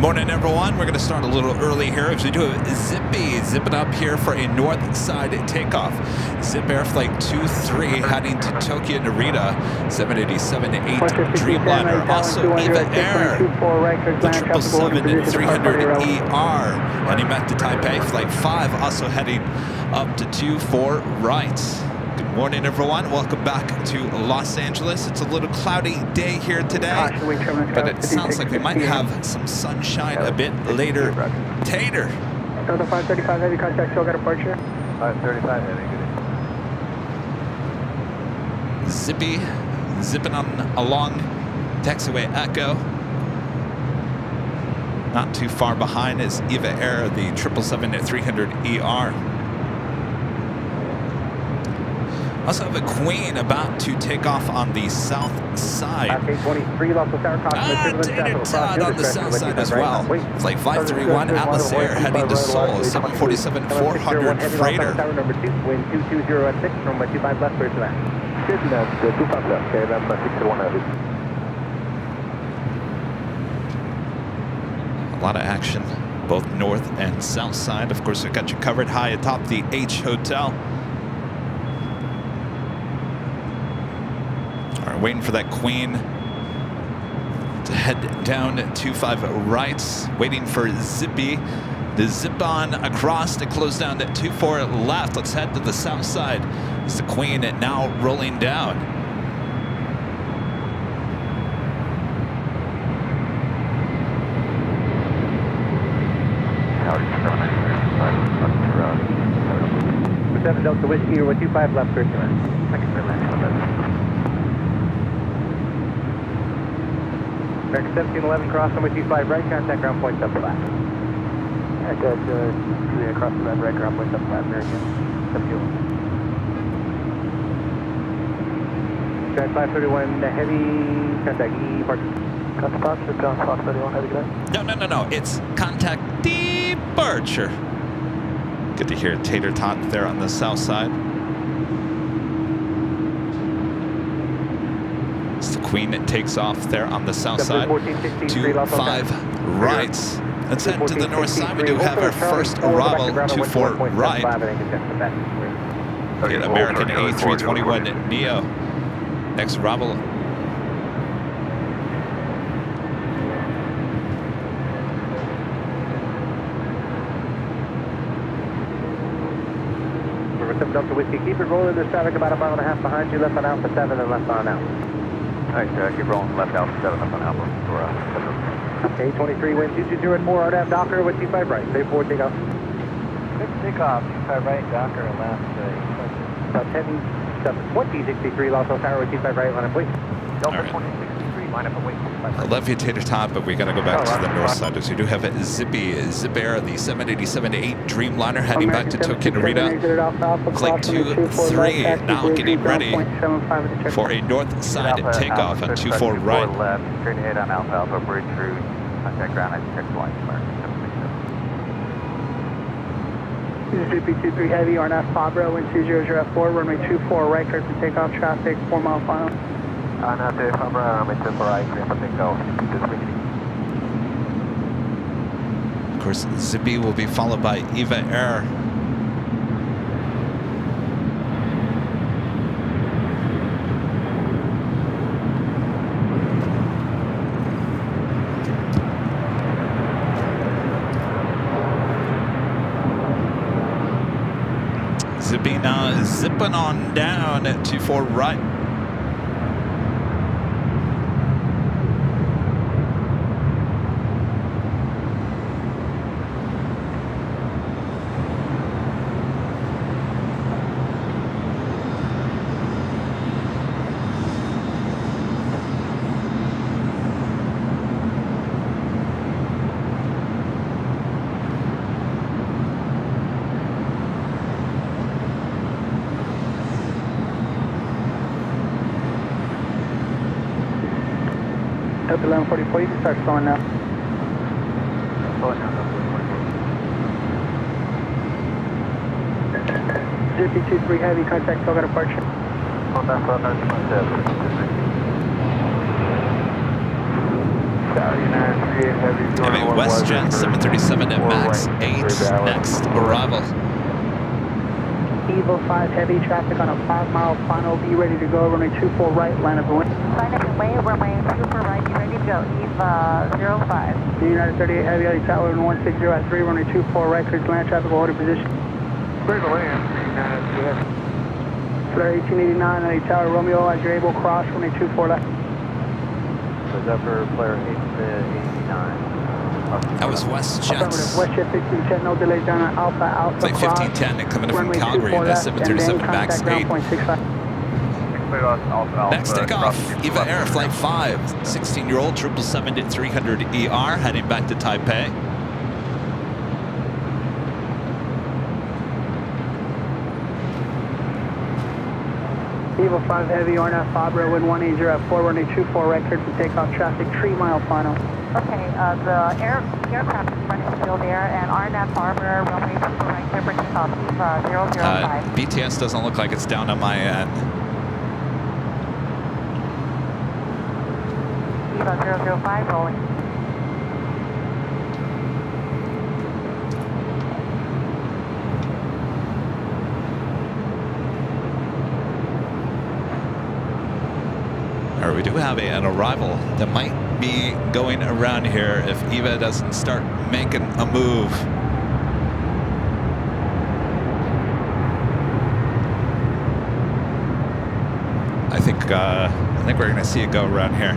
Morning, everyone. We're going to start a little early here as we do a zipping up here for a north side takeoff. Zip Air Flight 23 heading to Tokyo Narita, 787-8 Dreamliner. Also EVA Air, the 777-300ER heading back to Taipei. Flight 5 also heading up to 24 right. Good morning, everyone. Welcome back to Los Angeles. It's a little cloudy day here today, but it sounds like we might have some sunshine a bit later. Tater. Delta 535 heavy contact, still got a departure. 535 heavy, good. Zipping on along taxiway Echo. Not too far behind is EVA Air, the 777-300ER. Also have a Queen about to take off on the south side. Tater Todd on the south side as well. Flight 531 Atlas Air heading to Seoul, 747-400 freighter. Number 2, wind 220 at 6 from 25 left clear to that. 25 left, okay, that's 6 to 100. A lot of action, both north and south side. Of course, we've got you covered high atop the H Hotel. Waiting for that Queen to head down 25 right. Waiting for Zippy to zip on across to close down to 24 left. Let's head to the south side. It's the Queen now rolling down. With 7 Delta Whiskey, or 25 left clear to that. Second clear land. American 1711 cross number 25 right, contact ground point up flat. Alright, good, across the right, ground point up flat, American 1711. Drive 531 heavy, contact E, departure. Contact departure, John 531 heavy, good. No, it's contact departure. Good to hear Tater Tot there on the south side. Queen takes off there on the south side. 25 right. Let's head to the north side. We do have our first arrival, 24 right. The American A321 Neo. Next arrival. Number 7 Delta Whiskey, keep it rolling. There's traffic about a mile and a half behind you. Left on Alpha 7 and left on out. Alright, keep rolling left Alpha 7 up on Alpha. Okay, 23 wind 220 at 4, RDAV Docker with 25 right. Say 4 takeoff. Good takeoff, 25 right, Docker, and left. About 10, 2063, Los Angeles Tower with 25 right, line up, please. Delta 2063, line up and wait. I love you, Tater Tot, but we got to go back to the north side. So we do have a Zip Air, the 787-8 Dreamliner heading back to Tokyo Narita. Flight 23 now getting ready for a north side takeoff at 24 right. Left, straight ahead on Alpha Alpha bridge route. Contact ground at check flight. This is GP23 Heavy, RNF Fabro, wind 200 at 4, runway 24 right, clear for takeoff, traffic, 4 mile final. RNF Fabro, runway 24 right, clear for takeoff. Of course, Zippy will be followed by EVA Air. Zippy now zipping on down at 24 right. Delta 1144, you can start slowing now. Slowing down, Zippy 23 Heavy, contact Toga departure. On that front, 927. Heavy WestJet 737 at max 8, next arrival. Evo 5 heavy traffic on a 5-mile final. Be ready to go. Runway 24 right, line up and wing. Line up and wing, runway 24 right, be ready to go. Eva 05. United 38 heavy, LA Tower 160 at 3, runway 24 right, clear to land traffic, hold in position. Clear to land, Flare 1889, LA Tower Romeo, as you're able, cross, runway 24 left. Was that for Flare 889? That was WestJet. WestJet 1510, no delay down on Alpha. It's like 1510 and coming in from Calgary, and that's 737 max 8. Next takeoff, Eva Air Flight 5, 16-year-old 777-300ER, heading back to Taipei. Eva 5 heavy, RNAV Fabra, wind 180 at 4, runway 24 right, clear for takeoff traffic, 3-mile final. Okay, the aircraft is running still there, and RNAV Harbor, runway 24 right, clear for takeoff, Eva 005. BTS doesn't look like it's down on my end. Eva 005 rolling. We do have an arrival that might be going around here if Eva doesn't start making a move. I think we're gonna see it go around here.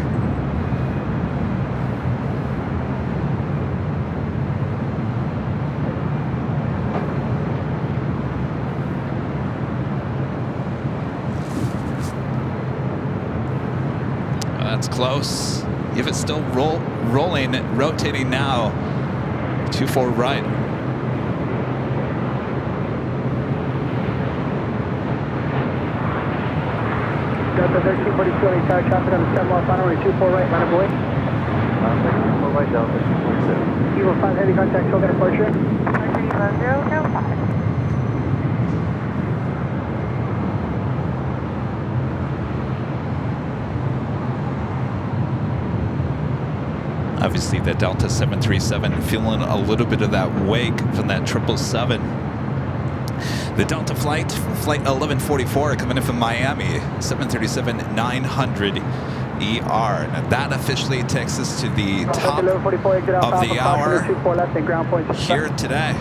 That's close. If it's still rolling, rotating now. 24 right. Delta 1342, LA Tower traffic on the 7-mile final, runway 24 right, line up away. 24 right, Delta 242. Evo 5 heavy contact, toga departure. Eva 005. Obviously, the Delta 737 feeling a little bit of that wake from that 777. The Delta flight 1144 coming in from Miami, 737-900ER. Now that officially takes us to the top of the hour here today.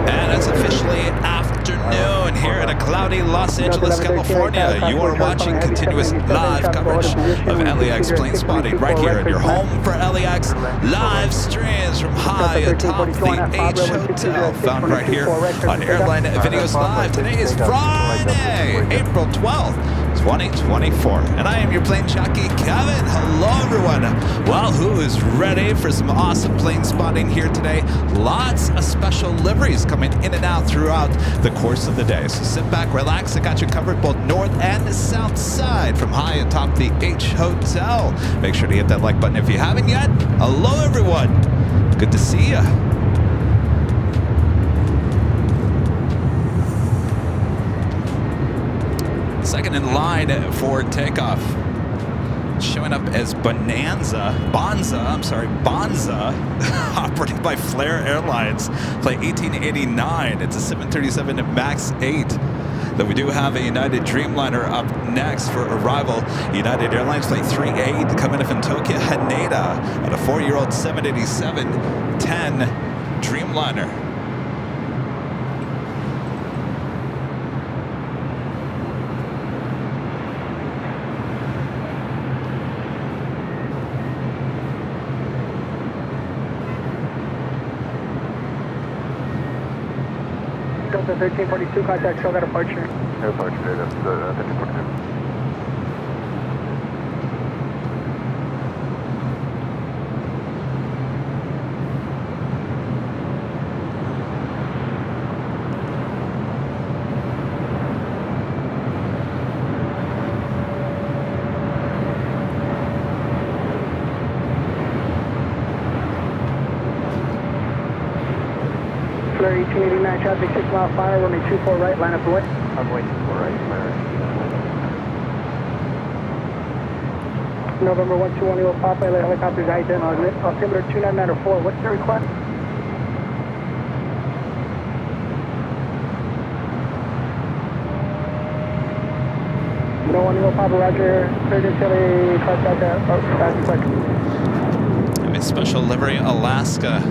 And it's officially afternoon here in a cloudy Los Angeles, California. You are watching continuous live coverage of LAX plane spotting right here in your home for LAX live streams from high atop the H Hotel, found right here on Airline Videos Live. Today is Friday, April 12th. 2024, and I am your plane jockey, Kevin. Hello, everyone. Well, who is ready for some awesome plane spotting here today? Lots of special liveries coming in and out throughout the course of the day. So sit back, relax. I got you covered both north and south side from high atop the H Hotel. Make sure to hit that like button if you haven't yet. Hello, everyone. Good to see you. Second in line for takeoff, showing up as Bonza, operated by Flair Airlines, flight 1889. It's a 737 MAX 8. Though we do have a United Dreamliner up next for arrival. United Airlines flight 38 coming in from Tokyo Haneda at a 4-year-old 787-10 Dreamliner. Delta 1342, contact Shoga departure. Departure, that's 1342. Flare 1889 traffic, 6-mile final, runway 24 right, line up away. I'm waiting for right, Flare. November 121 Eagle Papa, LA helicopters ident on altimeter 29904. What's the request? No one Eagle Papa, Roger. Cleared until he contact that. I mean, Special Livery Alaska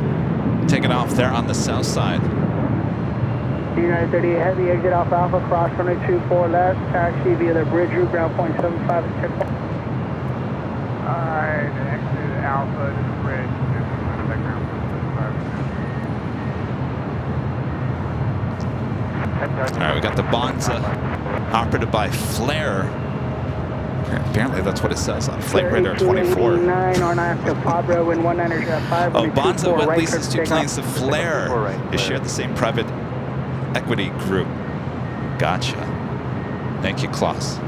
taking off there on the south side. United 38 Heavy, exit Alpha Alpha, cross runway 24 left, taxi via the bridge route, ground point 75 and checkpoint. Alright, exit Alpha to the bridge. Alright, we got the Bonza operated by Flare. Apparently that's what it says on Flight Radar 24. Oh, Bonza leases two planes to Flare. They share the same private equity group. Gotcha. Thank you, Klaus.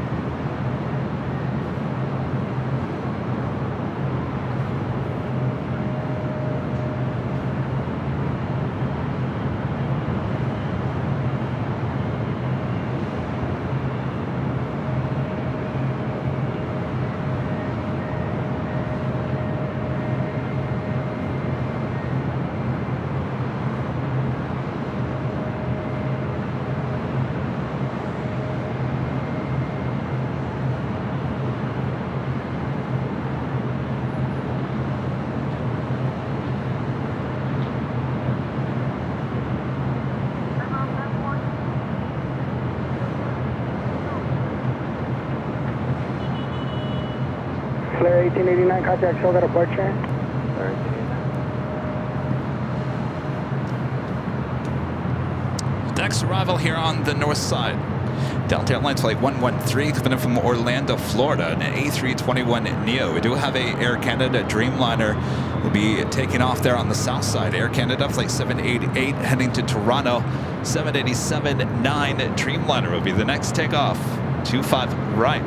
Flare 1889, contact show that departure. Next arrival here on the north side. Delta Airlines Flight 113 coming in from Orlando, Florida, an A321neo. We do have a Air Canada Dreamliner. We'll be taking off there on the south side. Air Canada Flight 788 heading to Toronto. 787-9 Dreamliner will be the next takeoff. 25 right.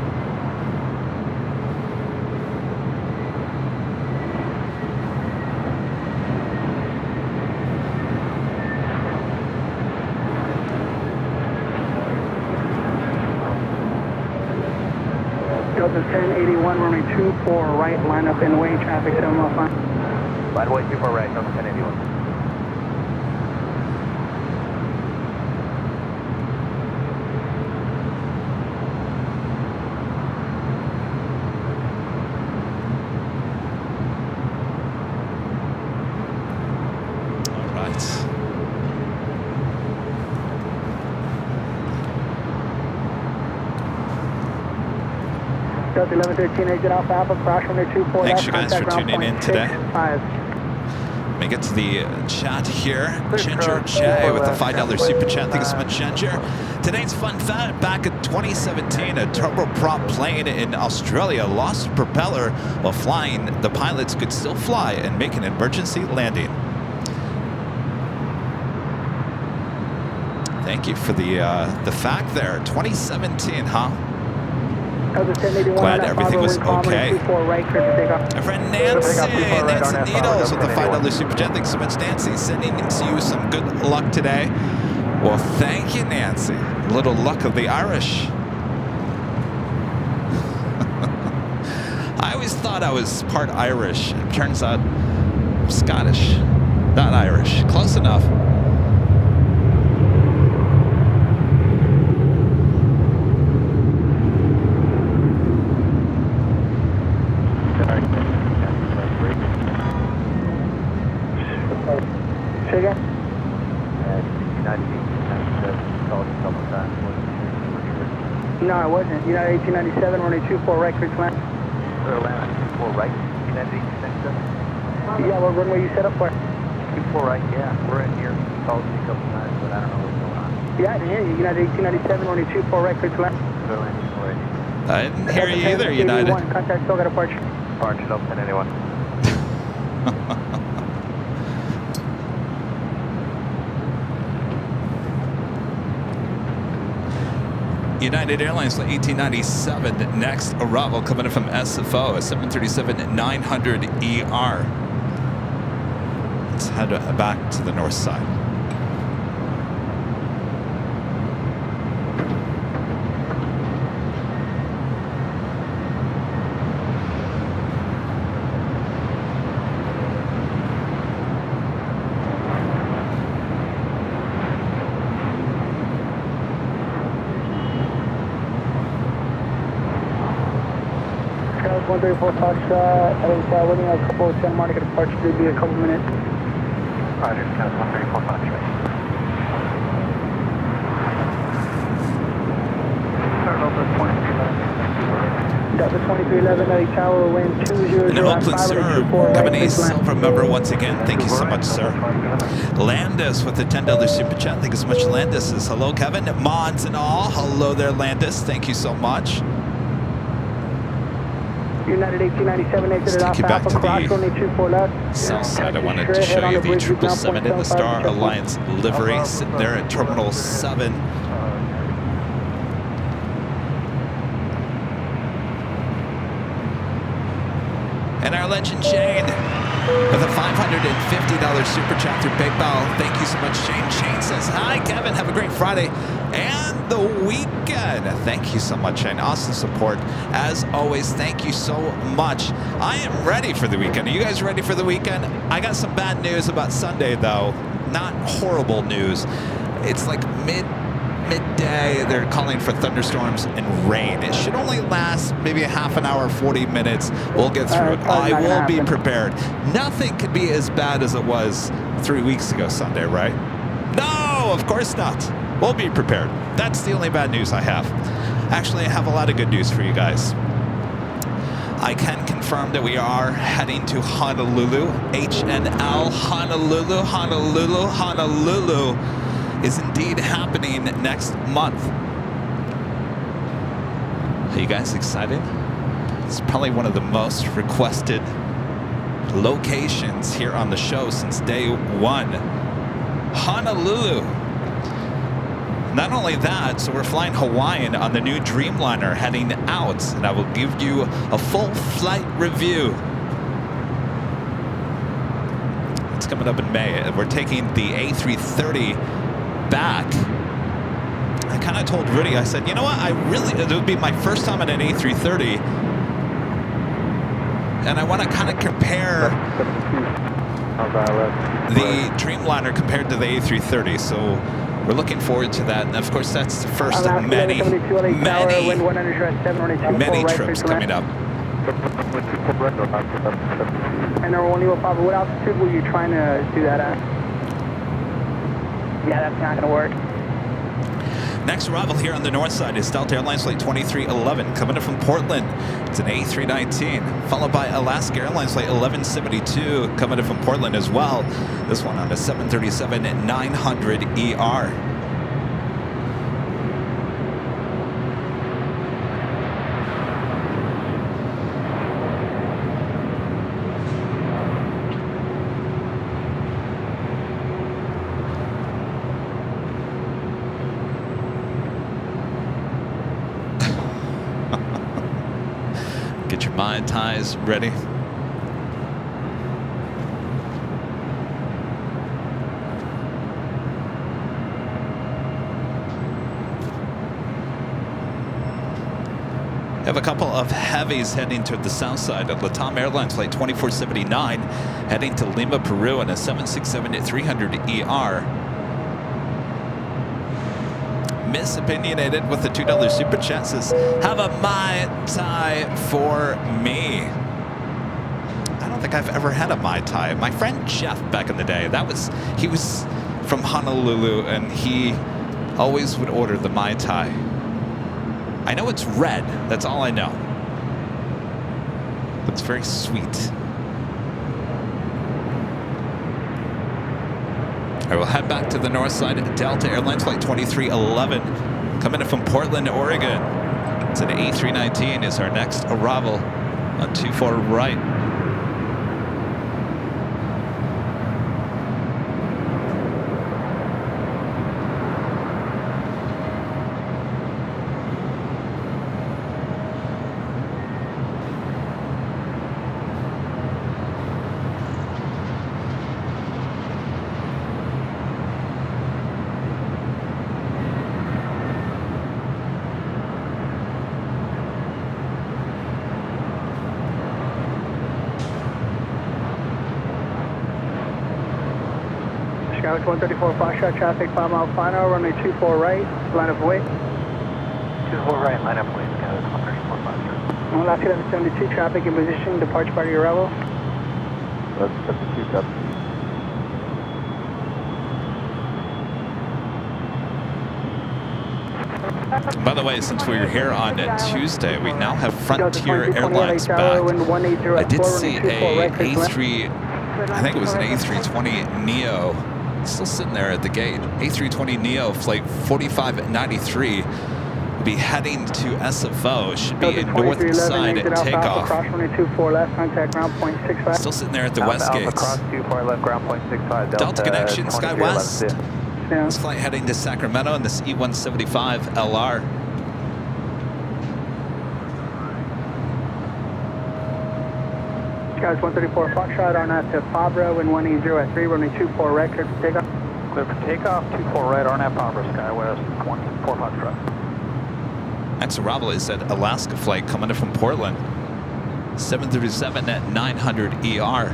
Delta 1081, runway 24 right, line up in way, traffic 705. Line way 24 right, Delta 1081. Delta 1113, exit Alpha Alpha, cross runway 24 left. Thanks you guys for contact tuning in today. 5. Let me get to the chat here. Ginger J with the $5 super chat. Thank you so much, Ginger. Today's fun fact, back in 2017, a turboprop plane in Australia lost a propeller while flying. The pilots could still fly and make an emergency landing. Thank you for the fact there. 2017, huh? Glad everything was okay. My friend Nancy Needles with the $5 super chat. Thanks so much, Nancy. Sending you some good luck today. Well, thank you, Nancy. A little luck of the Irish. I always thought I was part Irish. It turns out I'm Scottish, not Irish. Close enough. No, I wasn't. United 1897, runway 24 right, clear to land. Clear land, 24 right, United 1897? Yeah, what runway you set up for? 24 right, yeah. We're in here. Called me a couple times, but I don't know what's going on. Yeah, I didn't hear you. United 1897, runway 24 right, clear to land. Clear land, 24 right. I didn't hear you either, United. Contact still got departure. Departure, Delta 1081. United Airlines 1897, next arrival coming in from SFO, a 737-900ER. Let's head back to the north side. 134 Foxtrot, waiting a couple of Santa Monica departure, it'll be a couple minutes. Roger, Scott 134 Foxtrot. Start over 2311. Delta 2311, LA Tower, wind 200. An Oakland sir, Kevin A. Silver member once again. Thank you so much, sir. Landis with the $10 super chat. Thank you so much, Landis. Says hello, Kevin. Mons and all. Hello there, Landis. Thank you so much. United 1897, exit Let's take you back to the the south side. I wanted to show you the 777 in the Star Alliance livery sitting there at Terminal 7. And our legend Shane with a $550 super chat through PayPal. Thank you so much, Shane. Shane says, hi, Kevin. Have a great Friday and the weekend. Thank you so much, Shane. Awesome support. As always, thank you so much. I am ready for the weekend. Are you guys ready for the weekend? I got some bad news about Sunday, though. Not horrible news. It's like midday, they're calling for thunderstorms and rain. It should only last maybe a half an hour, 40 minutes. We'll get through it. I will be prepared. Nothing could be as bad as it was 3 weeks ago Sunday, right? No, of course not. We'll be prepared. That's the only bad news I have. Actually, I have a lot of good news for you guys. I can confirm that we are heading to Honolulu. HNL, Honolulu, Honolulu, Honolulu is indeed happening next month. Are you guys excited? It's probably one of the most requested locations here on the show since day one. Honolulu. Not only that, so we're flying Hawaiian on the new Dreamliner heading out, and I will give you a full flight review. It's coming up in May. We're taking the A330 back. I kind of told Rudy, I said, you know what, it would be my first time at an A330, and I want to kind of compare the Dreamliner compared to the A330, so we're looking forward to that. And of course, that's the first of many trips coming up. And number 105, what altitude were you trying to do that at? Yeah, that's not going to work. Next arrival here on the north side is Delta Airlines Flight 2311 coming in from Portland. It's an A319, followed by Alaska Airlines Flight 1172 coming in from Portland as well. This one on a 737-900ER. Get your Mai Tais ready. Have a couple of heavies heading to the south side of Latam Airlines Flight 2479, heading to Lima, Peru on a 767-300ER. Miss Opinionated with the $2 super chat says, have a Mai Tai for me. I don't think I've ever had a Mai Tai. My friend Jeff back in the day, he was from Honolulu and he always would order the Mai Tai. I know it's red, that's all I know. It's very sweet. I will head back to the north side. Delta Airlines Flight 2311 coming in from Portland, Oregon. It's an A319 is our next arrival on 24 right. Chicago 134 Foxtrot traffic, 5 mile final, runway 24 right, line of way. 24 right, line up way, Chicago 134 Foxtrot. Alaska 1172, traffic in position, departure party arrival. That's 72, copy. By the way, since we were here on Tuesday, we now have Frontier Airlines back. I did see a A3, I think it was an A320neo, still sitting there at the gate. A320neo flight 4593 will be heading to SFO. Should be in north side at takeoff. Still sitting there at the west gates. Cross 24 left, ground point 65. Delta connection, Sky West. This flight heading to Sacramento in this E175 LR. Skies 134 Foxtrot on that to Fabro and 180 at 3, running 24 right, clear for takeoff. Clear for takeoff, 24 right, RNAV Fabro, Sky West, 124 Foxtrot. Next arrival is at Alaska flight coming in from Portland. 737 at 900 ER.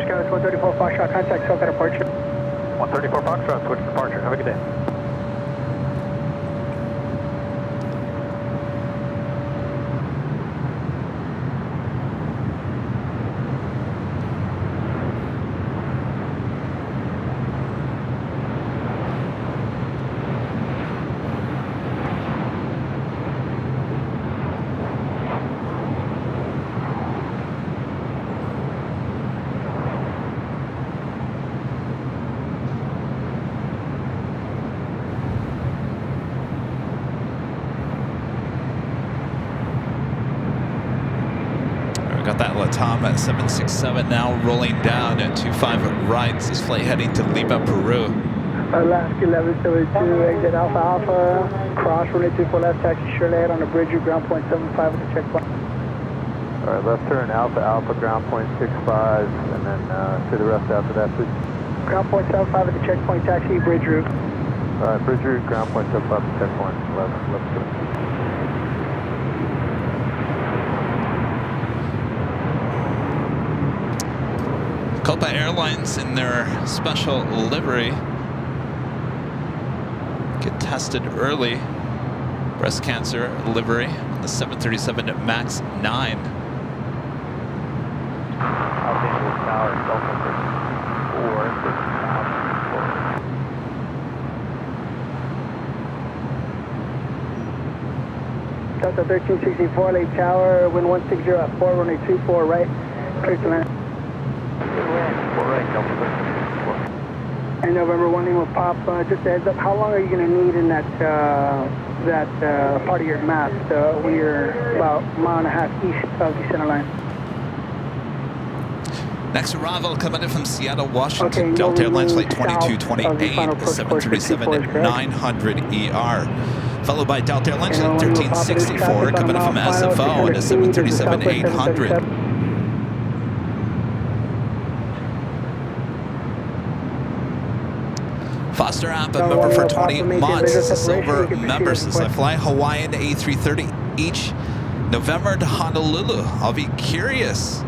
Skies 134 Foxtrot, contact SoCal departure. 134 Foxtrot, switch departure. Have a good day. Got that Latam at 767 now rolling down at 25 right. This flight heading to Lima, Peru. Alaska 1172, exit Alpha Alpha, cross runway 24 left, taxi Shirley head on the bridge, ground point 75 at the checkpoint. All right, left turn, Alpha Alpha, ground point 65, and then to the rest after that, please. Ground point 75 at the checkpoint, taxi bridge route. All right, bridge route, ground point 75 to checkpoint, left turn. Copa Airlines in their special livery get tested early. Breast cancer livery on the 737 MAX 9. Out into the tower, Delta 34. Delta 1364, late tower, wind 160 at 4, runway 24 right, clear to land. And November 1 will pop. Just a heads up, how long are you going to need in that part of your map when you're about a mile and a half east of the center line? Next arrival coming in from Seattle, Washington. Delta Airlines flight 2228, 737 900 ER. Followed by Delta Airlines flight 1364 coming in from SFO and a 737 800. Foster app, a member for 20 months. Silver member says, I fly Hawaiian A330 each November to Honolulu. I'll be curious.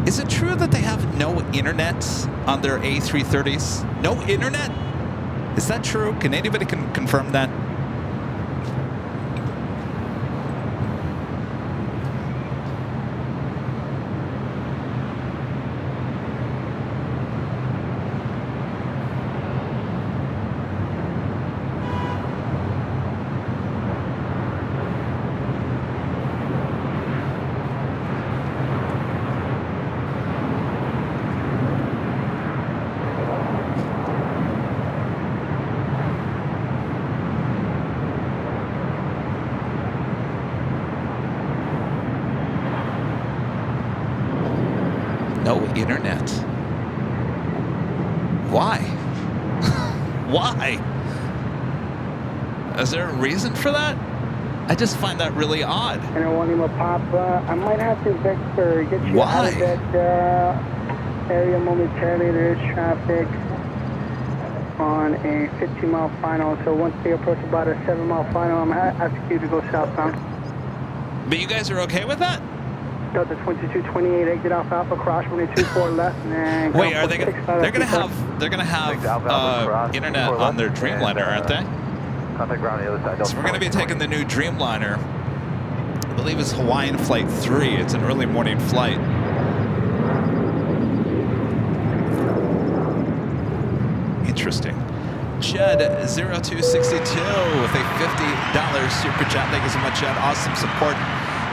Is it true that they have no internet on their A330s? No internet? Is that true? Can anybody confirm that? no internet. Why? Why? Is there a reason for that? I just find that really odd. And I want him to pop. I might have to Victor get you out of that area momentarily. There is traffic on a 15-mile final. So once they approach about a 7-mile final, I'm asking you to go southbound. But you guys are okay with that? Delta 2228, exit off Alpha Cross, runway 24 left. And wait, are they? They're gonna have internet on their Dreamliner, aren't they? Contact ground on the other side. So we're going to be taking the new Dreamliner. I believe it's Hawaiian Flight 3. It's an early morning flight. Interesting. Jed0262 with a $50 super chat. Thank you so much, Jed. Awesome support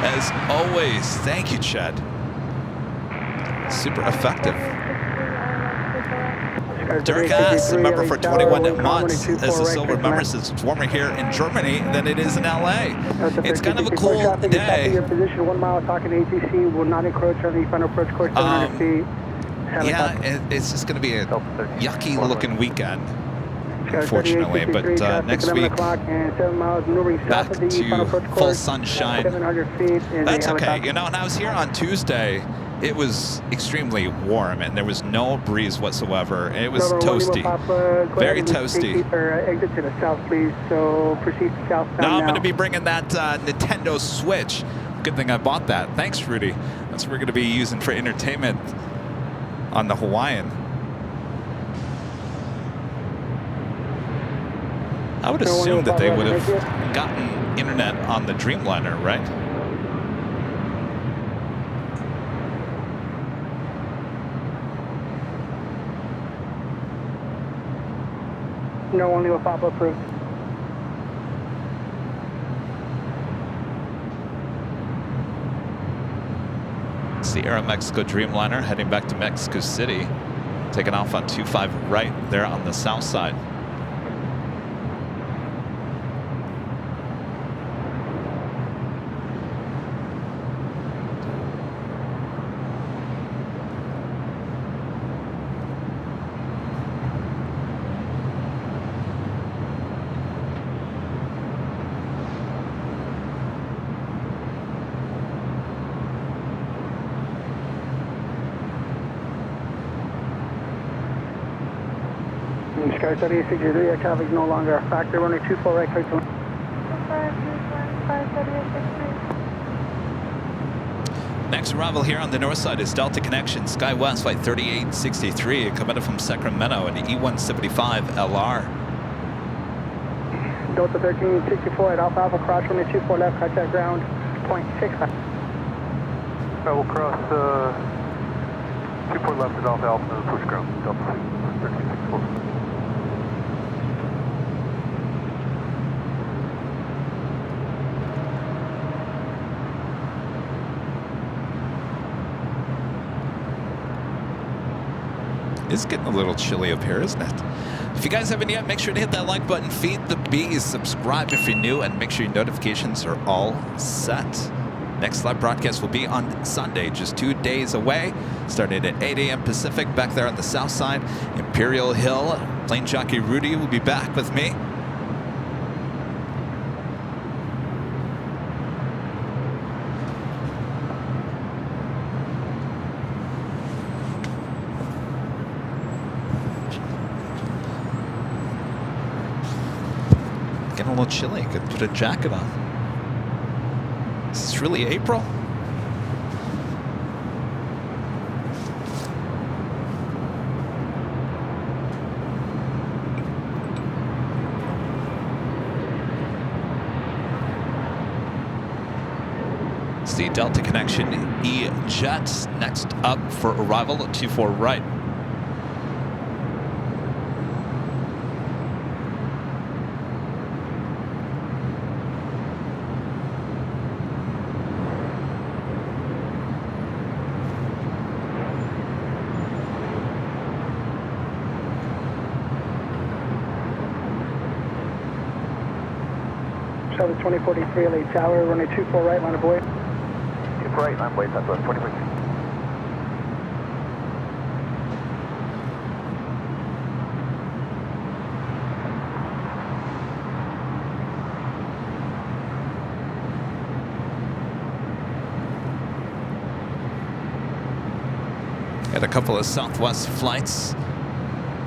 as always. Thank you, Jed. Super effective. Dirk Ass, a member for 21 months. As the silver member says, it's warmer here in Germany than it is in LA. It's kind of a cool day. Your position 1 mile, talking to ATC, will not encroach on the final approach course 700 feet. Yeah, it's just going to be a yucky looking weekend, unfortunately. But next week, back to full sunshine. That's okay. You know, when I was here on Tuesday, it was extremely warm and there was no breeze whatsoever. It was toasty, very toasty. Exit to the south, please. So proceed southbound. Now I'm going to be bringing that Nintendo Switch. Good thing I bought that. Thanks, Rudy. That's what we're going to be using for entertainment on the Hawaiian. I would assume that they would have gotten internet on the Dreamliner, right? No, only with pop approved. It's the Aeromexico Dreamliner heading back to Mexico City, taking off on 25 right there on the south side. Sky 3863, air traffic is no longer a factor. Runway 24 right, clear to Next arrival here on the north side is Delta Connection, SkyWest Flight 3863, coming in from Sacramento, an E175 LR. Delta 1364 at Alpha Cross, runway 24 left, contact ground, 0.65. I will cross 24 left at Alpha, push ground, Delta 1364. It's getting a little chilly up here, isn't it? If you guys haven't yet, make sure to hit that like button, feed the bees, subscribe if you're new, and make sure your notifications are all set. Next live broadcast will be on Sunday, just 2 days away, starting at 8 a.m. Pacific, back there on the south side, Imperial Hill. Plane Jockey Rudy will be back with me. Getting a little chilly. Could put a jacket on. Is this really April? It's the Delta Connection E-Jet. Next up for arrival at 24 right. Southern 2043 LA Tower, runway 24 right, line of void. 24 right, line of void, Southwest 2043. Got a couple of Southwest flights.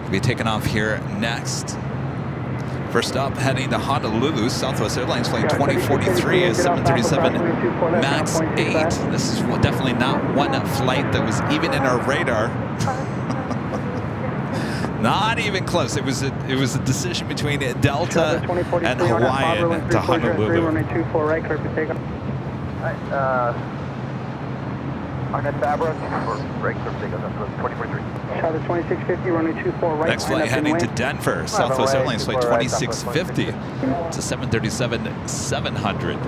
We'll be taking off here next. First up, heading to Honolulu, Southwest Airlines flight 2043 is 737 MAX 8. This is definitely not one flight that was even in our radar. Not even close. It was a decision between Delta and Hawaiian to Honolulu. Right, Arnett Fabro, right, 2043. Charlie 2650, runway 24 right. Next flight heading to Denver, Southwest Airlines flight 2650 to 737-700.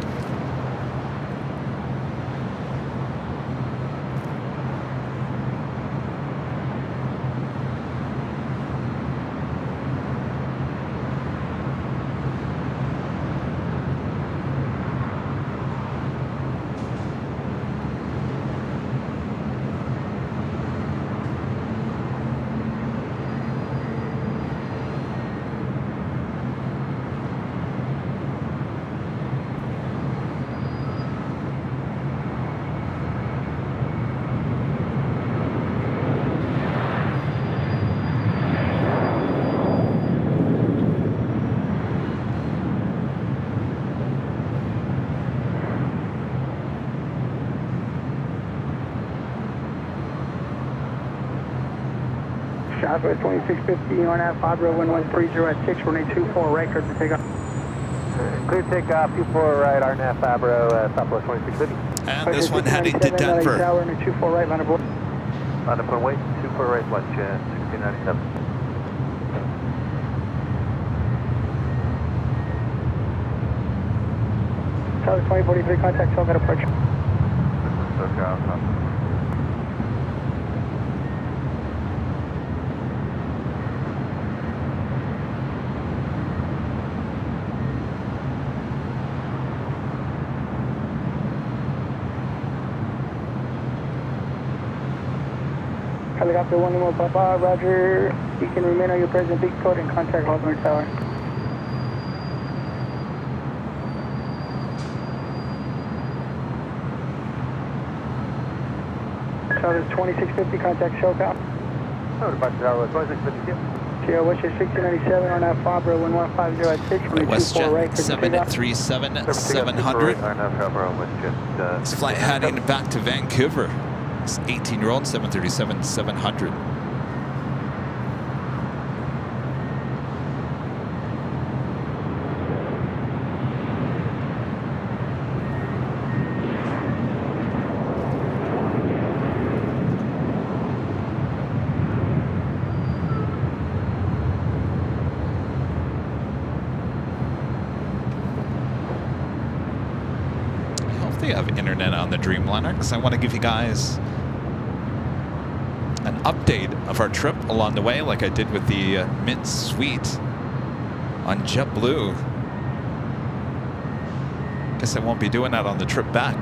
Southwest 2650 on that Fabro 1130 at 6, runway 24 right, clear for takeoff. Clear takeoff, 24 right, Arnett Fabro, Southwest 2650. And this one heading to Denver. Runway 24 right, line aboard. On the point, 24 right, lunch, 1697. Southwest 2043, contact SoCal approach. This is SoCal. Helicopter 1 Limo Papa, roger. You can remain on your present big code and contact Hawthorne Tower. Charlie 2650, contact SoCal. Oh, departure Tower 2652. Sierra WestJet 1697 on that Fabro 1150 at 6, runway 24 right. WestJet 737-700. This flight heading back to Vancouver. It's 18-year-old 737-700. I hope they have internet on the Dreamliner, because I want to give you guys an update of our trip along the way, like I did with the Mint Suite on JetBlue. Guess I won't be doing that on the trip back.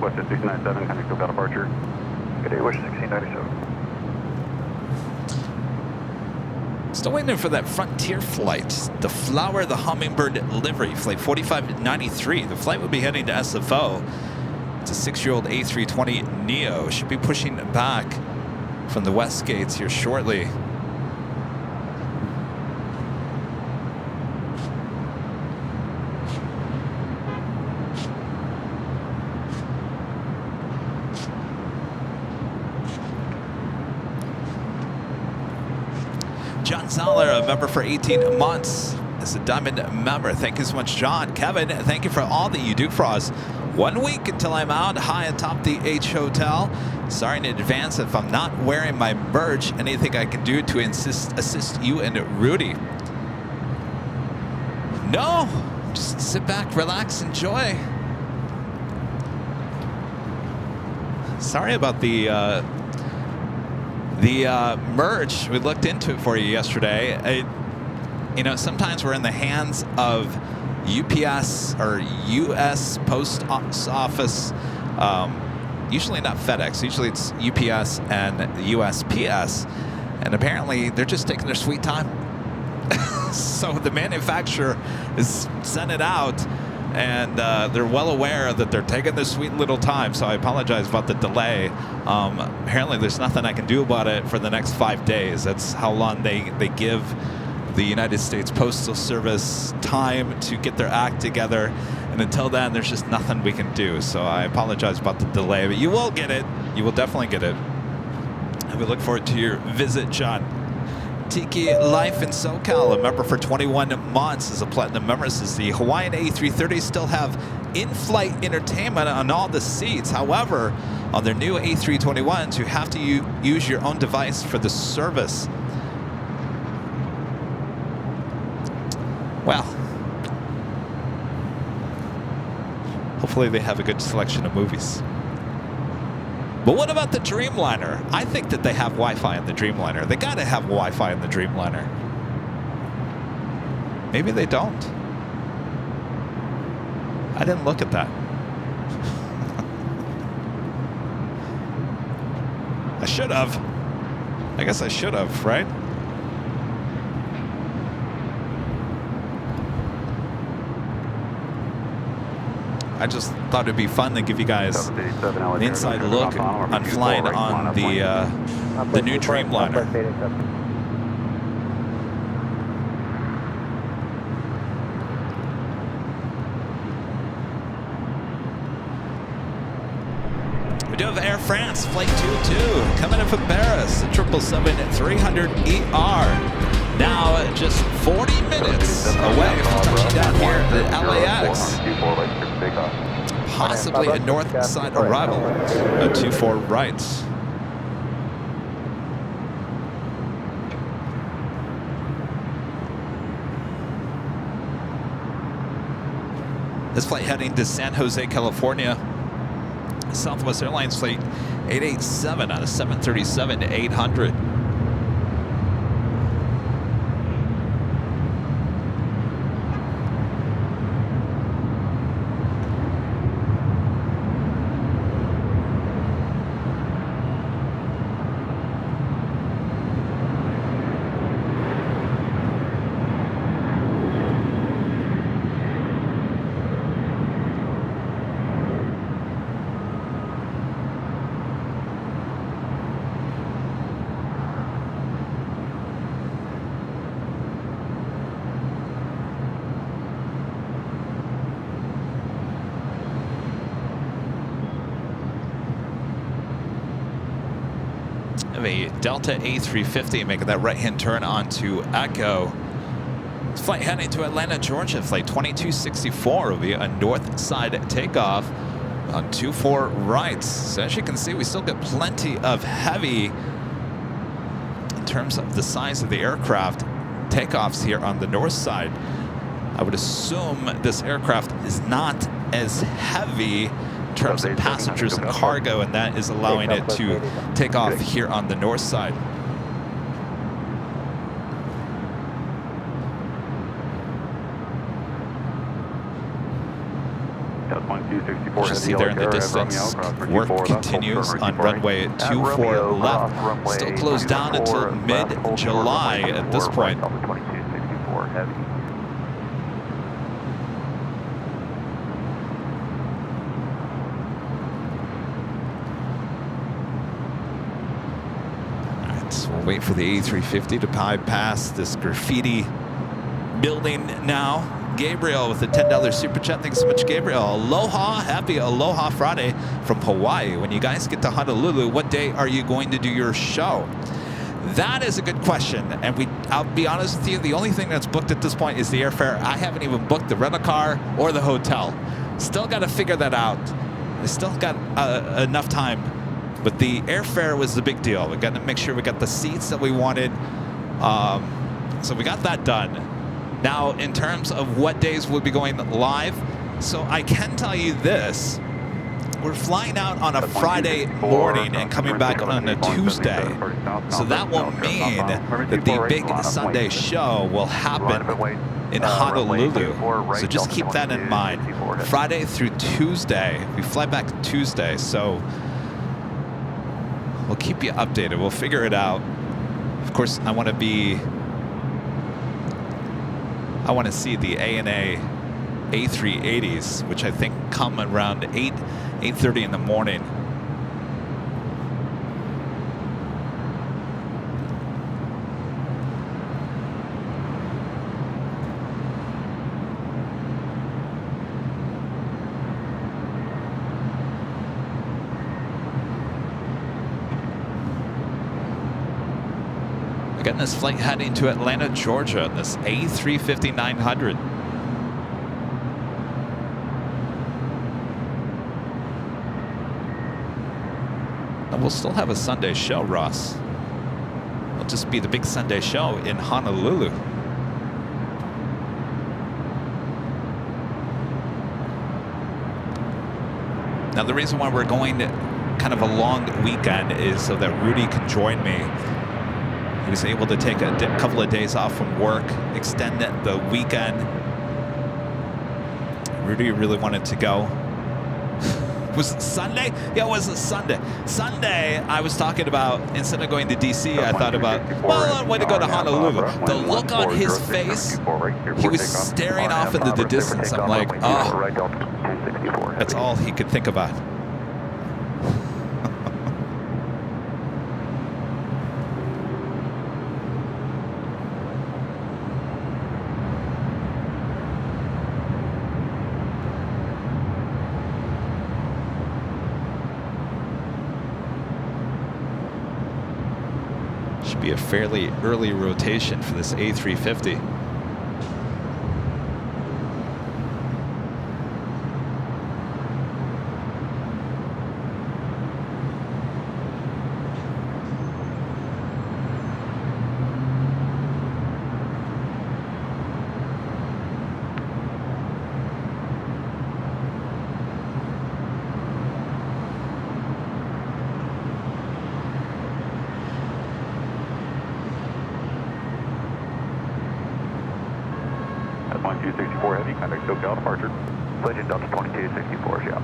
WestJet 697, connect SoCal departure. Good day, WestJet 1697. Still waiting for that Frontier flight, the Flower the Hummingbird livery, flight 4593. The flight will be heading to SFO. It's a 6-year-old A320neo. Should be pushing back from the west gates here shortly. John Zoller, a member for 18 months, is a Diamond member. Thank you so much, John. Kevin, thank you for all that you do for us. 1 week until I'm out high atop the H Hotel. Sorry in advance if I'm not wearing my merch. Anything I can do to assist you and Rudy? No, just sit back, relax, enjoy. The merge, we looked into it for you yesterday. Sometimes we're in the hands of UPS or U.S. Post Office, usually not FedEx, usually it's UPS and USPS, and apparently they're just taking their sweet time. So the manufacturer is sending it out, and they're well aware that they're taking their sweet little time, so I apologize about the delay. Apparently there's nothing I can do about it for the next 5 days. That's how long they give the United States Postal Service time to get their act together, and until then there's just nothing we can do. So I apologize about the delay, but you will get it. You will definitely get it, and we look forward to your visit, John. Tiki Life in SoCal, a member for 21 months, as a platinum member, says the Hawaiian A330 still have in-flight entertainment on all the seats. However, on their new A321s, you have to use your own device for the service. Well, hopefully they have a good selection of movies. But what about the Dreamliner? I think that they have Wi-Fi in the Dreamliner. They got to have Wi-Fi in the Dreamliner. Maybe they don't. I didn't look at that. I should have. I guess I should have, right? I just thought it'd be fun to give you guys an inside look on flying on the new Dreamliner. We do have Air France Flight 22 coming in from Paris, the 777-300ER. Now just 40 minutes away from touching down here at LAX. Possibly a north side arrival at 24 right. This flight heading to San Jose, California. Southwest Airlines flight 887 out of 737-800. A Delta A350 making that right-hand turn onto Echo. This flight heading to Atlanta, Georgia. Flight 2264 will be a north side takeoff on 24 right. So as you can see, we still get plenty of heavy in terms of the size of the aircraft takeoffs here on the north side. I would assume this aircraft is not as heavy in terms of passengers and cargo, and that is allowing it to take off here on the north side. Just see there in the distance, work continues on runway 24 left. Still closed down until mid-July at this point. We'll wait for the A350 to bypass this graffiti building now. Gabriel with a $10 super chat. Thanks so much, Gabriel. Aloha, happy Aloha Friday from Hawaii. When you guys get to Honolulu, what day are you going to do your show? That is a good question. And I'll be honest with you, the only thing that's booked at this point is the airfare. I haven't even booked the rental car or the hotel. Still got to figure that out. I still got enough time. But the airfare was the big deal. We got to make sure we got the seats that we wanted. So we got that done. Now, in terms of what days we'll be going live, so I can tell you this. we're flying out on a Friday morning and coming back on a Tuesday. So that will mean that the big Sunday show will happen in Honolulu. So just keep that in mind. Friday through Tuesday. We fly back Tuesday. So we'll keep you updated. We'll figure it out. Of course, I want to see the ANA A380s, which I think come around 8:30 in the morning. Again, this flight heading to Atlanta, Georgia, this A350-900. And we'll still have a Sunday show, Ross. It'll just be the big Sunday show in Honolulu. Now, the reason why we're going kind of a long weekend is so that Rudy can join me. He was able to take a couple of days off from work, extend the weekend. Rudy really wanted to go. Was it Sunday? Yeah, it was a Sunday. Sunday, I was talking about, instead of going to DC, I thought about, well, I'm going to go to Honolulu. The look on his face, he was staring off into the distance. I'm like, oh, that's all he could think about. Be a fairly early rotation for this A350. SoCal departure. Legend Delta 2264, yeah.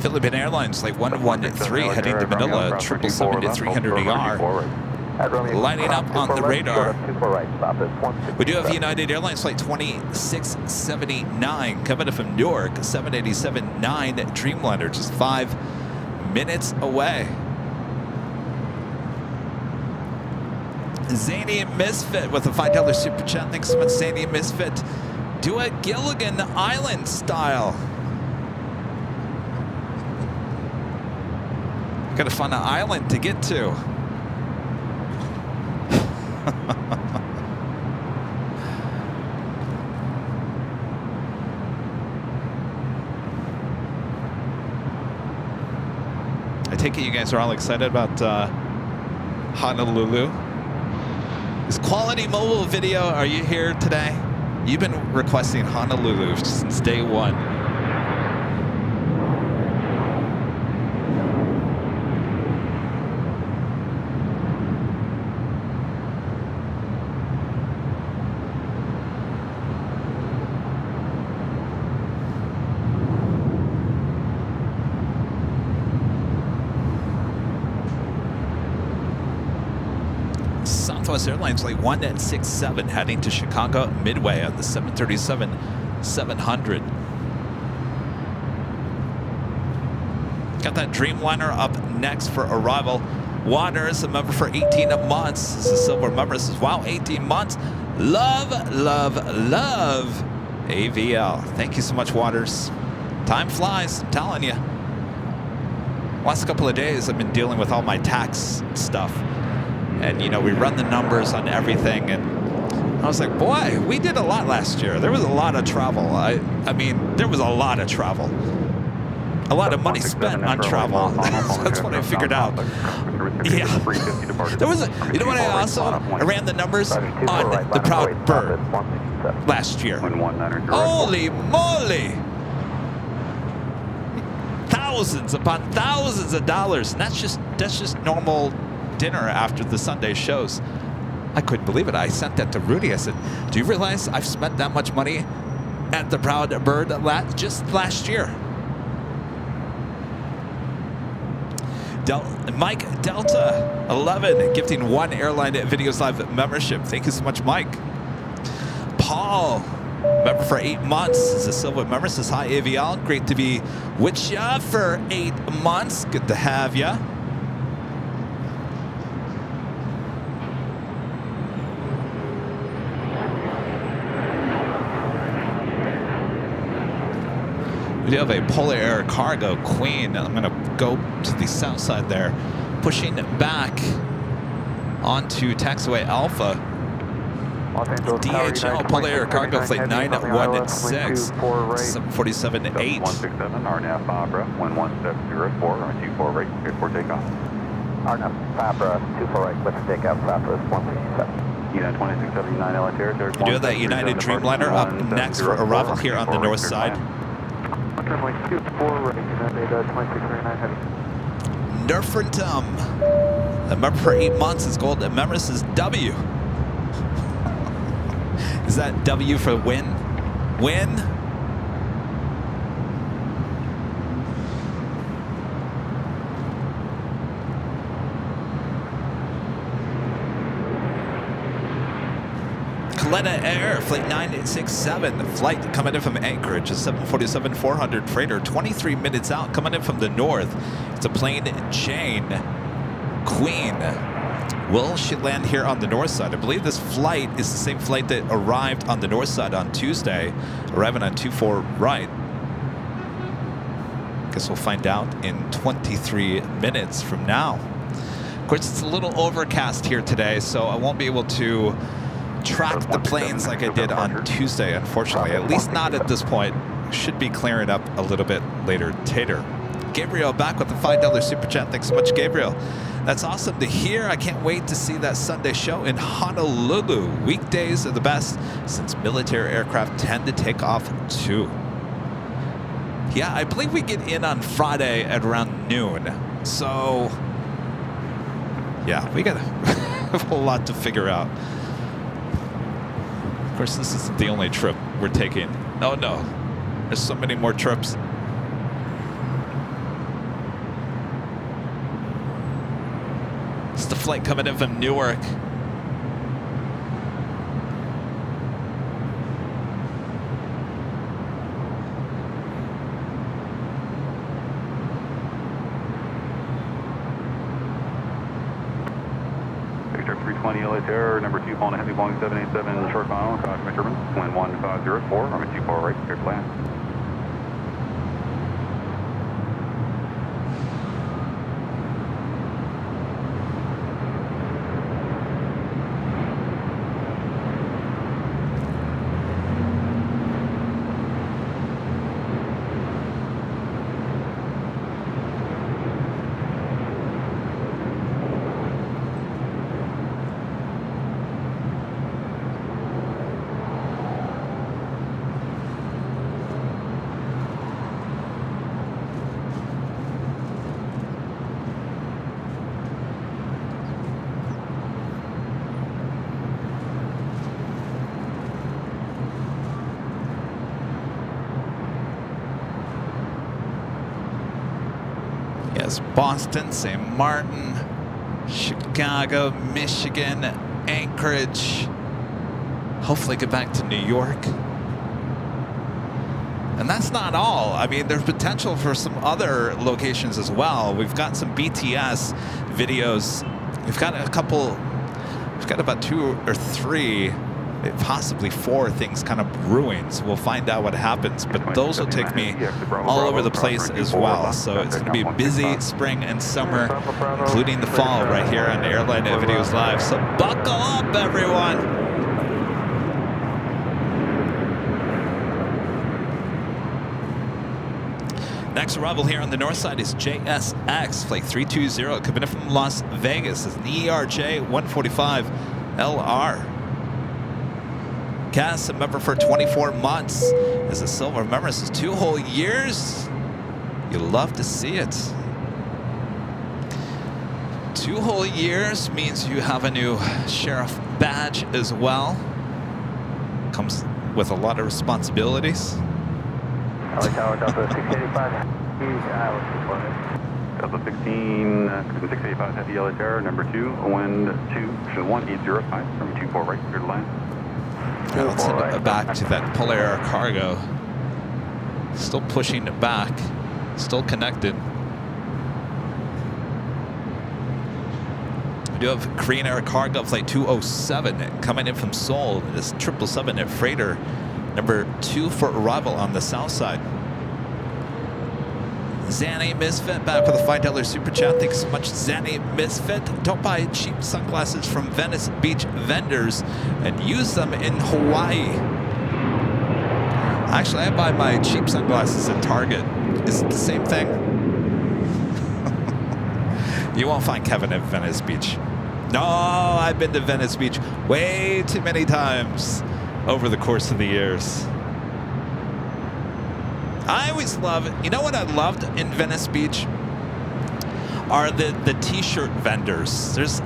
Philippine Airlines, like 113 heading to Manila, 777-300ER, lining up on the radar. We do have United Airlines flight 2679 coming from Newark, 787-9 Dreamliner, just 5 minutes away. Zany Misfit with a $5 super chat. Thanks so much, Zany Misfit. Do a Gilligan Island style. Gotta find an island to get to. I take it you guys are all excited about Honolulu. This Quality Mobile video, are you here today? You've been requesting Honolulu since day one. Southwest Airlines flight 167 heading to Chicago Midway on the 737-700. Got that Dreamliner up next for arrival. Waters, a member for 18 months. This is a silver member. This is wow, 18 months. Love, love, love AVL. Thank you so much, Waters. Time flies, I'm telling you. Last couple of days, I've been dealing with all my tax stuff. And, you know, we run the numbers on everything, and I was like, boy, we did a lot last year. There was a lot of travel. I mean, there was a lot of travel. A lot of money spent on travel. That's what I figured out. Yeah. There was, you know what I also, I ran the numbers on the Proud Bird last year. Holy moly! Thousands upon thousands of dollars. And that's just normal dinner after the Sunday shows. I couldn't believe it. I sent that to Rudy. I said, do you realize I've spent that much money at the Proud Bird just last year? Mike Delta 11 gifting 1 Airline Videos Live membership. Thank you so much, Mike. Paul, member for 8 months, is a silver member. Says hi, Avial. Great to be with ya for 8 months. Good to have ya. We do have a Polar Air Cargo Queen. I'm going to go to the south side there, pushing back onto taxiway Alpha. DHL Polar Air Cargo Flight 916, 747-8. 167, RNAV Opera, 11704, R24 right, cleared for takeoff. RNAV Opera, 24 right, cleared for takeoff, Opera 167. United 2679 LA territory. We do have that United Dreamliner up next for arrival here on the north side. Runway 24 right, United 2639 heavy. Nerfrentum. A member for 8 months is gold. A member says W. Is that W for win? Win? Kalena Air, Flight 967, the flight coming in from Anchorage, a 747-400 freighter, 23 minutes out, coming in from the north. It's a Plane Jane Queen. Will she land here on the north side? I believe this flight is the same flight that arrived on the north side on Tuesday, arriving on 24 right. Guess we'll find out in 23 minutes from now. Of course, it's a little overcast here today, so I won't be able to track the planes like I did on Tuesday, unfortunately. At least not at this point. Should be clearing up a little bit later. Tater. Gabriel back with the $5 super chat. Thanks so much, Gabriel. That's awesome to hear. I can't wait to see that Sunday show in Honolulu. Weekdays are the best since military aircraft tend to take off too. Yeah, I believe we get in on Friday at around noon. So, yeah, we got a whole lot to figure out. Of course, this isn't the only trip we're taking. Oh no, there's so many more trips. It's the flight coming in from Newark. Victor 320 LA Terror, number 2, calling a heavy Boeing 787 short final, cross my turbine, wind 1504, runway 24 right, cleared to land. Yes, Boston, St. Martin, Chicago, Michigan, Anchorage. Hopefully get back to New York. And that's not all. I mean, there's potential for some other locations as well. We've got some BTS videos. We've got a couple, we've got about 2 or 3, possibly 4 things kind of brewing. So we'll find out what happens. But those will take me all over the place as well. So it's going to be a busy spring and summer, including the fall, right here on Airline Videos Live. So buckle up, everyone. Next arrival here on the north side is JSX, flight 320, coming in from Las Vegas. It's an ERJ 145 LR. Cast a member for 24 months as a silver member. This is 2 whole years. You love to see it. 2 whole years means you have a new sheriff badge as well. Comes with a lot of responsibilities. Delta 685. Delta 16, 685 Heavy Yellow Terror, number 2, wind 21805 from 24 right, clear to line. Now let's head back to that Polar Air Cargo. Still pushing it back, still connected. We do have Korean Air Cargo flight 207 coming in from Seoul. This 777 freighter, number 2 for arrival on the south side. Zanny Misfit back with a $5 super chat. Thanks so much, Zanny Misfit. Don't buy cheap sunglasses from Venice Beach vendors and use them in Hawaii. Actually, I buy my cheap sunglasses at Target. Is it the same thing? You won't find Kevin at Venice Beach. No, I've been to Venice Beach way too many times over the course of the years. I always love, you know what I loved in Venice Beach? Are the t-shirt vendors. There's a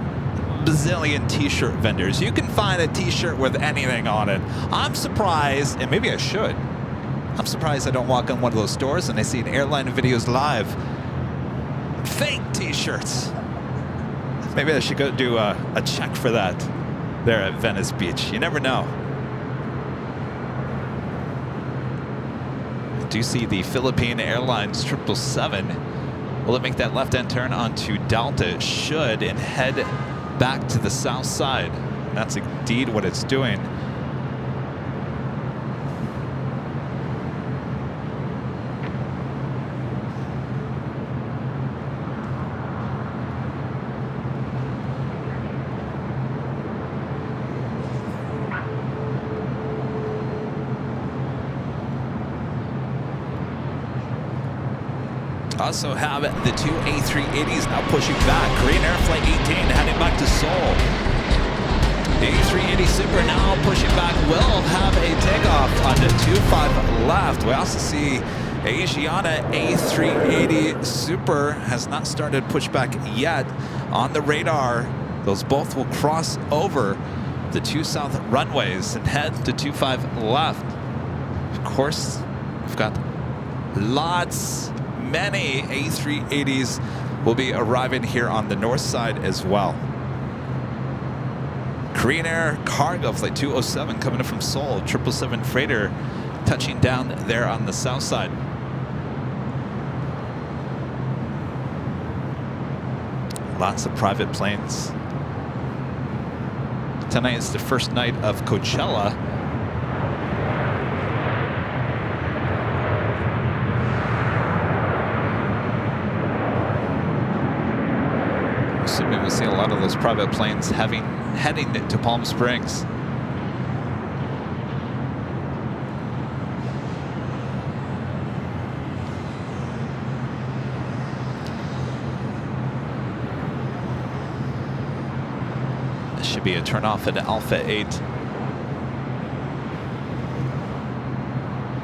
bazillion t-shirt vendors. You can find a t-shirt with anything on it. I'm surprised, and maybe I should. I'm surprised I don't walk in one of those stores and I see an Airline Videos Live fake t-shirts. Maybe I should go do a check for that there at Venice Beach. You never know. Do you see the Philippine Airlines 777? Will it make that left-hand turn onto Delta? It should, and head back to the south side. And that's indeed what it's doing. Also have the 2 A380s now pushing back. Korean Air Flight 18 heading back to Seoul. The A380 Super now pushing back. Will have a takeoff on the 25 left. We also see Asiana A380 Super has not started pushback yet on the radar. Those both will cross over the 2 south runways and head to 25 left. Of course, we've got many A380s will be arriving here on the north side as well. Korean Air Cargo flight 207 coming in from Seoul, 777 freighter touching down there on the south side. Lots of private planes. Tonight is the first night of Coachella. Assuming we'll see a lot of those private planes heading to Palm Springs. This should be a turnoff at Alpha 8.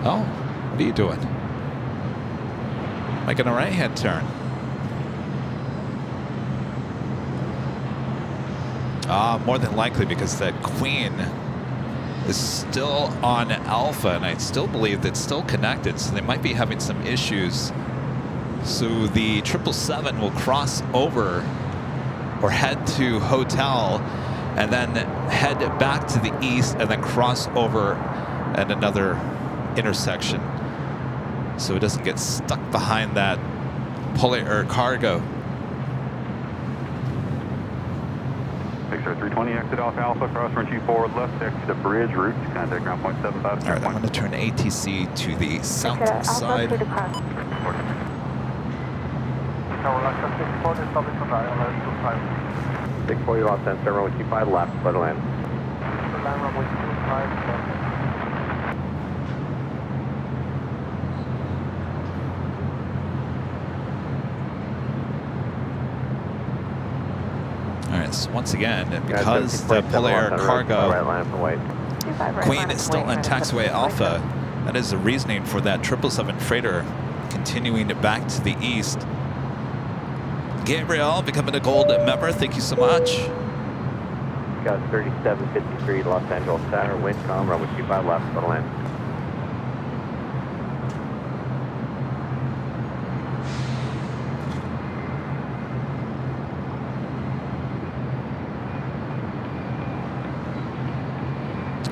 Oh, what are you doing? Making a right-hand turn. More than likely because that Queen is still on Alpha, and I still believe that's still connected, so they might be having some issues. So the 777 will cross over or head to Hotel and then head back to the east and then cross over at another intersection so it doesn't get stuck behind that Polar Air Cargo. Pixar 320 exit off Alpha, cross run 24 left, exit the bridge route, contact ground point 75. All right, I'm going to turn ATC to the south Okay, Alpha side. to the cross. Tower Alaska 640, stopping from runway 25. 640 Los Angeles, runway 25 left, for the land. For land, runway 25 left. All right, so once again, because the Polair cargo Queen is still on taxiway Alpha, that is the reasoning for that 777 freighter continuing back to the east. Gabriel becoming a gold member, thank you so much. Got 3753 Los Angeles Center, wind calm, runway 25 left, for the land.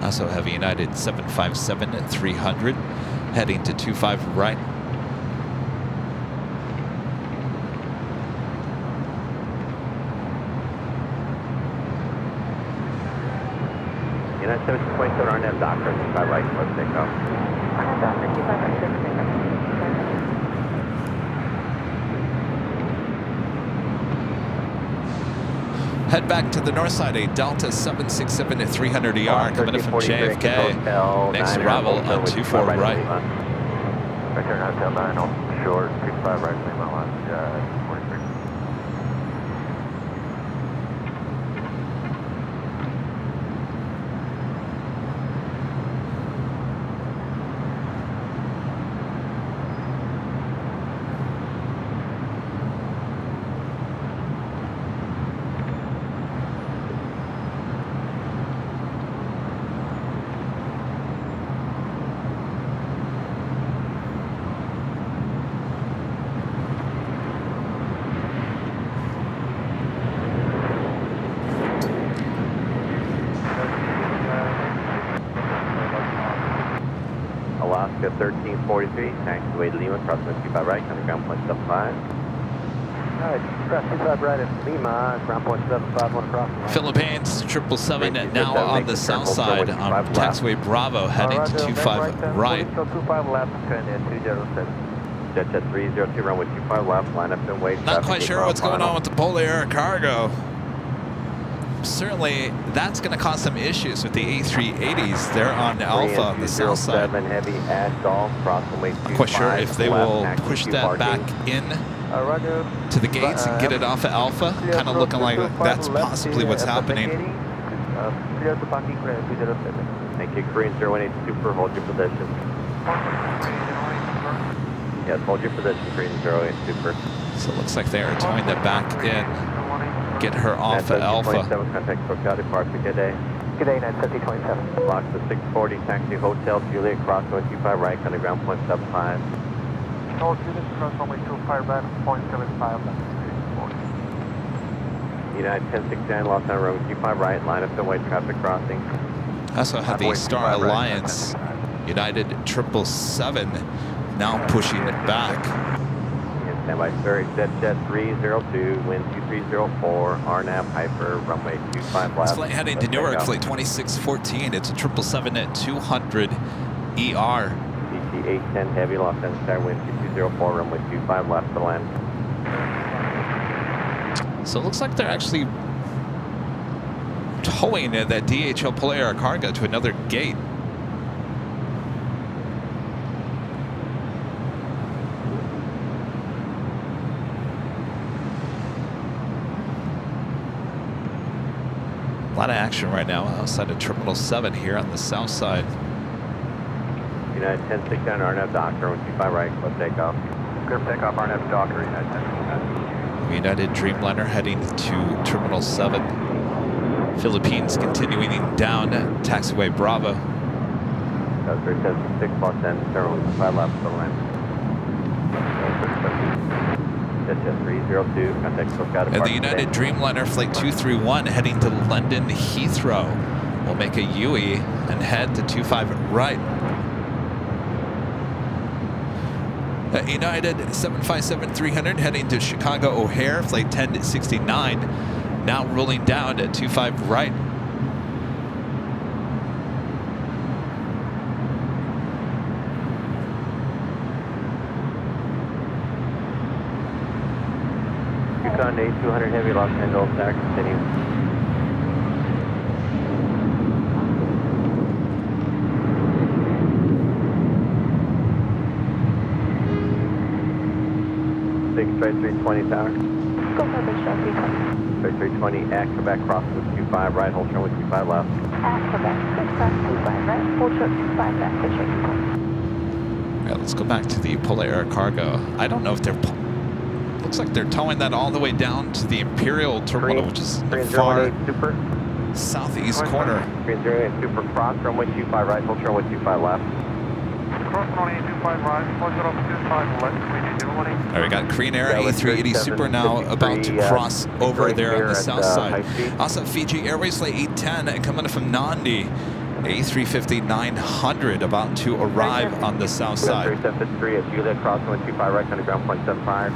Also have United 757-300 heading to 25 right. United 727 RNF Doctor, 25 right, let's take off. RNF Doctor, 25 right, take off. Head back to the north side, a Delta 767-300ER coming in from JFK. Next arrival on 24 right. Return Hotel 9 on short, 65 right, Lima Lodge, 43. Alaska 1343, taxiway to Lima, crossing 25 right, coming ground point 75. Alright, cross 25 right at Lima, ground point 75, one across the line. Philippines 777 now on the south side on taxiway Bravo heading to 25 right. 25 left, turn in 207. Jet 302, runway 25 left, line up and wait. Not quite sure what's going on with the Polair cargo. Certainly, that's going to cause some issues with the A380s. They're on Alpha on the south side. Heavy Ashdol, crossing way 25. Quite sure if they will push that back in to the gates and get it off of Alpha. Kind of looking like that's possibly what's happening. Thank you, Korean 018 Super, hold your position. Yes, hold your position, Korean 08 Super. So it looks like they are towing that back in. Get her off of Alpha. Contact Procado Departure, good day. Good day, 95027. Lock the 640, taxi Hotel Juliet, crossway 25 right, on the ground point 75. All students cross runway 25 right, point 75 left. United 1069, Los Angeles Road 25 right, line up the white traffic crossing. Also have the Star Alliance, United 777, now pushing it back. Standby, sir. Jet 302, wind 2304, RNAV Hyper, runway 25 left. This flight heading to Newark, flight 2614. It's a 777-200 ER. DC 810 heavy, Los Angeles, wind 2204, runway 25 left to land. So it looks like they're actually towing that DHL Polair cargo to another gate. A lot of action right now outside of Terminal 7 here on the south side. United 1069, RNAV Doctor, 125 right, clear takeoff. Clear takeoff, RNAV Doctor, United 1069. United Dreamliner heading to Terminal 7. Philippines continuing down taxiway Bravo. That's 376, Los Angeles, Terminal 5 left for the land. Jet 302, contact Procado. And the United Dreamliner Flight 231 heading to London Heathrow will make a UE and head to 25 right. United 757-300 heading to Chicago O'Hare, Flight 1069, now rolling down at 25 right. Ground 8200 Heavy, Los Angeles, Center, continue. Big straight 320 tower. Go for big straight 320. Straight 320, Acrobat, cross with 25 right, hold turn with 25 left. Acrobat, good cross 25 right, hold short 25 left, big straight 220. All right, let's go back to the Polar Air Cargo. I don't know if they're... Looks like they're towing that all the way down to the Imperial Terminal, which is the far southeast corner. 308 Super, cross, runway 25 right, hold turn with 25 left. Cross runway 25 right, hold turn 25 left, All right, we got Korean Air A380 Super now about to cross over there on the south side. Also, Fiji Airways Flight 810 and coming from Nandi, A350-900 about to arrive on the south side. 373 at Juliet, cross 125 right, on the ground, 0.75.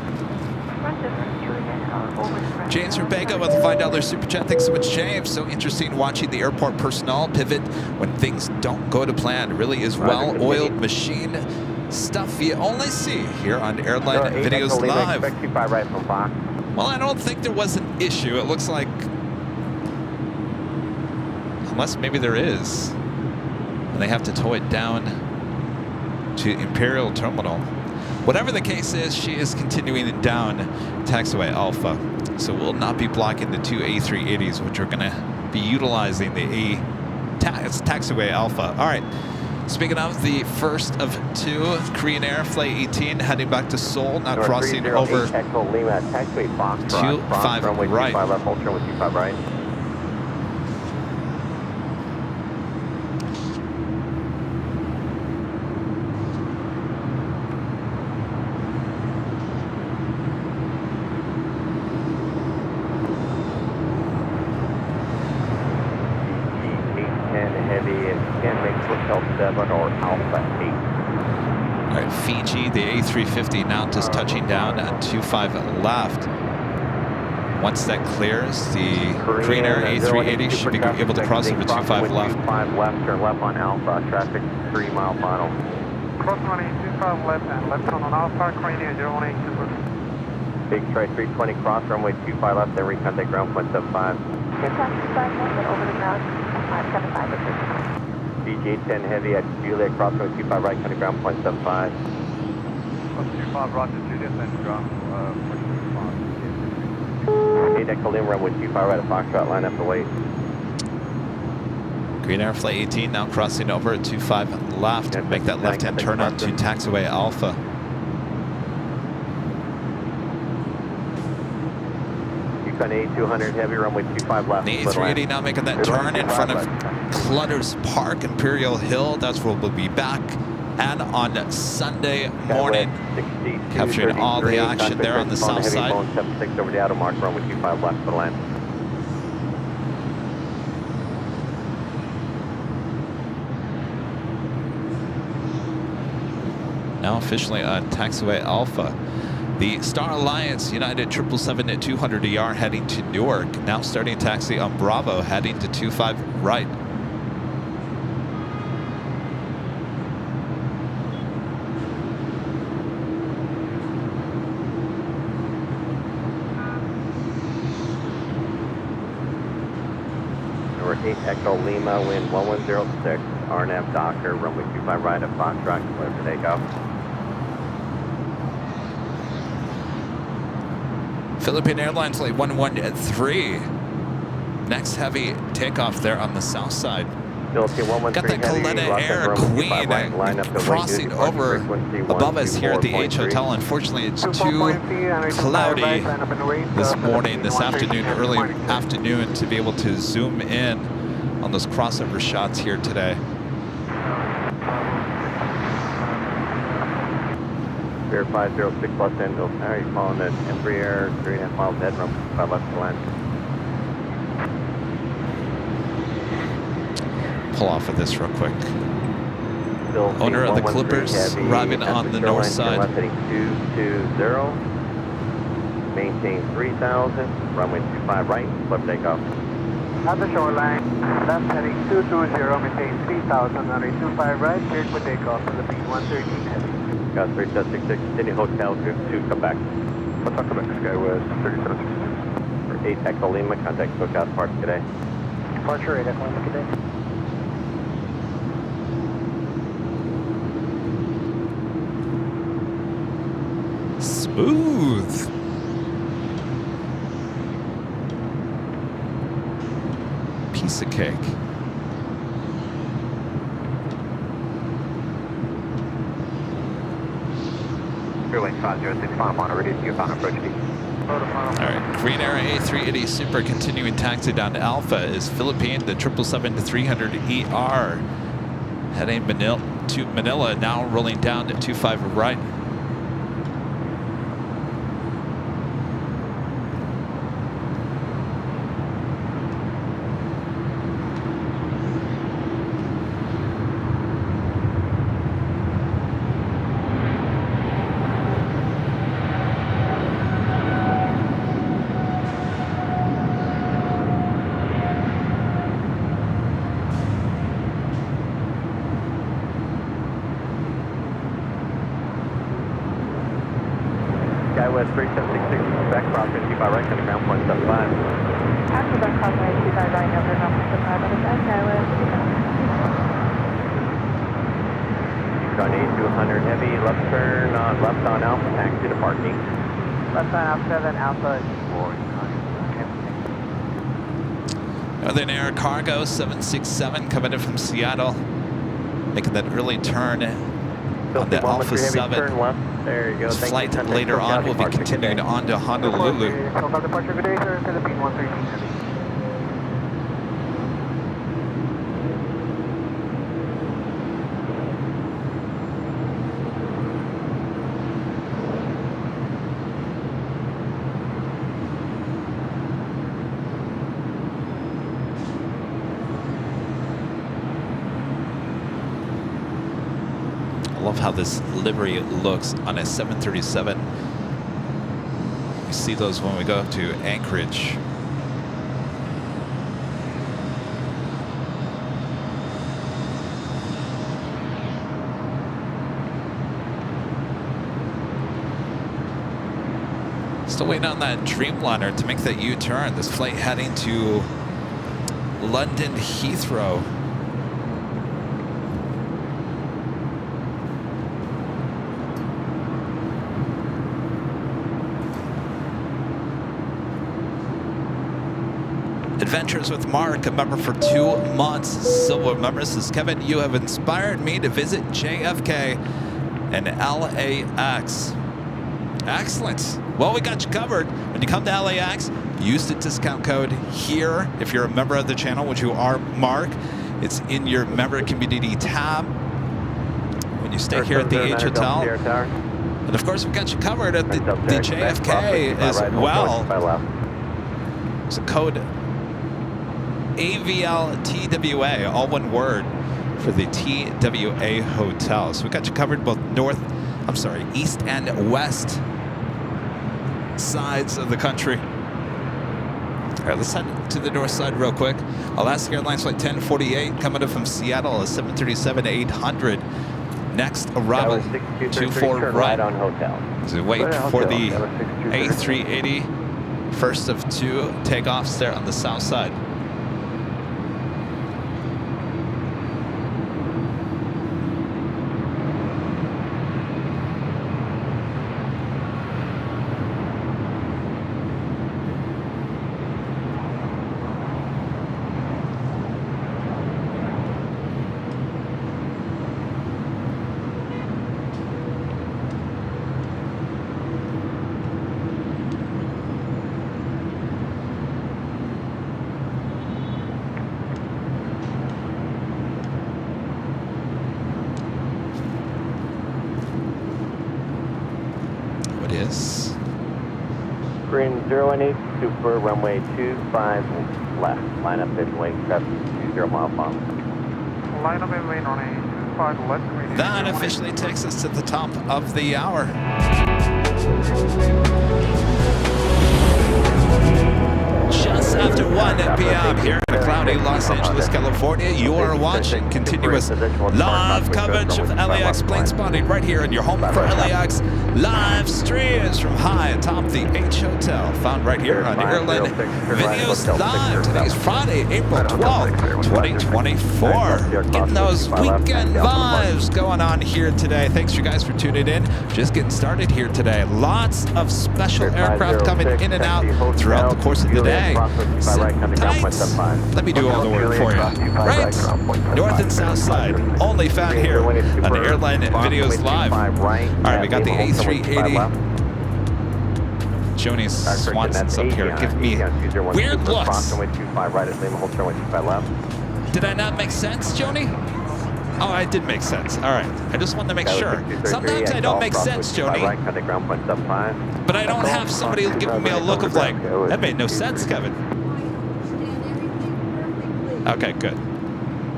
James Rebecca with a $5 super chat. Thanks so much, James. So interesting watching the airport personnel pivot when things don't go to plan. It really is well-oiled machine stuff you only see here on Airline Videos Live. Well, I don't think there was an issue. It looks like, unless maybe there is, and they have to tow it down to Imperial Terminal. Whatever the case is, she is continuing down taxiway Alpha. So we'll not be blocking the two A380s, which are going to be utilizing the taxiway Alpha. All right. Speaking of, the first of two, Korean Air Flight 18 heading back to Seoul, now crossing over 25 right. All right, Fiji, the A350 now just touching down at 25 left. Once that clears, the Korean Air A380 should be able to cross over 25 left. 25 left, turn left on Alpha, traffic 3 mile final. Cross runway 25 left and left turn on Alpha, Korean Air 018 Super. Big straight 320 cross, runway 25 left, then recontact ground 0.75. Good cross 25 left and over the ground 575 at 10 heavy at Juliet, cross runway 25 right, country ground 0.75. Cross 25 Roger, Juliet, then ground 0.75. 8 Echo Lima, runway 25 right at Foxtrot, line up to wait. Korean Air Flight 18 now crossing over at 25 left. Make that left-hand turn on to taxiway Alpha. Yukon A200 heavy, runway 25 left. The A380 now making that turn in front of Clutters Park, Imperial Hill. That's where we'll be back. And on Sunday morning, capturing all the action there on the south side. 76 over the auto mark, runway 25 left for the land. Now officially on taxiway Alpha. The Star Alliance United 777-200ER heading to Newark. Now starting taxi on Bravo, heading to 25 right. Number 8 Echo Lima, wind 1106, RNAV Docker, runway 25 right at Foxtrot, clear for takeoff. Philippine Airlines Flight 113. Next heavy takeoff there on the south side. Got that Coletta Air Queen crossing over above us here at the H Hotel. Unfortunately, it's too cloudy this morning, this afternoon, early afternoon, to be able to zoom in on those crossover shots here today. Air 506 Los Angeles, how are you following at Embry Air, 3.5 miles ahead, runway 5 left to land. Pull off of this real quick. Owner of the Clippers arriving on the north side. Left heading 220, maintain 3000, runway 25 right, left takeoff. At the shoreline, left heading 220, maintain 3000, runway 25 right, cleared for takeoff on the B113 heavy. Got 3766, City Hotel, Group 2, come back. What's up, Quebec, Skywest 3766. 8 Echo Lima, contact SoCal Departure, good day. Departure 8 Echo Lima, good day. Smooth. Piece of cake. Airline 506 final on ready to you found approach D. All right, Green Era A380 Super continuing taxi down to Alpha is Philippine, the 777-300ER. Heading to Manila, now rolling down to 25 right. Skywest 3766, back crossing 25 right, cutting ground 175. After that crossway, 25 right, over number 5 on the back, Skywest. Got 8200 heavy, left turn on left on Alpha, taxi to parking. Left on Alpha 7, Alpha 4. Northern Air Cargo 767 coming in from Seattle, making that early turn on the Alpha 7. Turn left. There you go. This flight later on will be continuing on to Honolulu. SoCal Departure, good day, sir. Philippine 113 heavy. I love how this livery looks on a 737. We see those when we go up to Anchorage. Still waiting on that Dreamliner to make that U-turn. This flight heading to London Heathrow. Adventures with Mark, a member for 2 months. Silver member says, Kevin, you have inspired me to visit JFK and LAX. Excellent. Well, we got you covered. When you come to LAX, use the discount code HERE if you're a member of the channel, which you are, Mark. It's in your member community tab when you stay here at the H Hotel. And of course, we got you covered at the JFK as well. It's a code AVLTWA, all one word for the TWA Hotel. So we got you covered both east and west sides of the country. All right, let's head to the north side real quick. Alaska Airlines Flight 1048 coming up from Seattle, a 737-800. Next arrival, 24 right on hotel. So wait for the A380, first of 2 takeoffs there on the south side. Green 018, super runway 25 left. Line up in wing, traffic 20 mile final. Line up in lane on a 25 left. That officially takes us to the top of the hour. Just minutes after 1 p.m. here in cloudy Los Angeles, California. You are watching continuous live coverage of LAX plane spotting right here in your home for LAX live streams from high atop the H Hotel, found right here on Airline Videos Live. Today's Friday, April 12th, 2024. Getting those weekend vibes going on here today. Thanks you guys for tuning in. Just getting started here today. Lots of special aircraft coming in and out throughout the course of the day. Sit tight. Let me do all the work for you. Right? North and south side. Only found here on Airline Videos Live. All right, we got the A380. Joni's Swanson's up here giving me weird looks. Did I not make sense, Joni? Oh, I did make sense. All right. I just wanted to make sure. Sometimes I don't make sense, Joni. But I don't have somebody giving me a look of like, that made no sense, Kevin. Okay, good.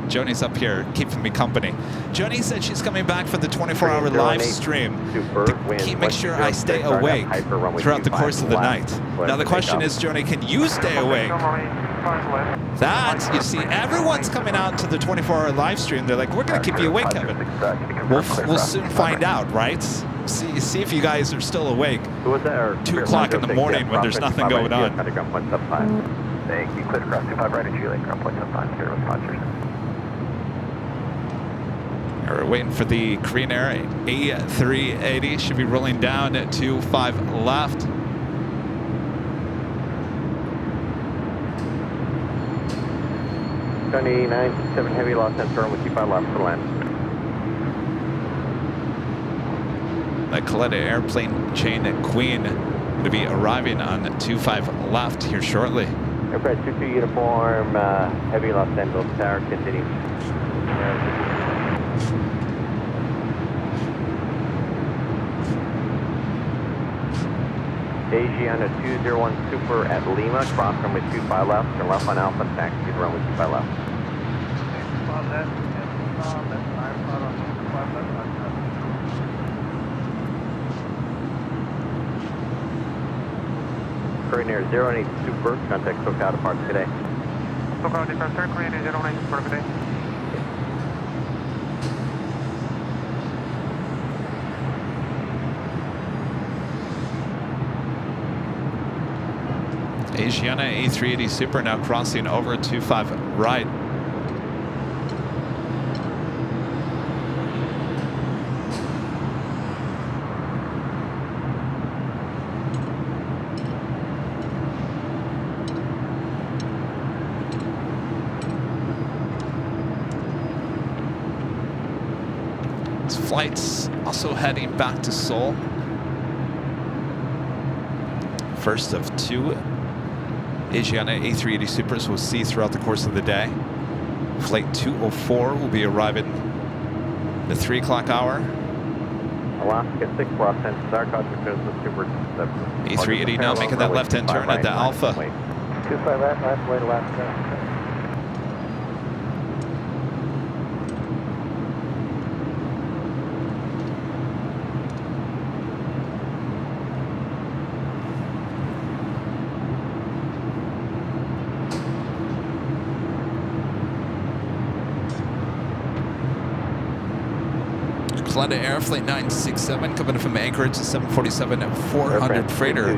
Joni's up here keeping me company. Joni said she's coming back for the 24-hour live stream to make sure I stay awake throughout the course of the night. Now the question is, Joni, can you stay awake? That, you see, everyone's coming out to the 24-hour live stream. They're like, we're going to keep you awake, Kevin. We'll soon find out, right? See if you guys are still awake. 2 o'clock in the morning when there's nothing going on. Thank you. Clear across 25 right at Juliet, ground point 75, here with Rogers. We're waiting for the Korean Air A380. Should be rolling down at 25 left. Johnny 967 Heavy, Los Angeles, with 25 left for land. The Coletta airplane chain at Queen going to be arriving on 25 left here shortly. Aircraft 22 uniform, Heavy, Los Angeles Tower, continue. Asiana 201 Super at Lima, cross runway 25 left, turn left on Alpha, taxi to runway 25 left. Korean Air 08 Super, contact SoCal departure today. SoCal departure, Korean Air 09 Super today. Asiana A380 Super now crossing over 25 right. This flight's also heading back to Seoul. First of 2 Asiana A380 Supers we'll see throughout the course of the day. Flight 204 will be arriving at the 3 o'clock hour. Alaska 6 Los Angeles, Zarkos returns the Super. A380 now making that left-hand turn at the Alpha. 25 left way to Alaska. Coletta Air Flight 967 coming from Anchorage, 747-400 freighter.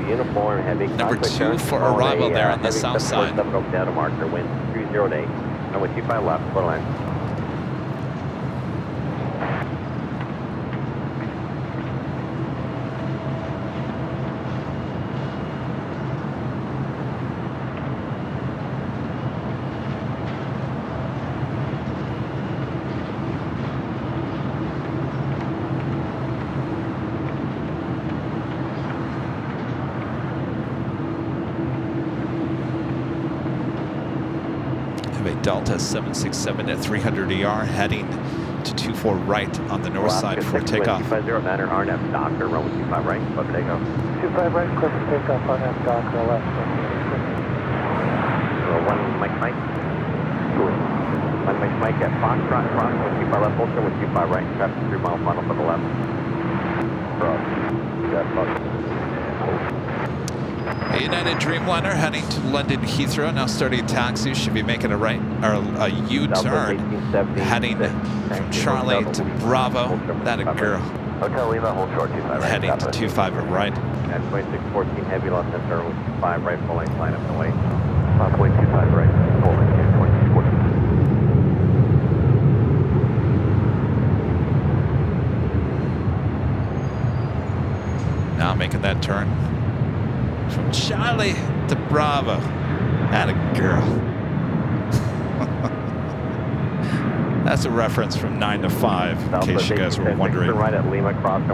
Number 2 for arrival there on the south side. Data marker, wind 308, and with 25 left, full line. Delta 767 at 300 ER heading to 24 right on the north side for takeoff. 250 Manor RNF Docker, runway 25 right, clear for takeoff. 25 right, clear for takeoff, RNF Docker, left. 1 Mike Mike. 1 Mike Mike at Foxtrot, cross with 25 left, full turn with 25 right, traffic 3 mile final for the left. Cross. United Dreamliner heading to London Heathrow, now starting taxi, should be making a right, or a U-turn, heading from Charlie to Bravo. That a girl. Hotel Lima, hold short 25 right. Heading to 25 at right. At 2614 heavy, lost center, 5 right, full length, line up and wait. Possibly 25 right, full length, 2614. Now making that turn from Charlie to Bravo. That a girl. That's a reference from 9 to 5, in case you guys were wondering. Right at Lima, Going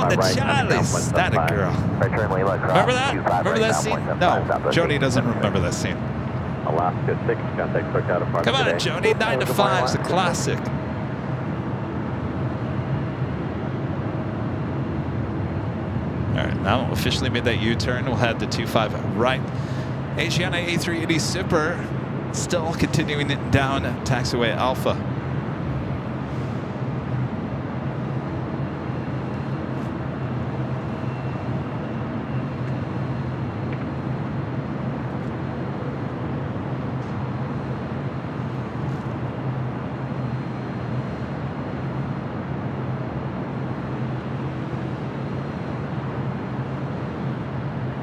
to Charlie's. That a girl. Remember that? Remember that scene? No, Jody doesn't remember that scene. Alaska 6, contact took out apart. Come on, Jody. 9 to 5 is a classic. All right, now officially made that U-turn. We'll head to 25 right. Asiana A380 Super still continuing it down taxiway Alpha.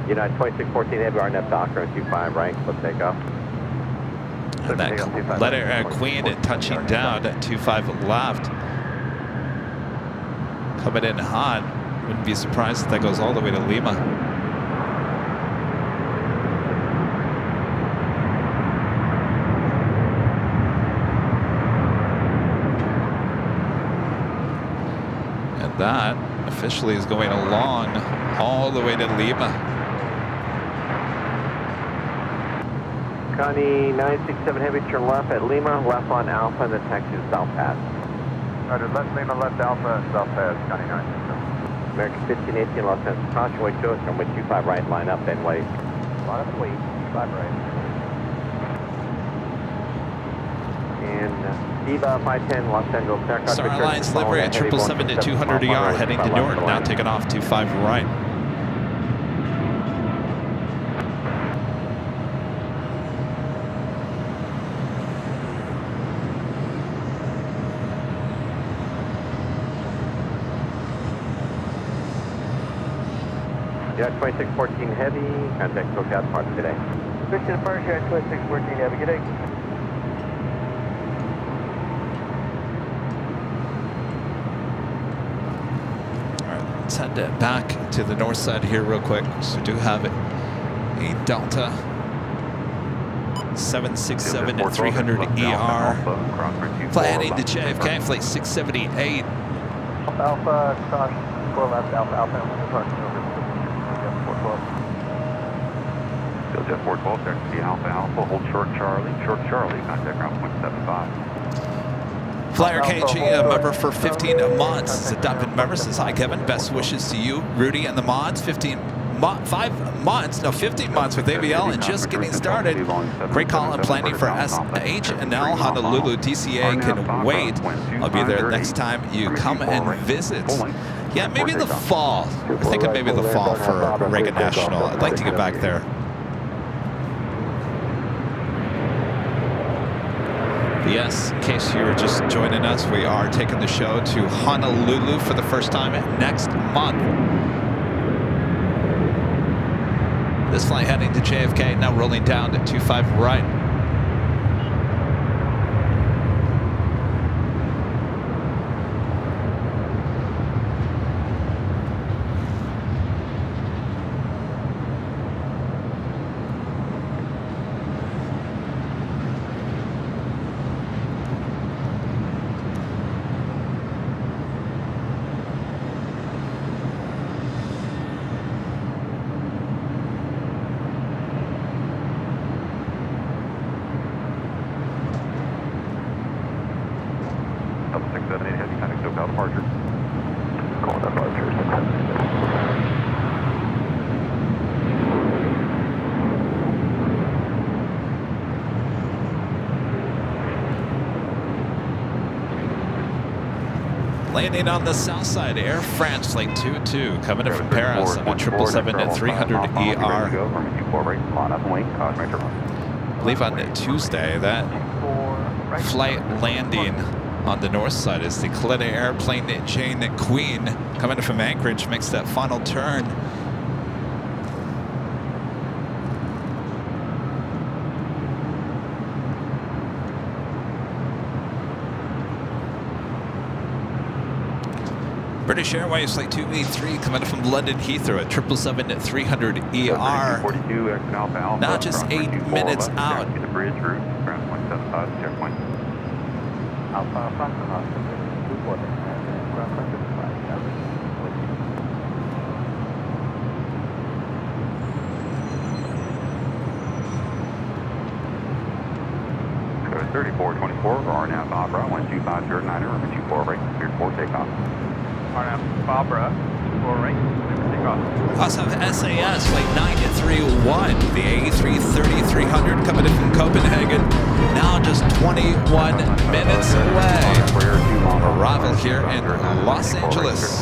United 2614 heavy, RNF Docker, 25 right, let's take off. And that letter Queen touching down at 25 left. Coming in hot. Wouldn't be surprised if that goes all the way to Lima. And that officially is going along all the way to Lima. Connie 967 heavy, turn left at Lima, left on Alpha, and then taxi to South Pass. Roger, left Lima, left Alpha, South Pass, Connie 967. American 1518, Los Angeles, cross your way to us, and with 25 right, line up and wait. Line up and wait, 25 right. And Diva 510, Los Angeles, aircraft. Star Alliance livery at 777 to 200 ER, heading to Newark, now taking off 25 right. Yeah, 2614 heavy, contact SoCal Park today. Switch to the first yard, 2614 heavy, good day. All right, let's head back to the north side here real quick. So we do have a Delta 767 at 300 ER. Fly heading to JFK, flight 678. Alpha, cross, 4 left, Alpha, Alpha, and 1 412. Jet 412, taxi Alpha Alpha, hold short Charlie, contact ground 0.75. Flyer KG, a member for 15 months. It's a adopted member, says, hi Kevin, best wishes to you, Rudy, and the mods. 15 months with ABL and just getting started. Great call on planning for SH&L Honolulu. DCA can wait. I'll be there next time you come and visit. Yeah, maybe in the fall. We're thinking maybe the fall for Reagan National. I'd like to get back there. Yes, in case you're just joining us, we are taking the show to Honolulu for the first time next month. This flight heading to JFK, now rolling down to 25 right. Landing on the south side, Air France Flight 22, coming in from Paris on a 777-300ER. I believe on Tuesday, that flight landing on the north side is the Kalitta airplane Jane Queen, coming in from Anchorage, makes that final turn. British Airways Flight 283 coming from London Heathrow at 777-300ER. Now just 8 minutes out. The bridge route, ground 175, checkpoint. Alpha Franco, 240, ground 3424, RNAV Opera, 12509, over 24 right, cleared for takeoff. RNAV Barbara, 4 right, takeoff. Also have SAS Flight 931, the A330-300 coming in from Copenhagen. Now just 21 minutes away. Arrival here in Los Angeles.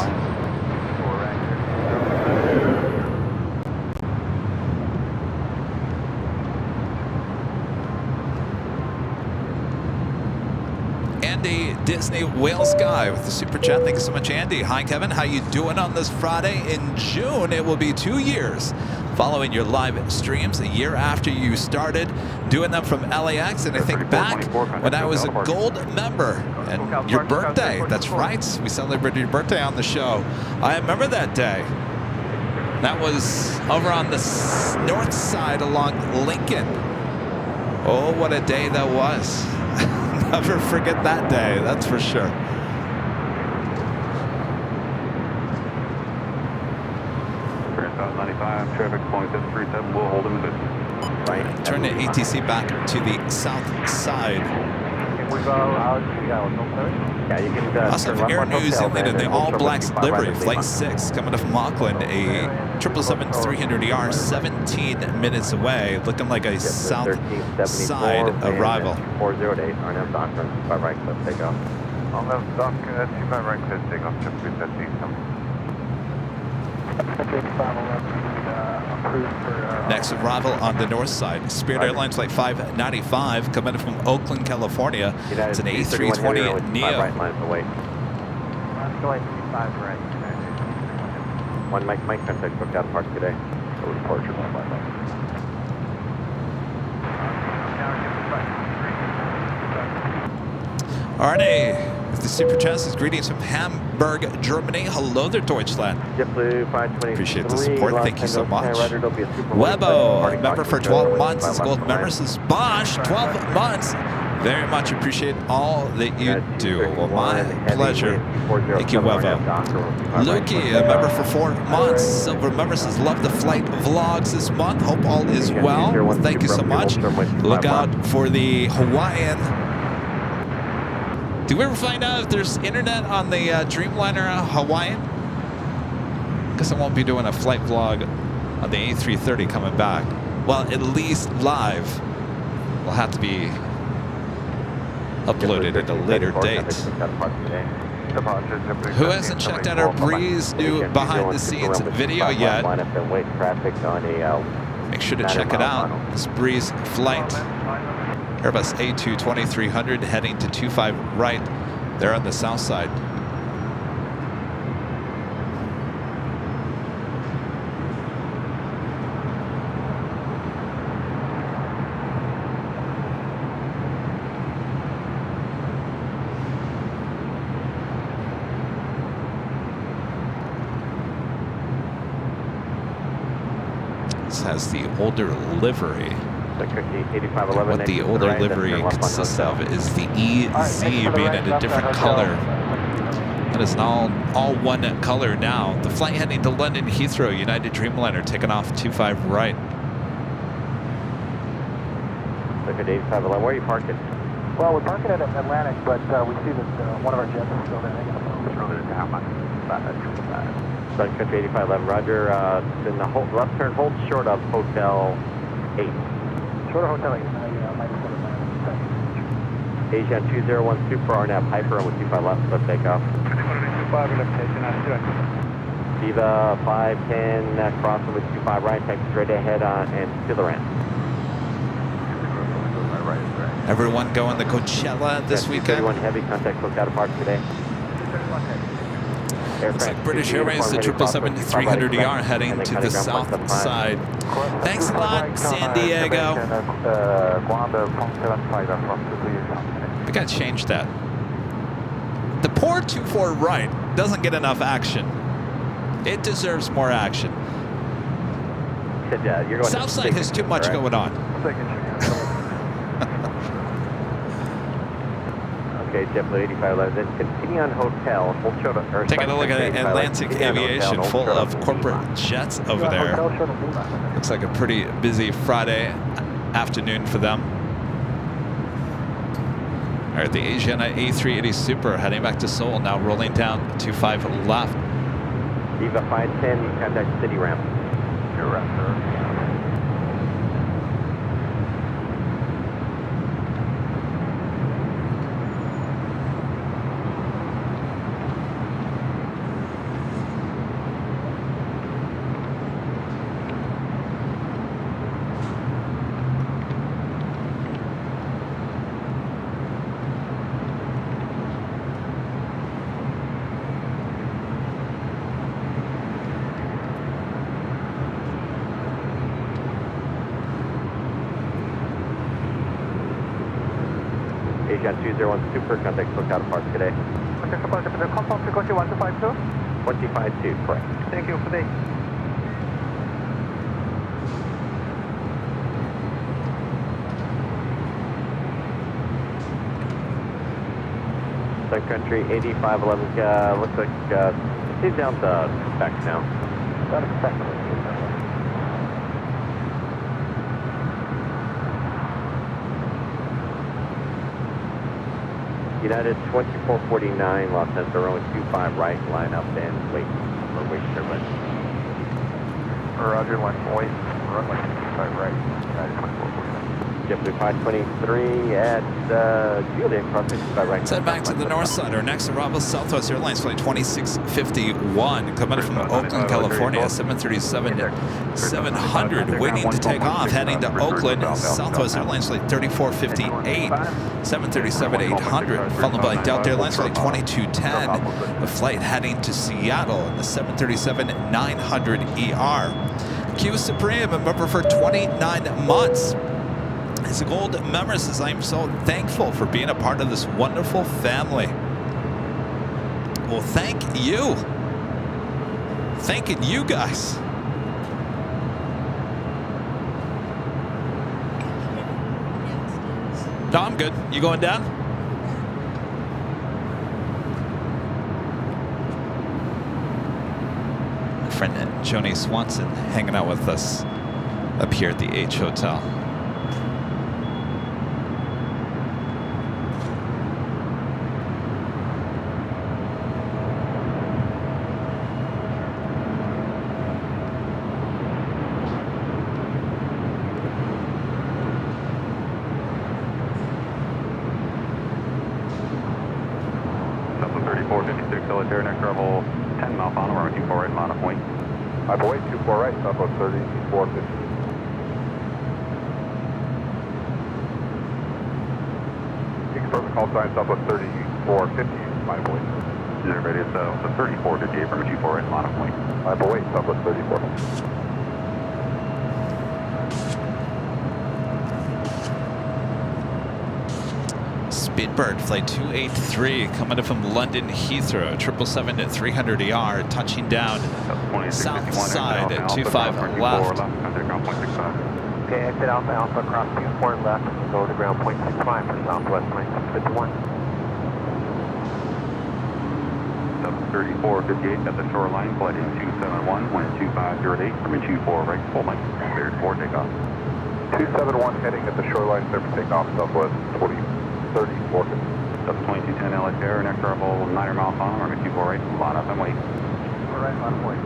Andy Disney Whales Guy with the super chat. Thank you so much, Andy. Hi, Kevin. How you doing on this Friday? In June, it will be 2 years following your live streams, a year after you started doing them from LAX. And I think back when I was a gold member and your birthday. That's right. We celebrated your birthday on the show. I remember that day. That was over on the north side along Lincoln. Oh, what a day that was. Never forget that day, that's for sure. South 95, traffic point 737, we'll hold him in business. Right. Turn the ATC back to the south side. Also have Air New Zealand in the All Blacks livery, Flight 6, coming up from Auckland, a 777-300ER, 17 minutes away, looking like a south side arrival. 408, RNAV Doctor, 5 right, cliff takeoff. RNAV Doctor, 25 right, cliff takeoff, just with that seat. Next arrival on the north side, Spirit Airlines Flight 595, coming from Oakland, California. It's an A320 Neo. Right lines away. One Mike contact booked out of park today. So departure. Arne, with the super chances, greetings from Hamburg, Germany. Hello there, Deutschland. Appreciate the support. Thank you so much. Webo, member for 12 months. As gold members is Bosch, 12 months. Very much appreciate all that you do. Well, my pleasure. Thank you, Webo. Lukey, a member for 4 months. Silver member says, love the flight vlogs this month. Hope all is well. Thank you so much. Look out for the Hawaiian. Did we ever find out if there's internet on the Dreamliner Hawaiian? Guess I won't be doing a flight vlog on the A330 coming back. Well, at least live. Will have to be uploaded at a later date. Who hasn't checked out our Breeze new behind the scenes video yet? Make sure to check it out. This Breeze flight. Airbus A220-300 heading to 25 right there on the south side. This has the older livery. What the older livery consists of is the EZ being in a different color. That is an all one color now. The flight heading to London Heathrow, United Dreamliner, taking off 25 right. Look at 8511. Where are you parking? Well, we're parking at Atlantic, but we see that one of our jets is still there. Sun Country 8511, roger. In the left turn, hold short of Hotel 8. Short of Hotel 8, Asia 201 Super RNAV Hyper with 25 left, cliff takeoff. 25 limitation on 2. Viva 510, crossing with 25 right, take straight ahead and to the ramp. Everyone going to Coachella this weekend? 31 heavy, contact look out of park today. Looks like British Airways, the 777-300ER heading to the south side. Thanks a lot, San Diego. We gotta change that. The poor 24 right doesn't get enough action. It deserves more action. Southside has too much going on. Okay, JetBlue 8511, then continue on hotel. Taking a look at Atlantic Aviation, full of corporate jets over there. Looks like a pretty busy Friday afternoon for them. All right, the Asiana A380 Super heading back to Seoul, now rolling down 25 left. Viva 510, you contact city ramp. Your ramp, sir. Asian 201 Super, contact look out of park today. Confirm frequency 1252? 252, correct. Thank you for the. Sun Country 8511, looks like he's down to back now. Not expected. United 2449, Los Angeles, runway 25 right, line up and wait for wait turbine. Roger, line wait, runway 25 right, United 2449. JetBlue 523 at Juliet, crossing 25 right. Let's head back to the north side. Our next arrival, Southwest Airlines flight 2651, coming from Oakland, California, 737-700, waiting to take off, heading to Oakland. Southwest Airlines flight 3458, 737-800, followed by Delta Airlines flight 2210, the flight heading to Seattle, and the 737-900ER. Q Supreme, a member for 29 months. His gold member says, I'm so thankful for being a part of this wonderful family. Well, thank you. Thanking you guys. No, I'm good. You going down? My friend Joni Swanson hanging out with us up here at the H Hotel. Next travel 10 mile final, runway 24 right, line up wing. I wait 24 right, Southwest 3450. Confirm the call sign, Southwest 3450, my voice. Everybody, it's the 3458, runway 24 right, line up wing. I wait, Southwest 3450. Speedbird flight 283 coming in from London Heathrow, 777-300ER, touching down south side at 25 left. Okay, exit Alpha Alpha, cross 24 left, go to ground 0.65 for Southwest 9651. 3458 at the shoreline, flight 271, wind 2508, runway 24 right, full length, cleared for takeoff. 271 heading at the shoreline, clear for takeoff, Southwest 3450. That's 2210 LA Air, next arrival 9 mile final, runway 24 right, line up and wait. All right, line up wait.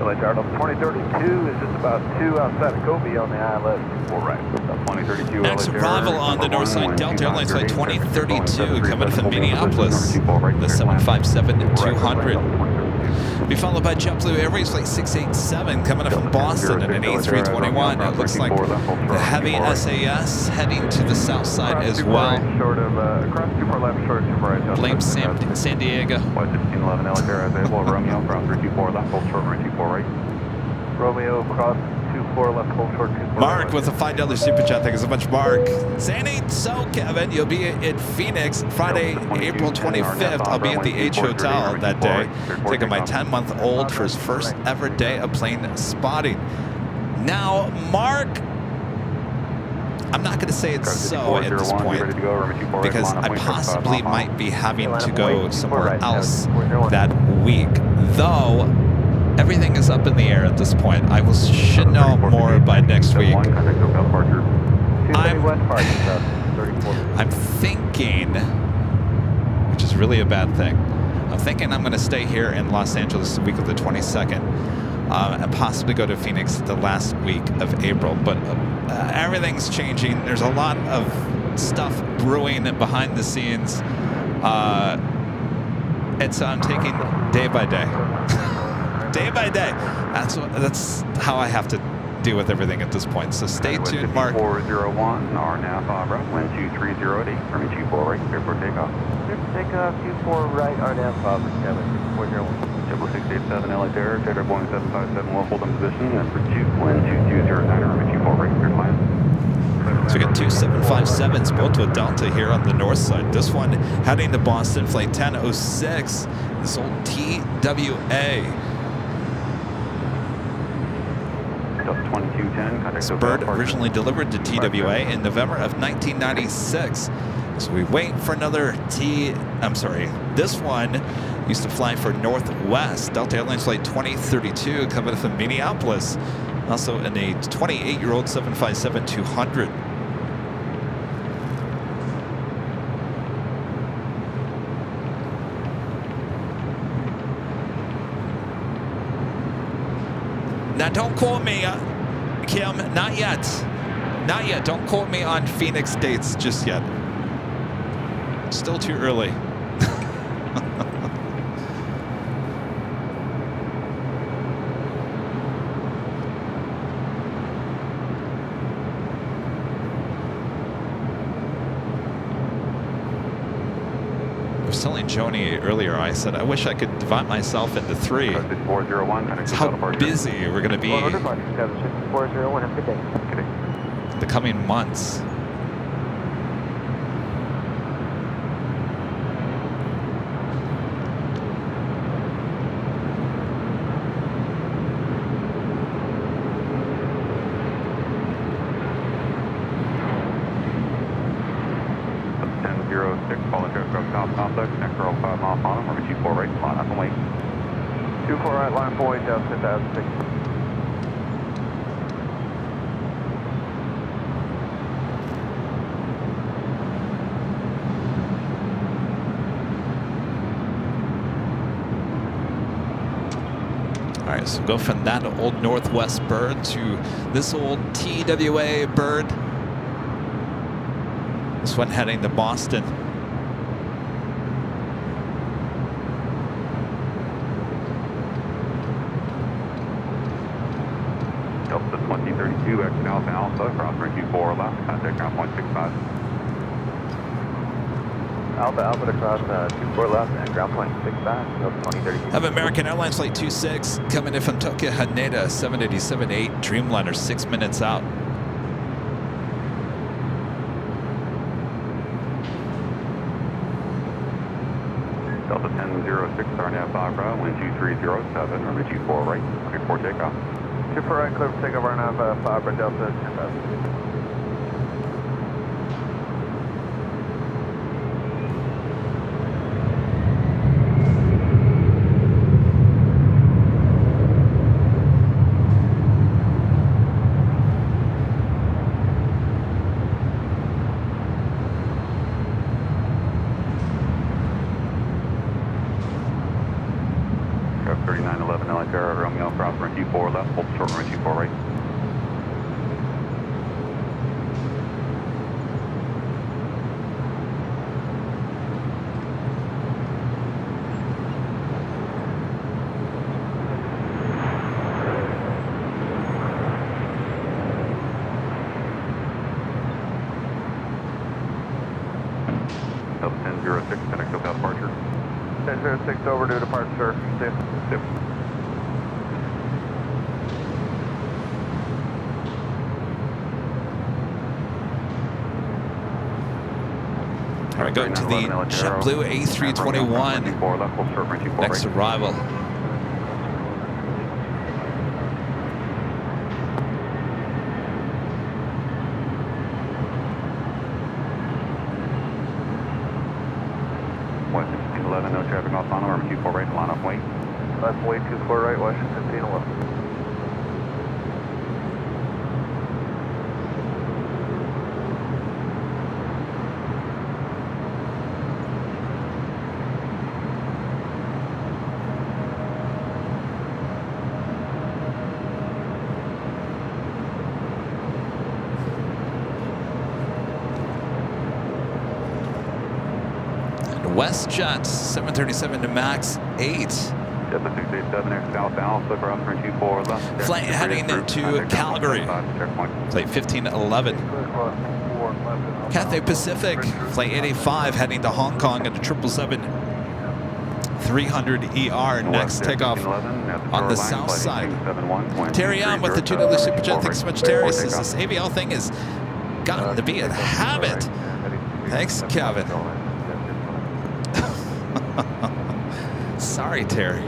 LA Tower, 2032 is just about 2 outside of Kobe on the islet. 4 right. 2032 Next arrival on the north side, Delta Airlines Flight 2032 coming from Minneapolis, the 757-200. Be followed by JetBlue Airways Flight 687 coming up from Boston in an A321. It looks like the heavy SAS heading to the south side as well. Short of, across 24 left, short of 2 right. Blame San Diego. 1611 LA Tower, available. Romeo, cross 324 left, hold short, right 24 right. Romeo, cross 24 left, hold short 24 Mark right. with a $5 super chat. Thank you so much, Mark. Sandy, so Kevin, you'll be in Phoenix Friday, April 25th. I'll be at the H Hotel that day, taking my 10-month-old for his first ever day of plane spotting. Now, Mark, I'm not going to say it's so at this point because I possibly might be having to go somewhere else that week, though. Everything is up in the air at this point. I should know more by next week. I'm thinking, which is really a bad thing, I'm thinking I'm going to stay here in Los Angeles the week of the 22nd and possibly go to Phoenix the last week of April. But everything's changing. There's a lot of stuff brewing behind the scenes. And so I'm taking day by day. Day by day. That's how I have to deal with everything at this point. So stay tuned, Mark. 401, RNAV Abra, wind 2308, Army 24 right, clear for takeoff. Takeoff 24 right, RNAV Abra, Kevin, 401. 687 LA Tower, Taylor Boeing 757, will hold in position, and for 2, wind 2209, Army 24 right, clear to land. So we got two 757s, both with Delta here on the north side. This one heading to Boston, flight 1006, this old TWA. This bird originally delivered to TWA in November of 1996. So we wait for another this one used to fly for Northwest. Delta Airlines Flight 2032 coming from Minneapolis. Also in a 28-year-old 757-200. Now, don't quote me, Kim, not yet. Not yet. Don't quote me on Phoenix dates just yet. Still too early. I was telling Joni earlier, I said, I wish I could divide myself into 3. That's how busy we're going to be the coming months. Complex, next row 5 mile final, number 24 right, line up and wait. 24 right, line point, down 2006. All right, so go from that old Northwest bird to this old TWA bird. This one heading to Boston. Delta 2032, exit Alpha Alpha, cross runway 24 left, contact ground point 65. Alpha Alpha to cross 24 left and ground point 65, Delta 2032. Have American Airlines Flight 26 coming in from Tokyo Haneda, 787-8, Dreamliner, 6 minutes out. Delta 1006, RNAV Abra, wind 2307, runway 24 right, clear for takeoff. 24 right, clear for takeoff, RNAV Abra, Delta 10,000. runway 24 left, hold short runway 24 right. Delta 1006, connect SoCal departure. 1006 over to departure, sir. Yep. All right, going to the JetBlue A321. Next arrival. West 1511, no traffic off on number 24 right, line up wait. Left way 24 right, West 1511. WestJet 737 to max 8. Delta 687, next southbound, slip around 324 left. Flight heading into Calgary. Flight 1511. Cathay Pacific, Flight 885 heading to Hong Kong at a 777-300ER. Next takeoff on the south side. Terry on with the $2 Super Jet. Thanks so much, Terry. Says this AVL thing has gotten to be a habit. Thanks, Kevin. Sorry, Terry.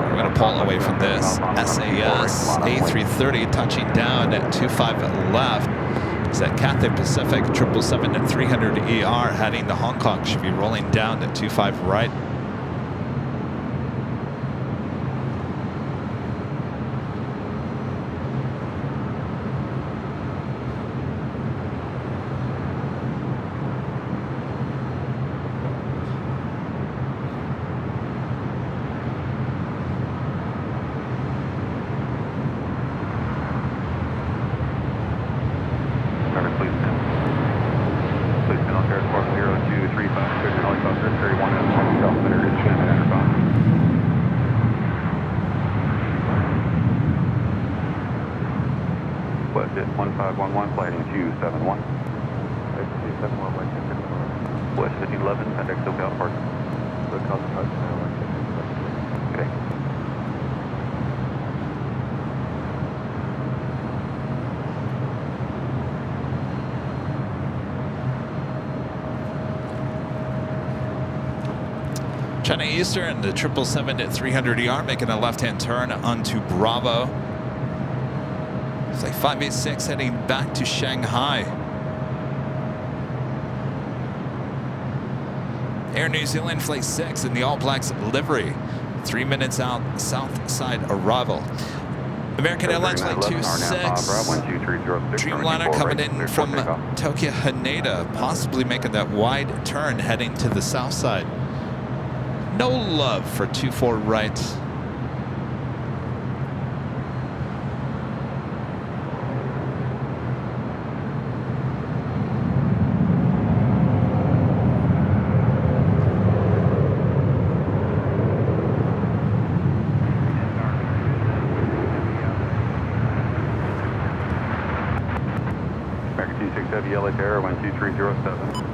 We're going to pull away from this. SAS A330 touching down at 25 left. It's at Cathay Pacific 777-300ER heading to Hong Kong. Should be rolling down at 25 right. West at 1511, flight 271. West 1511, contact SoCal departure. Okay. China Eastern, the 777-300ER making a left-hand turn onto Bravo. It's like 586 heading back to Shanghai. Air New Zealand Flight 6 in the All Blacks livery. 3 minutes out, south side arrival. American Airlines Flight 26. Dreamliner coming in from Tokyo Haneda, possibly making that wide turn heading to the south side. No love for 24 right. American 267 Yellow Terror 12307.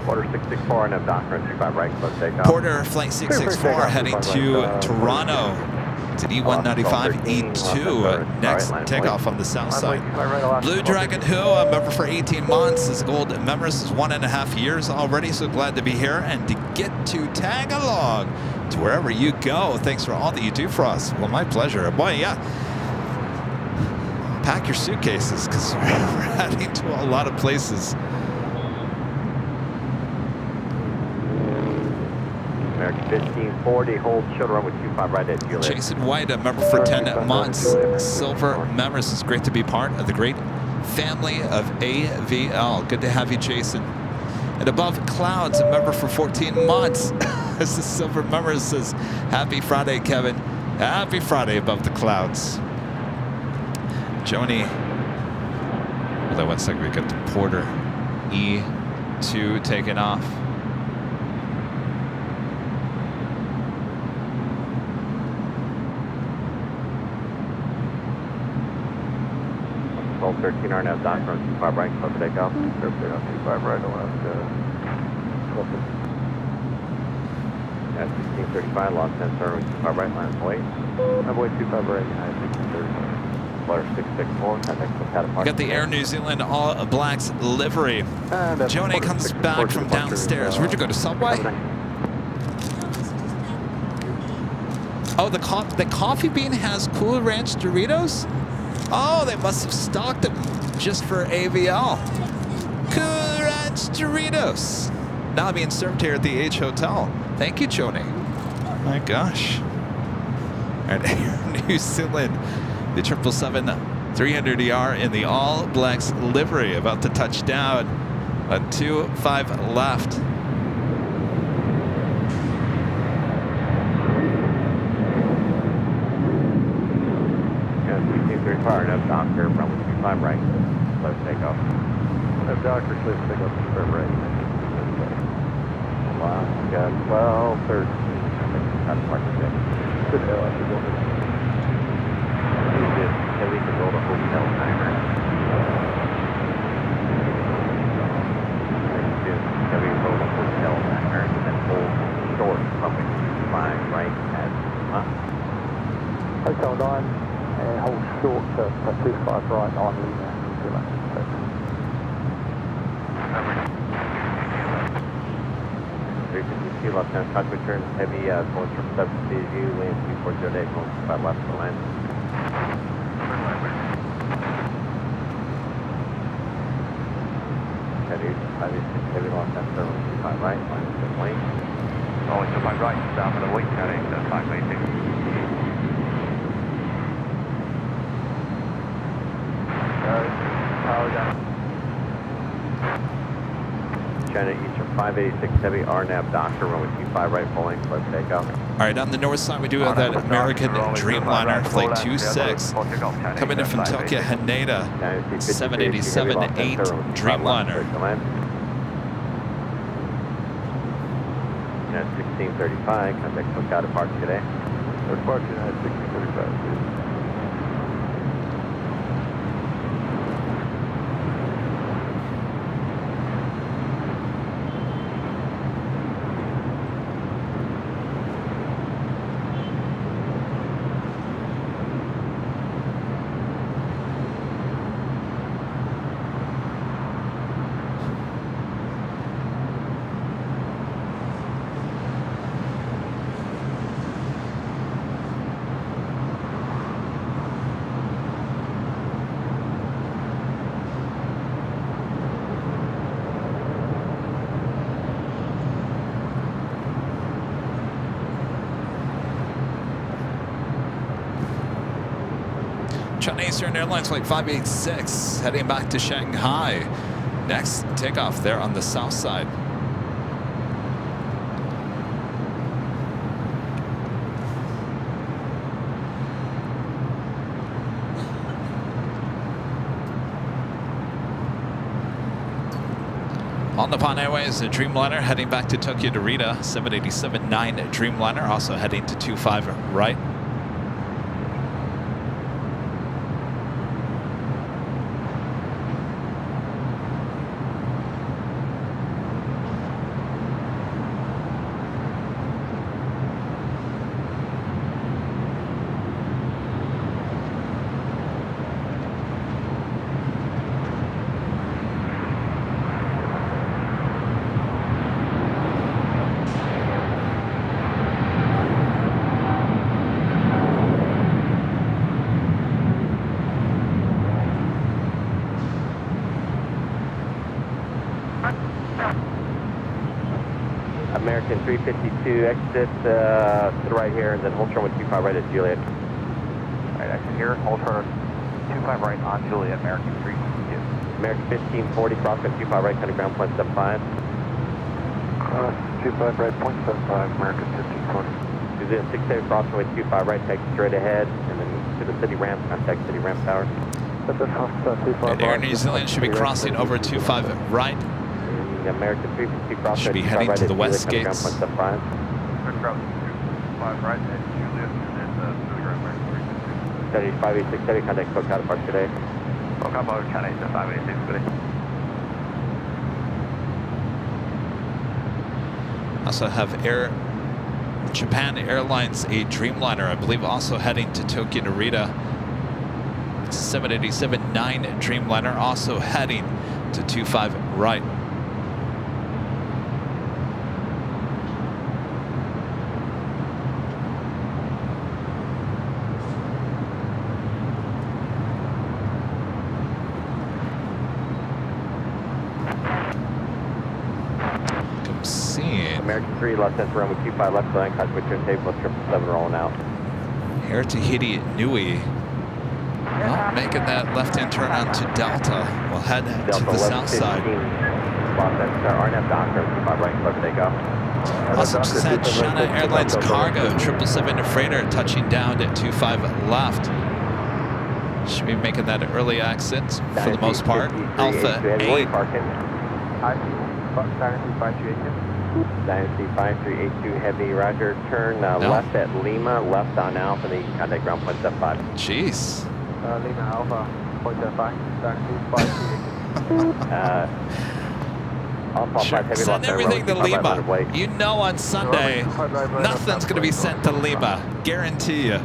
Porter 664 and Doctor 25 right, close takeoff. Porter Flight 664 heading to Toronto. It's an E195 E2 next takeoff on the south side. Blue Dragon Who, a member for 18 months, is gold member. This is 1.5 years already, so glad to be here and to get to tag along to wherever you go. Thanks for all that you do for us. Well, my pleasure. Boy, yeah. Pack your suitcases because we're heading to a lot of places. American 1540, hold shoulder run with 25 right at Juliet. Jason White, a member for 10 months. Silver members. It's great to be part of the great family of AVL. Good to have you, Jason. And above clouds, a member for 14 months. This is silver member. Says, happy Friday, Kevin. Happy Friday above the clouds. Joni. Hold on 1 second. We got the Porter E2 taken off. Well, 13 RNAV dock from 25 right, close take off. 25 right, Alaska. At 1635, lost 10, turn with 25 right, line of weight. Runway 25 right, United 1630. Flare 664, contact with Atop. We got the Air New Zealand All Blacks livery. Joni comes back from downstairs. Where'd you go, to Subway? Oh, the coffee bean has Cool Ranch Doritos? Oh, they must have stocked them just for AVL. Cool Ranch Doritos. Now being served here at the H Hotel. Thank you, Joni. My gosh. And Air New Zealand, the 777-300ER in the All Blacks livery, about to touch down on 25 left. Fire, no doctor, runway 25 right, close takeoff. No doctor, close takeoff, 25 right. Alaska 12, 13, that's Mark 6. Good hell, I should go there. Heavy control to hotel timer. Heavy control to hotel timer, and then hold short, runway 25 right at, Hotel 9. And hold short to 25 right on Lima, New Zealand. 352 left-hand cockpit turn, heavy going from 7 CSU, land 2408, going 5 left to land. Heavy left-hand turn, 25 right, line 6 lane. Oh, 25 right, down for the week, heading 586. China Eastern 586 heavy RNAV doctor, runway 25 right, full length, close takeoff. All right, on the north side, we do have that American Dreamliner Flight 26 coming in from Tokyo, Haneda, 787-8 Dreamliner. United 1635, contact Tokyo departure today. Departure United 1635. China Eastern Airlines Flight 586 heading back to Shanghai. Next takeoff there on the south side. On the Nippon Airways, the Dreamliner heading back to Tokyo Narita, 787-9 Dreamliner, also heading to 25 right. American 352, exit to the right here, and then hold turn with 25 right at Juliet. Right, exit here, hold turn 25 right on Juliet, American 352. American 1540, crosswind 25 right, cutting ground, 0.75. 25 right, 0.75, American 1540. New Zealand 670, crossing with 25 right, take straight ahead, and then to the city ramp, contact city ramp tower. Air New Zealand should be crossing over 25 right. American 350 crossing should be heading right to the west Juliet, gates. cutting ground, 0.75. Good route, 25 right at Juliet, and then to the ground, American 352. Steady 586, steady, contact Cook Park today. Okama, China 586, good day. Also have Japan Airlines, a Dreamliner, I believe, also heading to Tokyo Narita. 787-9 Dreamliner also heading to 25 right. American 3, left center runway 25 left, line, contact with turn table, 777 rolling out. Here Tahiti Nui. Well, making that left-hand turn onto Delta. We'll head to the south side. RNF Doctor, 25 right, clear for takeoff. Also just had China Airlines Cargo 777 freighter touching down at 25 left. Should be making that early exit for the most part. Alpha 8. Dynasty 5382 heavy, roger. Turn left at Lima, left on Alpha, and then you can contact ground 0.75. Jeez. Lima Alpha, 0.75, Dynasty 5382. Sure. Send everything to Lima. You know on Sunday, nothing's going to be sent to Lima. Guarantee you.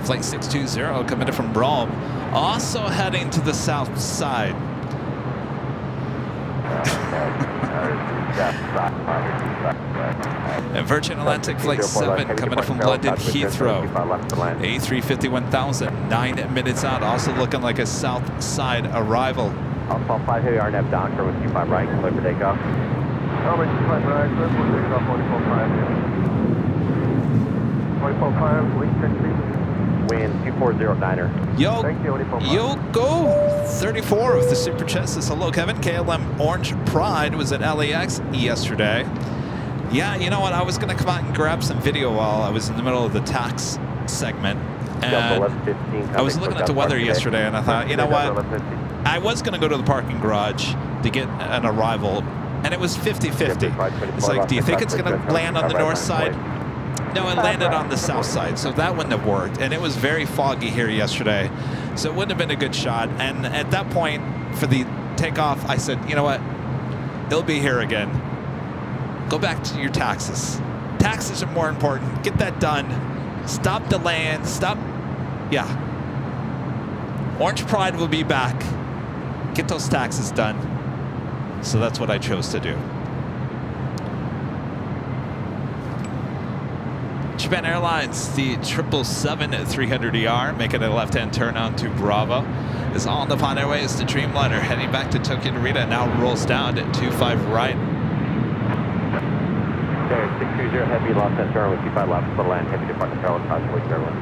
Flight 620 coming in from Rome, also heading to the south side. And Virgin Atlantic Flight 7 coming in from London Heathrow. A350 1000, 9 minutes out, also looking like a south side arrival. Alpha 5 heavy, RNF Doctor with 25 right, clear for takeoff. 25 right, clear for takeoff, 44.5, wind 10 Wind 2409er. Yoko 34 of the Super Chesses. Hello, Kevin. KLM Orange Pride was at LAX yesterday. Yeah, you know what? I was going to come out and grab some video while I was in the middle of the tax segment. And I was looking at the weather yesterday, and I thought, you know what? I was going to go to the parking garage to get an arrival, and it was 50-50. It's like, do you think it's going to land on the north side? No, it landed on the south side, so that wouldn't have worked. And it was very foggy here yesterday, so it wouldn't have been a good shot. And at that point, for the takeoff, I said, you know what? It'll be here again. Go back to your taxes. Taxes are more important. Get that done. Stop delaying. Stop. Yeah. Orange Pride will be back. Get those taxes done. So that's what I chose to do. Japan Airlines, the 777-300ER, making a left-hand turn onto Bravo, is on the final airways to Dreamliner, heading back to Tokyo Narita, now rolls down at 25 right. Okay, 630 heavy, lost that turn with 25 left, for land, heavy departure, Charlotte, Cosmo, Maryland.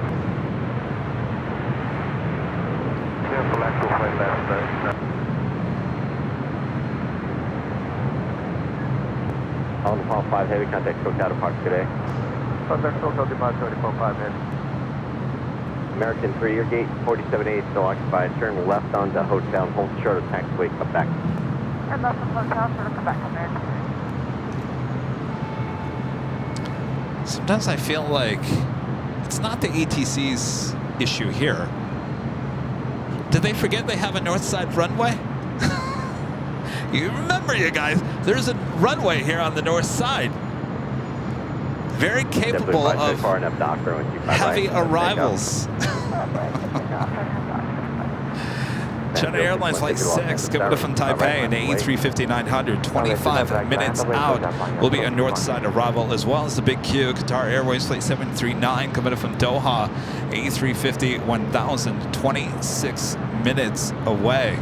Careful, actual flight left. On the Palm 5 heavy, contact Cook Park today. Contact Cook departure, 34.5 heavy. American 3, your gate 47A still occupied. Turn left onto hotel, hold short of taxiway, come back. Turn left on hotel, sort of come back, American. Sometimes I feel like it's not the ATC's issue here. Did they forget they have a north side runway? You remember, you guys, there's a runway here on the north side. Very capable of heavy arrivals. China Airlines Flight 6 coming from Taipei and A350-900, 25 minutes out. Will be a north side arrival, as well as the big Q. Qatar Airways Flight 739 coming from Doha, A350-1000, 26 minutes away.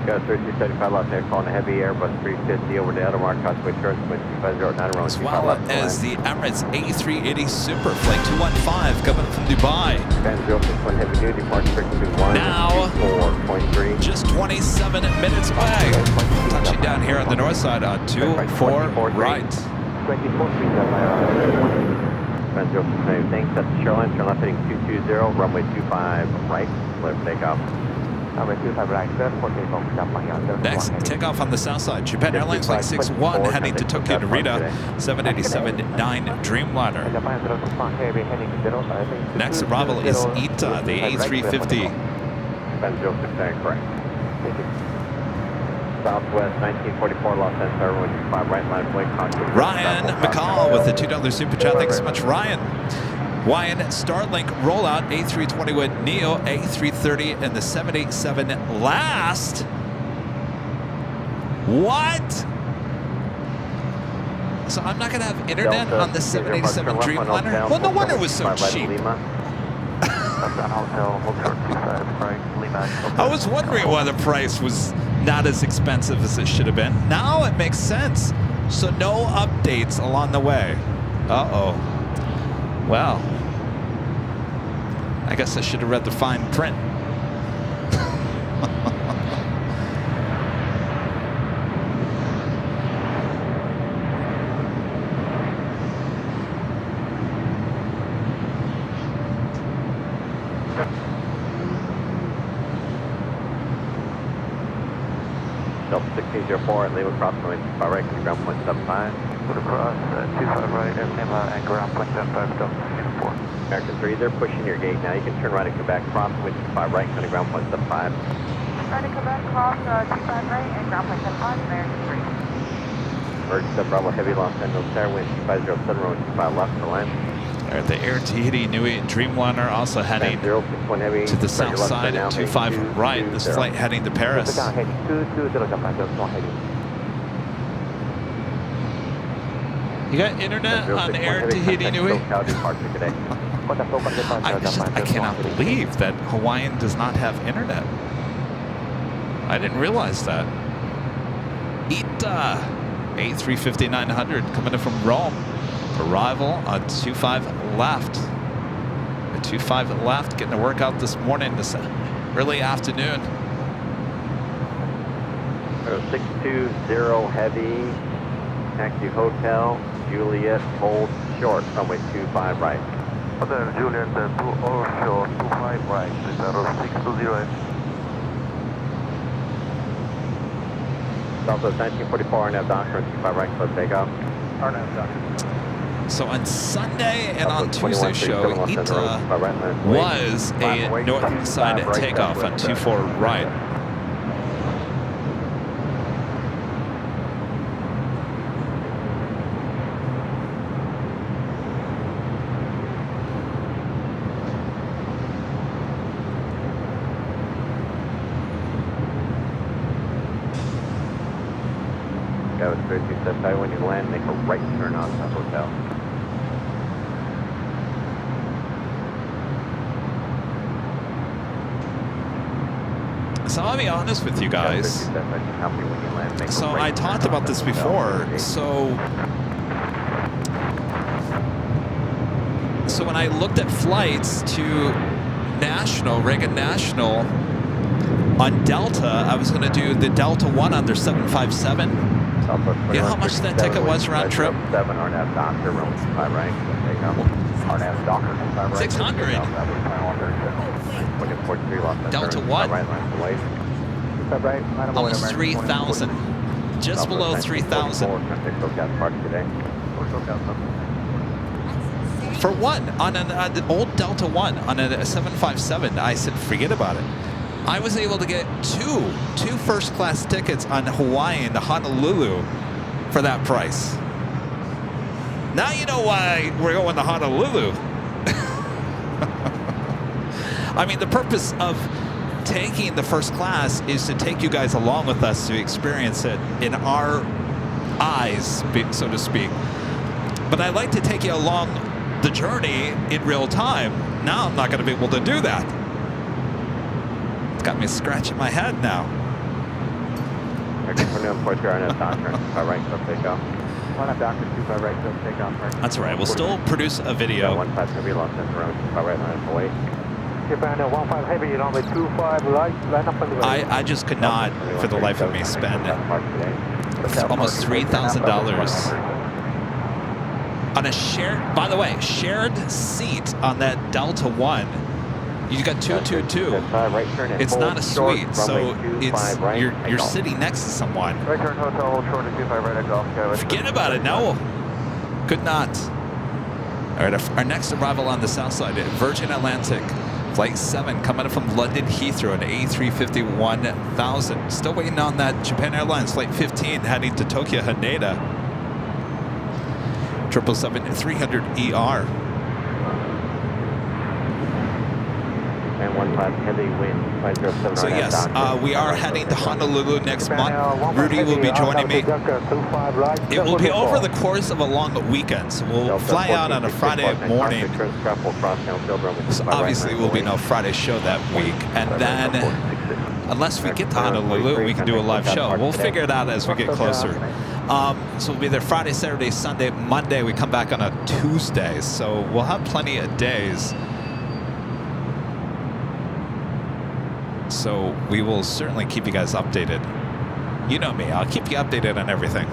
Got 3275 Los Angeles calling a heavy Airbus 350 over the Atomar Cosway Church, wind 2509 around. As well as the Emirates A380 Super Flight 215 coming from Dubai. Heavy duty, departure now, 4.3. just 27 minutes away. Touching down here on the north side on 24 right. 24 thanks, that's the Shoreline, turn left heading 220, runway 25 right, clear for takeoff. Next, takeoff on the south side. Japan Airlines Flight 61 heading to Tokyo Narita, 787-9 Dreamliner. Next arrival is ITA, the A350. Correct. Southwest 1944 Los Angeles, runway 25 right, line flight contact. Ryan McCall with the $2 super chat. Thanks so much, Ryan. Hawaiian Starlink rollout, A321 Neo, A330, and the 787 last. What? So I'm not going to have internet on the 787 Dreamliner? Well, no wonder it was so cheap. I was wondering why the price was not as expensive as it should have been. Now it makes sense. So no updates along the way. Uh-oh. Well, I guess I should have read the fine print. Delta 1604 and leave across runway 25 right, ground 175. Put across 25 right, and ground 175, Delta 1604. American 3, they're pushing your gate now. You can turn right and come back, cross wind 25 right, kind of ground 175. Right to come back, cross 25 right, and ground 175, American 3. Emergency Bravo Heavy Los Angeles Air, wind 2507, runway 25 left to land. All right, the Air Tahiti Nui Dreamliner also heading to the south side at 25 right. This flight heading to Paris. You got internet on Air Tahiti Nui? I cannot believe that Hawaiian does not have internet. I didn't realize that. ITA A350-900 coming in from Rome. Arrival on 25 left. The 25 left, getting to work out this morning, this early afternoon. 620 heavy, taxi hotel, Juliet, hold short, runway 25 right. Hotel Juliet, 2 short, 25 right, 620. Southwest 1944, RNAV Doctor, 25 right, close takeoff. RNAV Doctor. So on Sunday and on Tuesday's show, ITA was a north side takeoff on 24 right. That was 3275. When you land, make a right turn on the hotel. So I'll be honest with you guys. So I talked about this before. So when I looked at flights to National, Reagan National, on Delta, I was going to do the Delta 1 on their 757. You know how much that ticket was round trip? 7 RNAV Doctor, room 5 right. RNAV Doctor, 5 right. 600. Delta 1. Almost 3,000. Just below 3,000. For one, on an old Delta 1, on a 757, I said, forget about it. I was able to get two first-class tickets on Hawaiian to Honolulu for that price. Now you know why we're going to Honolulu. I mean, the purpose of taking the first class is to take you guys along with us to experience it in our eyes, so to speak. But I'd like to take you along the journey in real time. Now I'm not going to be able to do that. It's got me scratching my head now. That's right. We'll still produce a video. I just could not, for the life of me, spend almost $3,000 on a shared, by the way, shared seat on that Delta One. You got 222. It's not a suite, so it's you're sitting next to someone. Forget about it. No, could not. All right, our next arrival on the south side, Virgin Atlantic, Flight 7, coming from London Heathrow, an A350-1000. Still waiting on that Japan Airlines Flight 15 heading to Tokyo Haneda. 777-300ER. And 15 heavy wind. So yes, we are heading to Honolulu next month. Rudy will be joining me. It will be over the course of a long weekend. So we'll fly out on a Friday morning. So obviously will be no Friday show that week. And then, unless we get to Honolulu, we can do a live show. We'll figure it out as we get closer. So we'll be there Friday, Saturday, Sunday, Monday. We come back on a Tuesday. So we'll have plenty of days. So we will certainly keep you guys updated. You know me, I'll keep you updated on everything.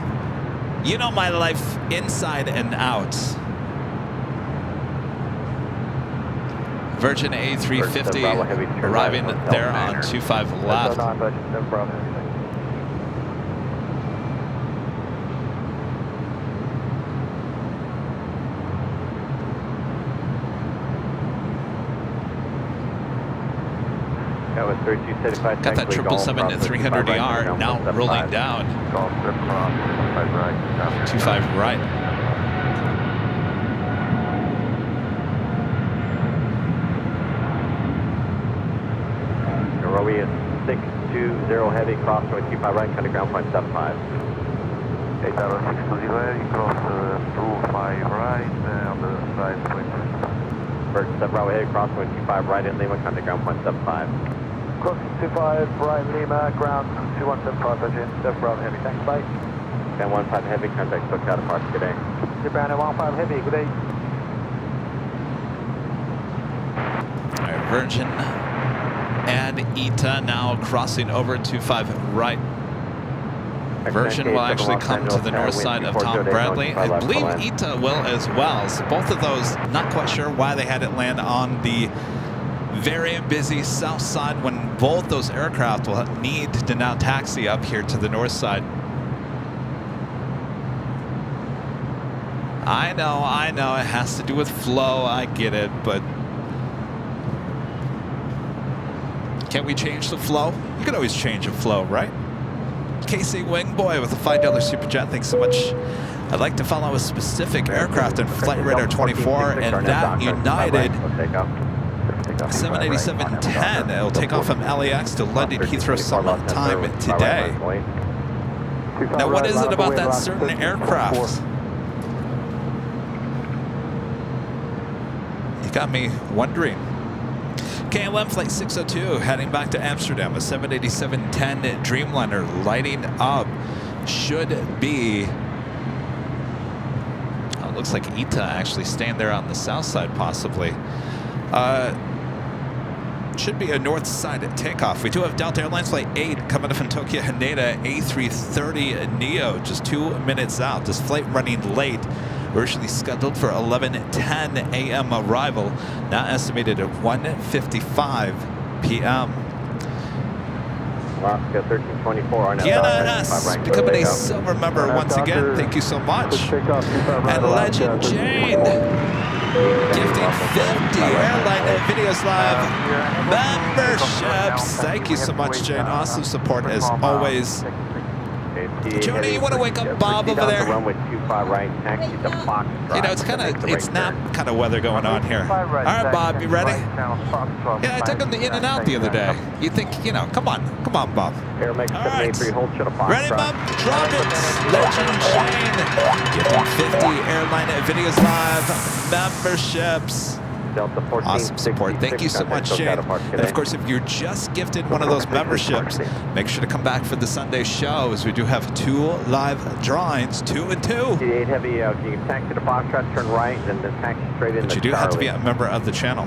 You know my life inside and out. Virgin A350 arriving there on 25 left. Got that 777-300ER now rolling down. 25 right. Rowie is 620 heavy, crossroad 25 right, kind of ground point 75. 620 heavy, cross 25 right, on the side point. Bird 7 Bravo heavy, crossroad 25 right in Lima, kind of ground point 75. Cross 25 right Lima, ground 2175, Virgin 7 Bravo heavy, thanks, bye. Japan 15 heavy, contact SoCal departure, good day. Japan 15 heavy, good day. All right, Virgin and ITA now crossing over 25 right. Virgin will actually come to the north side of Tom Bradley. I believe ITA will as well. So both of those, not quite sure why they had it land on the very busy south side when both those aircraft will need to now taxi up here to the north side. I know, it has to do with flow, I get it, but can't we change the flow? You can always change the flow, right? KC Wingboy with a $5 super chat, thanks so much. I'd like to follow a specific aircraft in Flight Radar 24, and that United 787-10. It'll take off from LAX to London Heathrow sometime today. Now, what is it about that certain aircraft? You got me wondering. KLM Flight 602 heading back to Amsterdam. A 787-10 Dreamliner lighting up. Should be... Oh, it looks like ITA actually staying there on the south side, possibly. Should be a north side takeoff. We do have Delta Airlines Flight 8 coming up from Tokyo Haneda, A330 Neo, just 2 minutes out. This flight running late. Originally scheduled for 11:10 a.m. arrival, now estimated at 1:55 p.m. Alaska 1324 on PNS becoming a silver member once again. Thank you so much. And Legend Jane. Gifting 50 Airline Videos Live memberships. Thank you so much, Jane. Awesome support as always. Joni, you want to wake up Bob over there? Runway 25 right, taxi to Fox. You know, it's nap kind of weather going on here. All right, Bob, you ready? Yeah, I took him in and out the other day. You think, you know, come on, Bob. All right. Ready, Bob? Drop it. Legend Jane. Giving 50 Airline Videos Live memberships. Awesome support. Thank you so much, Jane. And of course, if you're just gifted one of those memberships, make sure to come back for the Sunday show, as we do have 2 live drawings, 2 and 2. G8 Heavy, you can taxi to Foxtrot, turn right, and then taxi straight into But you do have to be a member of the channel.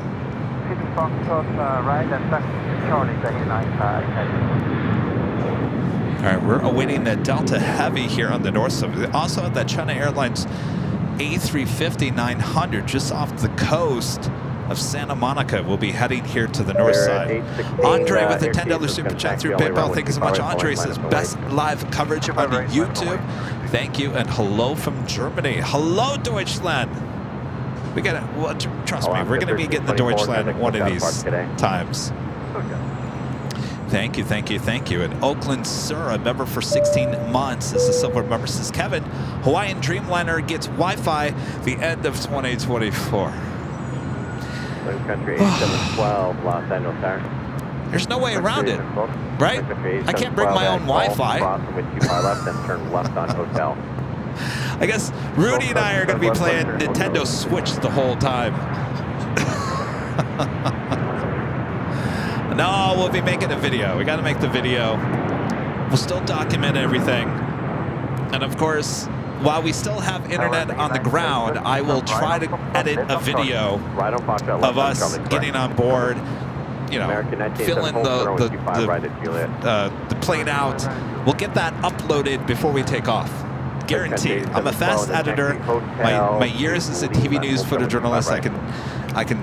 Right, and taxi to Charlie, All right, we're awaiting the Delta Heavy here on the north side. Also at that China Airlines A350-900 just off the coast of Santa Monica. We'll be heading here to the north side. Andre with a $10 super chat through PayPal. Thank you so much. Andre says best live coverage on YouTube. Thank you, and hello from Germany. Hello, Deutschland. We got to, well, trust me, we're going to be getting the Deutschland one of these times. Thank you. And Oakland Sur, a member for 16 months, is a silver member. Says Kevin, Hawaiian Dreamliner gets Wi-Fi the end of 2024. Country 8712, Los Angeles Tower. There's no way around it, right? I can't bring my own Wi-Fi. Left, then turn left on hotel. I guess Rudy and I are going to be playing Nintendo Switch the whole time. No, we'll be making a video. We got to make the video. We'll still document everything. And of course, while we still have internet on the ground, I will try to edit a video of us getting on board, you know, filling the plane out. We'll get that uploaded before we take off. Guaranteed. I'm a fast editor. My years as a TV news photojournalist, I can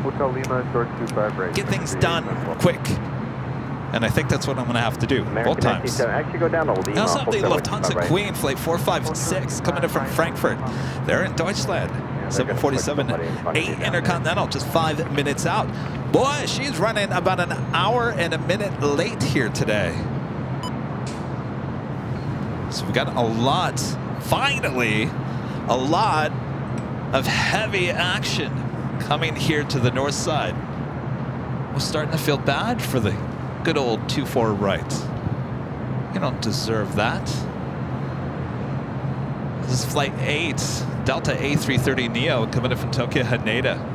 get things done quick. And I think that's what I'm going to have to do both times. I also have the Lufthansa Queen Flight 456 coming in from Frankfurt. They're in Deutschland. 747, 8 Intercontinental, just 5 minutes out. Boy, she's running about an hour and a minute late here today. So we've got a lot, finally, a lot of heavy action coming here to the north side. We're starting to feel bad for the good old 24 right. You don't deserve that. This is Flight 8, Delta A330neo coming in from Tokyo Haneda.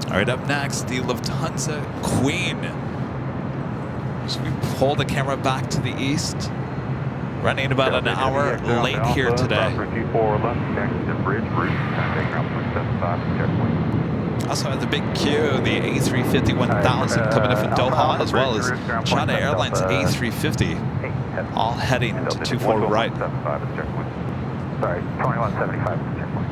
All right, up next, the Lufthansa Queen. So we pull the camera back to the east, running about an hour late here today. Also at the big Q, the A350-1000 coming in from Doha, as well as China Airlines A350, all heading to 24 right. Sorry, 2175 checkpoint.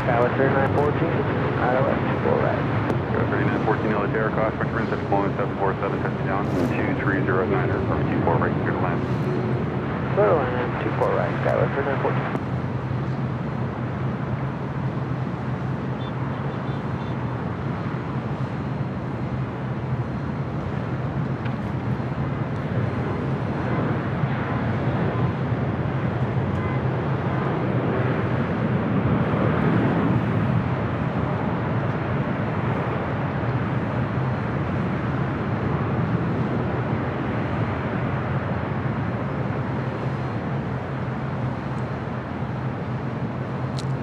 Skyway 3914, ILS 24 right. 3914 Militaire, cross measurements at 747, touching down, 2309er, from 24 right, clear to land. Clear to land, 24 right, Skyway 3914.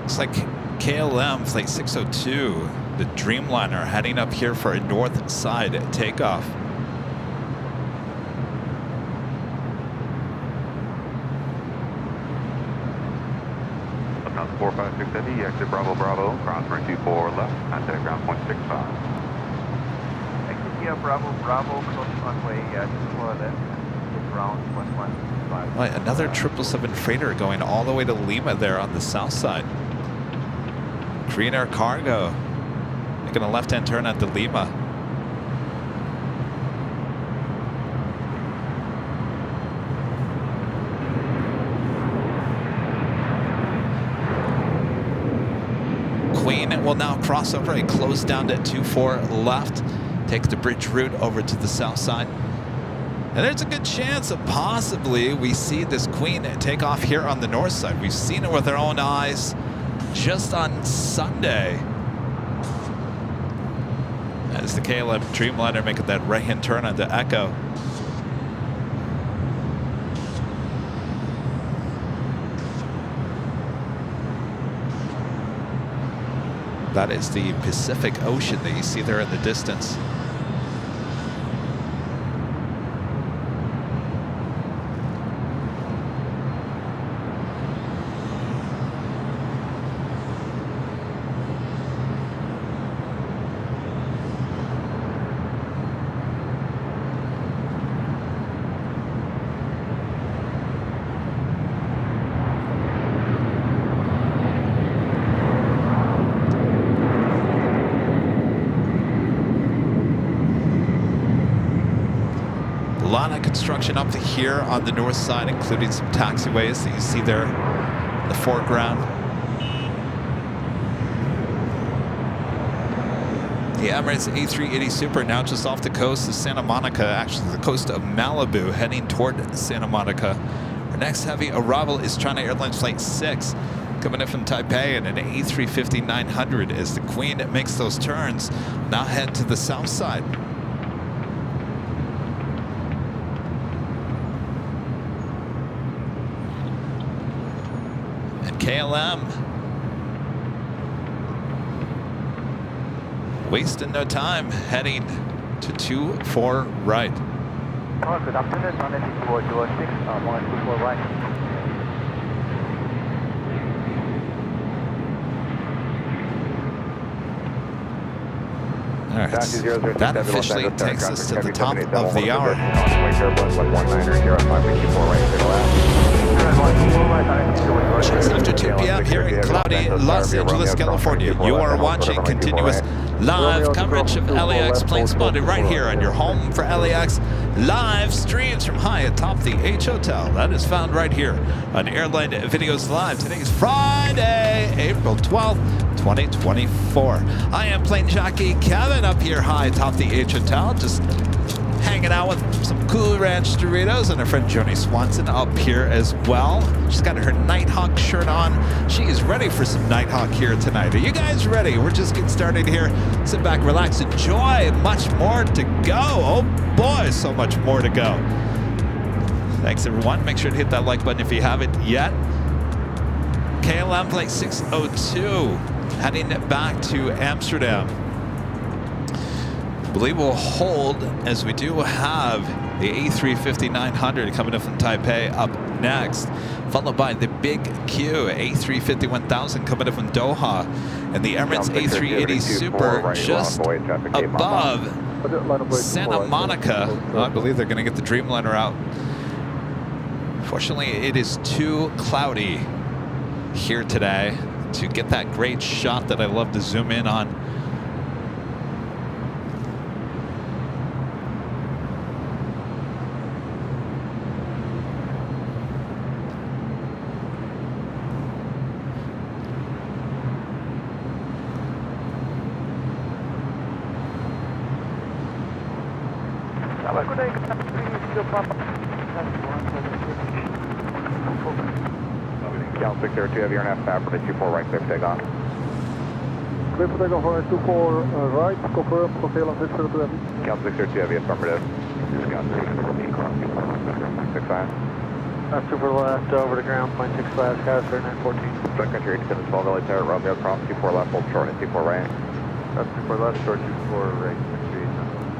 Looks like KLM Flight 602, the Dreamliner, heading up here for a north side takeoff. Lufthansa 456 Heavy, exit Bravo Bravo, cross runway 24 left, contact ground point 65. Exit here, Bravo Bravo, cross runway 24 left, ground 1165. Right, another 777 freighter going all the way to Lima there on the south side. Korean Air Cargo making a left-hand turn at the Lima. Queen will now cross over and close down to 24 left, take the bridge route over to the south side. And there's a good chance that possibly we see this Queen take off here on the north side. We've seen it with our own eyes just on Sunday, as the KLM Dreamliner making that right-hand turn onto Echo. That is the Pacific Ocean that you see there in the distance. A lot of construction up to here on the north side, including some taxiways that you see there in the foreground. The Emirates A380 Super now just off the coast of Santa Monica, actually the coast of Malibu, heading toward Santa Monica. Our next heavy arrival is China Airlines Flight 6, coming in from Taipei, and an A350-900 as the Queen makes those turns. Now head to the south side. KLM wasting no time, heading to 24 right. Hello, good afternoon, on 2406, 124 right. All right, that officially takes us to the top of the hour. Just after 2 p.m. here in cloudy Los Angeles, California. You are watching continuous live coverage of LAX Plane Spotting right here on your home for LAX live streams from high atop the H Hotel. That is found right here on Airline Videos Live. Today is Friday, April 12th, 2024. I am Plane Jockey Kevin up here high atop the H Hotel, just hanging out with some Cool Ranch Doritos, and our friend Joni Swanson up here as well. She's got her Nighthawk shirt on. She is ready for some Nighthawk here tonight. Are you guys ready? We're just getting started here. Sit back, relax, enjoy. Much more to go. Oh boy, so much more to go. Thanks everyone. Make sure to hit that like button if you haven't yet. KLM Flight 602 heading back to Amsterdam. I believe we'll hold, as we do have the A350-900 coming up from Taipei up next, followed by the Big Q A350-1000 coming up from Doha, and the Emirates A380 Super just above Santa Monica. Well, I believe they're going to get the Dreamliner out. Fortunately, it is too cloudy here today. to get that great shot that I love to zoom in on. Cal 602, have your NF for the 24 right, clear for takeoff. Clear for takeoff on 24 right, confirm, tail on 602 heavy. Cal 602, heavy, affirmative. Cal 665. That's super left, over to ground, point 65, Sky 3914. Truck country 8712, LA Tower, Romeo, cross 24 left, hold short, and 24 right. That's super left, short 24 right,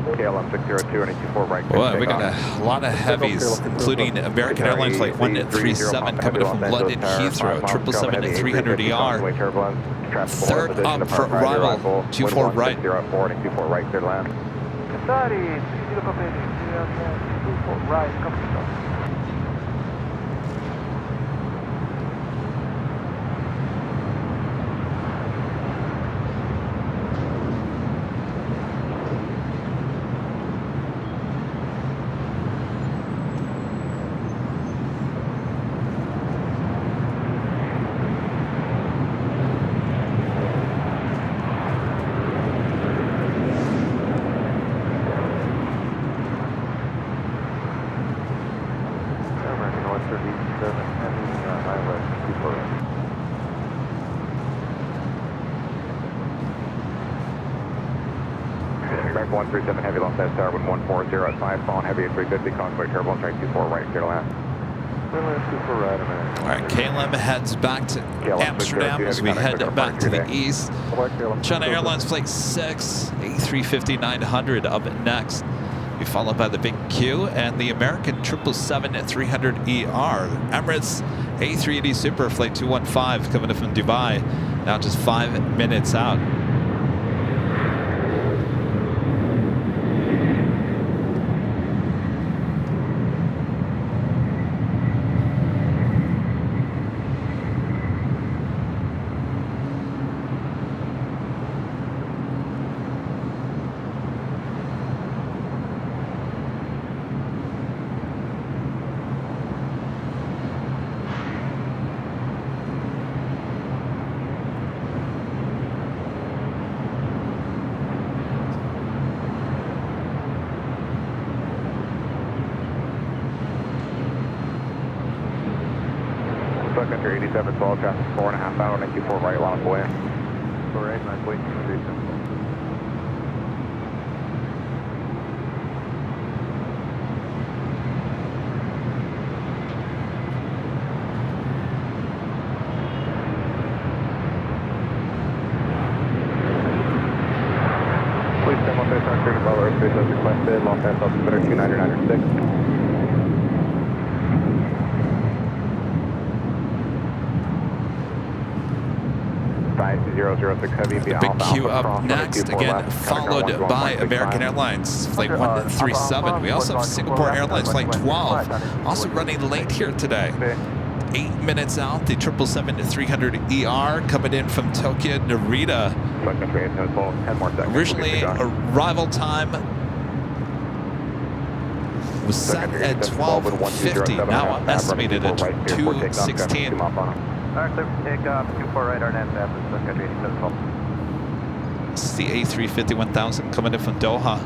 KLM 602 and 24 right. Boy, we got a lot of heavies, including American Airlines Flight 137 coming in from London Heathrow, 777-300ER. Third up for arrival, 24 right. 04 and 24 right, clear land. Sorry, 30 copy, 24 right, copy. American 137 heavy, Los Angeles Tower, 140 at 5, falling heavy at 350, convoy turbulence, right 24 right, clear land. All right, KLM heads back to Amsterdam as we head back to the east. China Airlines Flight 6, A350-900 up next. Be followed by the Big Q and the American 777-300ER. Emirates A380 Super Flight 215 coming in from Dubai, now just 5 minutes out. Country 8712, traffic 4.5 hour, 94 right, line away. 48, 9.2, Please stand on face on Creek Butler, space as requested, Los Angeles 29996. The Big Q up next, again followed by American Airlines Flight 137. We also have Singapore Airlines Flight 12, also running late here today. 8 minutes out, the 777-300ER coming in from Tokyo Narita. Originally, arrival time was set at 12:50, now estimated at 2:16. Alright, take 24 right, RNAV, country 8712. It's the A350 1000 coming in from Doha.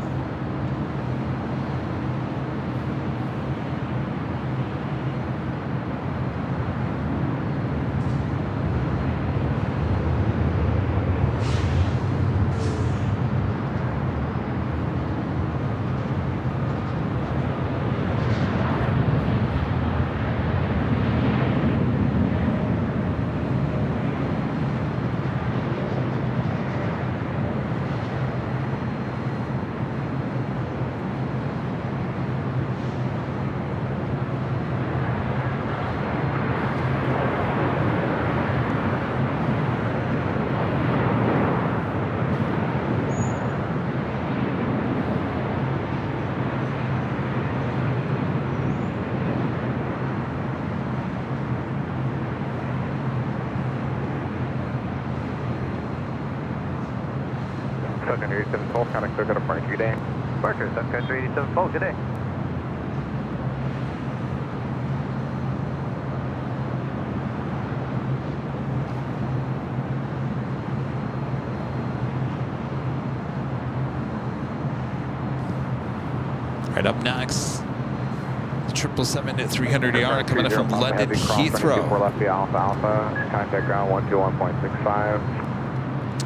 Sun Country 87 contact clear, got a departure, good day. Departure, Sun Country 87 good day. Right up next, 777 at 300ER coming in from London Heathrow. Alpha Alpha, contact ground 121.65.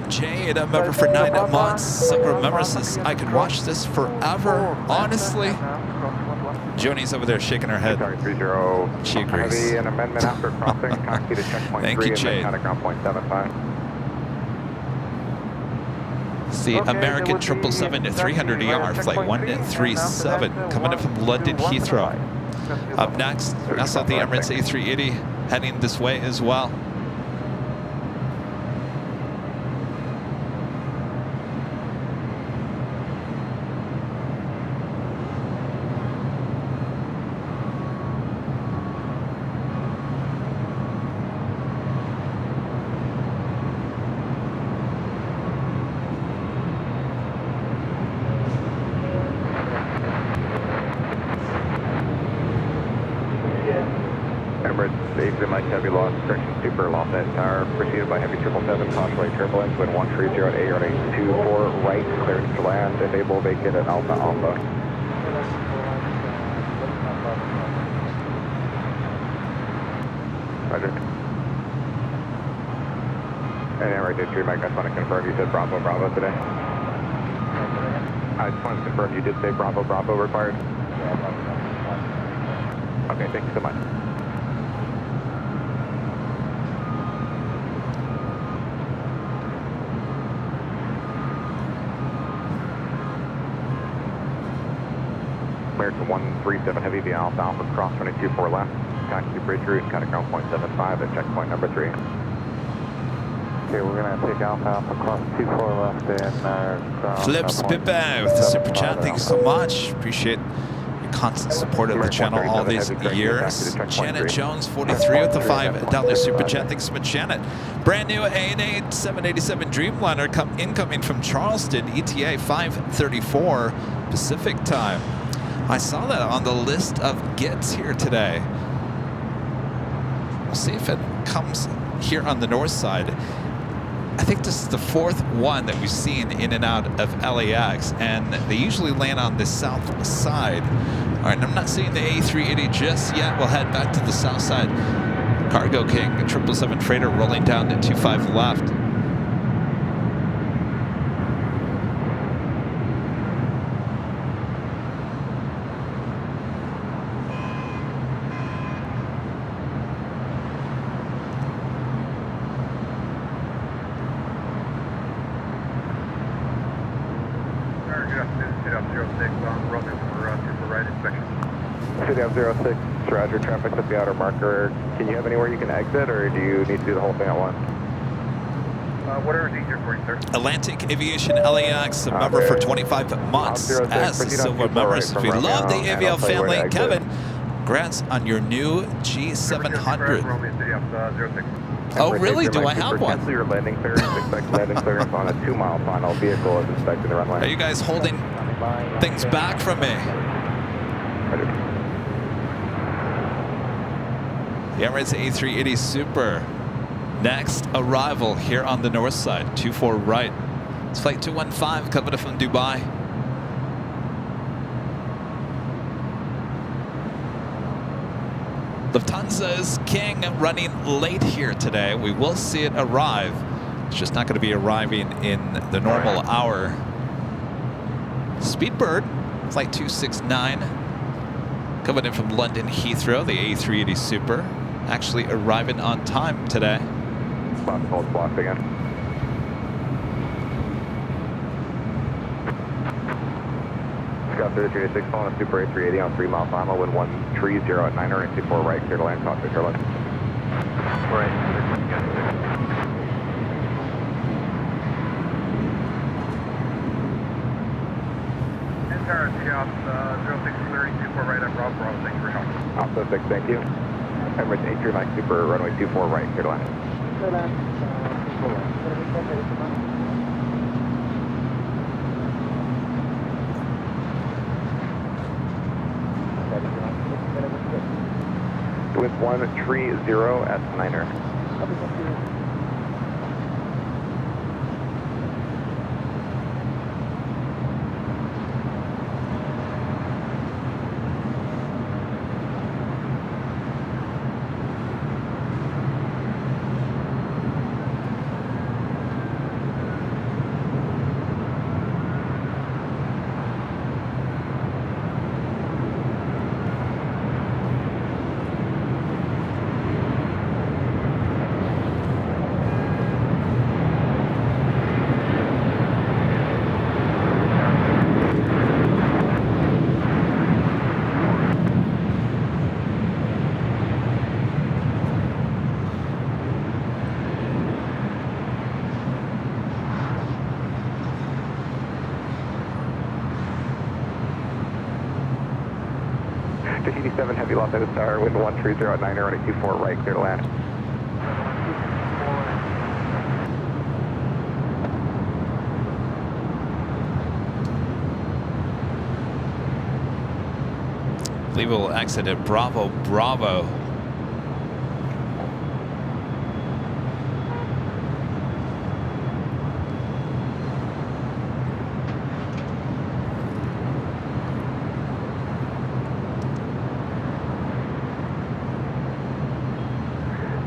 Jade, a member for 9 months, remembers this. I could watch this forever, honestly. Joni's over there shaking her head. She agrees. Heavy, an amendment after crossing, taxi to checkpoint Thank 3 you, and then Jade. contact ground 0.75. It's the American 777 at 300ER, flight 137, coming in from London Heathrow. Up next, we also have the Emirates A380 heading this way as well. Emirates A3 Mike Heavy lost, correction super lost that tower, preceded by Heavy 777, cautionary turbulence, wind 130 at A running 24 right, clearance to land, if able vacate at Alpha Alpha. Roger. And Emirates A3 Mike, I just want to confirm you said Bravo Bravo today. I just wanted to confirm you did say Bravo Bravo required. Okay, thank you so much. American 137 Heavy via Alpha Alpha cross running 24 left. Taxi bridge route, contact ground 0.75 at checkpoint number 3. Okay, we're going to take Alpha Alpha cross 24 left and ground. Flips Pippa with the super chat. Thank you so much. Appreciate your constant support of the channel all these years. Janet Jones, 43 with the $5 super chat. Thanks so much, Janet. Brand new ANA 787 Dreamliner incoming from Charleston, ETA 5:34 Pacific time. I saw that on the list of gets here today. We'll see if it comes here on the north side. I think this is the 4th one that we've seen in and out of LAX, and they usually land on the south side. All right, and I'm not seeing the A380 just yet. We'll head back to the south side. Cargo King, a 777 freighter rolling down to 25 left. City of 06, Roger, traffic's at the outer marker. Can you have anywhere you can exit, or do you need to do the whole thing at once? Whatever's easier for you, sir. Atlantic Aviation LAX, a member for 25 months. As silver members, we love the Avio family. Kevin, congrats on your new G700. Oh, really? Do I have one? Cancel your landing clearance. Expect landing clearance on a 2-mile final vehicle as inspecting the runway. Are you guys holding things back from me? The Emirates A380 Super. Next arrival here on the north side, 24 right. It's flight 215 coming in from Dubai. Lufthansa's King running late here today. We will see it arrive. It's just not going to be arriving in the normal hour. Speedbird, flight 269, coming in from London Heathrow, the A380 Super, actually arriving on time today. Hold blocked again. Scott 3386 calling a Super A380 on 3-mile final, wind 130 at 964 right, clear to land, cockpit airline. Right. Entire Seattle 0630 right at Bravo Bravo. Thank you for help. Alpha 6, thank you. Emirates A3 Mike Super, runway 24 right, clear to land. 130 at Niner. Tahiti 7 Heavy Los Angeles Tower, wind 130 at Niner, running 24 right, clear to land. I believe we'll exit at Bravo, Bravo.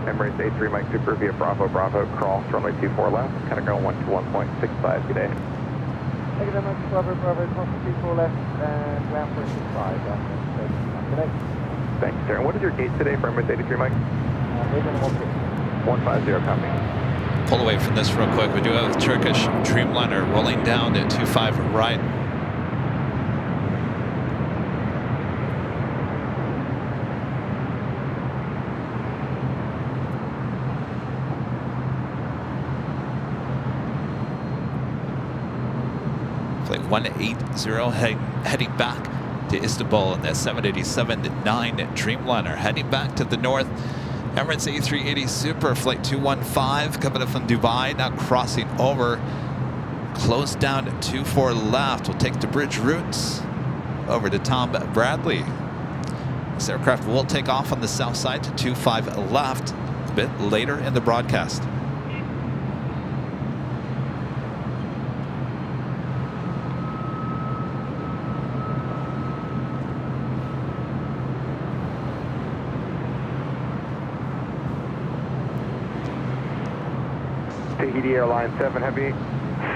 Emirates A3 Mike Super via Bravo, Bravo, cross, runway 24 left, kind of going 1 to 1.65, good day. Thank you very much, Bravo, Bravo, cross 24 left, and ground 165, good day. Thanks, sir. And what is your gate today for Emirates 83 Mike? We're going to 150, copy. Pull away from this real quick. We do have Turkish Dreamliner rolling down at 25 right. Flight 180 heading back to Istanbul in that 787-9 Dreamliner. Heading back to the north, Emirates A380 Super Flight 215 coming up from Dubai, now crossing over, close down 24 left. We'll take the bridge routes over to Tom Bradley. This aircraft will take off on the south side to 25 left a bit later in the broadcast. Tahiti Airline 7 Heavy,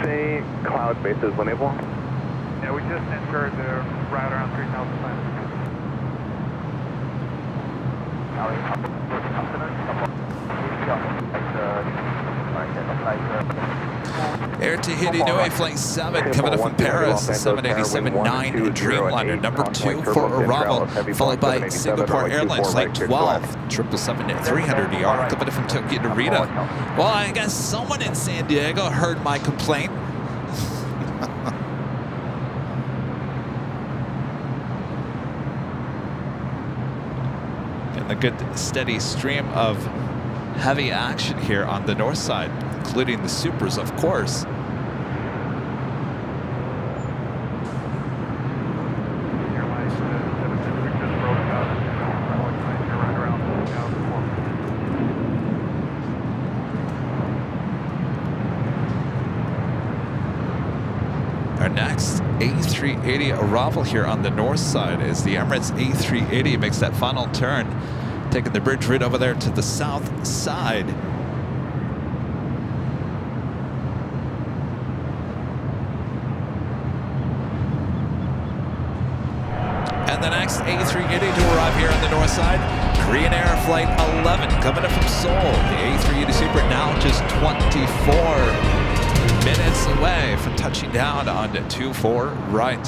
say cloud bases when able. Yeah, we just entered the right around 3,000 miles. Air Tahiti Nui Flight 7 coming up from Paris, 787-9 Dreamliner, number 2 for arrival, followed by Singapore Airlines Flight 12, 777-300ER coming up from Tokyo Narita. Well, I guess someone in San Diego heard my complaint. And a good steady stream of heavy action here on the north side, including the Supers, of course. Our next A380 arrival here on the north side is the Emirates A380. Makes that final turn, taking the bridge route over there to the south side. And the next A380 to arrive here on the north side, Korean Air Flight 11 coming up from Seoul. The A380 Super now just 24 minutes away from touching down on 24 right.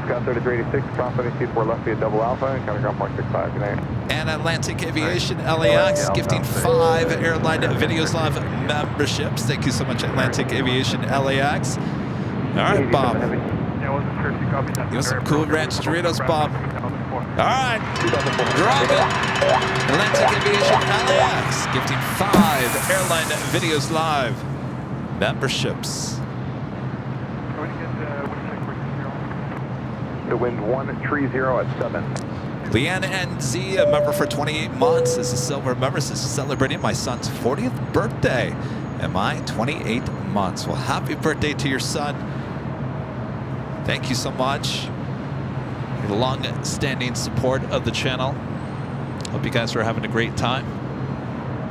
Scott 3386, cross 24 left via double alpha, and kind of ground 165, good night. And Atlantic Aviation LAX gifting 5 Airline Videos Live memberships. Thank you so much, Atlantic Aviation LAX. All right, Bob. You want some cool ranch Doritos, Bob? All right, drop it. Atlantic Aviation LAX gifting 5 Airline Videos Live memberships. The wind 130 at 7. Leanne NZ, a member for 28 months. This is silver member. This is celebrating my son's 40th birthday and my 28 months. Well, happy birthday to your son. Thank you so much for the long-standing support of the channel. Hope you guys are having a great time.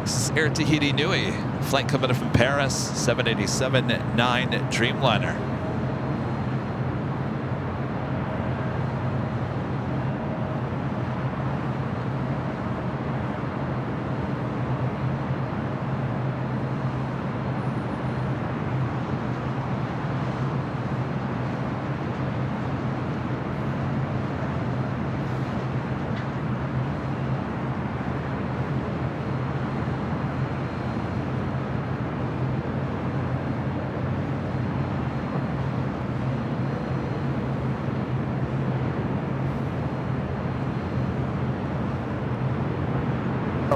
This is Air Tahiti Nui, flight coming in from Paris, 787-9 Dreamliner.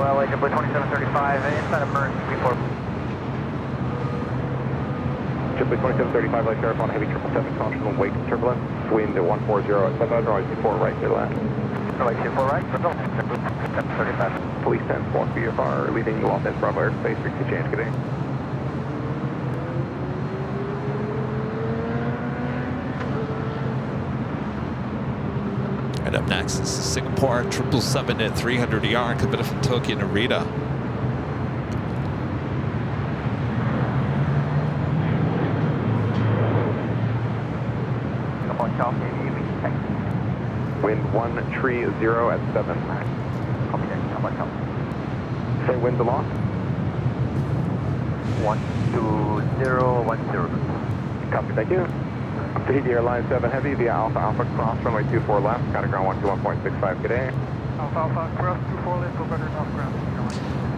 LA, JetBlue 2735, inside of Merck, before. JetBlue 2735, light sheriff on heavy 777, caution wake turbulence, wind 140 at 7, noise 4 right to left. Like 24 right, JetBlue 735. Police 10, walk VFR, leaving you off in Bravo airspace, frequency change, good day. Right up next, this is Singapore 777 at 300ER, coming in from Tokyo Narita. Singapore Chelsea, Wind 130 at 7. copy that, Singapore Chelsea. Say wind aloft. 12010. Copy, thank you. Tahiti Airline 7 Heavy via Alpha Alpha, cross runway 24 left, counter ground 121.65, good day. Alpha Alpha, cross 24 left, go better off ground.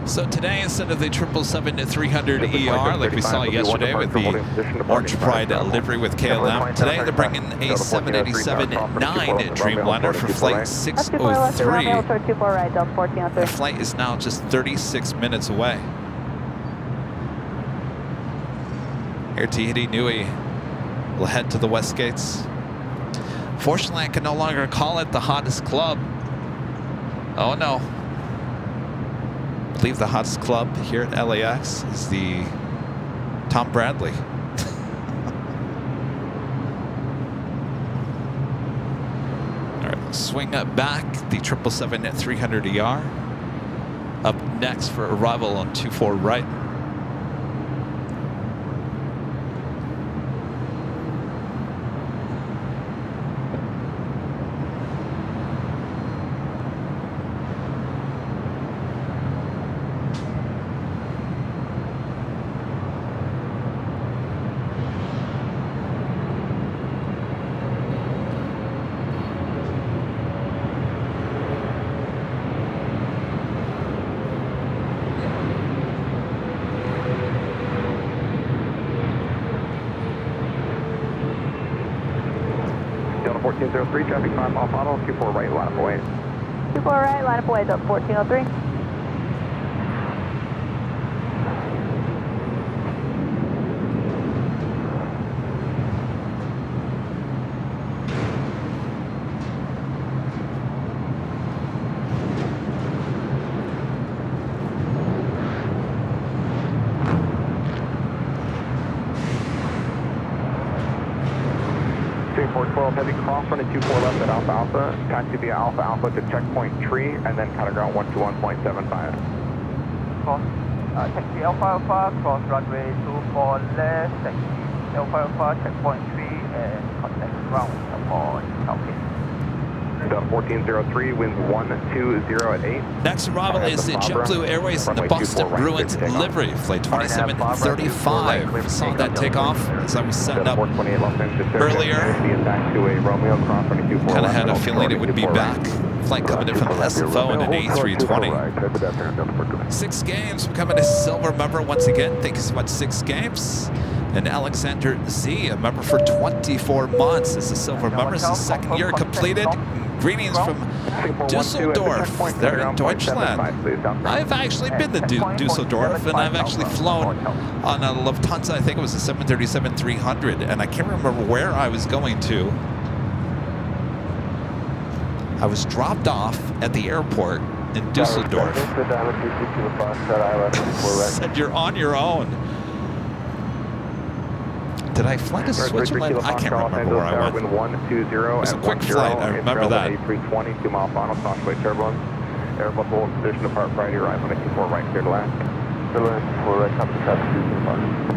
So today, instead of the 777-300ER like we saw yesterday with the Orange Pride livery with KLM, today they're bringing a 787-9 Dreamliner for flight 603. The flight is now just 36 minutes away. Air Tahiti Nui will head to the West Gates. Fortunately, I can no longer call it the hottest club. Oh no. I believe the hottest club here at LAX is the Tom Bradley. All right, let's swing back the 777-300ER. Up next for arrival on 24 right. Delta 1403, traffic 5 off auto, 24 right, line up away. 24 right, line up away, Delta 1403. Heavy cross running 24 left at Alpha Alpha, taxi via Alpha Alpha to checkpoint tree, and then counter ground 121.75. Cross, taxi Alpha Alpha, cross runway 24 left, taxi Alpha Alpha, checkpoint 3, and contact ground upon South. Delta 1403, winds 120 at 8. Next arrival is the JetBlue Airways in the Boston Bruins livery, flight 2735. Saw that take off as I was setting up earlier. Kind of had a feeling it would be back. Flight coming in from SFO in an A320. 6 games, becoming a silver member once again. Thank you so much, 6 games. And Alexander Z, a member for 24 months, is a silver member. This is second year completed. Greetings from Dusseldorf, there in Deutschland. I've actually been to Dusseldorf, and I've actually flown on a Lufthansa, I think it was a 737-300, and I can't remember where I was going to. I was dropped off at the airport in Dusseldorf. Said you're on your own. Did I fly to Switzerland? I can't remember where I went. It was a quick flight, I remember that. A320, 2 mile final, crossway turbulence. Airbus hold position, depart Friday, right, 184 right, clear to land. Clear to land, 4 right, copy, traffic,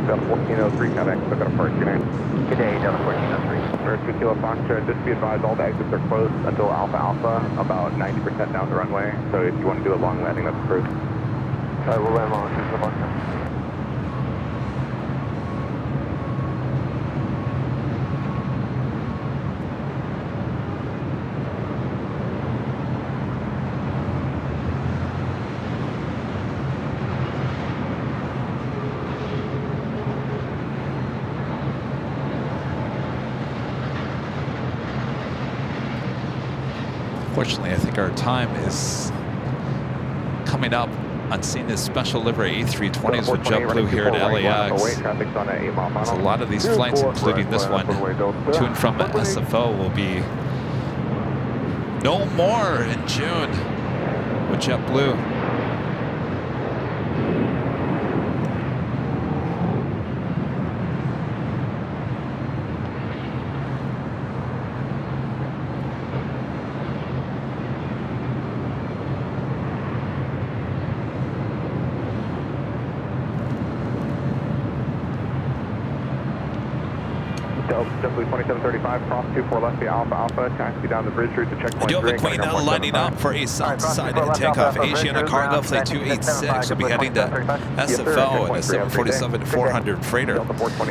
1403, Quebec, still got a park, good day. Good day, Delta 1403. First 2 Kilo Foxtrot, just be advised all the exits are closed until Alpha Alpha, about 90% down the runway, so if you want to do a long landing, that's approved. Alright, we'll land on 2 Kilo Foxtrot. Unfortunately, I think our time is coming up on seeing this special livery A320s with JetBlue here at LAX. So a lot of these flights, including this one, to and from SFO, will be no more in June with JetBlue. JetBlue 2735, cross 24 left via Alpha Alpha, taxi down the bridge route to checkpoint 3. Dover Queen lining up for a south-side takeoff. Asiana cargo flight 286 will be heading to SFO in a 747-400 freighter.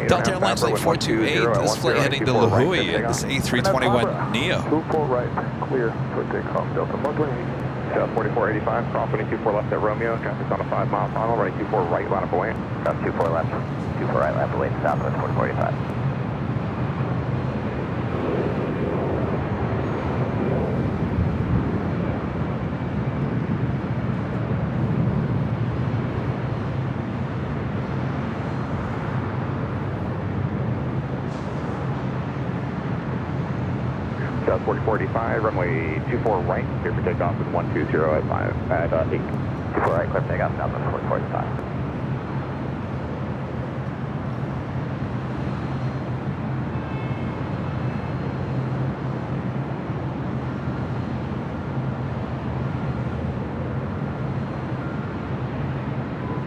Delta Airlines flight 428, this flight heading to La Hui in this A321neo. 24 right, clear for takeoff, Delta 4485, cross 24 left at Romeo, traffic's on a 5 mile final, running 24 right, line up away. 24 left, 24 right, line up away, southwest 4485. South 4485, runway 24 right, clear for takeoff with 120 at 5 at 8. 24 right, clear for takeoff, south of 4485.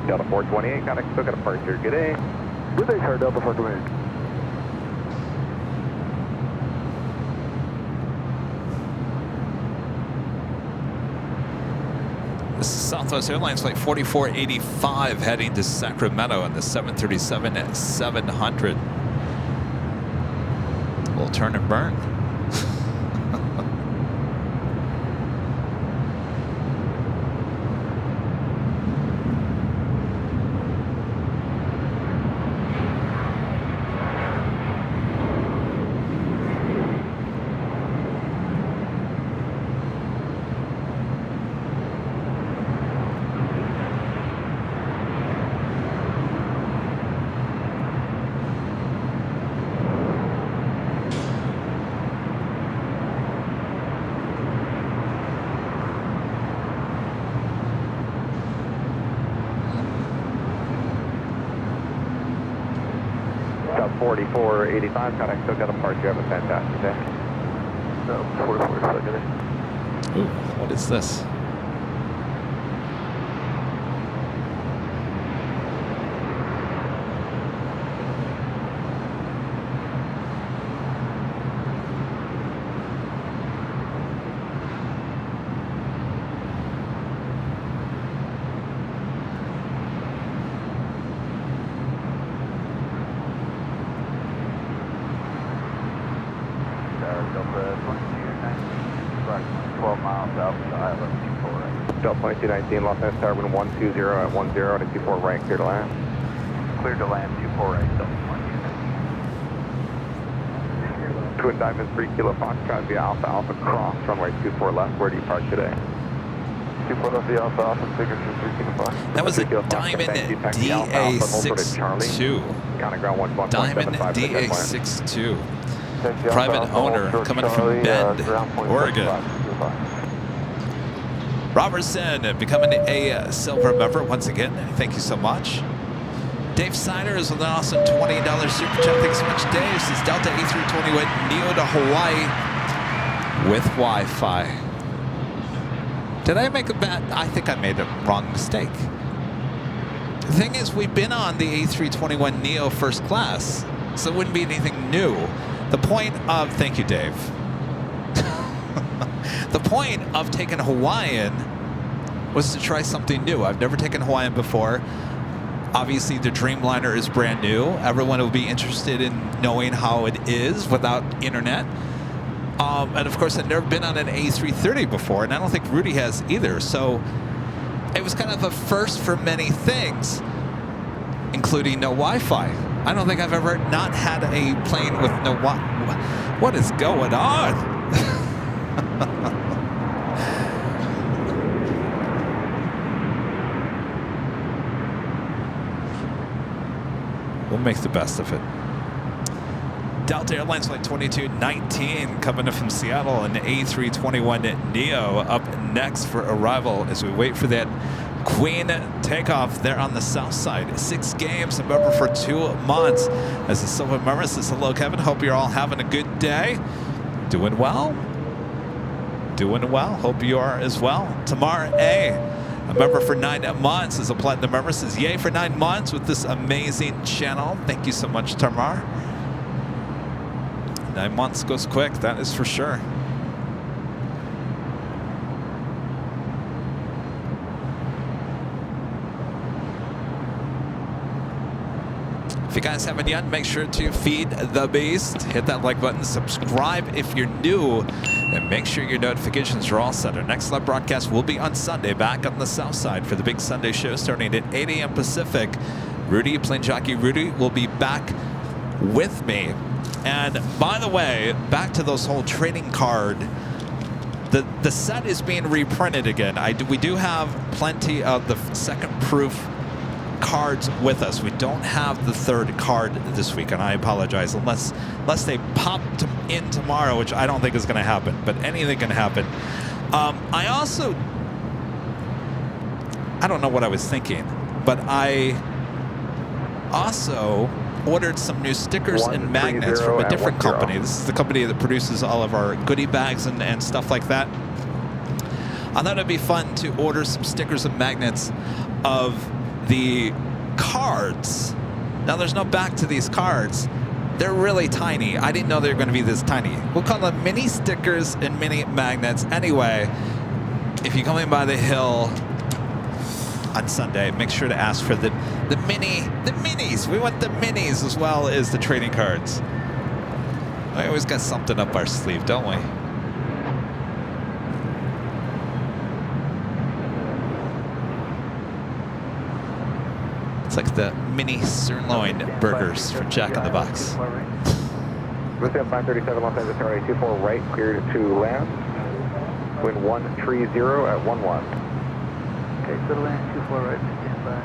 Delta 428, still got a departure. Good day. Good day, sir. Delta 428. This is Southwest Airlines flight 4485 heading to Sacramento in the 737-700. We'll turn and burn. South 4485, contact still got a part. You have a fantastic day. So 44, good day. Ooh, what is this? Delta 2219, Los Angeles Tower, wind 120 at 10, and 24 right, clear to land. Clear to land, 24 right, Delta 2219. Twin Diamond 3 Kilo Foxtrot via Alpha Alpha, cross, runway 24 left. Where do you park today? 24 left via Alpha Alpha, signature 3 Kilo Fox. That was a Diamond DA62. Counting ground 115. Diamond DA62. Private owner coming from Bend, Oregon. Robertson becoming a silver member once again. Thank you so much. Dave Siders with an awesome $20 super chat. Thanks so much, Dave. This is Delta A320 with Neo to Hawaii with Wi-Fi. Did I make a bet? I think I made a wrong mistake. The thing is, we've been on the A321 Neo first class, so it wouldn't be anything new. The point of, thank you, Dave. The point of taking Hawaiian was to try something new. I've never taken Hawaiian before. Obviously, the Dreamliner is brand new. Everyone will be interested in knowing how it is without internet. And of course, I've never been on an A330 before, and I don't think Rudy has either. So it was kind of a first for many things, including no Wi-Fi. I don't think I've ever not had a plane with no Wi-Fi. What is going on? We'll make the best of it. Delta Airlines Flight 2219 coming in from Seattle, an A321 Neo up next for arrival as we wait for that Queen takeoff there on the south side. 6 games, a member for 2 months. As the silver member says, hello, Kevin. Hope you're all having a good day. Doing well? Doing well. Hope you are as well. Tamar A. A member for 9 months is a platinum member. Says, yay for 9 months with this amazing channel. Thank you so much, Tamar. 9 months goes quick, that is for sure. If you guys haven't yet, make sure to feed the beast. Hit that like button, subscribe if you're new, and make sure your notifications are all set. Our next live broadcast will be on Sunday, back on the south side for the big Sunday show starting at 8 a.m. Pacific. Rudy, Plane Jockey Rudy, will be back with me. And by the way, back to those whole trading card, the set is being reprinted again. We do have plenty of the second proof cards with us. We don't have the third card this week, and I apologize, unless they pop in tomorrow, which I don't think is going to happen, but anything can happen. I don't know what I was thinking, but I also ordered some new stickers and magnets from a different company. This is the company that produces all of our goodie bags and stuff like that. I thought it'd be fun to order some stickers and magnets of the cards. Now, there's no back to these cards. They're really tiny. I didn't know they were going to be this tiny. We'll call them mini stickers and mini magnets. Anyway, if you're coming by the hill on Sunday, make sure to ask for the minis. We want the minis as well as the trading cards. I always got something up our sleeve, don't we? It's like the mini sirloin burgers from Jack in the Box. Listen, 537 Los Angeles, RA 24 right, cleared to land. Wind 130 at 11. Okay, so land 24 right, stand by.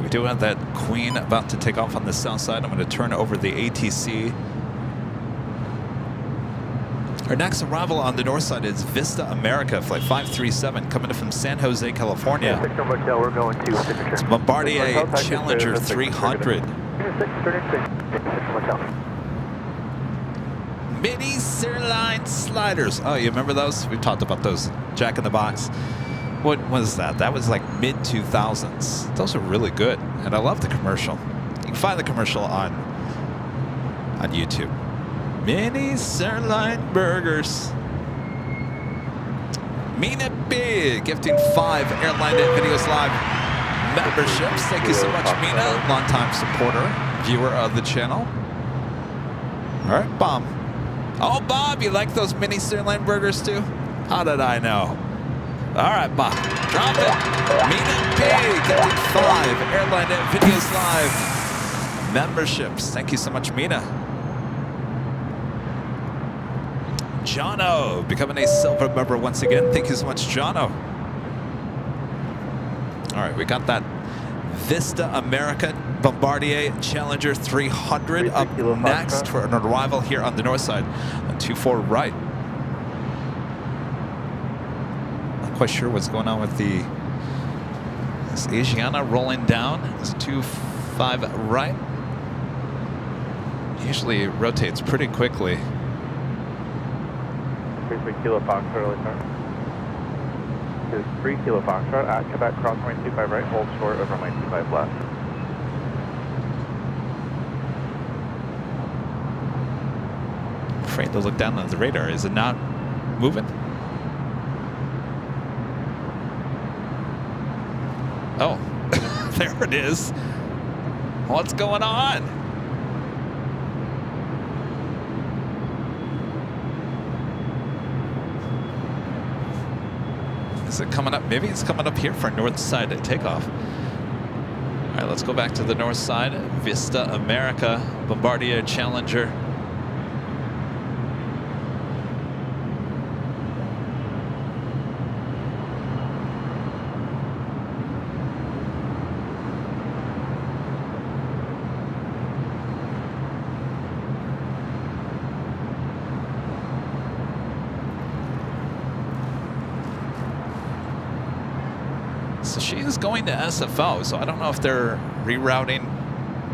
We do have that Queen about to take off on the south side. I'm going to turn over the ATC. Our next arrival on the north side is Vista America, flight 537, coming in from San Jose, California. We're going to It's Bombardier Challenger 300. Mini sirloin sliders. Oh, you remember those? We've talked about those. Jack in the Box. What was that? That was like mid-2000s. Those are really good, and I love the commercial. You can find the commercial on YouTube. Mini sirloin burgers. Mina B gifting 5 Airline Videos Live memberships. Thank you so much, Mina, longtime supporter, viewer of the channel. All right, Bob. Oh, Bob, you like those mini sirloin burgers too? How did I know? All right, Bob, drop it. Mina P, gifting 5 Airline Videos Live memberships. Thank you so much, Mina. Jono becoming a silver member once again. Thank you so much, Jono. All right, we got that Vista America Bombardier Challenger 300 up next for an arrival here on the north side on 24 right. Not quite sure what's going on with the this Asiana rolling down. It's 25 right. Usually it rotates pretty quickly. 3 Kilo Foxtrot, early start. Is 3 Kilo Foxtrot at Quebec, cross runway 25 right, hold short over runway 25 left. I'm afraid to look down on the radar. Is it not moving? Oh, there it is. What's going on? Is it coming up? Maybe it's coming up here for north side takeoff. All right, let's go back to the north side. Vista America Bombardier Challenger. So she is going to SFO, so I don't know if they're rerouting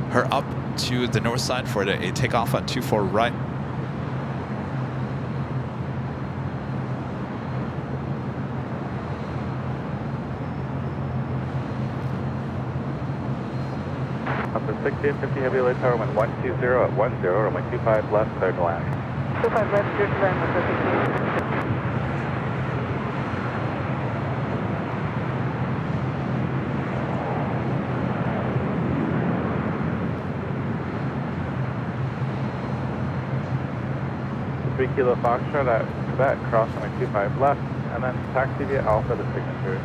her up to the north side for a takeoff on 24 right. Up to 1650 heavy light tower, wind 120 at 10, runway 25 left, clear to land. 25 left, clear to land with 52. Kilo Foxtrot at Quebec, cross runway 25 left, and then taxi via Alpha to signature.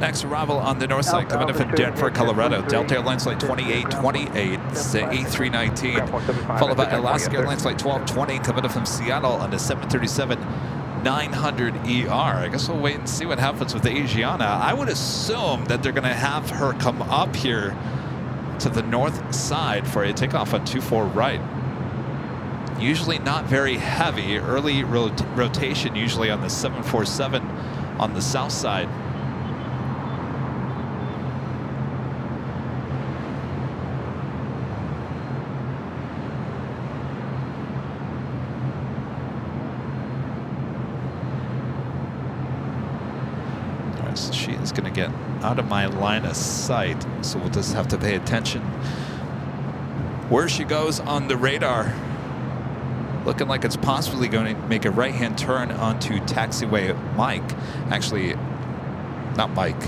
Next arrival on the north side, coming in from Denver, Colorado. Delta Airlines flight 2828, A319, followed by Alaska Airlines flight 1220, coming in from Seattle on the 737-900ER. I guess we'll wait and see what happens with the Asiana. I would assume that they're going to have her come up here to the north side for a takeoff on 24 right. Usually not very heavy. Early rotation usually on the 747 on the south side. So she is going to get out of my line of sight, so we'll just have to pay attention where she goes on the radar. Looking like it's possibly going to make a right-hand turn onto taxiway Mike. Actually, not Mike.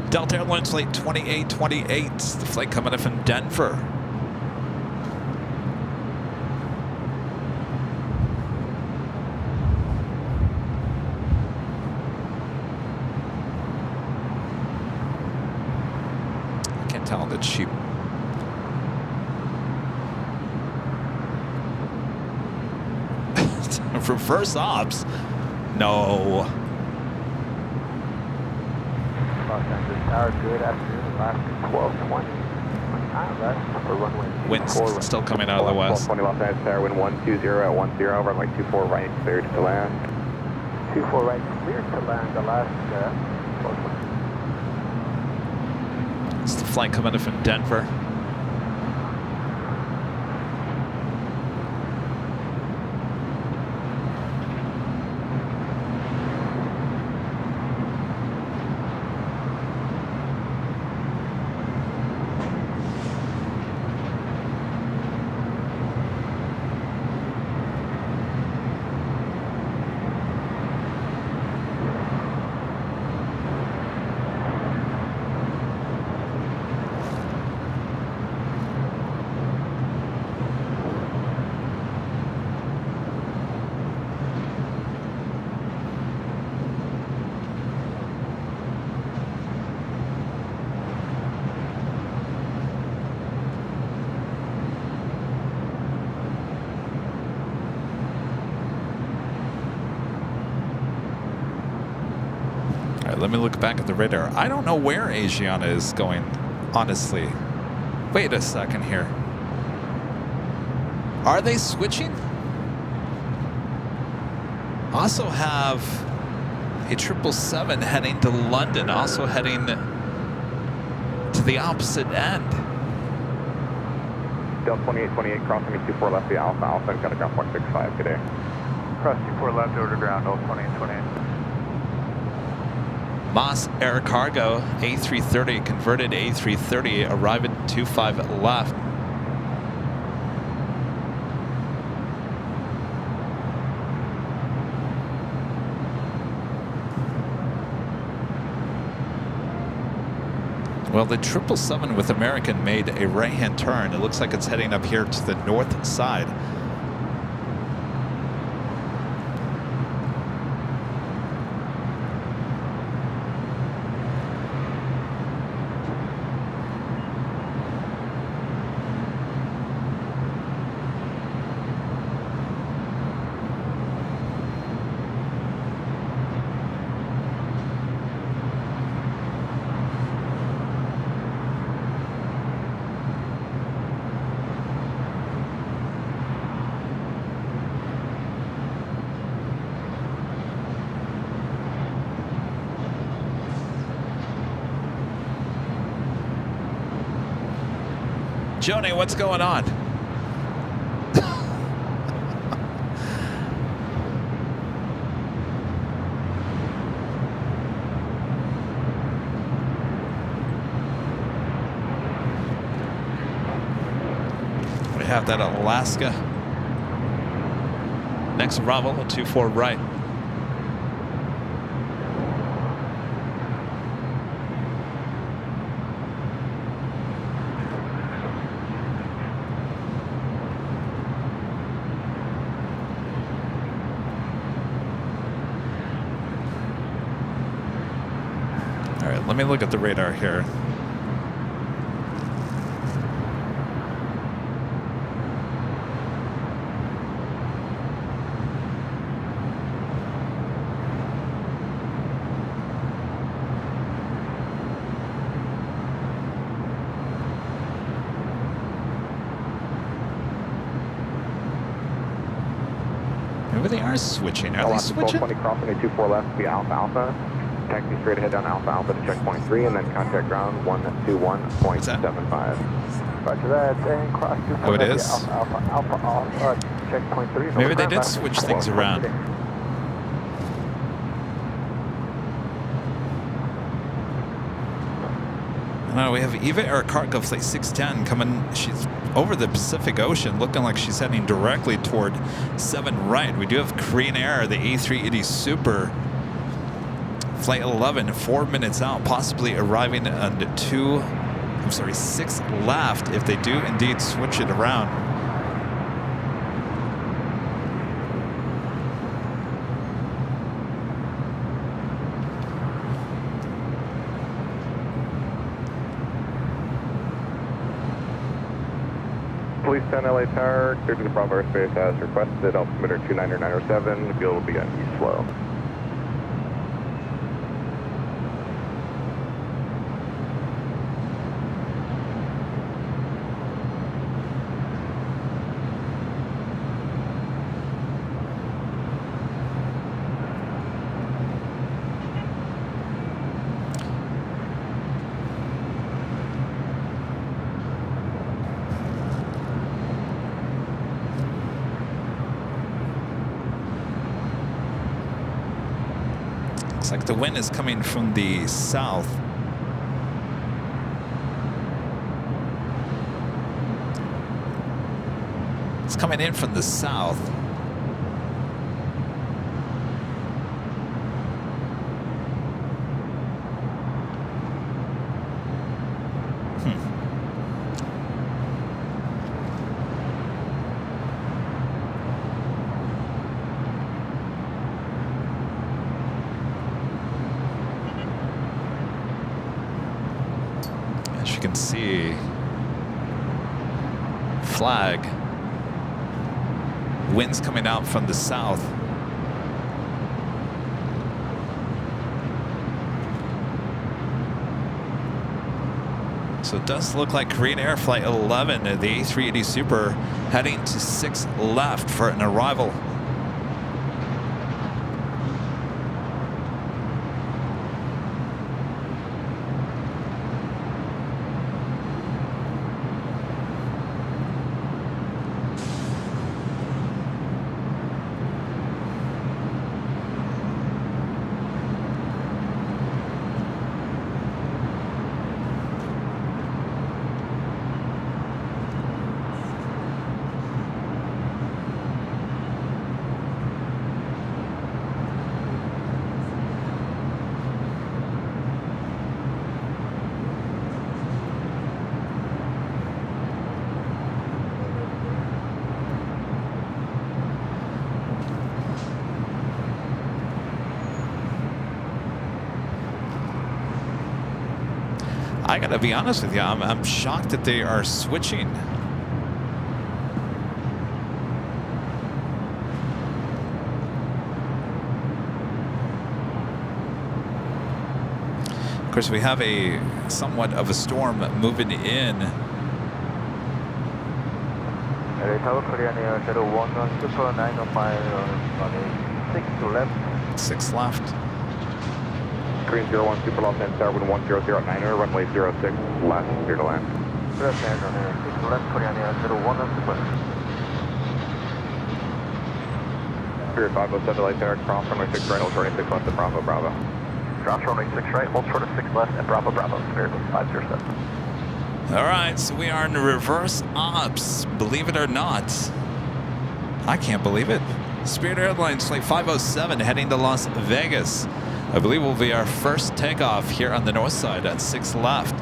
Delta Airlines flight 2828, the flight coming in from Denver. Talented sheep. Reverse ops? No. Los Angeles Tower, good afternoon, Alaska 1220. Wind's still coming out of the west. 1220 Los Angeles Tower, wind 120 at 10, runway 24 right, cleared to land. 24 right, cleared to land, Alaska 1220. It's the flight coming in from Denver. let me look back at the radar. I don't know where Asiana is going, honestly. Wait a second here. Are they switching? Also have a 777 heading to London, also heading to the opposite end. Delta 2828, crossing me 24 left, the Alpha Alpha, and got a ground point 65 today. Cross 24 left over to ground, Delta 2828. Moss Air Cargo A330, converted A330, arriving 25 left. Well, the 777 with American made a right-hand turn. It looks like it's heading up here to the north side. Joni, what's going on? We have that Alaska. Next Bravo, 24 right. Let me look at the radar here. Maybe they are switching. Are they switching? 1220 crossing a 24 left, the Alpha Alpha. Taxi straight ahead down Alpha Alpha to checkpoint 3 and then contact ground 121.75. Roger that, and cross 24 Oh, it left, is? Alpha, checkpoint 3. Maybe they did switch things around. No, we have Eva Air Cargo Flight 610 coming. She's over the Pacific Ocean, looking like she's heading directly toward 7 right. We do have Korean Air, the A380 Super. Flight 11, 4 minutes out, possibly arriving on 6 left if they do indeed switch it around. Police 10 LA Tower, clear to the Bravo airspace as requested, altimeter 29907, fuel will be on east slow. Looks like the wind is coming from the south. It's coming in from the south. As you can see, flag. Winds coming out from the south. So it does look like Korean Air Flight 11, the A380 Super, heading to 6 left for an arrival. I gotta be honest with you, I'm shocked that they are switching. Of course, we have a somewhat of a storm moving in. Tower Korean Air 011 Super 9 on my runway 6 to left. 6 left. Korean 01 Super Los Angeles, Starboard 1009er, runway 06 left, clear to land. Good afternoon, 6 to left, Korean Air 01 Super. Spirit 507 light there, cross runway 6 right, hold short 6 left at Bravo, Bravo. Cross runway 6 right, hold short of 6 left at Bravo, Bravo, Spirit 507. All right, so we are in reverse ops, believe it or not. I can't believe it. Spirit Airlines Flight 507 heading to Las Vegas. I believe will be our first takeoff here on the north side at 6 left.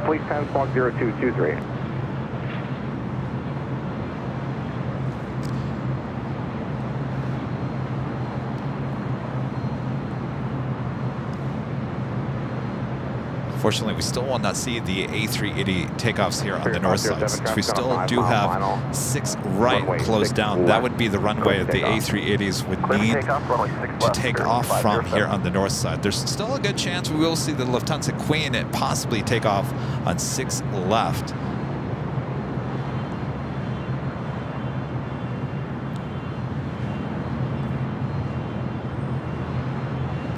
Fleet 10 squawk 0223. Fortunately, we still will not see the A380 takeoffs here on the north side, since we still do have 6 right closed down. That would be the runway that the A380s would need to take off from here on the north side. There's still a good chance we will see the Lufthansa Queen possibly take off on 6 left.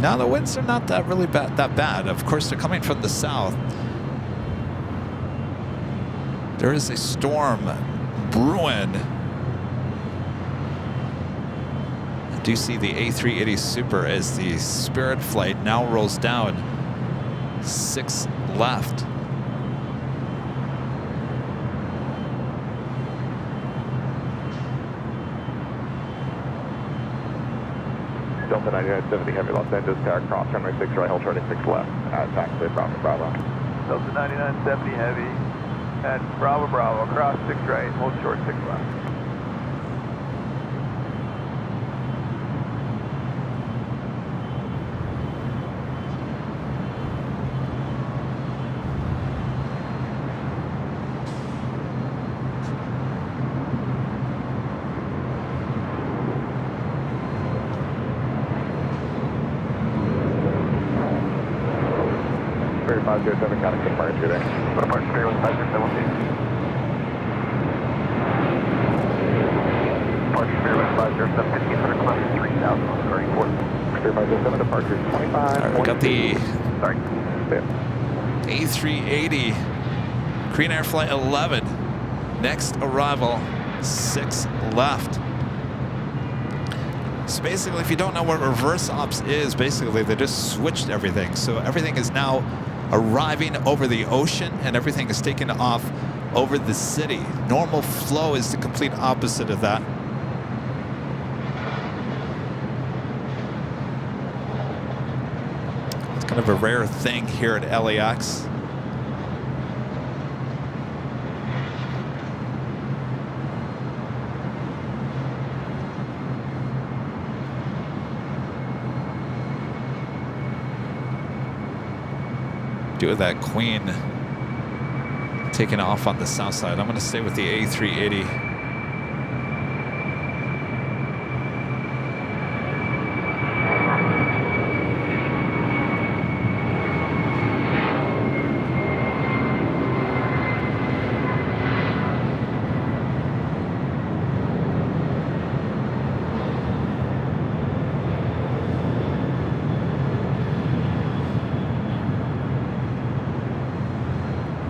Now the winds are not that really that bad. Of course, they're coming from the south. There is a storm brewing. I do see the A380 Super as the Spirit flight now rolls down 6 left. Delta 9970 Heavy Los Angeles Tower, cross runway 6 right, hold short at 6 left, taxi Bravo, Bravo. Delta 9970 Heavy at Bravo, Bravo, cross 6 right, hold short 6 left. Spirit 507, got a departure there. What about Spirit 507? Departure Spirit 507, 1500 kilometers, 3000 on the current port. Spirit 507, departure 25. All right, we got the Sorry. A380 Korean Air Flight 11. Next arrival, 6 left. So basically, if you don't know what reverse ops is, basically they just switched everything. So everything is now arriving over the ocean and everything is taken off over the city. Normal flow is the complete opposite of that. It's kind of a rare thing here at LAX. Do that Queen taking off on the south side. I'm going to stay with the A380.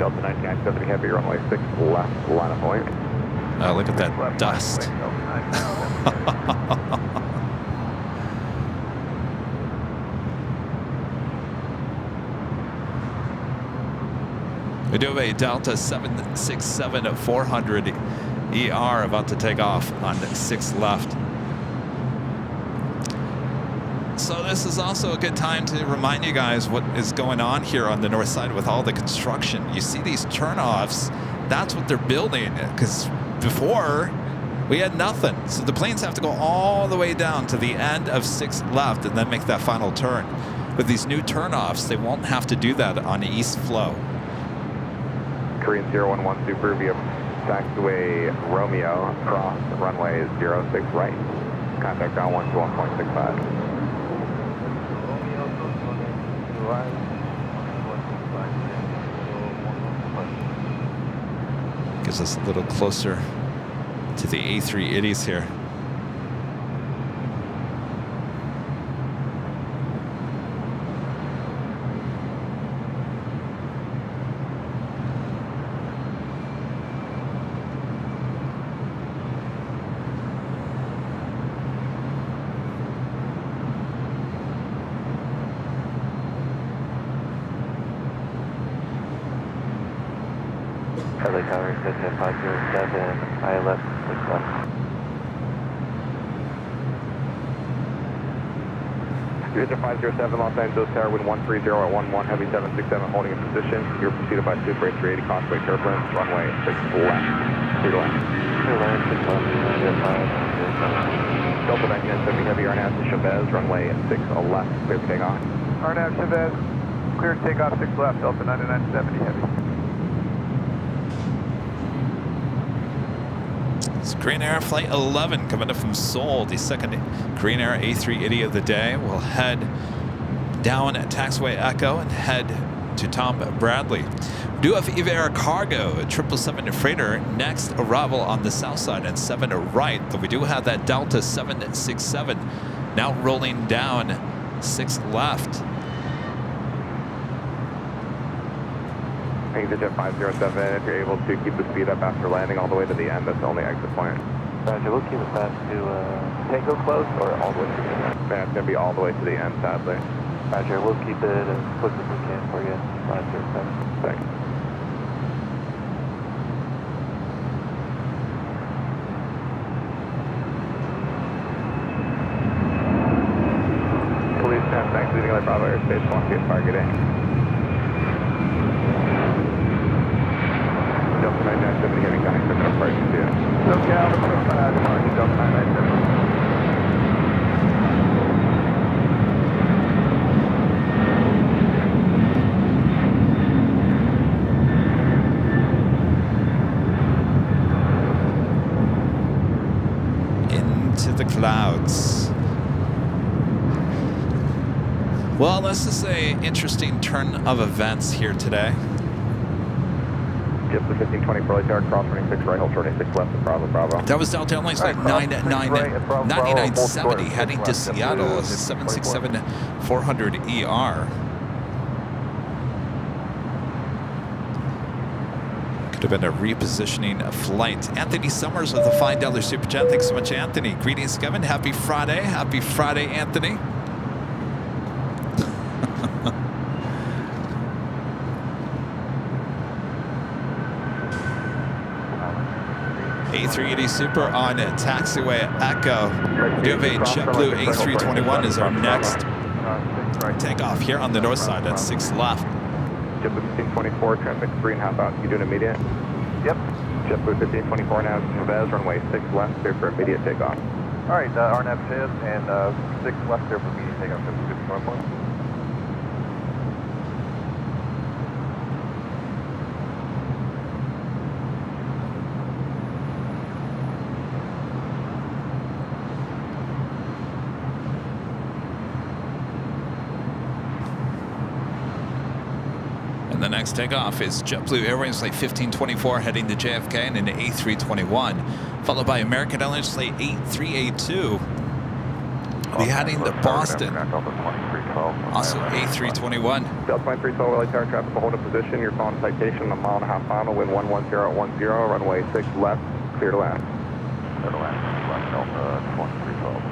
Delta 9970 heavy, runway 6 left, line of point. Oh, look at that dust. We do have a Delta 767-400 ER about to take off on 6 left. So this is also a good time to remind you guys what is going on here on the north side with all the construction. You see these turnoffs, that's what they're building, because before we had nothing. So the planes have to go all the way down to the end of 6 left and then make that final turn. With these new turnoffs, they won't have to do that on the east flow. Korean 011 Super via taxiway Romeo, cross runway 06 right. Contact ground 121.65. Gives us a little closer to the A3 iddies here. LA Tower, 507, I left, 6 left. User 507, Los Angeles Tower, wind 130 at 11, heavy 767 holding in position. You're preceded by Super 380 Causeway turbulence, runway 6 left, 2 left. 2 left, 6 left, 5, Delta 9970 heavy, RNAV to Chavez, runway 6 left, clear for takeoff. RNAV Chavez, clear to takeoff 6 left, Delta 9970 heavy. It's Korean Air Flight 11 coming up from Seoul, the second Korean Air A3 iddy of the day. We'll head down at Taxiway Echo and head to Tom Bradley. We do have Eva Air Cargo, a 777 freighter, next arrival on the south side and 7 right. But we do have that Delta 767 now rolling down 6 left. EasyJet 507, if you're able to keep the speed up after landing all the way to the end, that's the only exit point. Roger, we'll keep it fast to Tango close or all the way to the end? Man, it's going to be all the way to the end, sadly. Roger, we'll keep it as quick as we can for you, 507. Thanks. Police 10, thanks, leading other Bravo airspace, 1 targeting. Delta 9970 getting connected to approach 2. SoCal, departing Delta 9970. Into the clouds. Well, this is an interesting turn of events here today. Just the 1524 light tower, cross running 6 right, hold short 6 left, Bravo, Bravo. That was Delta Airlines Flight 9970 heading to Seattle as a 767-400 ER. Could have been a repositioning flight. Anthony Summers with a $5 super chat. Thanks so much, Anthony. Greetings, Kevin. Happy Friday. Happy Friday, Anthony. A380 Super on Taxiway Echo. We do have a JetBlue A321 as our next takeoff here on the north side at 6 left. JetBlue 1524, transmit 3.5 out. You doing immediate? Yep. JetBlue 1524 now, Chavez, runway 6 left, clear for immediate takeoff. All right, RNAV Chavez and 6 left there for immediate takeoff, 51 point. And the next takeoff is JetBlue Airways Flight 1524 heading to JFK and an A321, followed by American Airlines Flight 8382. We'll be heading to Boston. 312. Also A321. Delta 312, LA Tower traffic will hold a position. You're following citation, a mile and a half final, wind 11010, runway 6 left, clear to land. Clear to land, left Delta 2312.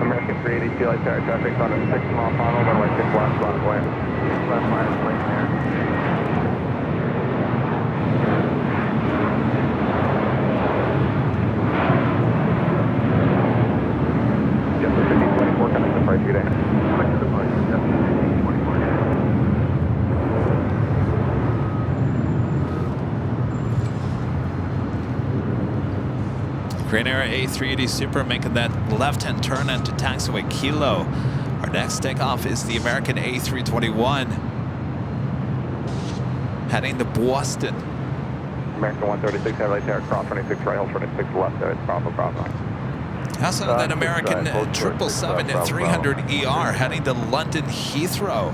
American 382, LA Tower traffic on a 6 mile final, runway 6 left, left way. Left minus plane there. Delta 5024, coming to the price today. Quick to the point, Delta 24. Crane Air A380 Super making that left-hand turn into taxiway Kilo. Our next takeoff is the American A321 heading to Boston. American 136, LA Tower cross 26 right, hold 26 left, it's Bravo, Bravo. Also that American 777-300ER heading to London Heathrow.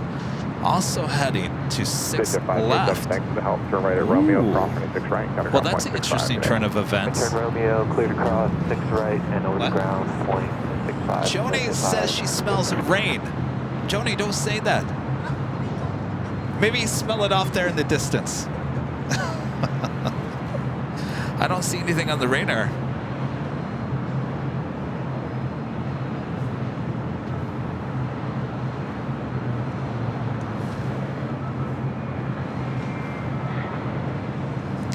Also heading to 6 left. Thanks for the help. Turn right at Romeo, cross 26 right. Well, that's an interesting turn of events. Turn Romeo, clear to cross, 6 right, and over the ground, 0.65. Joni says she smells rain. Joni, don't say that. Maybe you smell it off there in the distance. I don't see anything on the radar.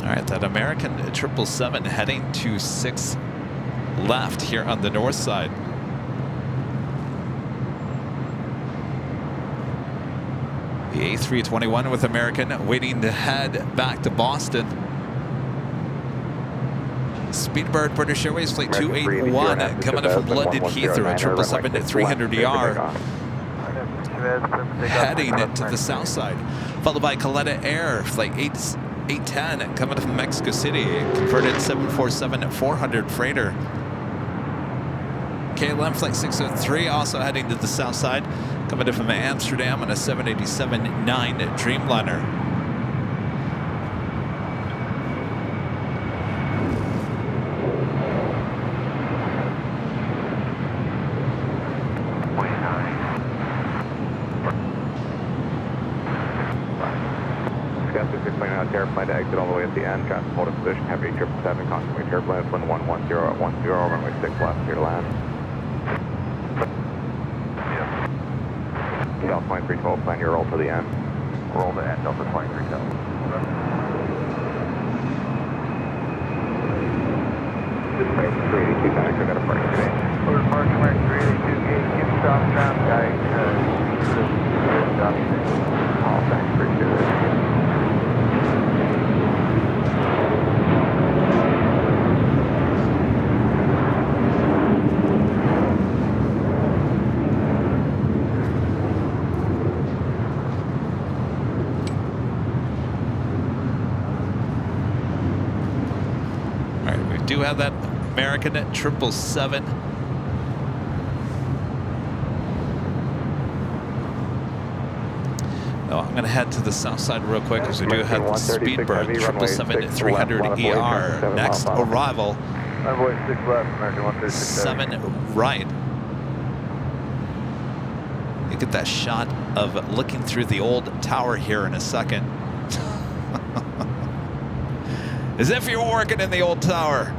All right, that American 777 heading to 6 left here on the north side. The A321 with American waiting to head back to Boston. Speedbird British Airways Flight 281 coming in from London Heathrow, 777-300ER heading to the south side, followed by Caleta Air Flight 810 coming from Mexico City, converted 747-400 freighter. KLM Flight 603 also heading to the south side, coming in from Amsterdam on a 787-9 Dreamliner. Airplane to exit all the way at the end, traffic hold a position, heavy 777, constantly turbulence, wind 110 at 10, runway 6 left, clear to land. Delta 2312, plan your roll to the end. Roll to end, Delta 2312. This is 382, Panic, I got a parking today. Order parking mark 382, gate, keep stop, ground, guy, stop. Oh, thanks, appreciate it. Do have that American 777. Oh, I'm going to head to the south side real quick because we do have the Speedbird 777-300ER next arrival. Runway 6 left, American 136. 7 right. You get that shot of looking through the old tower here in a second. As if you were working in the old tower.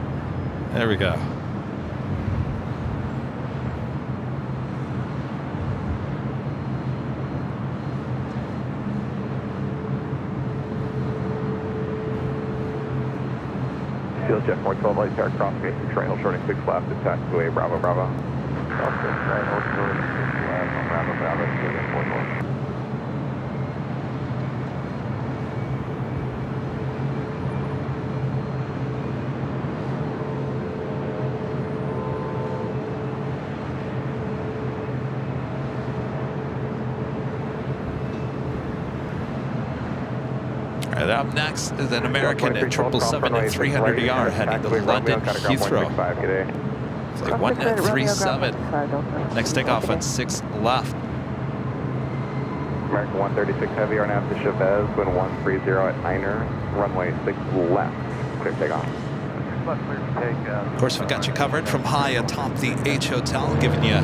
There we go. Seal Jet 412, light tower cross gate, trail shorting 6 left, attach to a Bravo, Bravo. South 6 right, hold short, 6 left, Bravo, Bravo, Juliet 44. Up next is an American at 777 at 300ER heading to London Heathrow. Flight 137. Next takeoff on 6 left. American 136 Heavy, our nav to Chavez, wind 130 at 9er, runway 6 left. Clear takeoff. Of course, we got you covered from high atop the H Hotel, giving you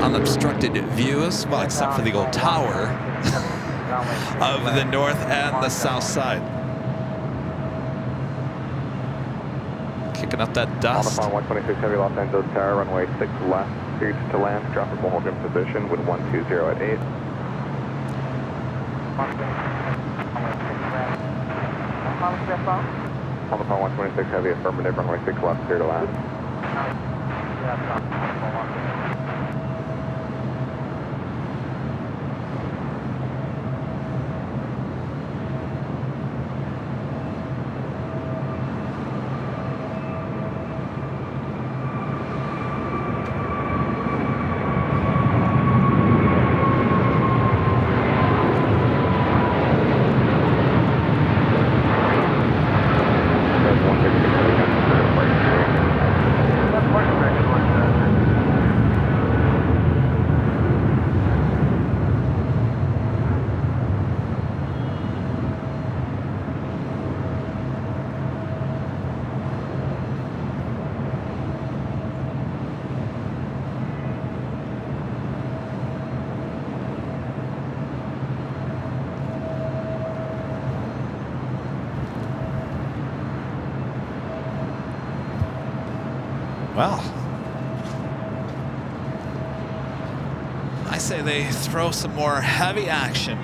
unobstructed views, well, except for the old tower of the north and the south side. Kicking up that dust. On 126 Heavy, Los Angeles Tower, runway 6 left, cleared to land, droppable hold in position, wind 120 at 8. On the phone 126 Heavy, affirmative, runway 6 left, clear to land. Well, I say they throw some more heavy action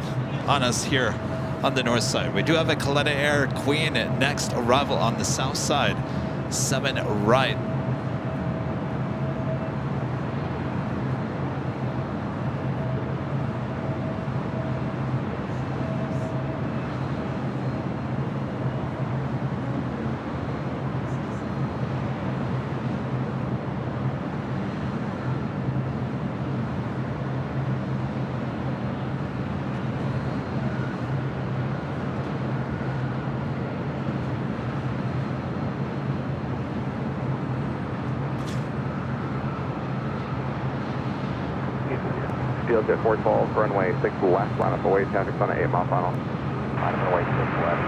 on us here on the north side. We do have a Coletta Air Queen next arrival on the south side, 7 right. Field at 412, runway 6 left, line up away, traffic's on an 8-mile final. Line up away 6 left,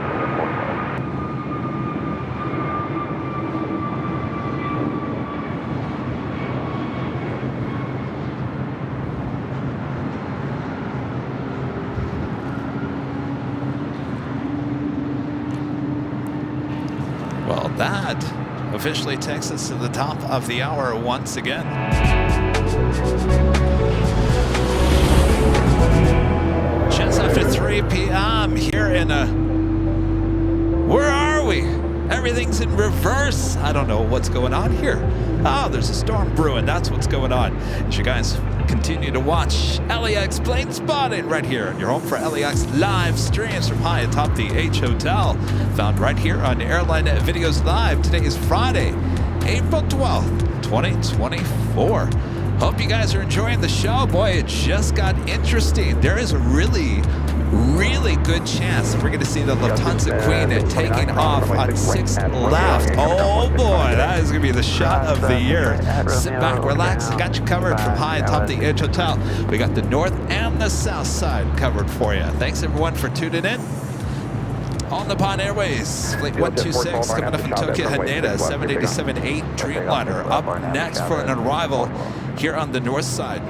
412. Well, that officially takes us to the top of the hour once again. Just after 3 p.m. here in where are we? Everything's in reverse. I don't know what's going on here. Oh, there's a storm brewing. That's what's going on. As you guys continue to watch LAX Plane Spotting right here. You're home for LAX live streams from high atop the H Hotel. Found right here on Airline Videos Live. Today is Friday, April 12th, 2024. Hope you guys are enjoying the show. Boy, it just got interesting. There is a really good chance that we're going to see the Lufthansa Queen taking off on 6 left. Oh boy, that is going to be the shot of the year. Sit back, relax. Got you covered from high atop the Edge Hotel. We got the north and the south side covered for you. Thanks everyone for tuning in. On the Pond Airways, Flight 126 coming up from Tokyo Haneda, 787-8 Dreamliner up next for an arrival here on the north side.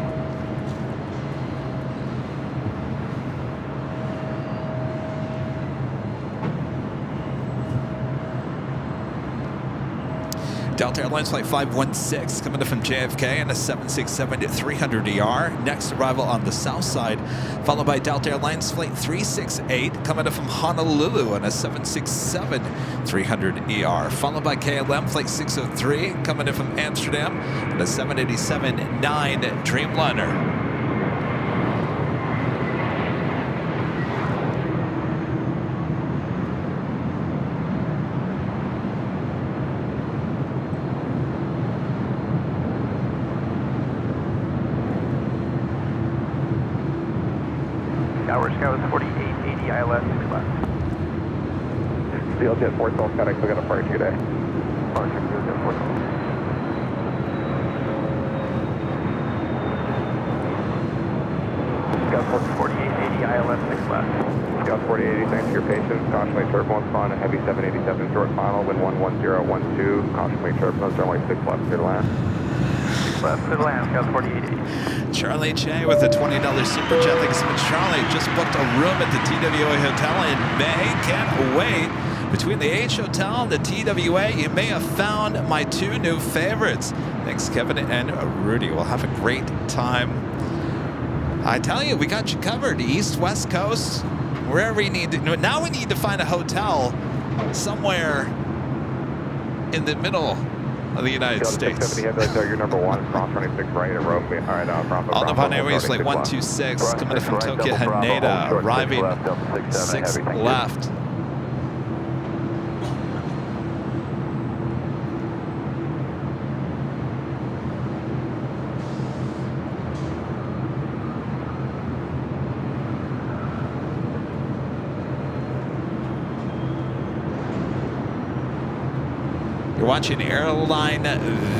Delta Airlines Flight 516 coming in from JFK and a 767 at 300ER. Next arrival on the south side, followed by Delta Airlines Flight 368 coming in from Honolulu and a 767 300ER. Followed by KLM Flight 603 coming in from Amsterdam and a 787-9 Dreamliner. Tower Scout is 4880 ILS 6 left. CLJ 412 FedEx, we got a departure today. Departure, CLJ 412. Scout 4880, ILS 6 left. Scout 4880, thanks for your patience. Caution wait turbulence on a heavy 787 short final, wind 11012. Caution wait turbulence, runway 6 left, clear to land. 6 left, clear to land, Scout 4880. Charlie J with a $20 super jet. Thanks so much, Charlie. Just booked a room at the TWA Hotel in May. Can't wait. Between the H Hotel and the TWA, you may have found my two new favorites. Thanks, Kevin and Rudy. We'll have a great time. I tell you, we got you covered. East, West Coast, wherever you need to. Now we need to find a hotel somewhere in the middle of the United States. 670, you're number 1, cross running 6 right at Rome. All right, Bravo. On the Nippon Airways flight 126, coming in from Tokyo Haneda, arriving 6 left. You're watching Airline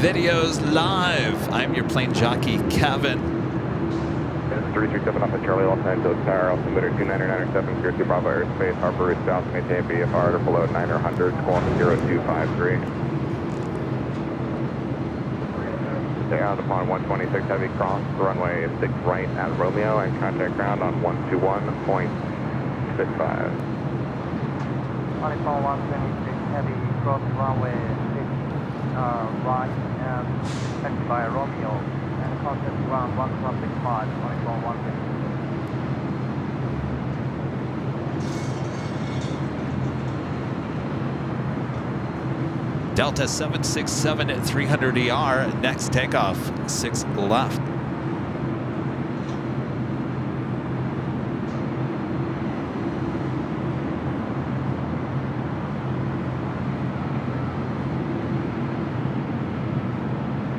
Videos Live. I'm your plane jockey, Kevin. It's 337 off the Charlie Los Angeles Tower, altimeter 299.7, Jersey Bravo airspace, harbor route south, maintain VFR or below 900, squawk 0253. Stay out upon 126 heavy cross, runway 6 right at Romeo, and contact ground on 121.65. On phone 126 heavy cross runway 6 right and taxi by Romeo and contact ground 165 on phone 126. Delta 767 at 300ER, next takeoff, 6 left.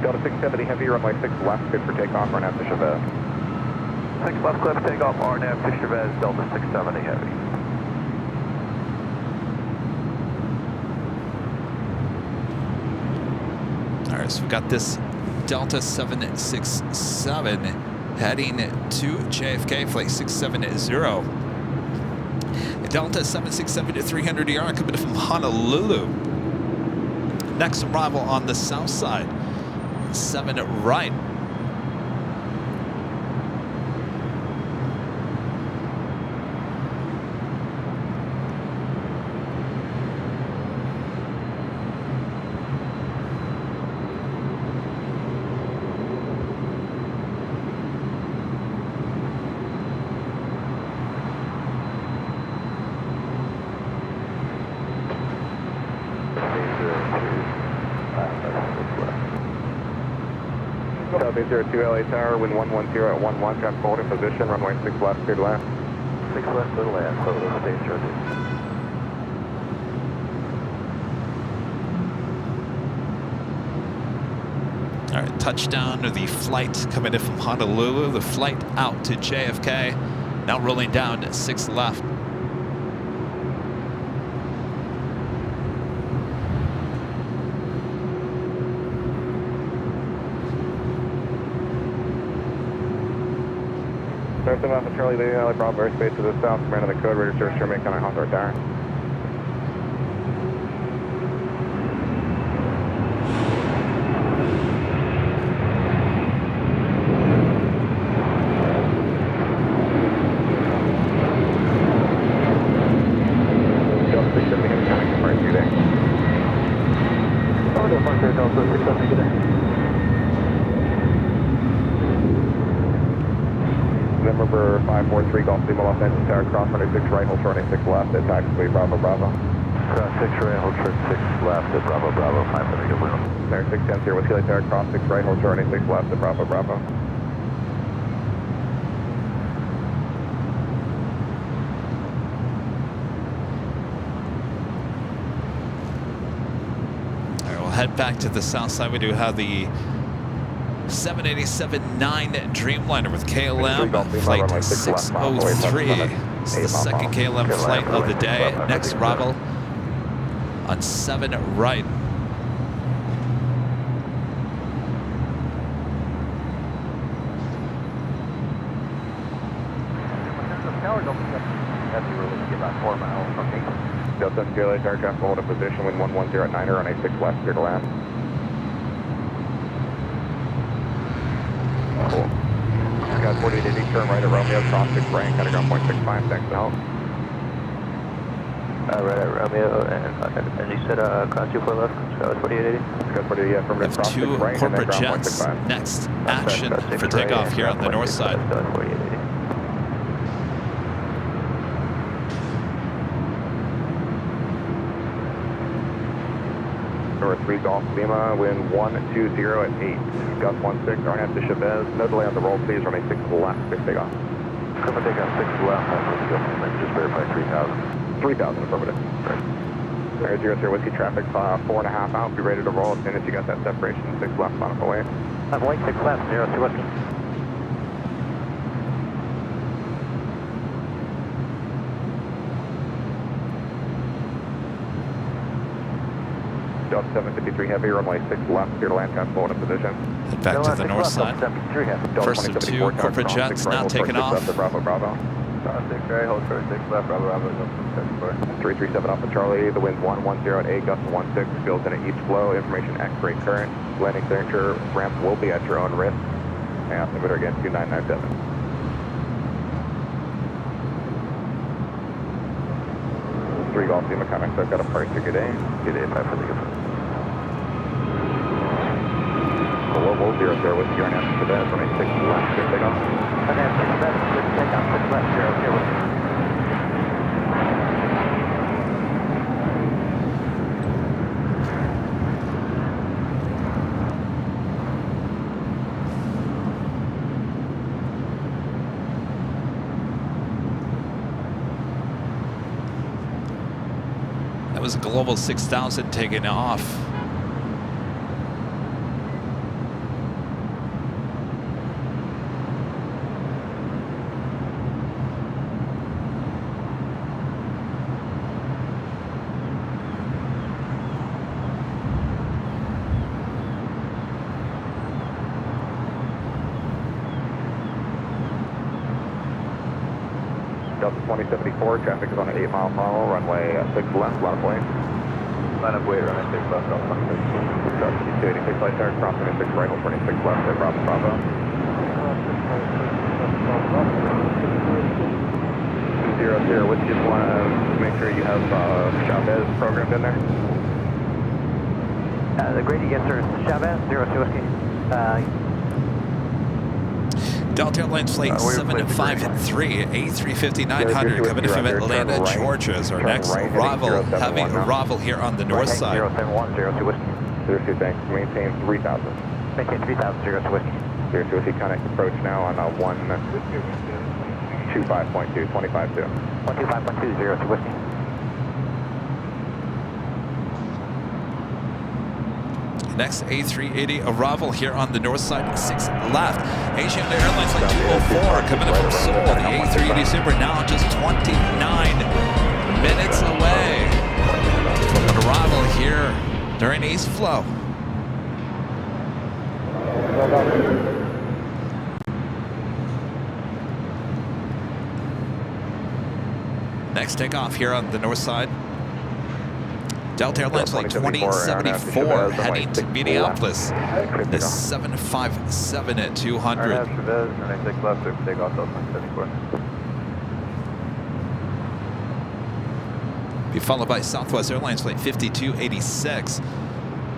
Delta 670 heavy, runway 6 left, good for takeoff, RNAV to Chavez. 6 left, clear for takeoff, RNAV to Chavez, Delta 670 heavy. All right, so we've got this Delta 767 heading to JFK, flight 670. Delta 767 to 300ER coming from Honolulu. Next arrival on the south side, 7 right. South 802 LA Tower, wind 110 at 11, traffic holding position, runway 6 left, clear to land. 6 left, clear to land, so the stage charges. All right, touchdown of the flight coming in from Honolulu. The flight out to JFK, now rolling down 6 left. North Alpha Charlie, leading LA Bravo airspace to the south, command of the code, register Sherman County Hawthorne Tower. Delta 670 heavy contact departure today. Oh, departure, Delta 670 today. Number 543, Golf Lima, Los Angeles Tower, cross running 6 right, hold short 6 left, at taxiway Bravo Bravo. Cross 6 right, hold short 6 left at Bravo Bravo, 500 good wheel. There, 610 here, Whiskey Lake Tower, cross 6 right, hold short 6 left, at Bravo Bravo. All right, we'll head back to the south side. We do have the 787-9 Dreamliner with KLM, flight 603. It's the second KLM flight of the day. Next arrival on 7 right. About 4 miles from me. Delta Sierra aircraft hold in position, wind 110 at 9er on a 6 left, clear to land. Cool. Got 4880, turn right at Romeo, cross 6 right, got a ground point 65, thanks for help. Right at Romeo, and you said cross 24 left, so it's 4880? Got 48, yeah, from We have 2 corporate jets. Next action for takeoff here on the north side. So it's 4880. Number 3 Golf Lima, wind 120 at 8. Gust 16, Arnett to Chavez. No delay on the roll, please. Runway 6 left, 6 takeoff. Cover takeoff 6 left, just verify 3,000. 3,000, affirmative. Right. 00 Whiskey traffic, 4.5 out. Be ready to roll as soon as you got that separation. 6 left, on up away. I'm white 6 left, 02 Whiskey. Delta 753 Heavy, runway 6 left, clear to land, hold in position. Head back to the north side. First of 2 corporate jets now taking off. Bravo, Bravo. 6 right, hold short 6 left, Bravo, Bravo, 337 Alpha Charlie, the wind 110 at 8, gust 16, fields in at each flow, information X-ray current, landing signature ramp will be at your own risk. And altimeter again, 2997. Three Golf Team Mechanics, I've got a price to good day. Good day, 5 for the good. Global 00 with your Arnett to bed, running 6 left, good takeoff. Arnett 6 left, good takeoff, 6 left, 00 Whiskey. That was Global 6000 taking off. Delta 2074, traffic is on an 8-mile follow, runway 6 left, line of way. Line of way, runway 6 left, Delta 26. Delta 286 flight start, crossing at 6 right, hold 26 left, at Bravo, Bravo. 200, with just want to make sure you have Chavez programmed in there. The Grady, yes sir, Chavez, 02 Whiskey. Delta Airlines Flight 753, A350-900 coming in from Atlanta, Georgia is our next arrival, having arrival here on the north side. 071, 02 Whiskey. 02, thanks. Maintain 3,000. Maintain 3,000, 02 Whiskey. 02 Whiskey, connect approach now on 125.2, 25.2. 125.2, 02 Whiskey. Next A380 arrival here on the north side, 6 left. Asian Airlines Flight 204 coming in from Seoul. The A380 Super now just 29 minutes away from an arrival here during East Flow. Next takeoff here on the north side. Delta Airlines Flight 2074 heading to Minneapolis. The 757 at 200. Chavez, runway 6 left, takeoff, Delta 74. Be followed by Southwest Airlines Flight 5286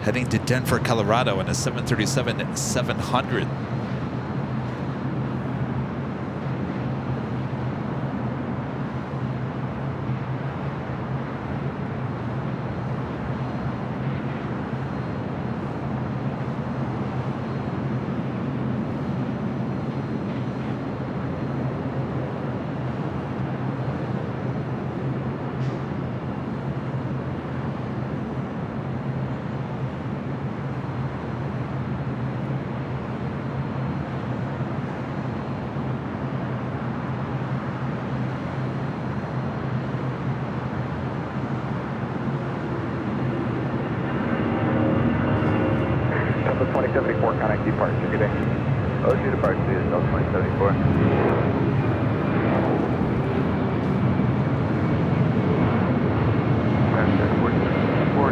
heading to Denver, Colorado in a 737-700. connect departure. Good day. OG departure is Delta 2074.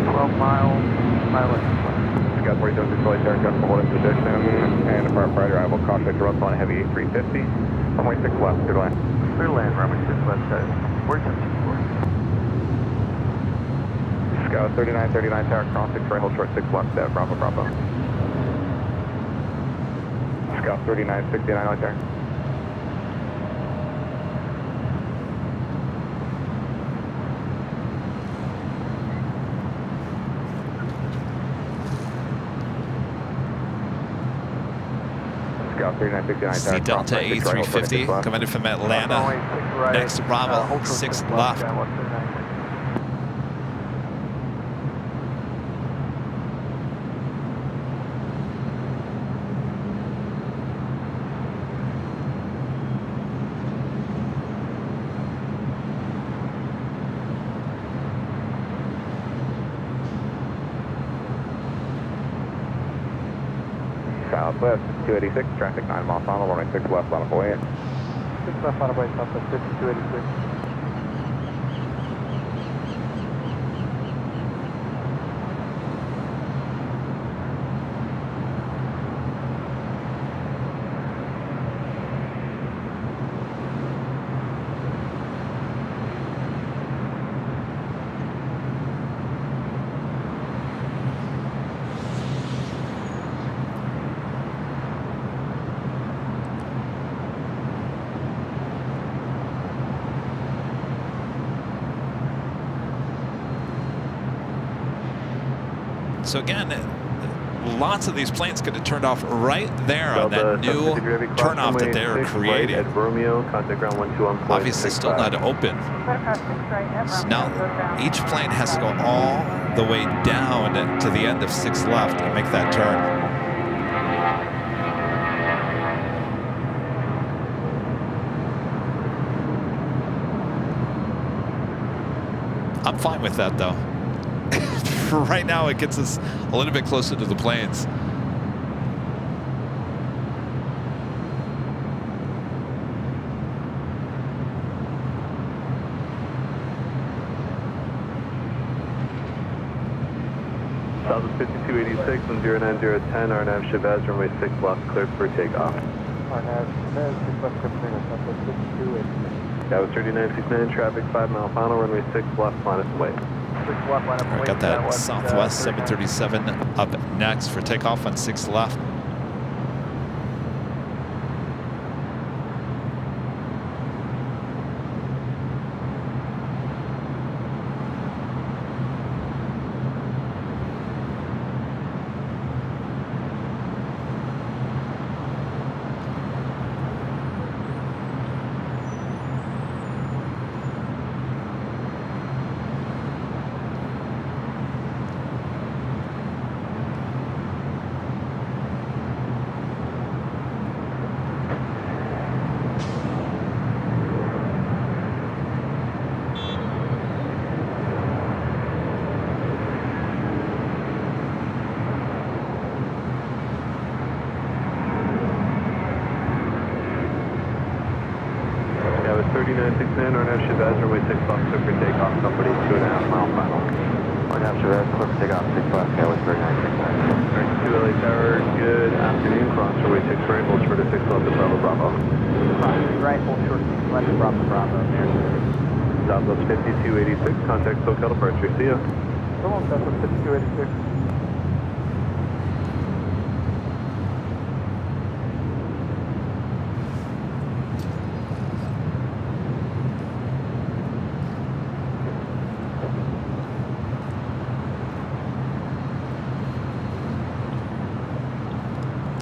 12 miles, Scout 47 Detroit aircraft for holding position and depart prior arrival. Caution to Russell on heavy 350. Runway 6 left, clear to land. clear to land, runway 6 left side. 4724. Scout 3939 tower cross 6 right, hold short 6 left, Bravo Bravo. Scout 3969 right there. Scout 3969 It's the Delta A350 coming in from Atlanta. Next to Bravo, 6 left. Southwest 286, traffic 9 miles final, runway 6 left, line of way in. 6 left on the way, Southwest 5286. So again, lots of these planes could have turned off right there on that new turnoff that they're creating. At Romeo, contact ground 12 on Obviously still not open. So now each plane has to go all the way down to the end of 6 left and make that turn. I'm fine with that though. For right now, it gets us a little bit closer to the planes. Southwest 5286 and 09010, RNAV Chavez, runway 6 left, cleared for takeoff. RNAV Chavez, 6 left, cleared for takeoff, Southwest 5286. That was 3969, traffic 5 mile final, runway 6 left, line of way. I got that Southwest 737 up next for takeoff on 6 left. That was 3969, RNAV Chavez, runway 6 left, cleared for takeoff, company 2.5 mile final. RNAV Chavez, clear for takeoff, 6 left, that was 3969. 2 LA Tower, good afternoon, cross runway 6 right, hold short of 6 left to Bravo Bravo. Right, hold short, left to Bravo Bravo, there. Southwest 5286, contact SoCal departure, see ya. Come on, Southwest 5286.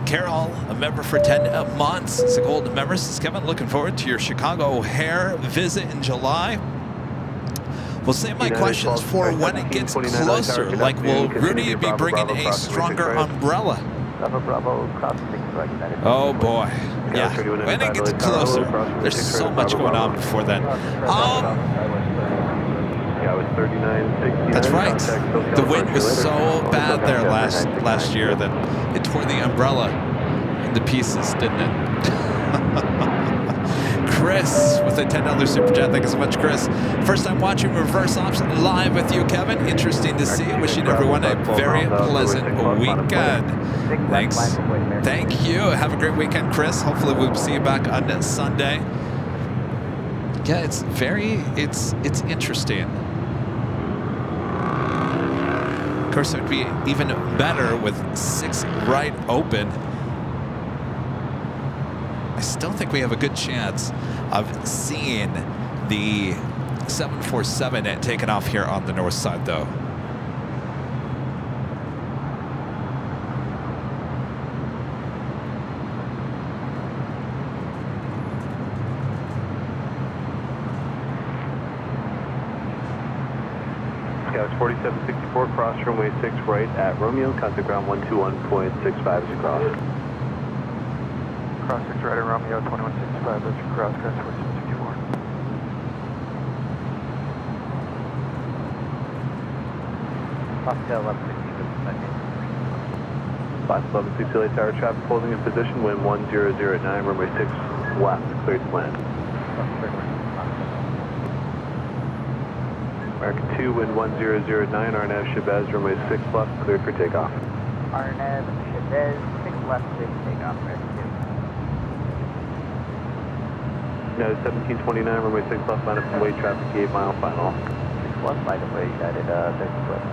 Carol, a member for 10 months. It's a gold member. This is Kevin. Looking forward to your Chicago O'Hare visit in July. We'll save my questions for when it gets closer. Like, will Rudy be bringing a stronger umbrella? Oh boy. Yeah, when it gets closer. There's so much going on before then. Yeah, it was 39.69. That's right. Contact SoCal. The wind was Later. so bad there Contact last year that it tore the umbrella into pieces, didn't it? Chris with a $10 super chat. Thank you so much, Chris. First time watching reverse ops live with you, Kevin. Interesting to see. Wishing everyone a very pleasant weekend. Thanks. Thank you. Have a great weekend, Chris. Hopefully we'll see you back on Sunday. Yeah, it's interesting. Of course, it would be even better with 6 right open. I still think we have a good chance of seeing the 747 taken off here on the north side, though. Scout 4764, cross runway 6 right at Romeo, contact ground 121.65 is across. Cross 6 right at Romeo, 2165, that's your cross, guys, 4764. Pascal 1160, LA Tower traffic holding in position, wind 1009, runway 6 left, cleared to land. American 2, wind 1009, RNAV Chavez, runway 6 left, cleared for takeoff. RNAV Chavez, 6 left, cleared for takeoff, American 2. United 1729, runway 6 left, line up and wait, traffic 8 mile final. 6 left, line up, wait, United 30 left.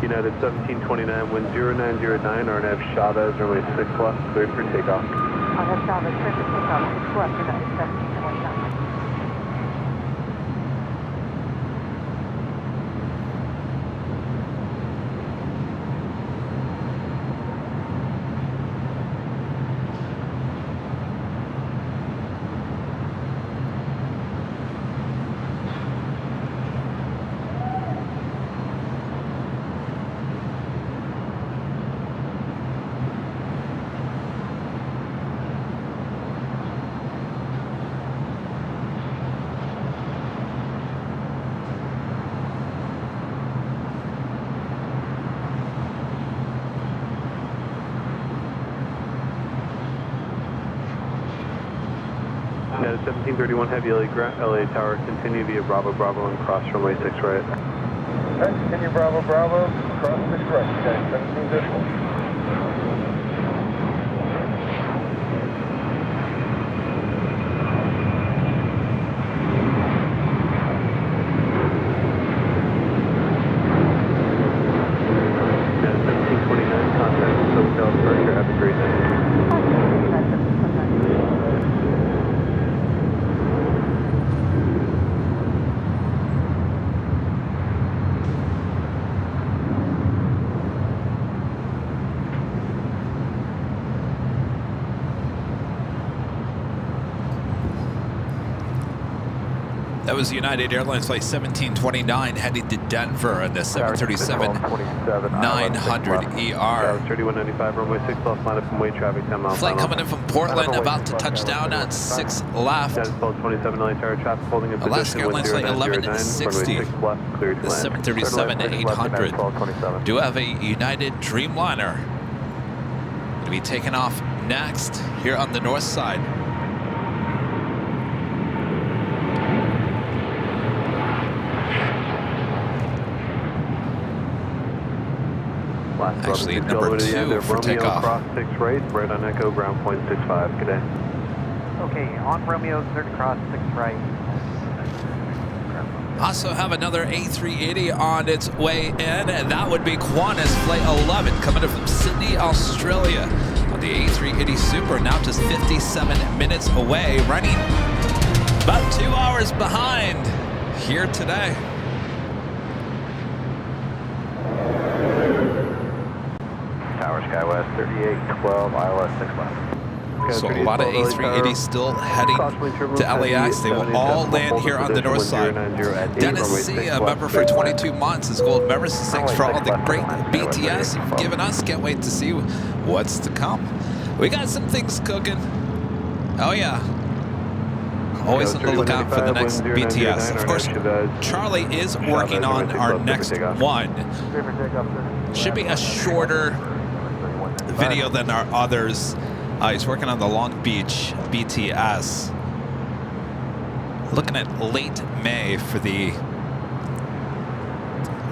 United 1729, wind 0909, RNAV Chavez, runway 6 left, cleared for takeoff. RNAV Chavez, cleared for takeoff, 6 left, United 1729. United 1731, heavy LA Tower, continue via Bravo Bravo and cross runway 6 right. Continue Bravo Bravo, cross 6 right, okay, 17 decimal. United 1729, contact SoCal departure, have a great night. That was United Airlines flight 1729 heading to Denver on the 737-900 ER. 3195, runway 6 left, line up from weight traffic, 10 miles. Flight coming in from Portland, about to touch down on 6 left. Alaska Airlines flight 1160, the 737-800. Do have a United Dreamliner. Going to be taking off next here on the north side. Actually, number 2 for takeoff. Cross 6 right on Echo, ground point 65. Good day. Okay, on Romeo, clear to cross 6 right. Also have another A380 on its way in, and that would be Qantas Flight 11 coming in from Sydney, Australia. On the A380 Super, now just 57 minutes away, running about 2 hours behind here today. Tower Skywest 3812, ILS 6 left. So a lot of A380s still heading to LAX. They will all land here on the north side. Dennis C., a member for 22 months, is gold members. Thanks for all the great BTS you've given us. Can't wait to see what's to come. We got some things cooking. Oh yeah. Always on the lookout for the next BTS. Of course, Charlie is working on our next one. Should be a shorter video than our others. He's working on the Long Beach BTS. Looking at late May for the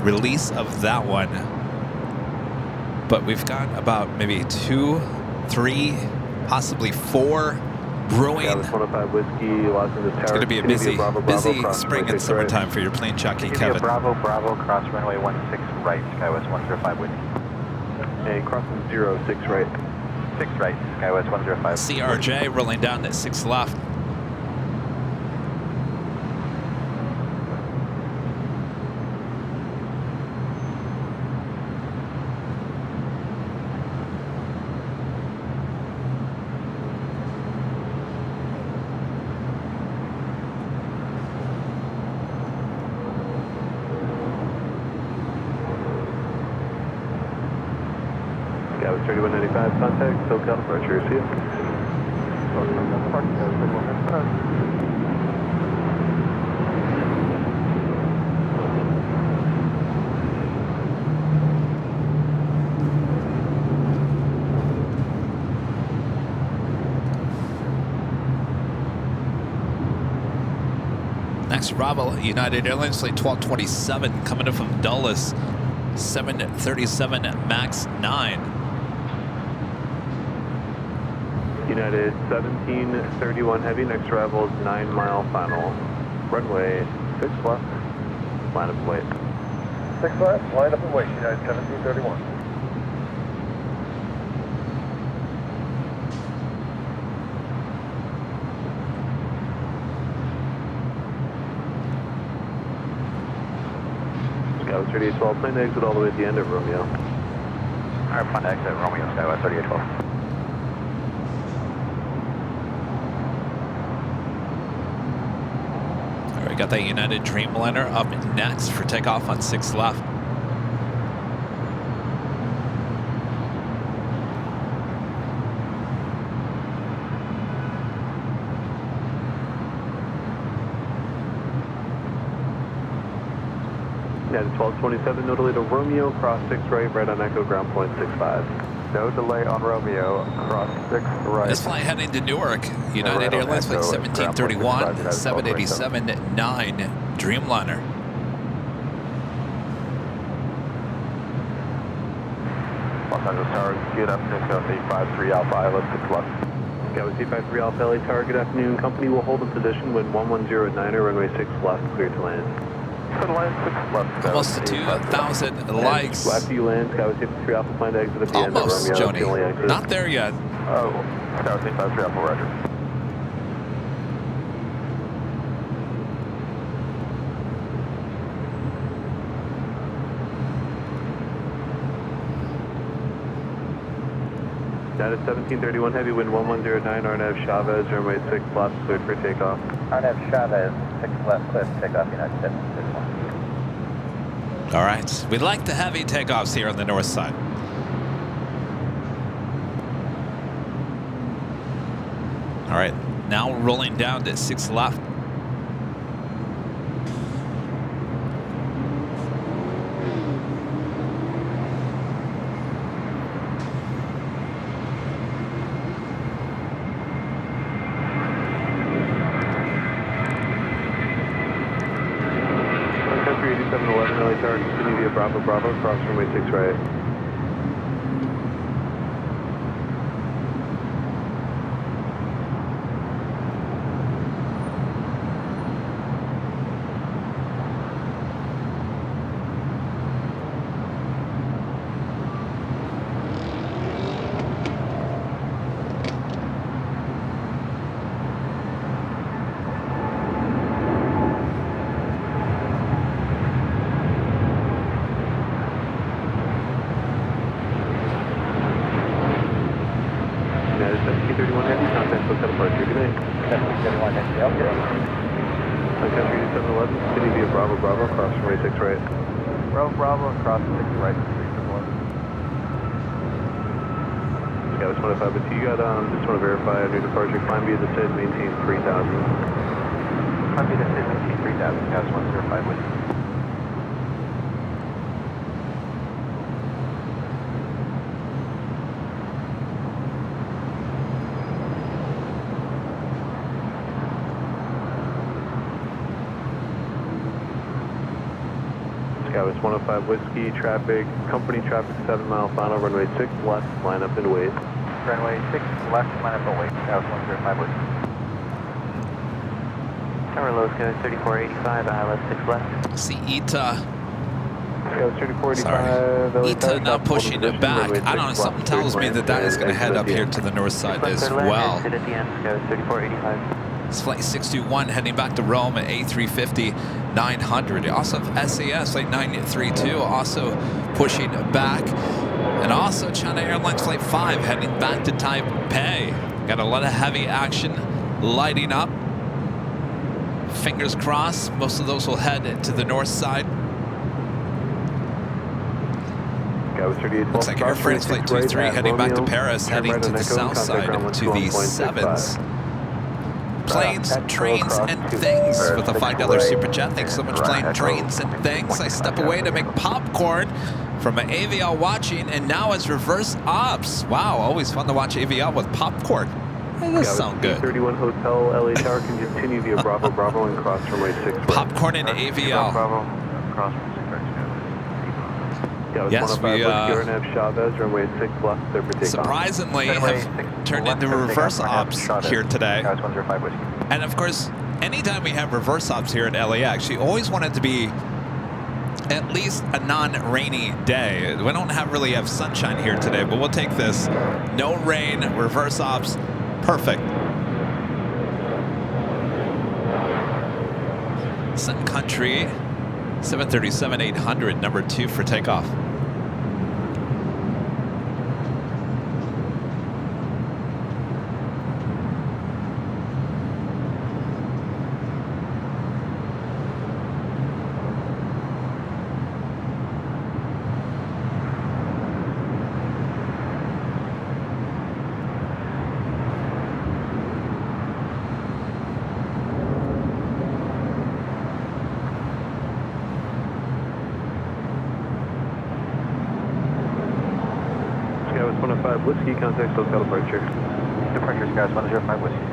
release of that one. But we've got about maybe 2, 3, possibly 4 brewing. It's going to be a busy spring and summertime for your Plane Jockey Kevin. Bravo, cross runway 16 right, Skywest 105 Whiskey. Hey, crossing 06 right. 6 right, Skywest 105. CRJ rolling down at 6 left. Skywest 3195, contact, SoCal departure, see you. Next, Bravo, United Airlines flight 1227 coming in from Dulles, 737 MAX 9. United 1731 heavy, next arrival is 9 mile final. Runway 6 left, line up and wait. 6 left, line up and wait, United 1731. Skywest 3812, plane exit all the way at the end of Romeo. Alright, plane exit Romeo, Skywest 3812. Got that United Dreamliner up next for takeoff on 6 left. United 1227, no delay to Romeo, cross 6 right on Echo, ground point 65. No delay on Romeo, cross 6 right. This flight heading to Newark, United Airlines flight 1731, 787-9 Dreamliner. Los Angeles Tower, good afternoon, Skywest 853 Alpha, ILS 6 left. Skywest 853 Alpha LA Tower, good afternoon. Company will hold in position when 110 at 9er, runway 6 left, clear to land. Almost 2,000 likes. After you land, Skywest 853 Alpha, plan to exit at the Almost, end of Romeo. Joni. Not there yet. Oh, Skywest 853 Alpha, roger. That is 1731 heavy, wind 1109, RNAV Chavez, runway 6 left, cleared for takeoff. RNAV Chavez, 6 left, cleared for takeoff, United States. All right, we like the heavy takeoffs here on the north side. All right, now rolling down to 6 left. Country 8711, LA Tower, continue via Bravo, Bravo, cross runway 6 right. That is 1731 heavy, contact hotel departure, good night. 1731 heavy, okay. Country 8711, continue via Bravo, Bravo, cross runway 6 right. Bravo, Bravo, cross 6 right, 371. Scouts 105, but you got, just want to verify on your departure, climb via the SID, maintain 3000. Climb via the SID, maintain 3000, Scouts 105 with you. Scouts 105 Whiskey, traffic, company traffic 7 mile final, runway 6 left, line up and wait. Runway 6 left, line up and wait, Scouts 105 with you. Tower low, Scouts 3485, left 6 left. See Ita. Scouts 3485. Sorry. Ita now pushing it back. I don't know, something tells me that that is going to head up here to the north side as well. Exit at the end, Scouts 3485. It's flight 621 heading back to Rome at A350 900. You also have SAS flight 932 also pushing back. And also China Airlines flight 5 heading back to Taipei. Got a lot of heavy action lighting up. Fingers crossed, most of those will head to the north side. Looks like Air France flight 23 heading back to Paris, heading to the south side to the 7s. Planes, trains, and things with a $5 super chat. Thanks so much, plane, trains, and things. I step away to make popcorn from an AVL watching, and now it's reverse ops. Wow, always fun to watch AVL with popcorn. That does sound good. 31 Hotel, LA Tower can continue via Bravo, Bravo, and cross runway 6 right. Popcorn and AVL. Bravo, cross runway 6 right. Yes, we Chavez, runway 6 left, clear for takeoff. surprisingly have turned into reverse ops here today. Scouts 105 whiskey. And of course, anytime we have reverse ops here at LAX, you always want it to be at least a non-rainy day. We don't really have sunshine here today, but we'll take this. No rain, reverse ops, perfect. Sun Country, 737-800, number 2 for takeoff. Scouts 105 Whiskey, contact hotel departure. Departure, Scouts 105 whiskey 2.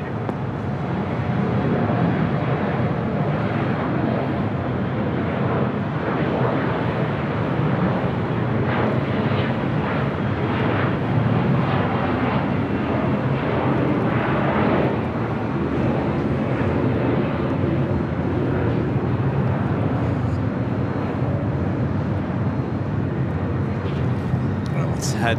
Let's head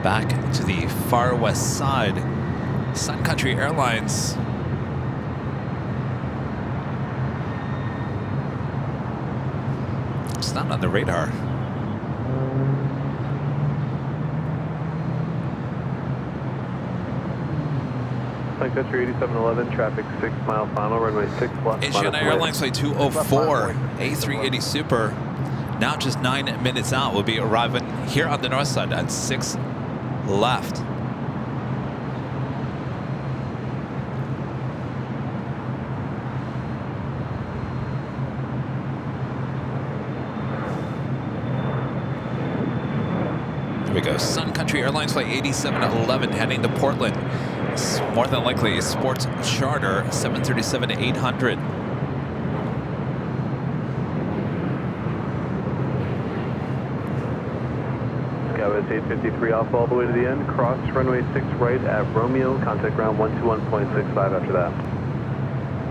back to the far west side. Sun Country Airlines. It's not on the radar. Sun Country 8711, traffic 6 mile final, runway 6 left. Asiana Airlines Flight 204, A380 Super. Now just 9 minutes out. We'll be arriving here on the north side at 6 left. Here we go. Sun Country Airlines Flight 8711 heading to Portland. It's more than likely a sports charter, 737-800. Skywest 853 off all the way to the end. Cross runway 6 right at Romeo. Contact ground 121.65 after that.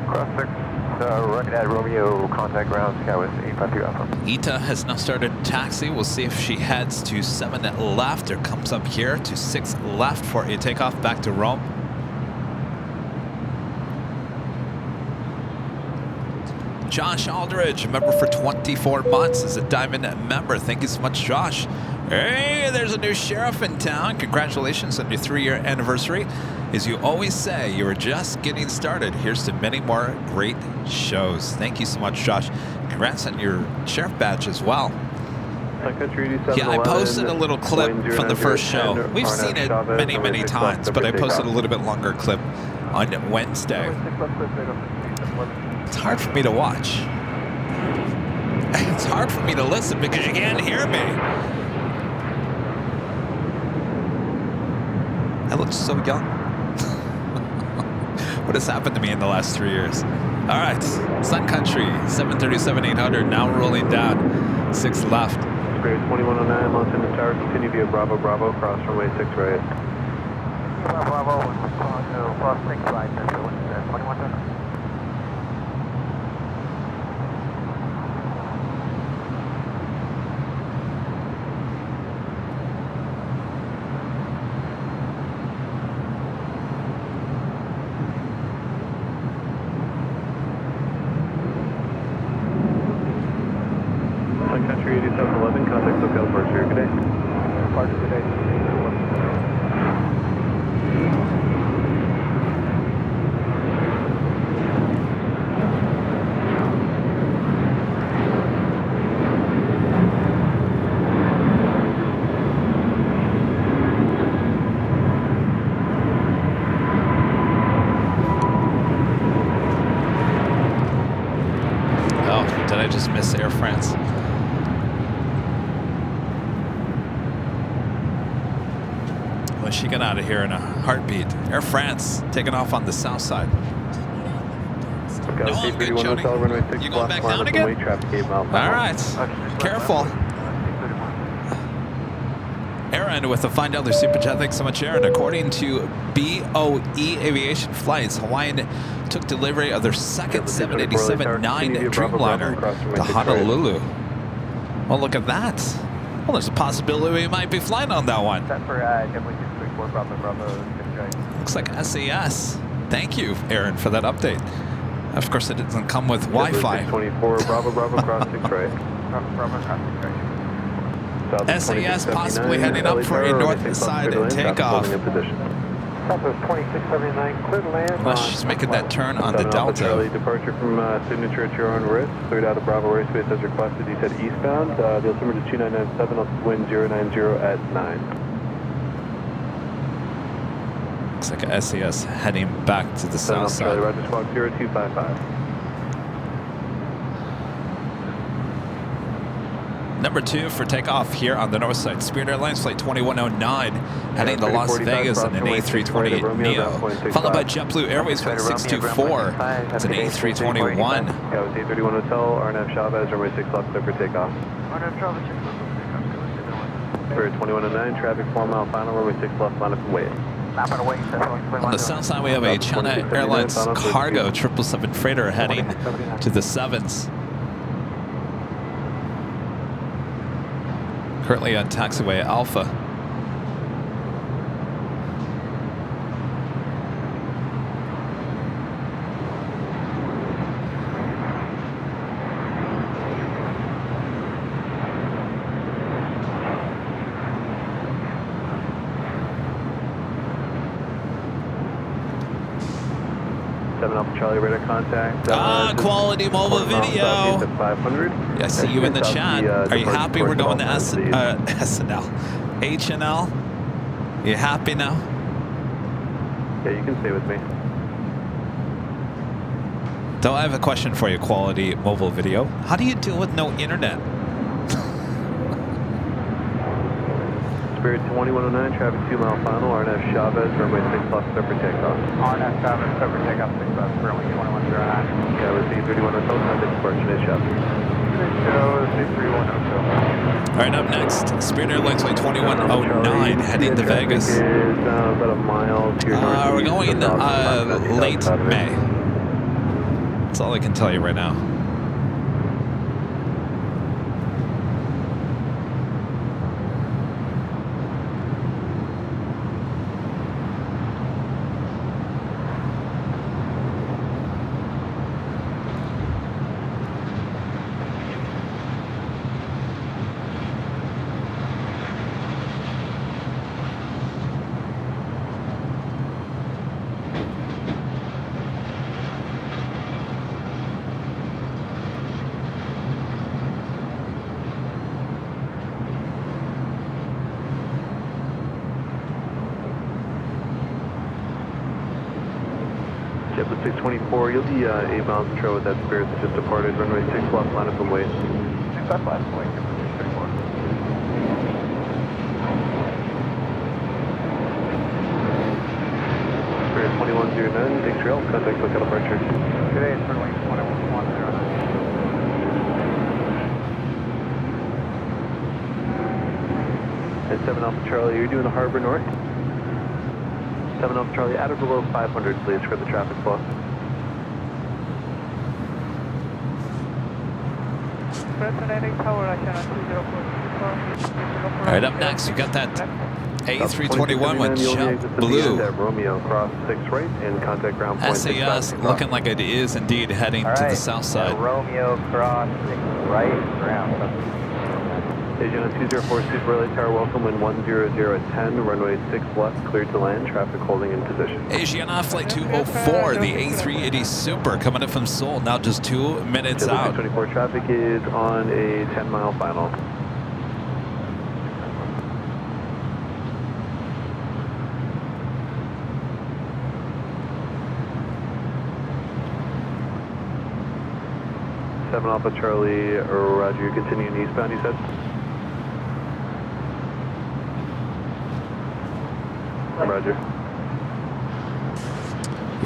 Cross 6 right at Romeo. Contact ground Skywest 853 Alpha. Ita has now started taxi. We'll see if she heads to 7 left or comes up here to 6 left for a takeoff back to Rome. Josh Aldridge, member for 24 months, is a Diamond member. Thank you so much, Josh. Hey, there's a new sheriff in town. Congratulations on your 3-year anniversary. As you always say, you were just getting started. Here's to many more great shows. Thank you so much, Josh. Congrats on your sheriff badge as well. Yeah, I posted a little clip from the first show. We've seen it many, many times, but I posted a little bit longer clip on Wednesday. It's hard for me to watch. It's hard for me to listen because you can't hear me. I look so young. What has happened to me in the last 3 years? All right, Sun Country, 737-800, now rolling down, 6 left. Great, 2109, Los Angeles Tower, continue via Bravo, Bravo, cross runway 6 right. Bravo, cross 6 right, 2109. Sun Country 8711, contact SoCal departure, good day. Departure, good day. Oh, did I just miss Air France? Well, she got out of here in a heartbeat. Air France taking off on the south side. No, I'm good, Jody. You going back down again? All right. Careful. Aaron with a $5 super chat. Thanks so much, Aaron. According to BOE Aviation Flights, Hawaiian took delivery of their second 787-9 Dreamliner to Honolulu. Well, look at that. Well, there's a possibility we might be flying on that one. Looks like SAS. Thank you, Aaron, for that update. Of course, it doesn't come with Wi-Fi. 24, Bravo, Bravo, cross 6 right. Bravo, cross 6 right. SAS possibly heading up for a north side takeoff. Southwest 2679, clear to land. Unless she's making that turn on the Delta. Departure from signature at your own risk. Cleared out of Bravo airspace as requested. You said eastbound. The altimeter is 2997. Wind 090 at 9. Looks like SAS heading back to the south side. Roger, squawk 0255. Number 2 for takeoff here on the north side. Spirit Airlines Flight 2109 heading to Las Vegas on an A320 Neo. Followed by JetBlue Airways Flight 624. It's an A321. Yeah, with A31 Hotel, RNF Chavez, runway 6 left, clear for takeoff. RNF Chavez, 6 left, Spirit 2109, traffic 4 mile final, runway 6 left, line up and wait. On the south side, we have a China Airlines Cargo 777 freighter heading to the 7s. Currently on taxiway Alpha. 7 Alpha Charlie, radar contact. Quality mobile video. At 500. I see you in the chat. Are you happy we're going to SNL? HNL? You happy now? Yeah, you can stay with me. Though I have a question for you, quality mobile video. How do you deal with no internet? Spirit 2109, traffic 2 mile final, RNF Chavez, runway 6 left, clear for takeoff. RNF Chavez, clear for takeoff, 6 left, runway 2109. Chavez, C31 Hotel, contact departure is Chavez. All right, up next, Spirit Airlines Flight 2109, heading to Vegas. Is about a mile to your northeast. We're going late May. That's all I can tell you right now. JetBlue 624, you'll be 8 miles in trail with that Spirit that just departed. Runway 6 left, line up and wait. 6 left, line up and wait, JetBlue 624. Spirit 2109, take trail, contact local departure. Today it's runway 2109. And 7 Alpha Charlie, you're doing the Harbor North. 7 Alpha Charlie, at or below 500, please, for the traffic flow. All right, up next, you got that A321 with JetBlue. Romeo, cross 6 right, and contact ground point. SAS looking like it is indeed heading to the south side. Romeo, cross 6 right, ground. Asiana 204 Super LA Tower, welcome, wind 100 at 10, runway 6 left, cleared to land, traffic holding in position. Asiana Flight 204, the A380 Super, coming in from Seoul, now just 2 minutes out. 24 traffic is on a 10-mile final. Seven Alpha Charlie, Roger, you're continuing eastbound, you said? Roger.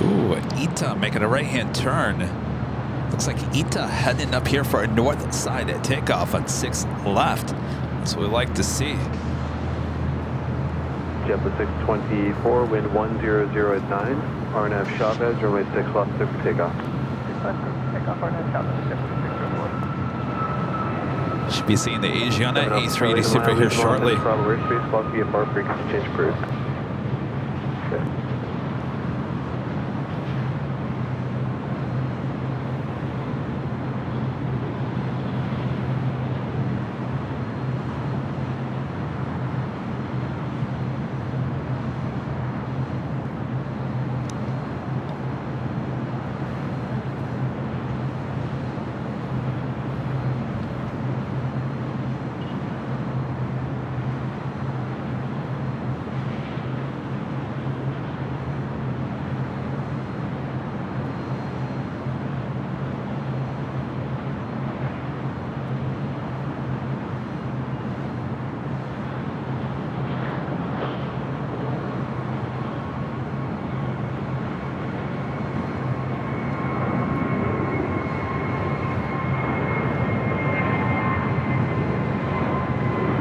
Ooh, Ita making a right-hand turn. Looks like Ita heading up here for a north side takeoff on 6 left. That's what we like to see. JetBlue 624, wind 100 at 9. RNF Chavez, runway 6 left, clear for takeoff. 6 left, takeoff, RNF Chavez, JetBlue 624. Should be seeing the Asiana A380 Super here shortly. Bravo airspace, block VFR, frequency change approved. Okay.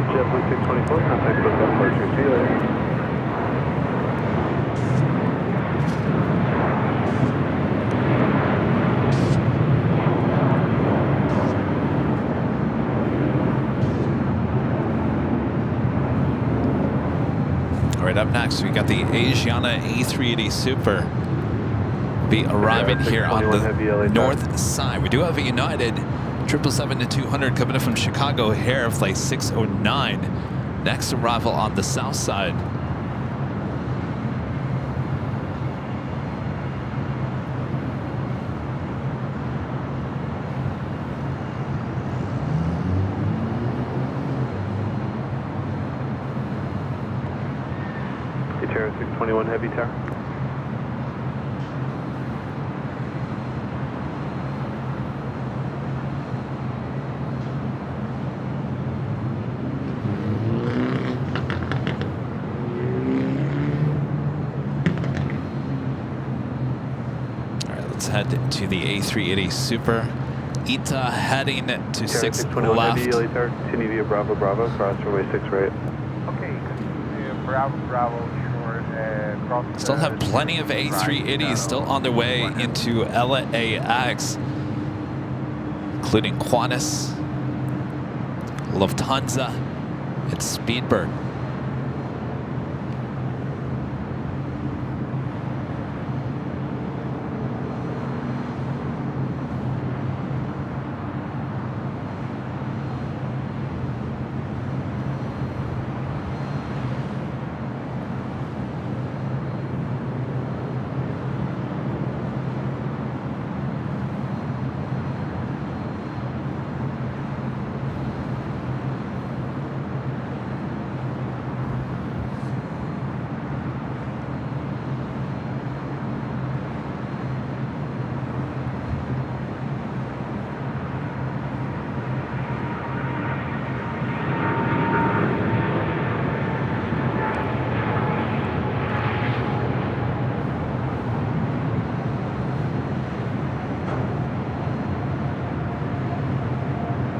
JetBlue 624, contact local departure. See you later. All right, up next, we got the Asiana A380 Super. Be arriving here on the north side. We do have a United 777-200 coming in from Chicago O'Hare, flight 609. Next arrival on the south side. Tower 621 Heavy Tower. Head to the A380 Super. ITA heading to 6 left. Heavy, LA Tower, continue via Bravo Bravo, cross runway 6 right. Okay, Bravo Bravo, short, cross. Still have plenty of A380s still on their way into LAX, including Qantas, Lufthansa, and Speedbird.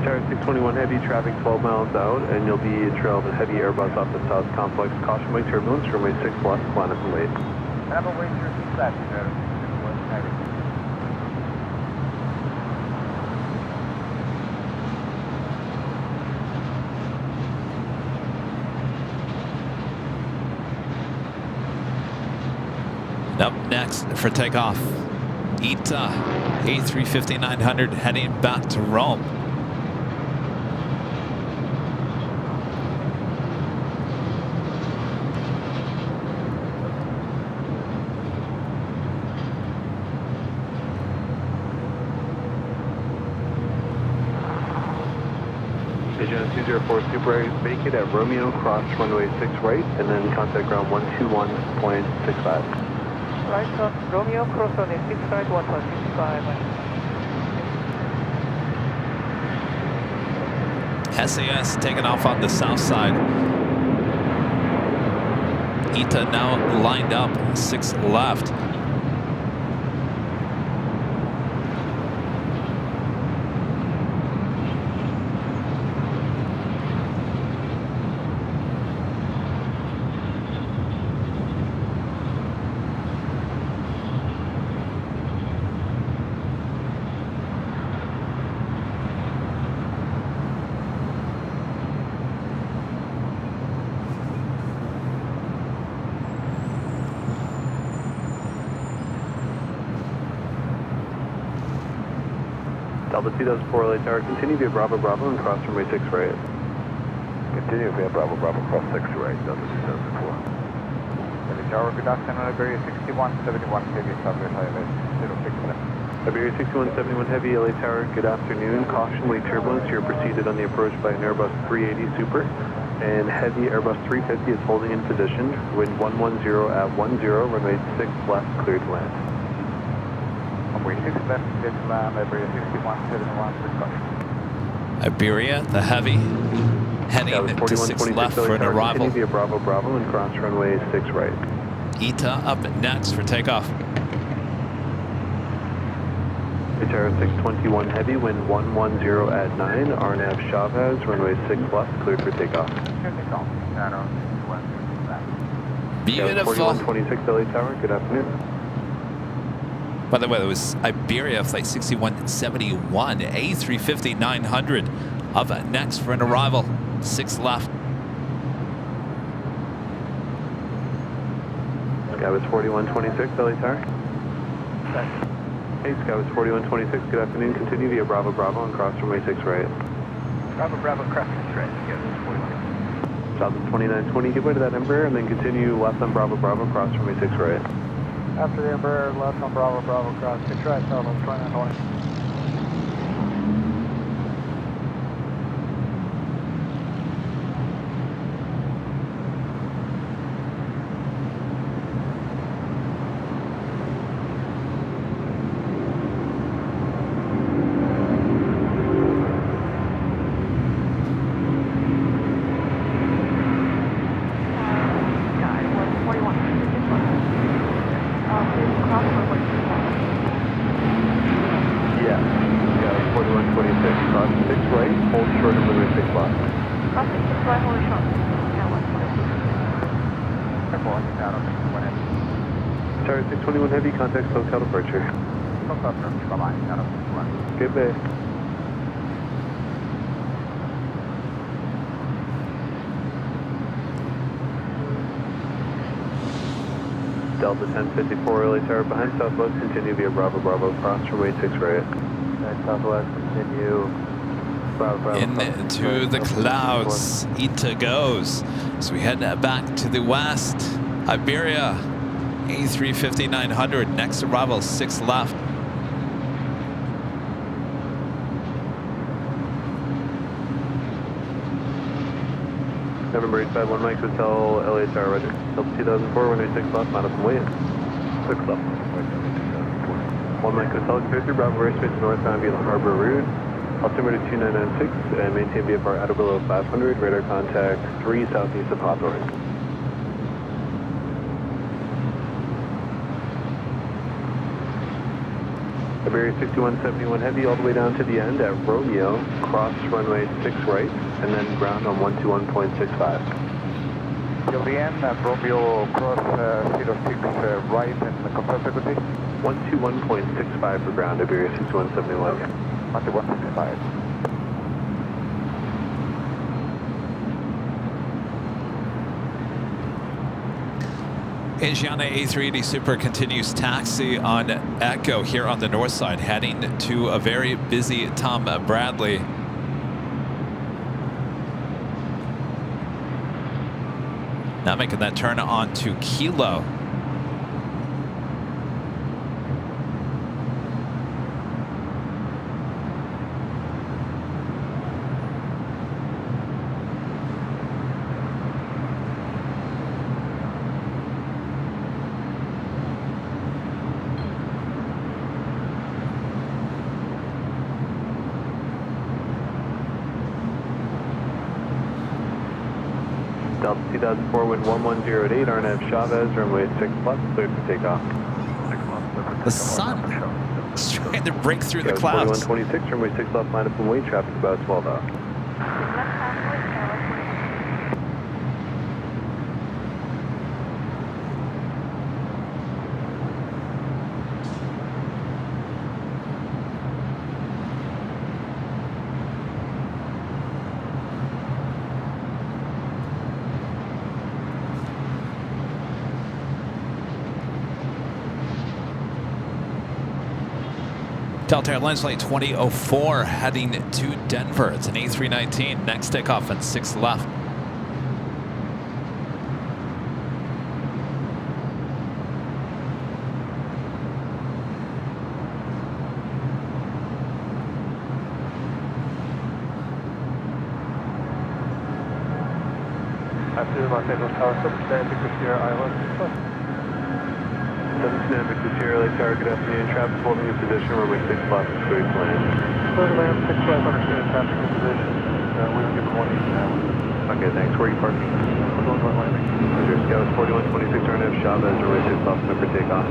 Tower 621 Heavy, traffic 12 miles out, and you'll be trailed a heavy Airbus off the south complex. Caution by turbulence, runway 6 left, planet delayed. Have a wait for 6 left, Tower 621 Heavy. Up next for takeoff, ITA A350-900 heading back to Rome. Agent 204 Super vacate at Romeo, cross runway 6 right, and then contact ground 121.65. Right on Romeo, cross runway 6 right, 1.65. SAS taking off on the south side. ITA now lined up 6 left. Delta 2004 LA Tower, continue via Bravo Bravo and cross runway 6 right. Continue via Bravo Bravo, cross 6 right, Delta 2004. LA Tower, good afternoon, Iberia 6171 Heavy, Southwest Highway 06. Iberia 6171 Heavy, LA Tower, good afternoon. Caution, late turbulence, you're preceded on the approach by an Airbus 380 Super. And heavy Airbus 350 is holding in position. Wind 110 at 10, runway 6 left, cleared to land. Runway 6 left, cleared to land, Iberia 6171, good caution. Iberia, the heavy, heading to 6 left for an arrival. Continue via Bravo Bravo and cross runway 6 right. ITA up next for takeoff. Tower 621 Heavy, wind 110 at 9, RNAV Chavez, runway 6 left, cleared for takeoff. Beautiful. 4126 LA Tower, good afternoon. By the way, that was Iberia flight 6171, A350-900 up next for an arrival. 6 left. Skywest 4126 LA Tower. Hey, Skywest 4126, good afternoon. Continue via Bravo Bravo and cross runway 6 right. Bravo Bravo, cross 6 right, Skywest 4126. South of 2920, give way to that Embraer and then continue left on Bravo Bravo, cross runway 6 right. After the Embraer, left on Bravo Bravo, cross 6 right, south of 2920. Tower 621 Heavy, contact SoCal departure. Good day. Delta 1054 early tower behind Southwest, continue via Bravo Bravo, cross runway 6 right. Southwest, continue Bravo Bravo. Into the clouds, ETA goes. So we head back to the west. Iberia, A350-900, next arrival, 6 left. November 851 Mike Hotel, LA Tower, Roger. Delta 2004, runway 6 left, line up and wait. 6 left. 1 Mike Hotel, clear through Bravo airspace northbound via the harbor route. Altimeter 2996 and maintain VFR at or below 500, radar contact 3 southeast of Hawthorne. Iberia 6171 Heavy all the way down to the end at Romeo, cross runway 6 right, and then ground on 121.65. Till the end at Romeo, cross 06 right and confirm frequency? 121.65 for ground, Iberia 6171. 121.65. Asiana A380 Super continues taxi on Echo here on the north side, heading to a very busy Tom Bradley. Now making that turn on to Kilo. Delta 2004, wind 1108, RNF Chavez, runway 6 left, cleared for takeoff. The sun is trying to break through the clouds. 4126, runway 6 left, line up and wait, traffic about 12 out. Delta Airlines flight 2004 heading to Denver. It's an A319. Next takeoff and 6 left. After Los Angeles Tower, substandard to Sierra Island. 7 Dynamic to Sierra Lake Tower, good afternoon. Traffic holding in position, runway 6 left, clear to land. Clear to land, 6 left, understand traffic in position. We can give a warning now. Okay, thanks. Where are you parking? We're going to landing. Roger, Scout 4126, RNF Chavez, runway 6 left, number takeoff.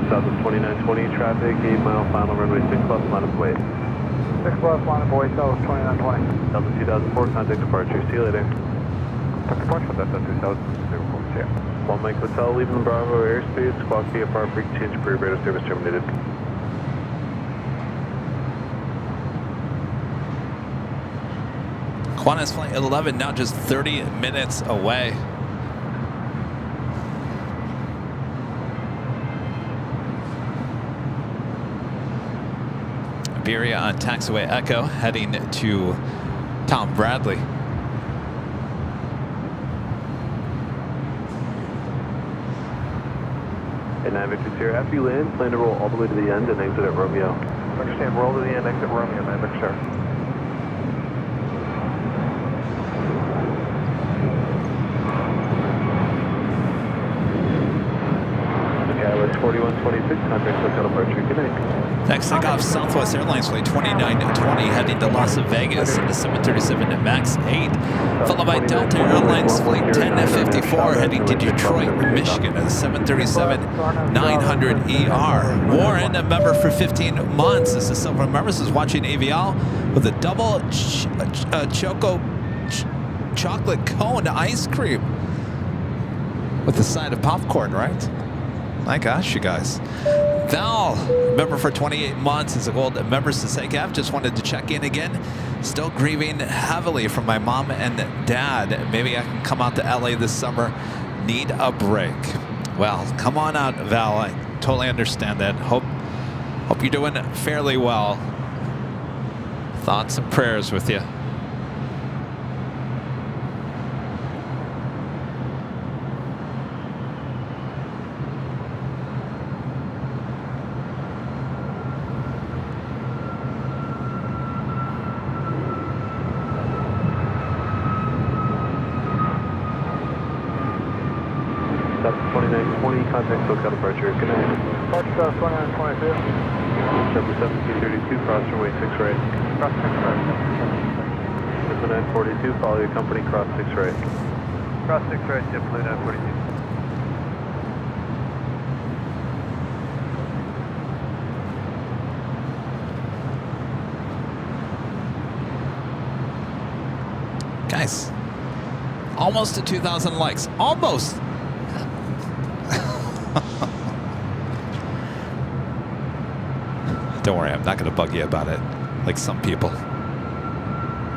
Southwest 2920, traffic, 8 mile final, runway 6 left, line of wait. 6 left, line of wait, Southwest 2920. Delta 2004, contact departure. See you later. Departure, Delta 2004. 1 Mike Hotel, leaving Bravo airspace, squawk VFR, freak change, pre radar service terminated. Qantas flight 11 now just 30 minutes away. Iberia on taxiway Echo heading to Tom Bradley. And 9 Victor Sierra, after you land, plan to roll all the way to the end and exit at Romeo. Understand, roll to the end, exit Romeo, 9 Victor. Catalyst 4126, contact SoCal departure. Good night. Next takeoff, Southwest Airlines flight 2920 heading to Las Vegas in the 737 MAX 8. Followed by Delta Airlines flight 1054 heading to Detroit, Michigan in the 737-900ER. Warren, a member for 15 months. This is Silver Members is watching AVL with a double chocolate cone ice cream with a side of popcorn, right? My gosh, you guys. Val, member for 28 months, is a gold member to say, Gav, just wanted to check in again. Still grieving heavily from my mom and dad. Maybe I can come out to LA this summer. Need a break. Well, come on out, Val. I totally understand that. Hope you're doing fairly well. Thoughts and prayers with you. Contact SoCal departure. Good night. Foxtrot 2922. Chevrolet 1732, cross runway 6 right. Cross 6 right. Chevrolet 942, follow your company, cross 6 right. Cross 6 right, JetBlue 942. Guys, almost to 2,000 likes. Almost. Don't worry, I'm not going to bug you about it like some people.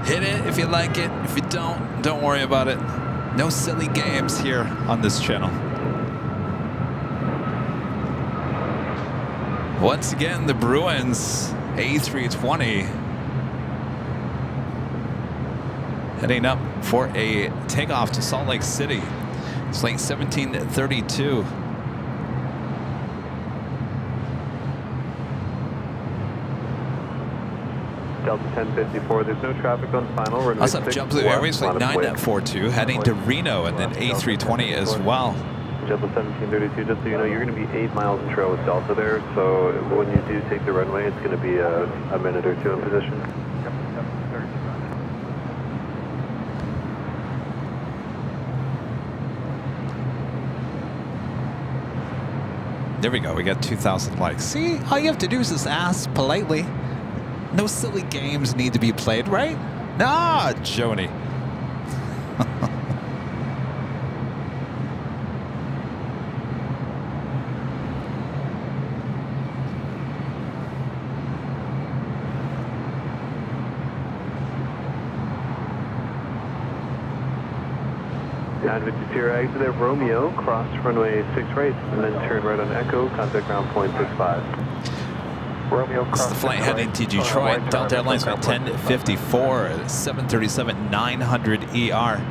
Hit it if you like it. If you don't worry about it. No silly games here on this channel. Once again, the Bruins A320 heading up for a takeoff to Salt Lake City. It's lane 1732. Delta 1054, there's no traffic on final. Runway Also have JetBlue Airways flight 942 heading to Reno and then A320 as well. JetBlue 1732, just so you know, you're going to be 8 miles in trail with Delta there, so when you do take the runway, it's going to be a minute or two in position. There we go, we got 2,000 likes. See, all you have to do is just ask politely. No silly games need to be played, right? Nah, Joni. Exit at Romeo, cross runway 6 right, and then turn right on Echo, contact ground point 65. Romeo, This is the flight heading to Detroit. Delta Airlines flight 1054, 737-900 ER.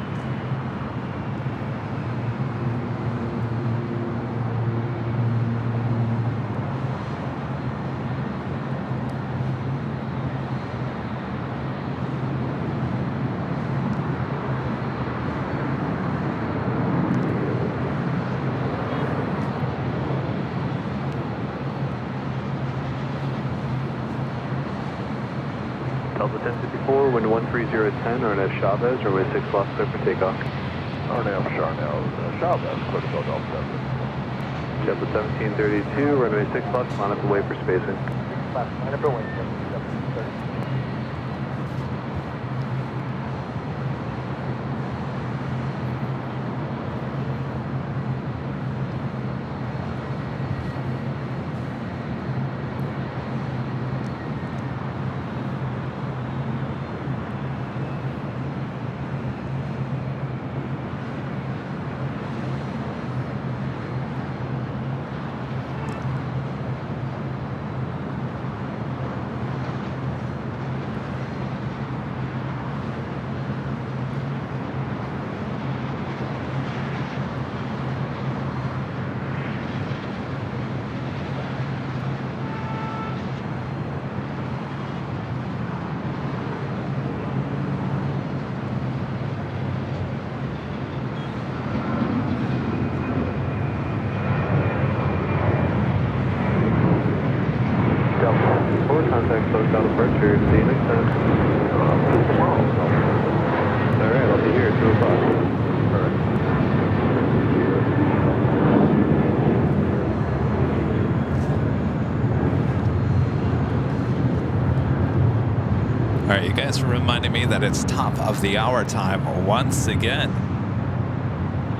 Delta 1054, wind 13010, RNS Chavez, runway 6 left, clear for takeoff. RNS Chavez, clear to go Delta 7. Delta 1732, runway 6 left, line up and wait for spacing. Line up and wait, 1732. Contact SoCal departure. See you next time. Alright, I'll be here at 2 o'clock. Alright. All right, you guys reminding me that it's top of the hour time once again.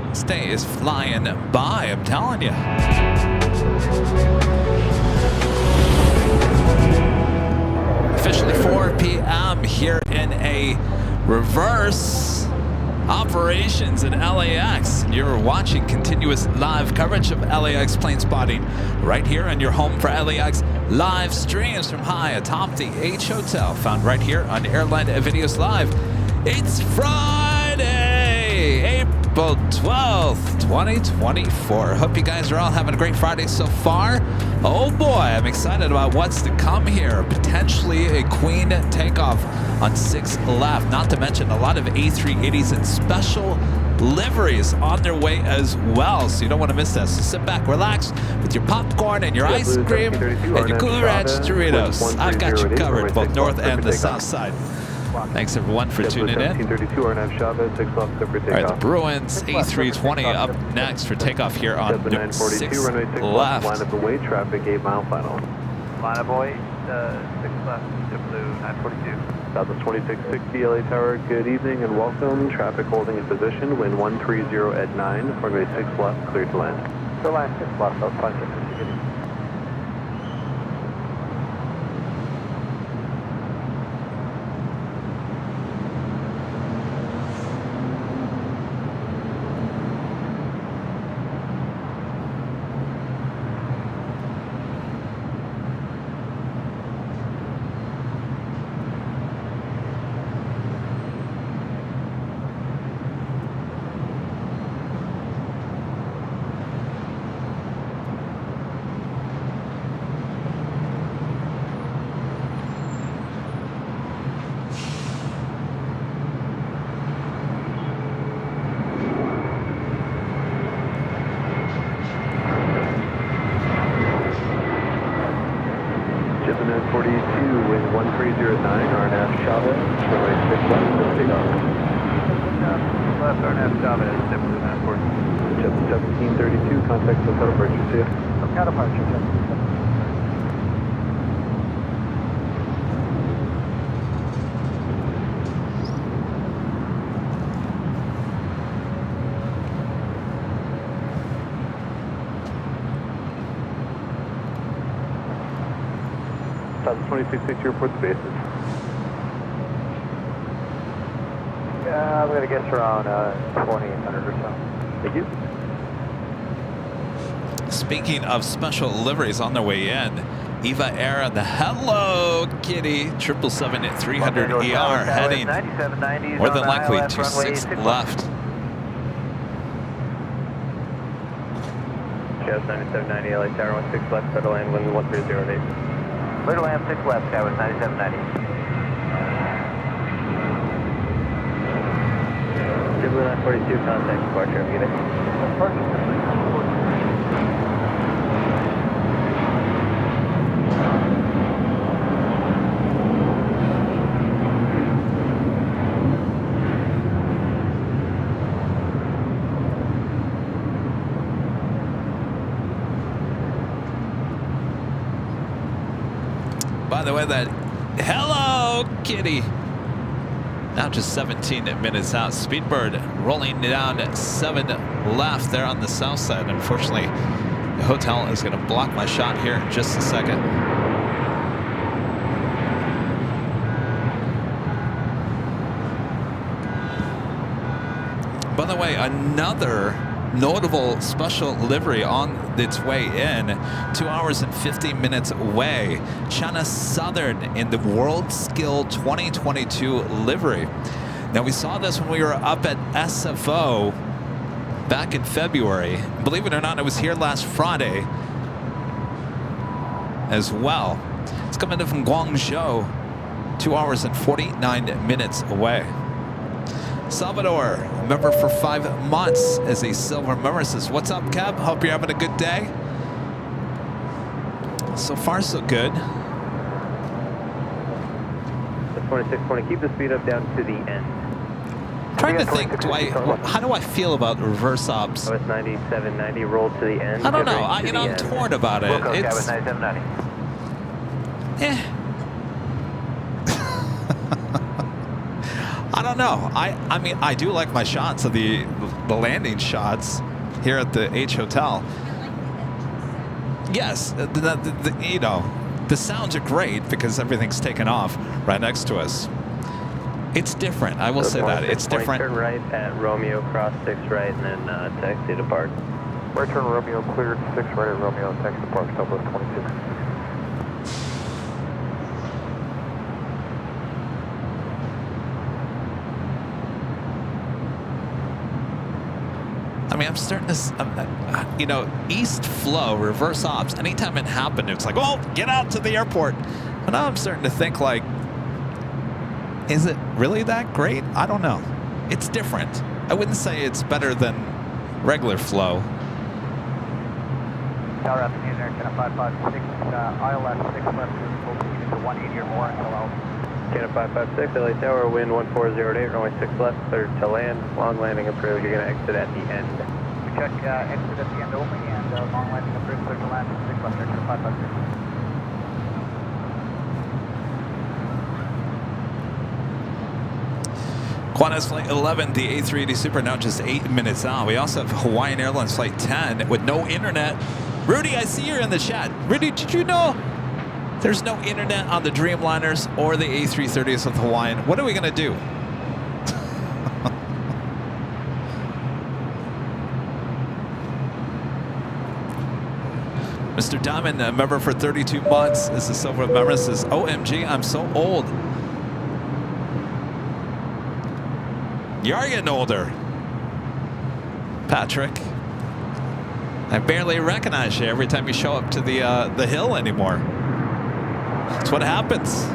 This day is flying by, I'm telling you. Officially 4 p.m. here in a reverse operations in LAX. You're watching continuous live coverage of LAX plane spotting right here on your home for LAX live streams from high atop the H Hotel, found right here on Airline Videos Live. It's Friday, April 12th, 2024. Hope you guys are all having a great Friday so far. Oh boy, I'm excited about what's to come here. Potentially a Queen takeoff on 6 left, not to mention a lot of A380s and special liveries on their way as well, so you don't want to miss that. So sit back, relax with your popcorn and your ice cream and your Cool Ranch Doritos. I've got you covered, both north and the south side. Thanks everyone for tuning in. All right, the Bruins A320 up next for takeoff here on 6 left. Line up away, traffic 8 mile final. Line up away, 6 left, JetBlue 942. Southwest 2660 LA Tower, good evening and welcome. Traffic holding in position, wind 130 at 9, runway 6 left, cleared to land. Clear line 6 left, that's 5660. Southwest 2660 report the bases. I'm going to guess around 2800 or so. Thank you. Speaking of special liveries on their way in, Eva Air and the Hello Kitty 777 at 300 ER heading more than likely to 6 left. Jazz 9790 LA Tower 16 left, clear to land, wind 1308. Clear to land 6 left, Tower 9790. JetBlue 942, contact departure, have a good day. By the way, that Hello Kitty, now just 17 minutes out. Speedbird rolling down 7 left there on the south side. Unfortunately, the hotel is going to block my shot here in just a second. By the way, another notable special livery on its way in, 2 hours and 50 minutes away. China Southern in the World Skill 2022 livery. Now, we saw this when we were up at SFO back in February. Believe it or not, it was here last Friday as well. It's coming in from Guangzhou, 2 hours and 49 minutes away. Salvador, member for 5 months as a silver member, says, "What's up, Kev? Hope you're having a good day." So far, so good. 2620, keep the speed up down to the end. Trying to think, how do I feel about reverse ops? I was 9790, roll to the end. I don't know. I'm torn about it. It's 9790. don't know. I mean, I do like my shots of the landing shots here at the H Hotel. Yes, you know, the sounds are great because everything's taken off right next to us. It's different. I will say that. It's different. Turn right at Romeo, cross 6 right, and then taxi to park. Right turn Romeo, cleared 6 right at Romeo, taxi to park, Southwest 26. I mean, I'm starting to, you know, east flow, reverse ops. Anytime it happened, it's like, oh, get out to the airport. But now I'm starting to think, like, is it really that great? I don't know. It's different. I wouldn't say it's better than regular flow. Tower afternoon there, kind of 556, ILS 6 left is full speed into 180 or more until out. Canada 556, LA Tower, wind 1408, runway 6 left, clear to land, long landing approved, you're going to exit at the end. Check exit at the end only, and long landing approved, clear to land, 6 left, there, 556. Qantas Flight 11, the A380 Super, now just 8 minutes out. We also have Hawaiian Airlines Flight 10 with no internet. Rudy, I see you're in the chat. Rudy, did you know there's no internet on the Dreamliners or the A330s with Hawaiian? What are we going to do? Mr. Diamond, a member for 32 months, is a silver member, says, OMG, I'm so old. You are getting older, Patrick. I barely recognize you every time you show up to the hill anymore. That's what happens.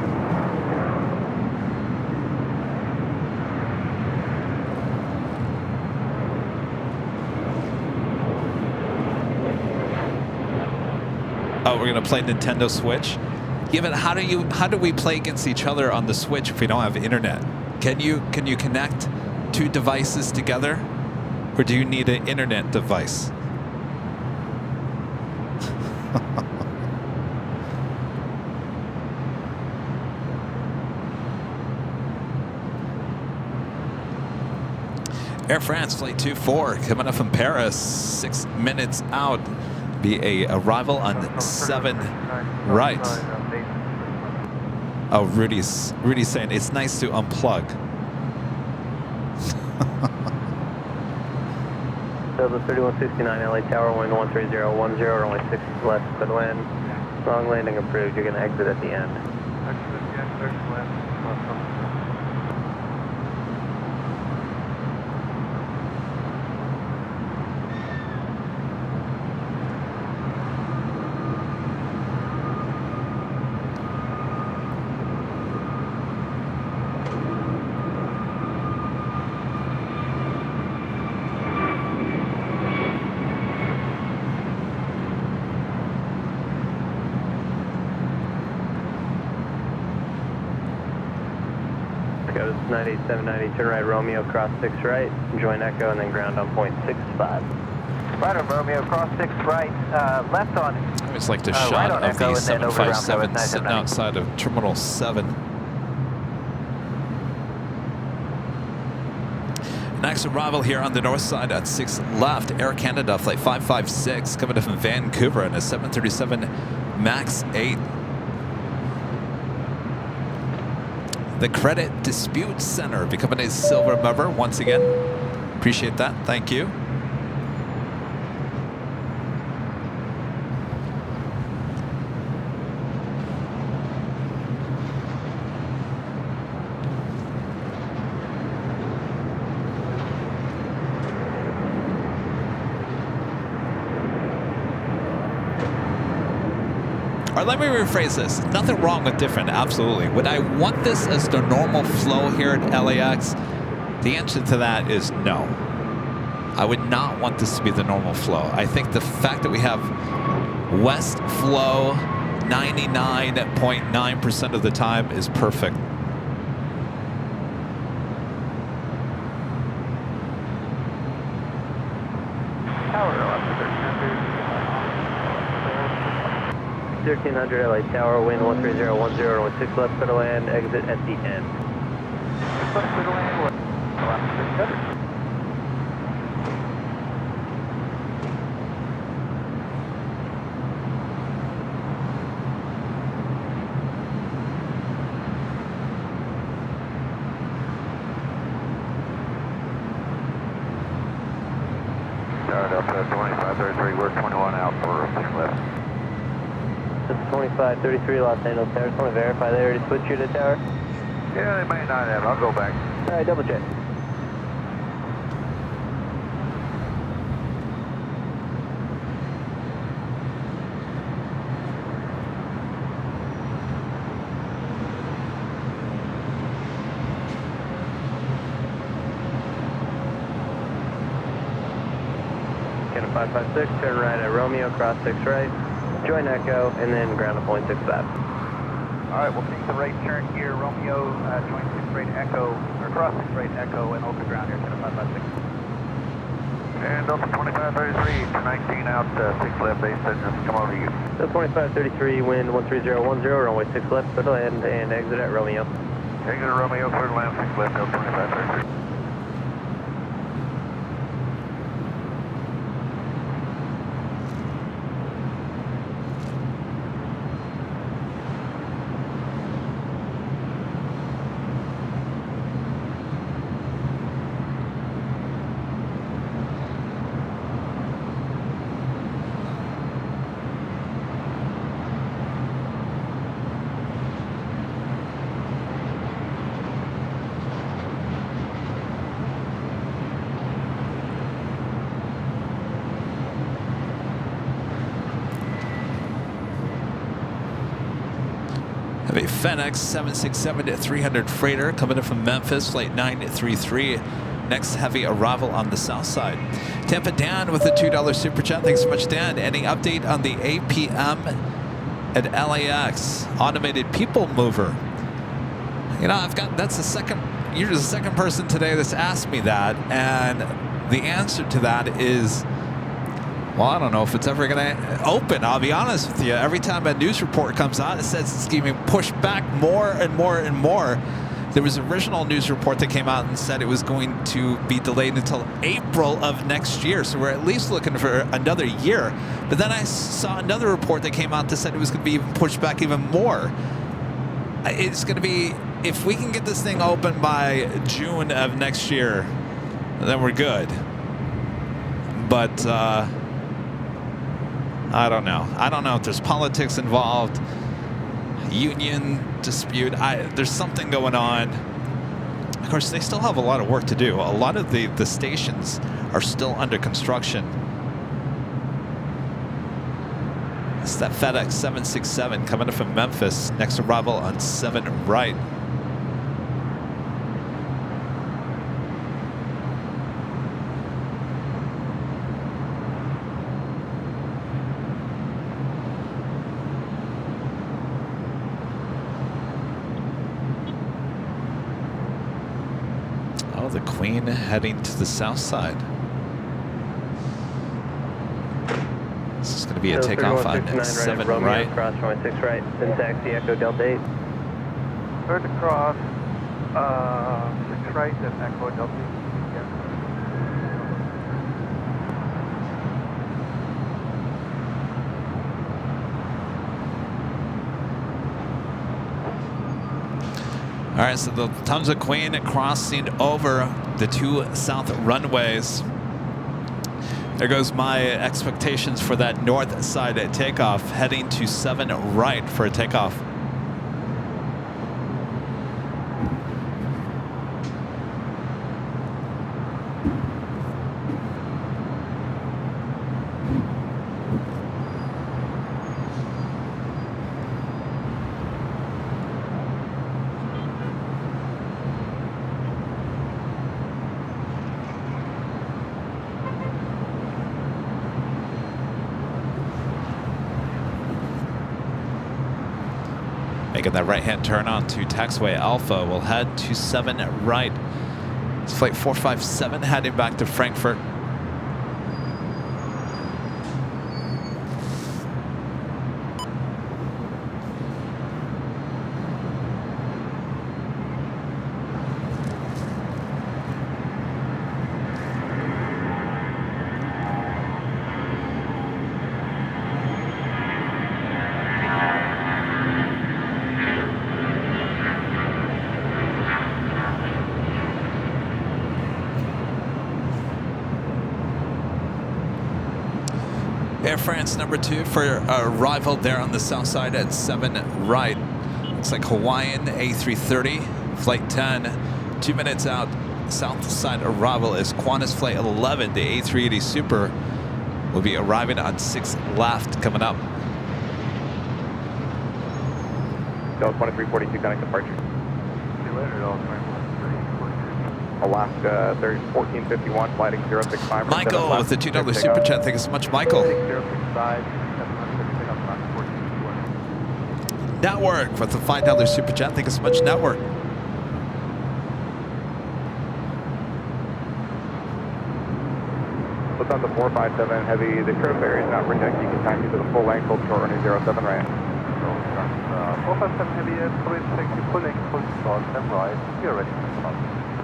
Oh, we're gonna play Nintendo Switch. Yeah, but how do we play against each other on the Switch if we don't have internet? Can you connect 2 devices together, or do you need an internet device? Air France Flight 24 coming up from Paris, 6 minutes out. Be a arrival on 7 right. Oh, Rudy's saying it's nice to unplug. Delta 3169, LA Tower, wind 13010, runway 6 left, good land. Long landing approved, you're going to exit at the end. Exit at the end, clear to land. Go to 98790, turn right Romeo, cross 6 right, join Echo, and then ground on point 65. Right on Romeo, cross 6 right, left on. I always like the shot right on of Echo, the and then over around 757 sitting 979. outside of Terminal 7. Next arrival here on the north side at 6 left, Air Canada Flight 556 coming in from Vancouver in a 737 MAX 8. The Credit Dispute Center becoming a silver member once again. Appreciate that. Thank you. Or let me rephrase this. Nothing wrong with different, absolutely. Would I want this as the normal flow here at LAX? The answer to that is no. I would not want this to be the normal flow. I think the fact that we have west flow 99.9% of the time is perfect. Tower, 1300 LA Tower, wind 13010, runway 6 left, clear to land, exit at the end. clear to land. Tower Delta 2533, we're 21 out for 6 left. This is 2533 Los Angeles Tower. Just want to verify they already switched you to tower. Yeah, they may not have. I'll go back. All right, double check. Cannon 556, turn right at Romeo, cross 6 right, join Echo, and then ground to point 6 left. All right, we'll take the right turn here, Romeo, join 6 right Echo, or cross 6 right Echo, and hold the ground here, 556. And Delta 2533, 219 out, 6 left, base engines come over to you. Delta 2533, wind 13010, runway 6 left, clear to land, and exit at Romeo. Exit at Romeo, clear to land, 6 left, Delta 2533. Have a FedEx 767-300 freighter coming in from Memphis, flight 933. Next heavy arrival on the south side. Tampa Dan with a $2 super chat. Thanks so much, Dan. Any update on the APM at LAX automated people mover? You know, that's the second. You're the second person today that's asked me that, and the answer to that is, well, I don't know if it's ever going to open. I'll be honest with you. Every time a news report comes out, it says it's getting pushed back more and more and more. There was an original news report that came out and said it was going to be delayed until April of next year. So we're at least looking for another year. But then I saw another report that came out that said it was going to be even pushed back even more. It's going to be, if we can get this thing open by June of next year, then we're good. But I don't know. I don't know if there's politics involved, union dispute. There's something going on. Of course, they still have a lot of work to do. A lot of the stations are still under construction. It's that FedEx 767 coming in from Memphis. Next arrival on 7 right. The Queen heading to the south side. This is going to be a takeoff on 7 right. Cross runway 6 right, then taxi Echo Delta 8. Third to cross, 6 right, then Echo Delta 8. All right, so the Tons of Queen crossing over the 2 south runways. There goes my expectations for that north side at takeoff, heading to 7 right for a takeoff. Making that right-hand turn onto Taxiway Alpha, we'll head to 7 right. It's flight 457 heading back to Frankfurt. Air France number 2 for arrival there on the south side at 7 right. Looks like Hawaiian A330, flight 10, 2 minutes out. South side arrival is Qantas flight 11. The A380 Super will be arriving on 6 left coming up. Delta 2342, connect departure. Alaska 1451, flighting 065. Michael with the $2 super chat. Thank you so much, Michael. Network with the $5 super chat. Thank you so much, Network. Lufthansa 457 Heavy, the curve area is not protected. You can taxi to the full length, hold short running 07 right. 457 Heavy, please take the full length, full start, 10 right. You're ready for start.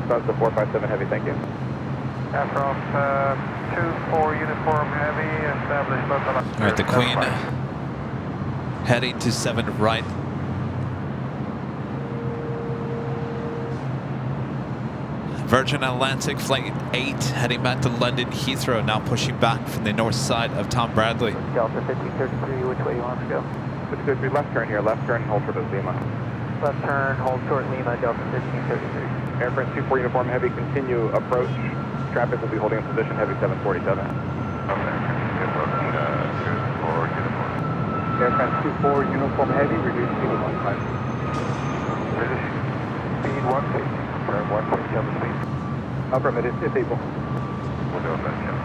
Lufthansa 457 Heavy, thank you. Aircraft 24 Uniform Heavy, established local. All right, the Queen heading to 7 right. Virgin Atlantic flight 8 heading back to London Heathrow, now pushing back from the north side of Tom Bradley. Delta 1533, which way you want to go? 1533, left turn here, left turn, hold short of Lima. Left turn, hold short Lima, Delta 1533. Air France 24 Uniform Heavy, continue approach. Traffic will be holding in position, Heavy 747. Air France 24 Uniform Heavy, reduce speed to 15. British speed 150. Turn 150 on the speed. Upper mid, it's able. We'll do that, yeah.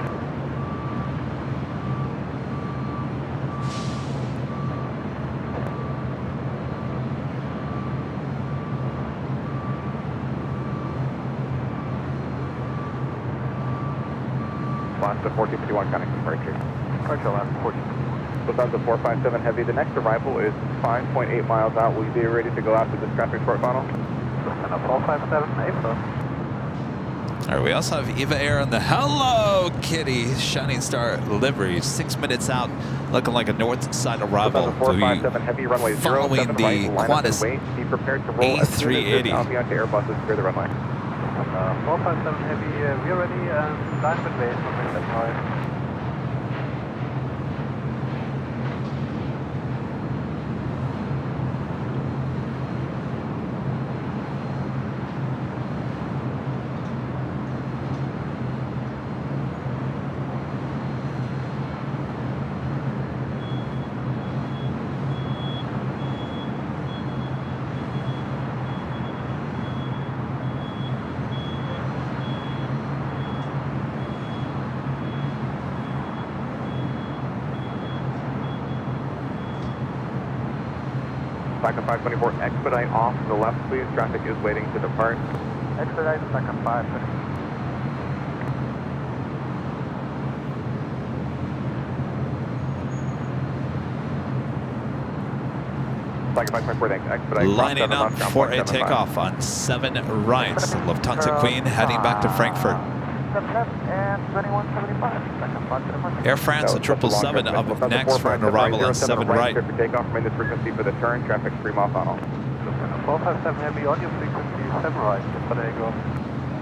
Lufthansa 1451, connect departure. Departure, Alaska 1451. Lufthansa 457 Heavy, the next arrival is 5.8 miles out. Will you be ready to go after this traffic short funnel? Lufthansa 457, April. All right, we also have Eva Air on the Hello Kitty Shining Star livery, 6 minutes out, looking like a north side arrival. Lufthansa 457 Heavy, runway 07 following right, the line up Qantas and wait. Be prepared to roll as soon as this A380. Albion to Airbuses clear the runway. 457 Heavy, we're ready, line with base, that's right. Second 524, expedite off to the left, please. Traffic is waiting to depart. Expedite, second 550. Second 524, thanks. Expedite. Lining up for a takeoff on 7 right. Lufthansa Queen heading back to Frankfurt. 77 and 2175, second 5 Air France 777 up next for an arrival on 7 right. For takeoff, remain this frequency for the turn. Traffic free off funnel. 457 Heavy on your frequency, 7 right, Papanego.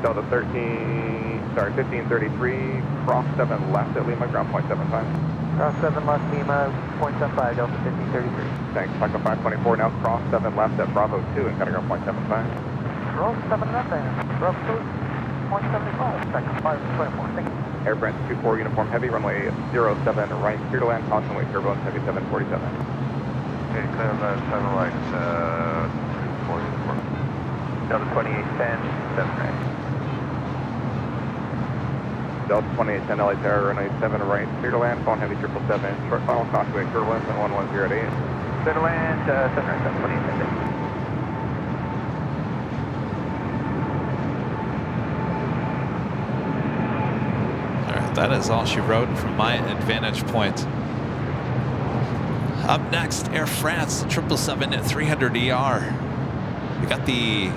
Delta 1533, cross 7 left at Lima, ground point 75. Cross 7 left Lima, 0.75, Delta 1533. Thanks. Taco 524, now cross 7 left at Bravo 2 and cutting ground point 75. Cross 7 left and Bravo 2, 0.75, second 524, thank you. Air France 24 Uniform Heavy, runway 07 right, clear to land, caution weight turbulence, Heavy 747. Okay, clear 7 right, 24 Uniform. Delta 2810, 7 right. Delta 2810 LA Terror, runway 7 right, clear to land, phone Heavy 777, short final, caution weight turbulence, and 110 at 8. Clear to land, 7 right, 2810. That is all she wrote from my advantage point. Up next, Air France 777-300ER. We got the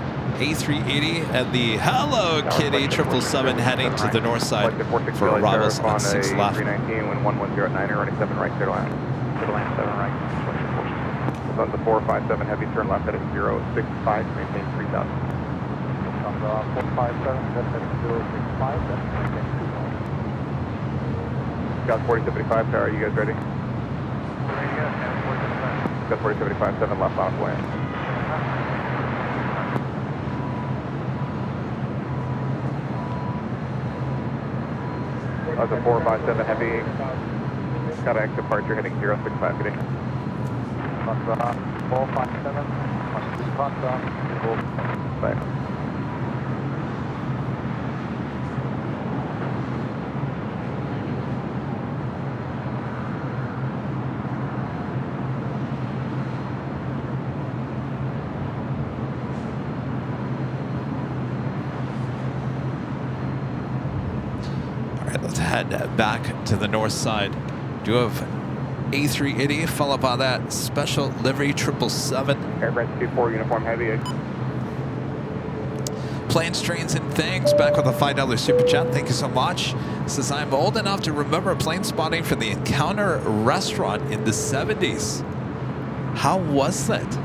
A380 and the Hello Kitty 777 heading to the north side for arrivals on 6 left. 319 when 110 at 9 running 7 right, clear to land. Clear to land, 7 right. Lufthansa 457 heavy, turn left at 065, maintain 3000. Lufthansa 457, that's at 065, that's maintain 3000. Got 4075 tower, you guys ready? Got 4075, 7 left off land. That's a 457 heavy. Got an exit departure heading 065, good day. 457, bye. Let's head back to the north side. Do have A380 followed by that special livery 777. Aircraft 24 uniform heavy. Planes, Trains, and Things back with a $5 super chat. Thank you so much. Says I'm old enough to remember plane spotting from the Encounter restaurant in the 70s. How was that?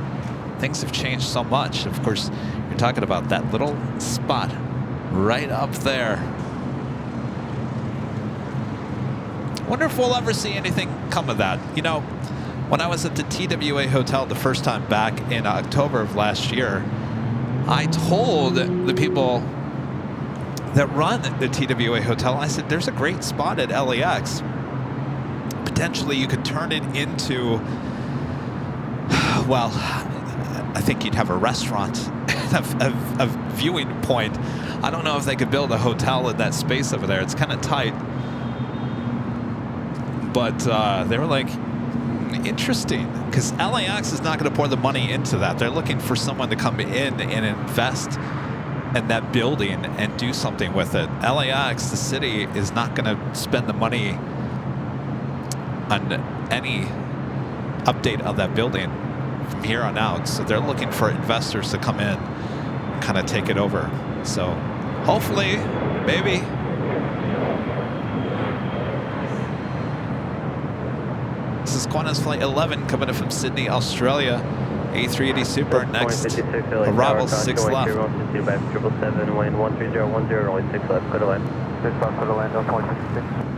Things have changed so much. Of course, you're talking about that little spot right up there. Wonder if we'll ever see anything come of that. You know, when I was at the TWA hotel the first time back in October of last year, I told the people that run the TWA hotel, I said, there's a great spot at LAX. Potentially you could turn it into, well, I think you'd have a restaurant, a viewing point. I don't know if they could build a hotel in that space over there. It's kind of tight. But they were like, interesting, because LAX is not going to pour the money into that. They're looking for someone to come in and invest in that building and do something with it. LAX, the city, is not going to spend the money on any update of that building from here on out. So they're looking for investors to come in and kind of take it over. So hopefully, maybe. This is Qantas Flight 11 coming in from Sydney, Australia. A380 Super, next arrival 6 left. 777, wind 13010, only 6 left, go to land. 6 left, go to land, 0.56.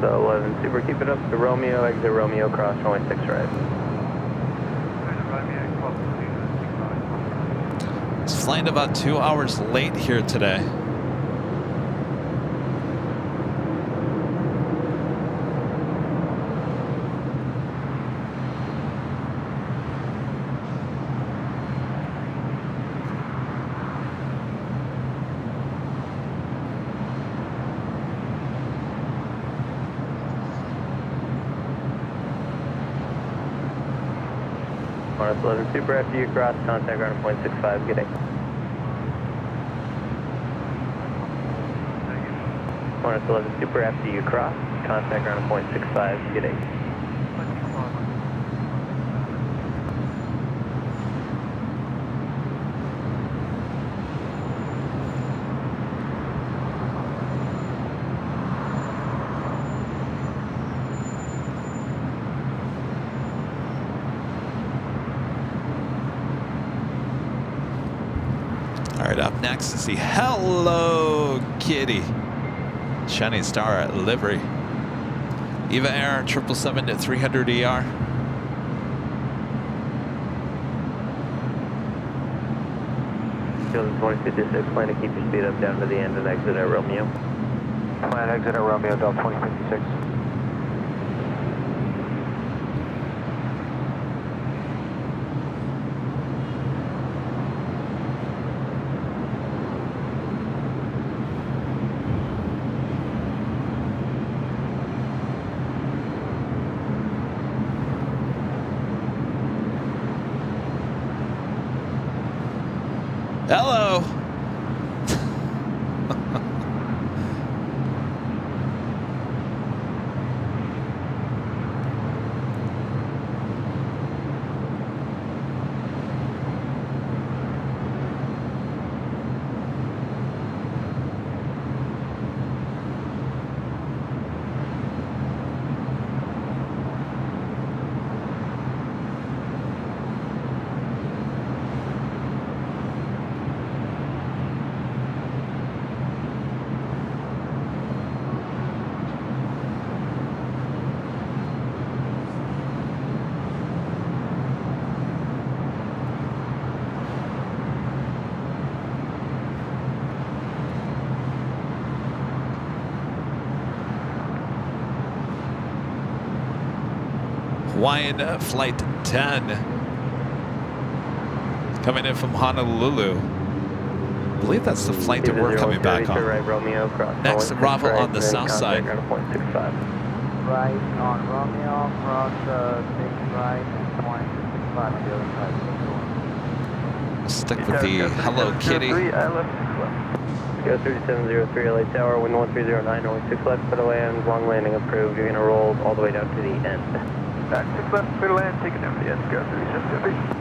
So 11 Super, keep it up to Romeo, exit Romeo, cross runway 6 right. It's flying about 2 hours late here today. Qantas 11 Super, after you cross, contact ground 0.65, good day. Qantas 11 Super, after you cross, contact ground 0.65, good day. All right, up next is the Hello Kitty Shining Star livery. Eva Air 777 to 300 ER. Field 2056, plan to keep your speed up down to the end and exit at Romeo. Plan exit at Romeo, Delta 2056. Hello. Hawaiian Flight 10 coming in from Honolulu. I believe that's the flight that we're coming back on. Right, Romeo, Next arrival on the south side. Right on Romeo, cross 6 right, 165 on the other side. Stick with the Hello Kitty. Go 3703 LA Tower, wind 1309, only 6 left, clear to land, long landing approved. You're going to roll all the way down to the end. Back 6 left, clear to land, taking over the end, go 3703.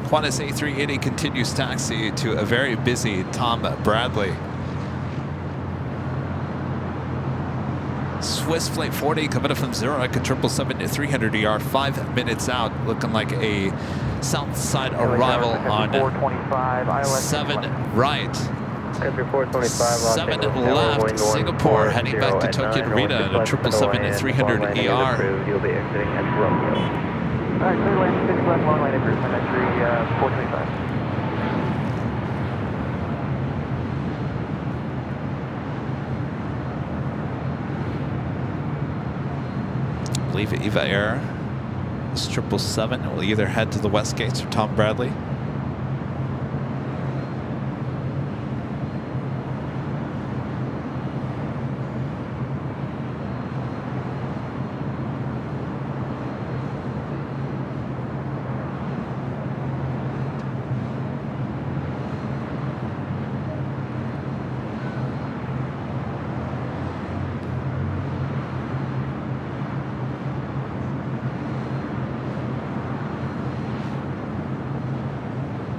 Qantas A380 continues taxi to a very busy Tom Bradley. Swiss Flight 40 coming up from Zurich at 777 to 300 ER, 5 minutes out, looking like a south side arrival on 7 right. 7 left, Singapore heading back to Tokyo Narita at 777 to 300 ER. You'll be exiting at Romeo. Alright, clear to land, 6 left, long line approved, entry 425. I believe Eva Air is 777. It will either head to the West Gates or Tom Bradley.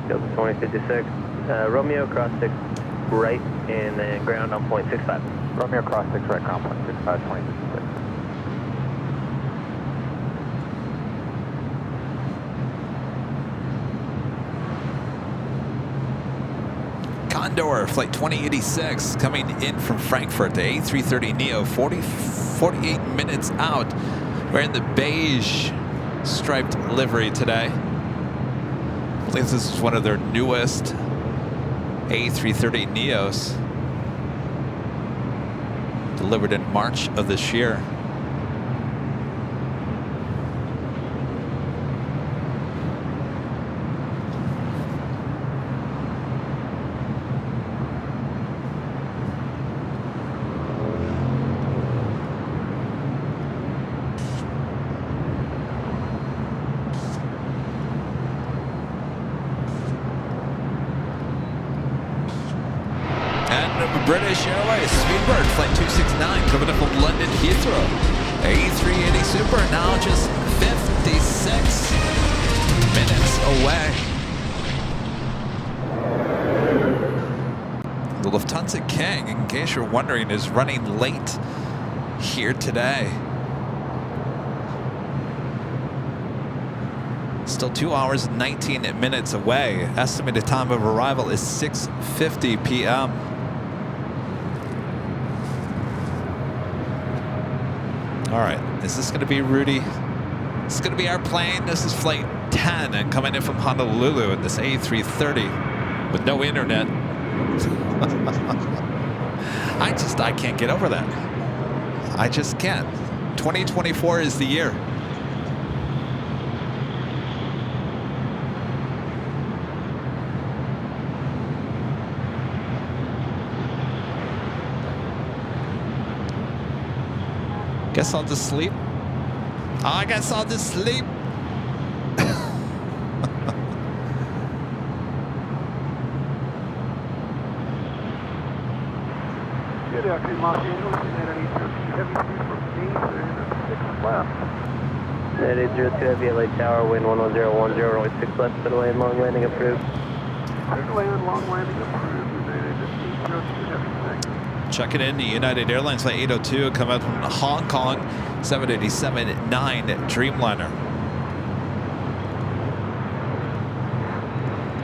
Delta 2056, Romeo cross 6 right and then ground on point 65. Romeo cross 6 right, ground point 65, 2056. Condor Flight 2086 coming in from Frankfurt, the A330neo, 48 minutes out. We're in the beige striped livery today. I believe this is one of their newest A330neos, delivered in March of this year. Airways, Speedbird, Flight 269, coming in from London Heathrow. A380 Super, now just 56 minutes away. The Lufthansa King, in case you're wondering, is running late here today. Still 2 hours and 19 minutes away. Estimated time of arrival is 6:50 p.m. All right, is this going to be Rudy? This is going to be our plane. This is flight 10 and coming in from Honolulu in this A330 with no internet. I can't get over that. I just can't. 2024 is the year. Guess I'll just sleep. I guess I'll just sleep. Good afternoon, Los Angeles. United 802 from Gate and 6 left. United 802 Heavy at Lake Tower, wind 11010, runway 6 left, for the land, long landing approved. Clear to land, long landing approved. United 802 Heavy, thanks. Checking in the United Airlines flight 802, come out from Hong Kong, 787-9 Dreamliner.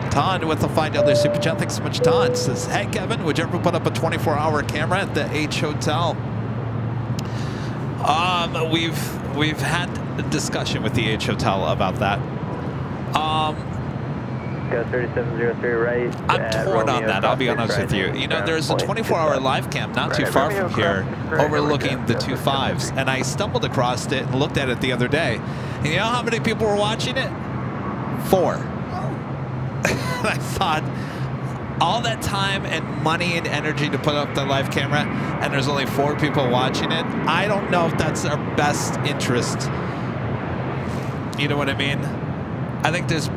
Todd with the $5 super chat. Thanks so much, Todd. Says, hey, Kevin, would you ever put up a 24-hour camera at the H Hotel? We've had a discussion with the H Hotel about that. Go 3703 right. I'm torn on that, I'll be honest with you. You know, there's a 24-hour live cam not too far from here overlooking the 25s, and I stumbled across it and looked at it the other day. And you know how many people were watching it? 4. And I thought, all that time and money and energy to put up the live camera, and there's only 4 people watching it. I don't know if that's our best interest. You know what I mean? I think there's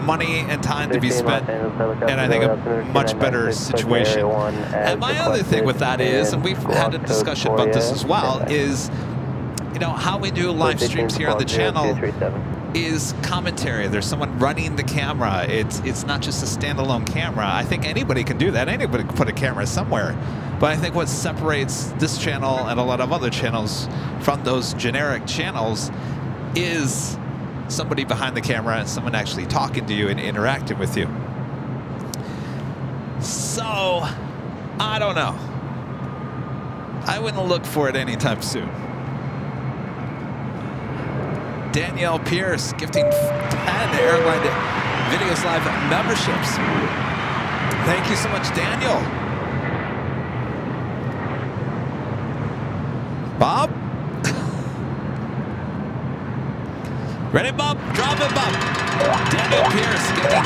money and time to be spent, and I think a much better situation. And my other thing with that is, and we've had a discussion about this as well, is, you know, how we do live streams here on the channel is commentary. There's someone running the camera. It's not just a standalone camera. I think anybody can do that. Anybody can put a camera somewhere. But I think what separates this channel and a lot of other channels from those generic channels is somebody behind the camera and someone actually talking to you and interacting with you. So, I don't know. I wouldn't look for it anytime soon. Danielle Pierce gifting 10 Airline Videos Live memberships. Thank you so much, Daniel. Bob? Ready, Bob? Drop it, Bob. Daniel Pierce gifting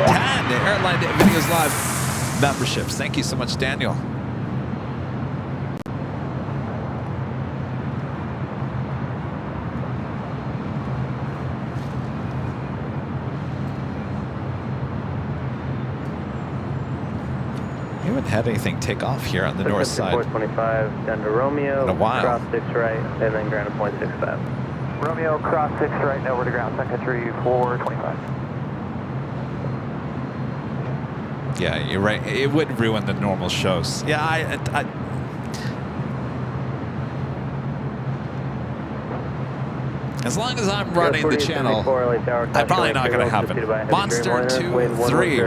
10 Airline Videos Live memberships. Thank you so much, Daniel. We haven't had anything take off here on the north side 425 down to Romeo, in a while. cross 6 right, and then ground at 0.65. Romeo, cross 6 right, now we're to ground, secretary 425. Yeah, you're right. It would ruin the normal shows. Yeah, as long as I'm running the channel, I'm probably not going to have it. Monster23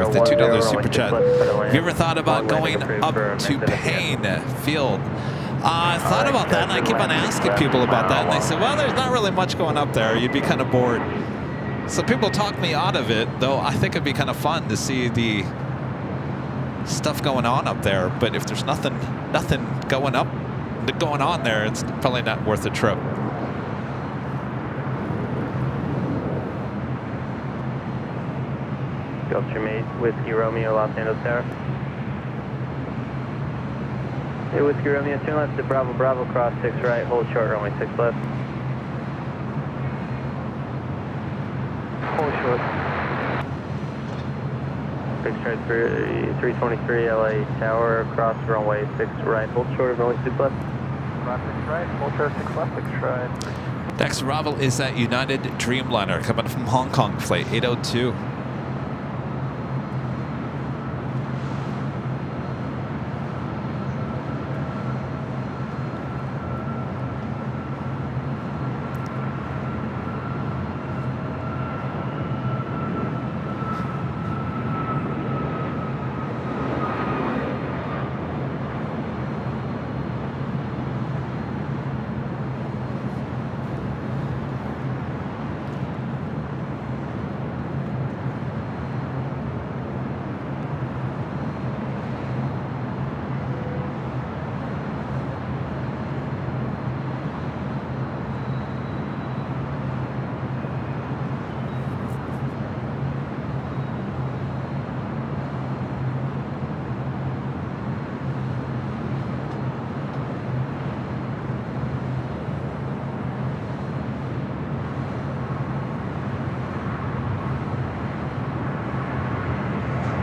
with the $2 super chat. Have you ever thought about going up to Payne Field? I thought about that, and I keep on asking people about that, and they say, well, there's not really much going up there. You'd be kind of bored. So people talk me out of it, though I think it'd be kind of fun to see the stuff going on up there. But if there's nothing going on there, it's probably not worth the trip. Gulfstream 8, Whiskey Romeo, Los Angeles Tower. Hey, Whiskey Romeo, turn left to Bravo Bravo, cross 6 right, hold short, runway 6 left. Hold short. fixed right for 323 LA Tower, across runway 6 right, hold short of runway 6 left. Runway 6 right, hold short 6 left, fixed right. Next arrival is at United Dreamliner coming from Hong Kong, flight 802.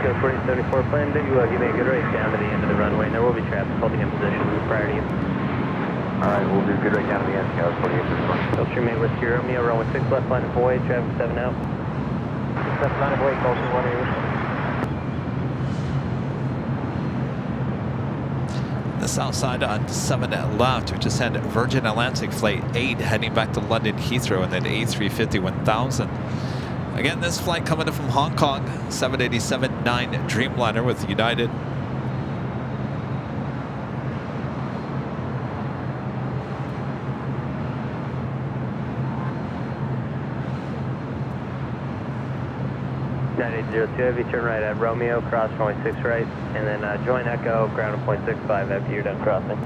Go 4074 plane, you give me a good race down to the end of the runway, and there will be traffic holding in position prior to you. Alright, we'll do good right down to the end, Scout 48. Gulfstream 8 Whiskey Romeo, runway 6 left, line of away, traffic 7 out. 7 line of way, Gulfstream 1 The south side on 7 left, we just had Virgin Atlantic flight 8 heading back to London Heathrow, and then A350 1000. Again, this flight coming in from Hong Kong, 787-9 Dreamliner with United. Heavy turn right at Romeo, cross runway 6 right, and then join Echo, ground at 0.65 after you're done crossing.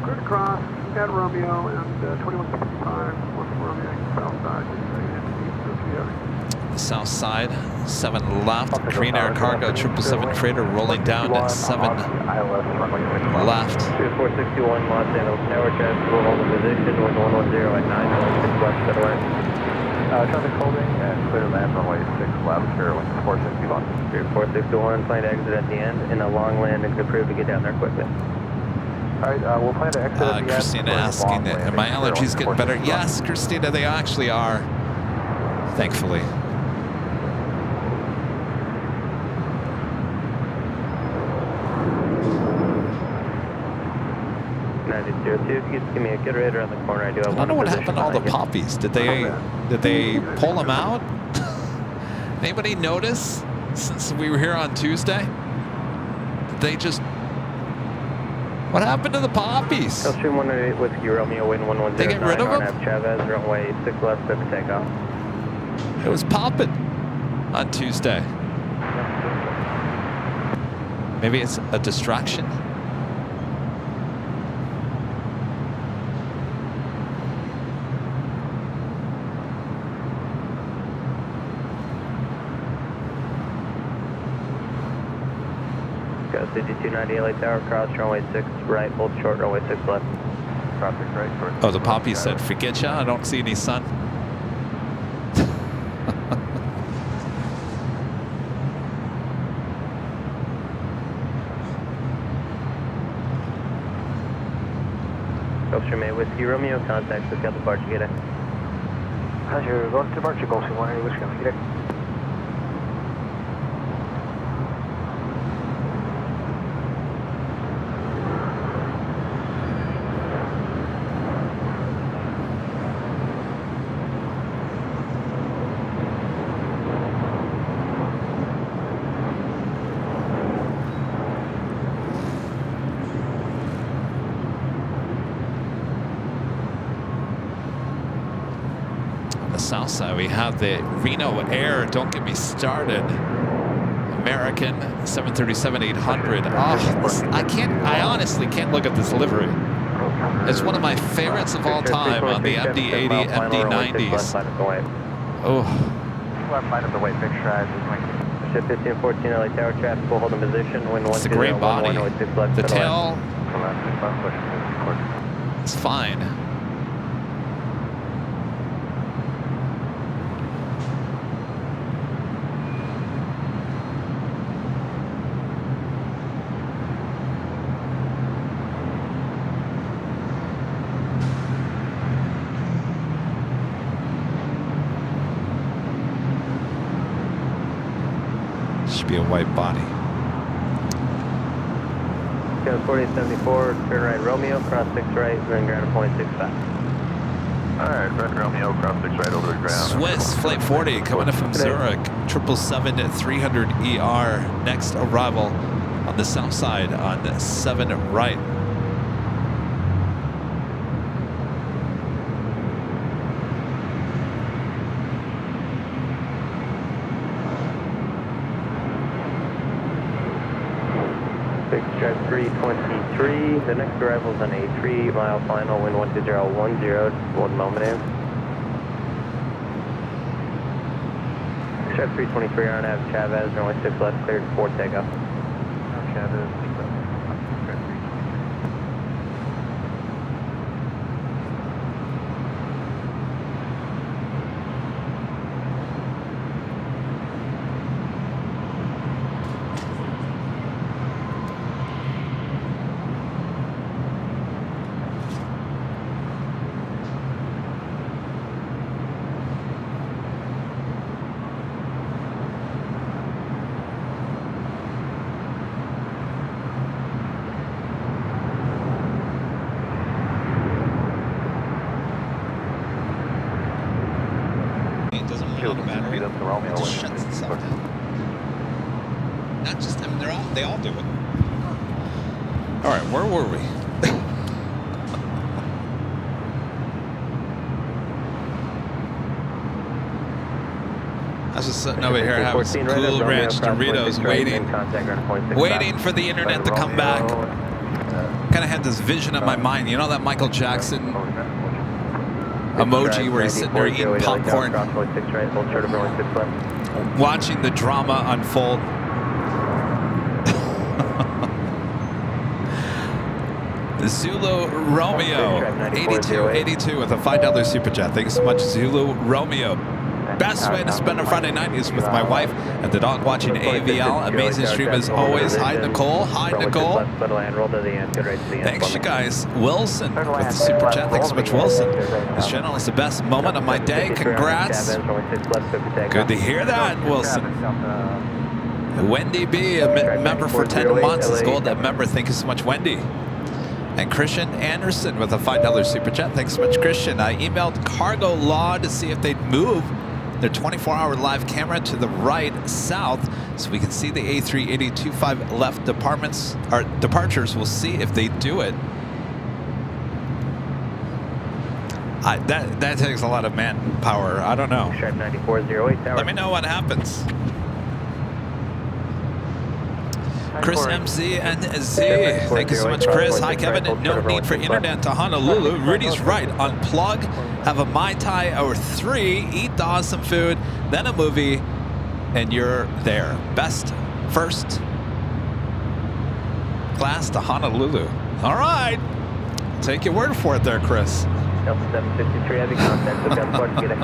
Good cross at Romeo and 2165, Romeo, south side. The south side, 7 left, Green Air Cargo 777 freighter rolling down at 7 left. 2461 Los Angeles Tower, traffic will hold in position, wind 110 at 9, 6 left, set away. Traffic holding and clear land runway 6 left, Airline 461. 461, plane to exit at the end, and a long landing is approved to get down there quickly. Alright, we'll plan to exit at the end. Christina asking, are my allergies getting better? Yes, Christina, they actually are, thankfully. 9002, if you could give me a good rate around the corner, I do have I don't know what happened to all the poppies. Did they pull them out? Anybody notice since we were here on Tuesday? Did they just... What happened to the poppies? Gulfstream 108 Whiskey Romeo, wind 110. They get rid of them? Chavez, runway 6 left, set for takeoff. It was popping on Tuesday. Maybe it's a distraction. Go 5290 LA Tower, cross runway 6 right, hold short, runway 6 left. Traffic right. Oh, the poppy said, forget ya, I don't see any sun. Gulfstream 8 Whiskey Romeo, contact the Scout departure gate. Roger, going to departure, Gulfstream 108 Whiskey Romeo, gate. South side, we have the Reno Air, don't get me started. American 737-800. Oh, I honestly can't look at this livery. It's one of my favorites of all time on the MD-80, MD-90s. Oh. Left line of the way, fixed right. Ship 1514 LA Tower, traffic will hold in position, wind 120. It's a great body. The tail, it's fine. be a white body. Goes 4874, turn right Romeo, cross 6 right, and then ground at point 65. Alright, Red Romeo, cross 6 right over the ground. Swiss Flight 40 coming in from Zurich, 777-300 ER. Next arrival on the south side on 7 right. Drive 323, the next arrival is on a 3-mile final, wind 12010, 1 moment in. Drive 323 on Ave Chavez, runway 6 left, cleared for takeoff. Chavez, Not just them, they all do it. All right, where were we? I was just sitting over here having some Cool Ranch Doritos, waiting for the internet to come back. Kind of had this vision in my mind. You know that Michael Jackson emoji where he's sitting there eating popcorn, watching the drama unfold. Zulu Romeo, 8282 with a $5 super chat. Thank you so much, Zulu Romeo. Best way to spend a Friday night is with my wife at the dog watching AVL. Amazing stream as always. Hi, Nicole. Hi, Nicole. Thanks, you guys. Wilson with the super chat. Thanks so much, Wilson. This channel is the best moment of my day. Congrats. Good to hear that, Wilson. Wendy B, a member for 10 months. Is gold that member. Thank you so much, Wendy. And Christian Anderson with a $5 super chat. Thanks so much, Christian. I emailed Cargo Law to see if they'd move their 24-hour live camera to the right south so we can see the A380-25 left departures. We'll see if they do it. That takes a lot of manpower. I don't know. Let me know what happens. Chris MZ and Z. Thank you so much, Chris. Hi, Kevin. No need for internet to Honolulu. Rudy's right. Unplug, have a Mai Tai or 3, eat the awesome food, then a movie, and you're there. Best first class to Honolulu. All right. Take your word for it there, Chris. Delta 753, heavy contact. Look out, port, get it.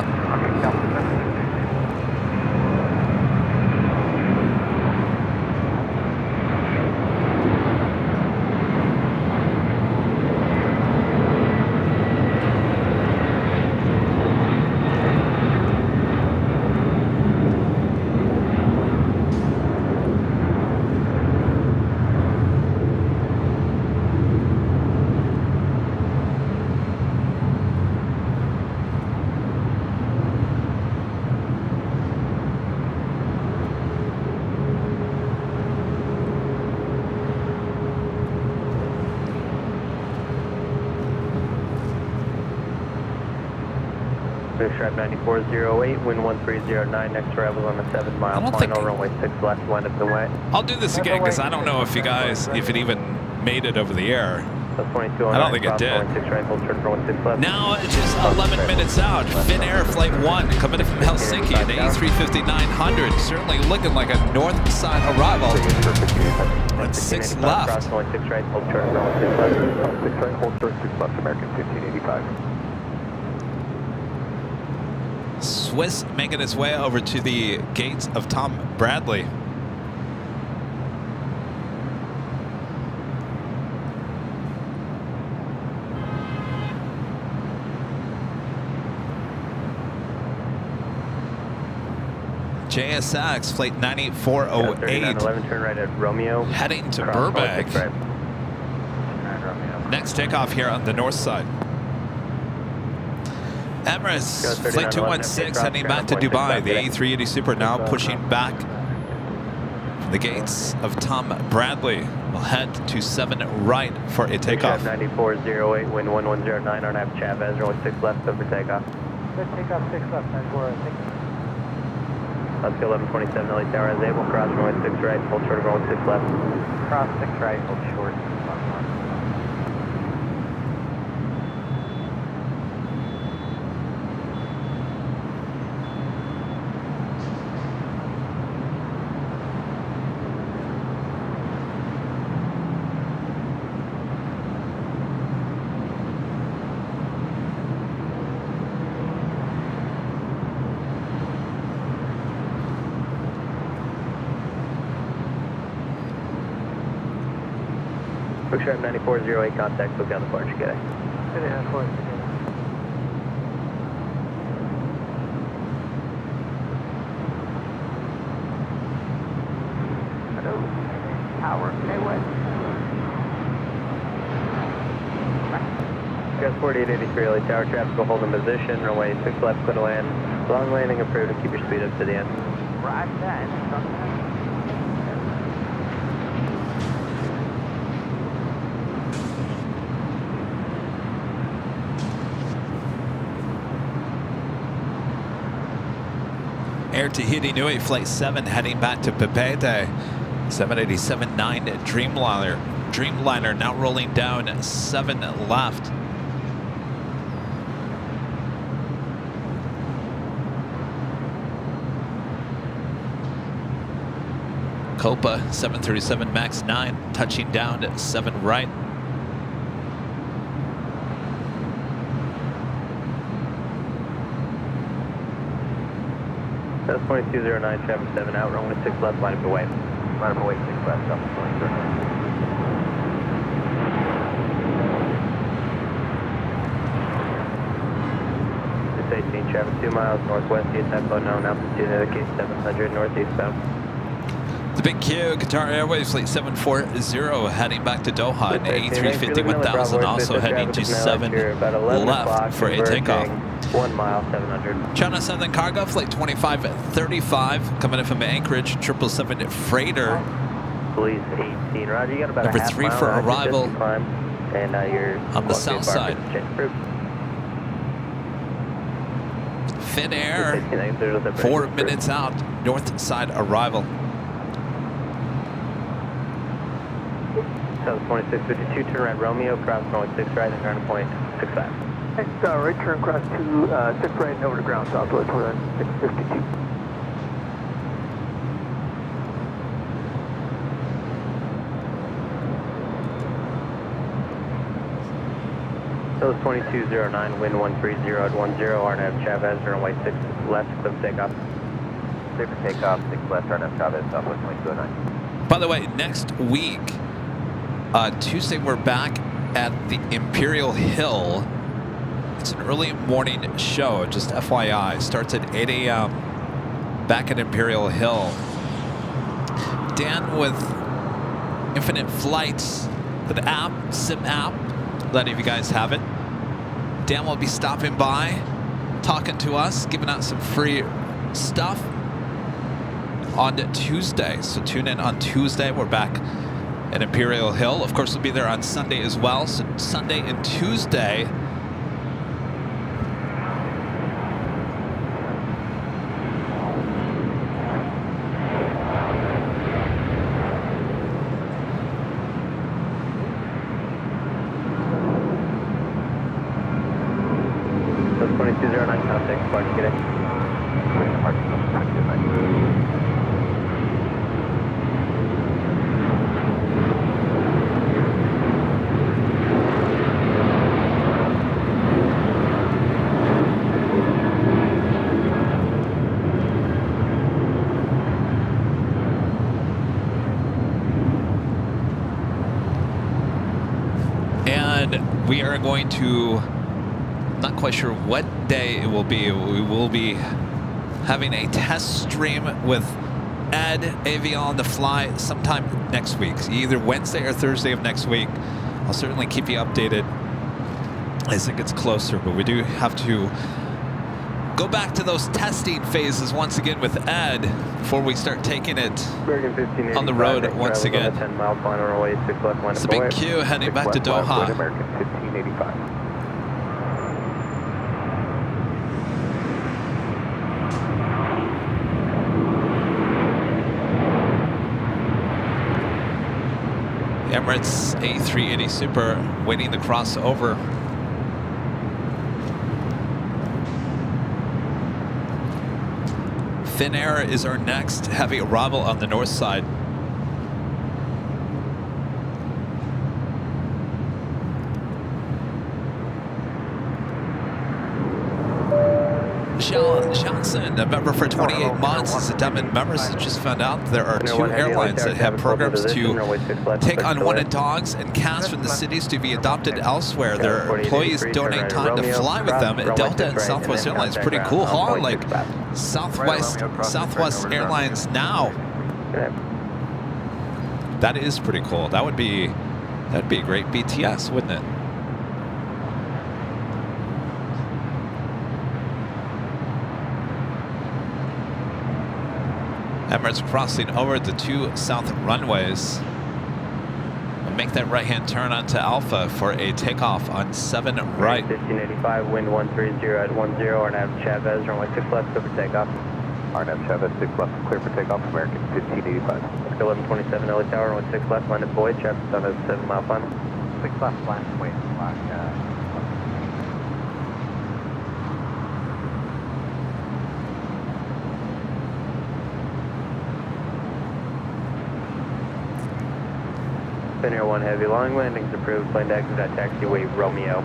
Stripe 9408, wind 1309, next arrival on the 7-mile final, runway 6 left, wind up the way. I'll do this again because I don't know if it even made it over the air. I don't think it did. Now it's just 11 minutes out. Finnair Flight 1 coming in from Helsinki, the A350-900, certainly looking like a north side arrival. With 6 left. 6 right, hold short, 6 right, hold short, 6 left, American 1585. Swiss making its way over to the gates of Tom Bradley. JSX, flight 9408. 11, turn right at Romeo. Heading to Cross Burbank. 46 right. Next takeoff here on the north side. Emirates, Go flight 216, heading back to Dubai. The A380 Super now pushing back from the gates of Tom Bradley. We'll head to 7 right for a takeoff. 9408, wind 1109, RNAV Chavez, runway 6 left, over takeoff. Good takeoff, 6 left, 94. Let's go 1127, LA Tower as able, cross runway 6 right, hold short of runway 6 left. Cross 6 right, hold short. Bookshare 9408, contact, book down the departure, get it. Hello. Tower, K-West. Gas 4883, LA Tower, traffic will hold in position, runway 6 left, clear to land. Long landing approved, and keep your speed up to the end. Right then. Air Tahiti Nui, flight 7, heading back to Papeete. 787-9 Dreamliner. Dreamliner now rolling down 7 left. Copa 737 MAX 9 touching down at 7 right. That's 2209, traffic 7 out, runway 6 left, line up away. Line up away, 6 left, up 2009. It's 18, traffic 2 miles northwest, atop unknown, altitude indicate 700 northeastbound. The Big Q, Qatar Airways flight 740 heading back to Doha. An A350 1000 also heading to 7 left for a takeoff. 1 mile, 700. China Southern Cargo flight 2535 coming in from Anchorage, 777 freighter. Police 18, Roger. You got about Number a half 3 mile for around arrival distance climb, and you're on the south side. Finnair, 4 minutes out, north side arrival. So 2652, turn right Romeo, cross runway 6 right, and turn to point 65. Right turn cross 2, 6 right and over to ground southwest, we're on 652. So it's 2209, wind 130 at 10, RNAV Chavez, runway 6 left, clear for takeoff. Clear for takeoff, 6 left, RNAV Chavez, southwest 2209. By the way, next week, Tuesday, we're back at the Imperial Hill. It's an early morning show, just FYI. Starts at 8 a.m. back at Imperial Hill. Dan with Infinite Flights, the app, SIM app. Let any of you guys have it. Dan will be stopping by, talking to us, giving out some free stuff on Tuesday. So tune in on Tuesday. We're back at Imperial Hill. Of course, we'll be there on Sunday as well. So Sunday and Tuesday. So 2209, contact, departure, get in. We are going to, not quite sure what day it will be. We will be having a test stream with Ed AV on the fly sometime next week, either Wednesday or Thursday of next week. I'll certainly keep you updated as it gets closer, but we do have to go back to those testing phases once again with Ed before we start taking it on the road once again. 10 mile final runway 6 left, line It's up a big away. queue heading back to Doha. American 1585. The Emirates A380 Super waiting to cross over. Finnair is our next heavy arrival on the north side. Johnson, a member for 28 months, is a Diamond member. So just found out there are 2 airlines that have programs to take unwanted dogs and cats from the cities to be adopted elsewhere. Their employees donate time to fly with them. Delta and Southwest Airlines, pretty cool, huh? Like Southwest Airlines now. That is pretty cool. That'd be a great BTS, wouldn't it? Emirates crossing over the 2 south runways. We'll make that right-hand turn onto Alpha for a takeoff on 7 right. 1585, wind 130 at 10, Arnav Chavez, runway 6 left, clear for takeoff. Arnav Chavez, 6 left, clear for takeoff, American 1585. 1127, LA Tower, runway 6 left, line up Boyd, traffic on a 7 mile final. 6 left, line up Boyd, Finnair 1 heavy, long landings approved, plane to exit at taxiway Romeo.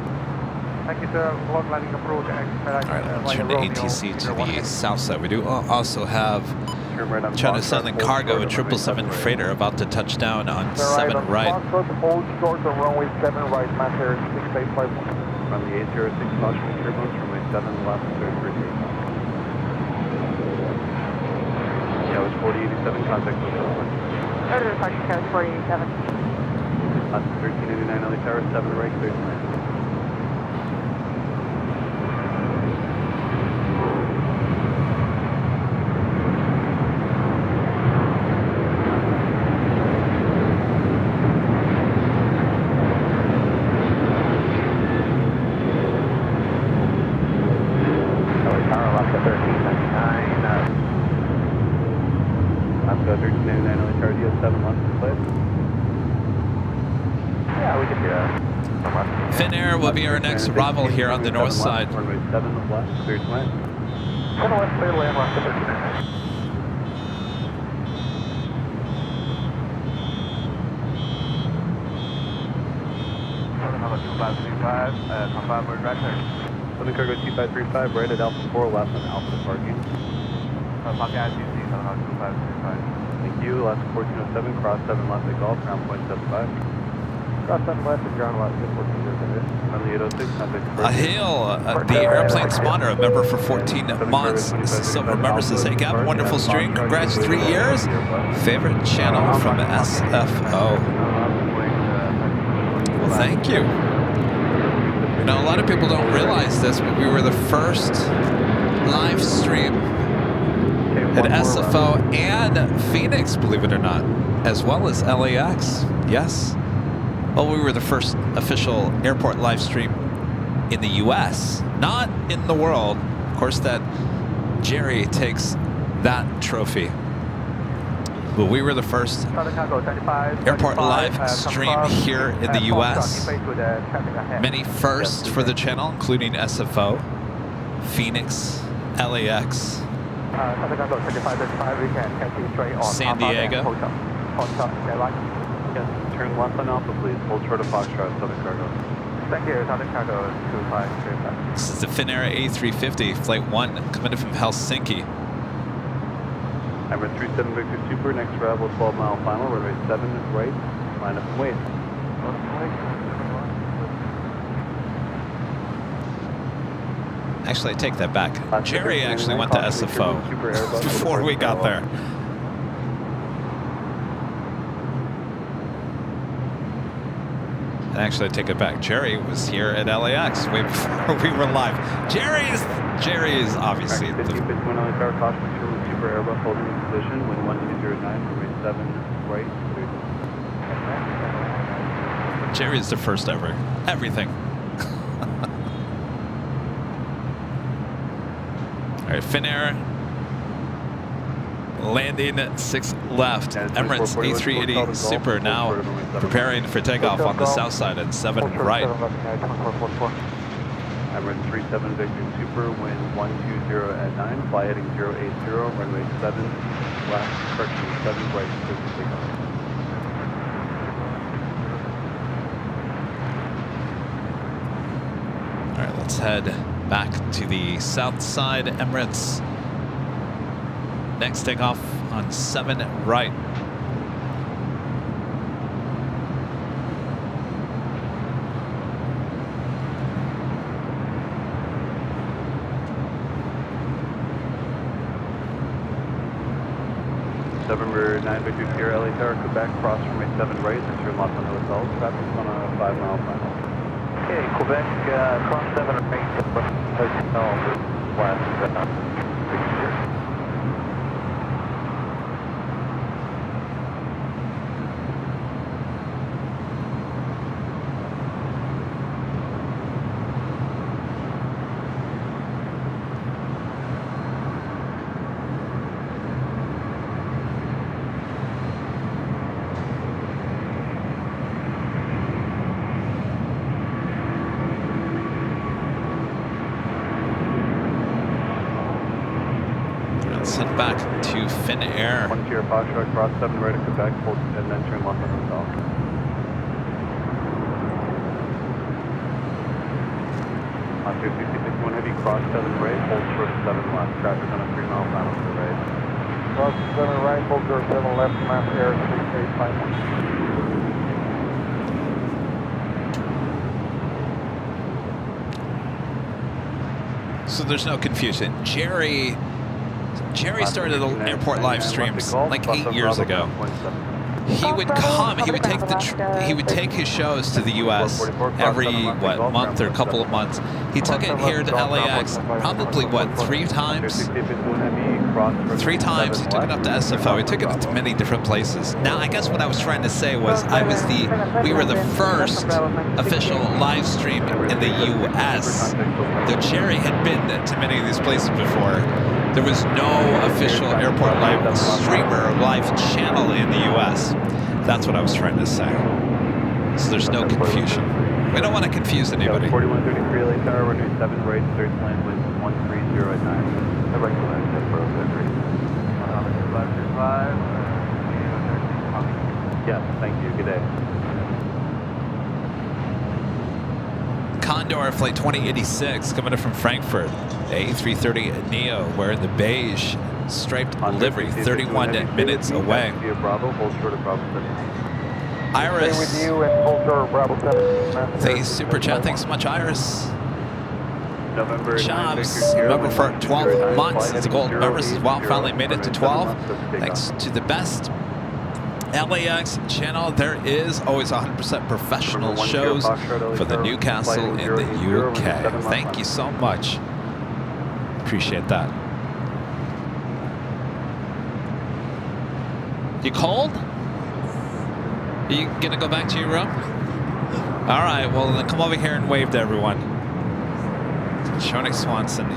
Thank you, sir. Long landing approved. All right, let's turn the ATC to the south side. We do also have China Southern Cargo, a 777 freighter about to touch down on 7 right. Hold short on runway 7 right, Master 6851. From the 806 caution turbulence, runway 7 left, clear for takeoff. Yeah, it was 4087, contact with Order departure code 4087. 1389 LA Tower, 7 right, clear for landing. Finnair will be our next arrival here on the north side. Runway 7 left, clear to land. 7 left, clear to land, left to 13. Confirm we're director. Southern Cargo 2535, right at Alpha 4, left on Alpha parking. Parking at TC, Southern Cargo 2535. Thank you, last 1407, cross 7 left at Golf, ground point 75. Cross 7 left at ground left at 1407. On the 806, contact. Hail, the airplane spotter, a member for 14 months. Silver member says, hey Gavin, wonderful stream, congrats 3 years. Favorite channel from SFO. Well, thank you. You know, a lot of people don't realize this, but we were the first live stream at SFO and Phoenix, believe it or not, as well as LAX. Yes. Well, we were the first official airport live stream in the US, not in the world. Of course, that Jerry takes that trophy. But we were the first airport live stream here in the US. Many firsts for the channel, including SFO, Phoenix, LAX, San Diego. Turn left on Alpha, please. Hold short of Foxtrot, Southern Cargo. Thank you, Southern Cargo 2535. This is the Finnair A350, Flight 1, coming in from Helsinki. Number 37 Victor Super, next arrival 12 mile final, runway 7 right, line up and wait. Actually, I take that back. Jerry actually went to SFO before we got there. And actually, I take it back. Jerry was here at LAX way before we were live. Jerry is obviously the... Super Airbus holding position, wind 1209, runway 7 right. Jerry's the first ever. Everything. All right, Finnair. Landing 6 left. Emirates A380 Super now preparing for takeoff on the south side at 7 right. Emirates 37 Victor Super, wind 120 at 9, fly heading 080, runway 7 left, correction 7 right, clear for takeoff. All right, let's head back to the south side. Emirates. Next takeoff on 7 right. November 9 Victor Sierra LA Tower, Quebec, cross runway 7 right, enter Los Angeles Hotel, traffic on a 5-mile final. Okay, Quebec, cross 7 right, hotel, last, Sent back to Finnair. 1 Sierra Foxtrot, cross 7 right at Quebec, hold, and entering Los Angeles Hotel. Oscar 6061 Heavy, cross 7 right, hold short of 7 left, traffic on a 3-mile final to the right. Cross 7 right, hold short 7 left, map air 6851. So there's no confusion. Jerry started airport live streams like 8 years ago. He would come. He would take his shows to the U.S. every month or couple of months. He took it here to LAX probably 3 times. 3 times. He took it up to SFO. He took it to many different places. Now, I guess what I was trying to say was we were the first official live stream in the U.S. Though Jerry had been to many of these places before. There was no official airport live streamer or live channel in the U.S. That's what I was trying to say. So there's no confusion. We don't want to confuse anybody. 4133 LA Tower, runway 7 right, third land, wind 130 at 9. The right to land, for 033. 535. Yes, thank you. Good day. Condor Flight 2086 coming in from Frankfurt. A330 Neo wearing the beige striped livery, 31 minutes away. Iris. Stay with you and hold short Bravo 7. Thank you, Super Chat. Thanks so much, Iris. November Jobs, member for 12 months. It's a gold member as well. Finally made it to 12. Thanks to the best LAX channel. There is always 100% professional shows for the Newcastle in the UK. Thank you so much. Appreciate that. You cold? Are you gonna go back to your room? All right, well then come over here and wave to everyone. Shoni Swanson,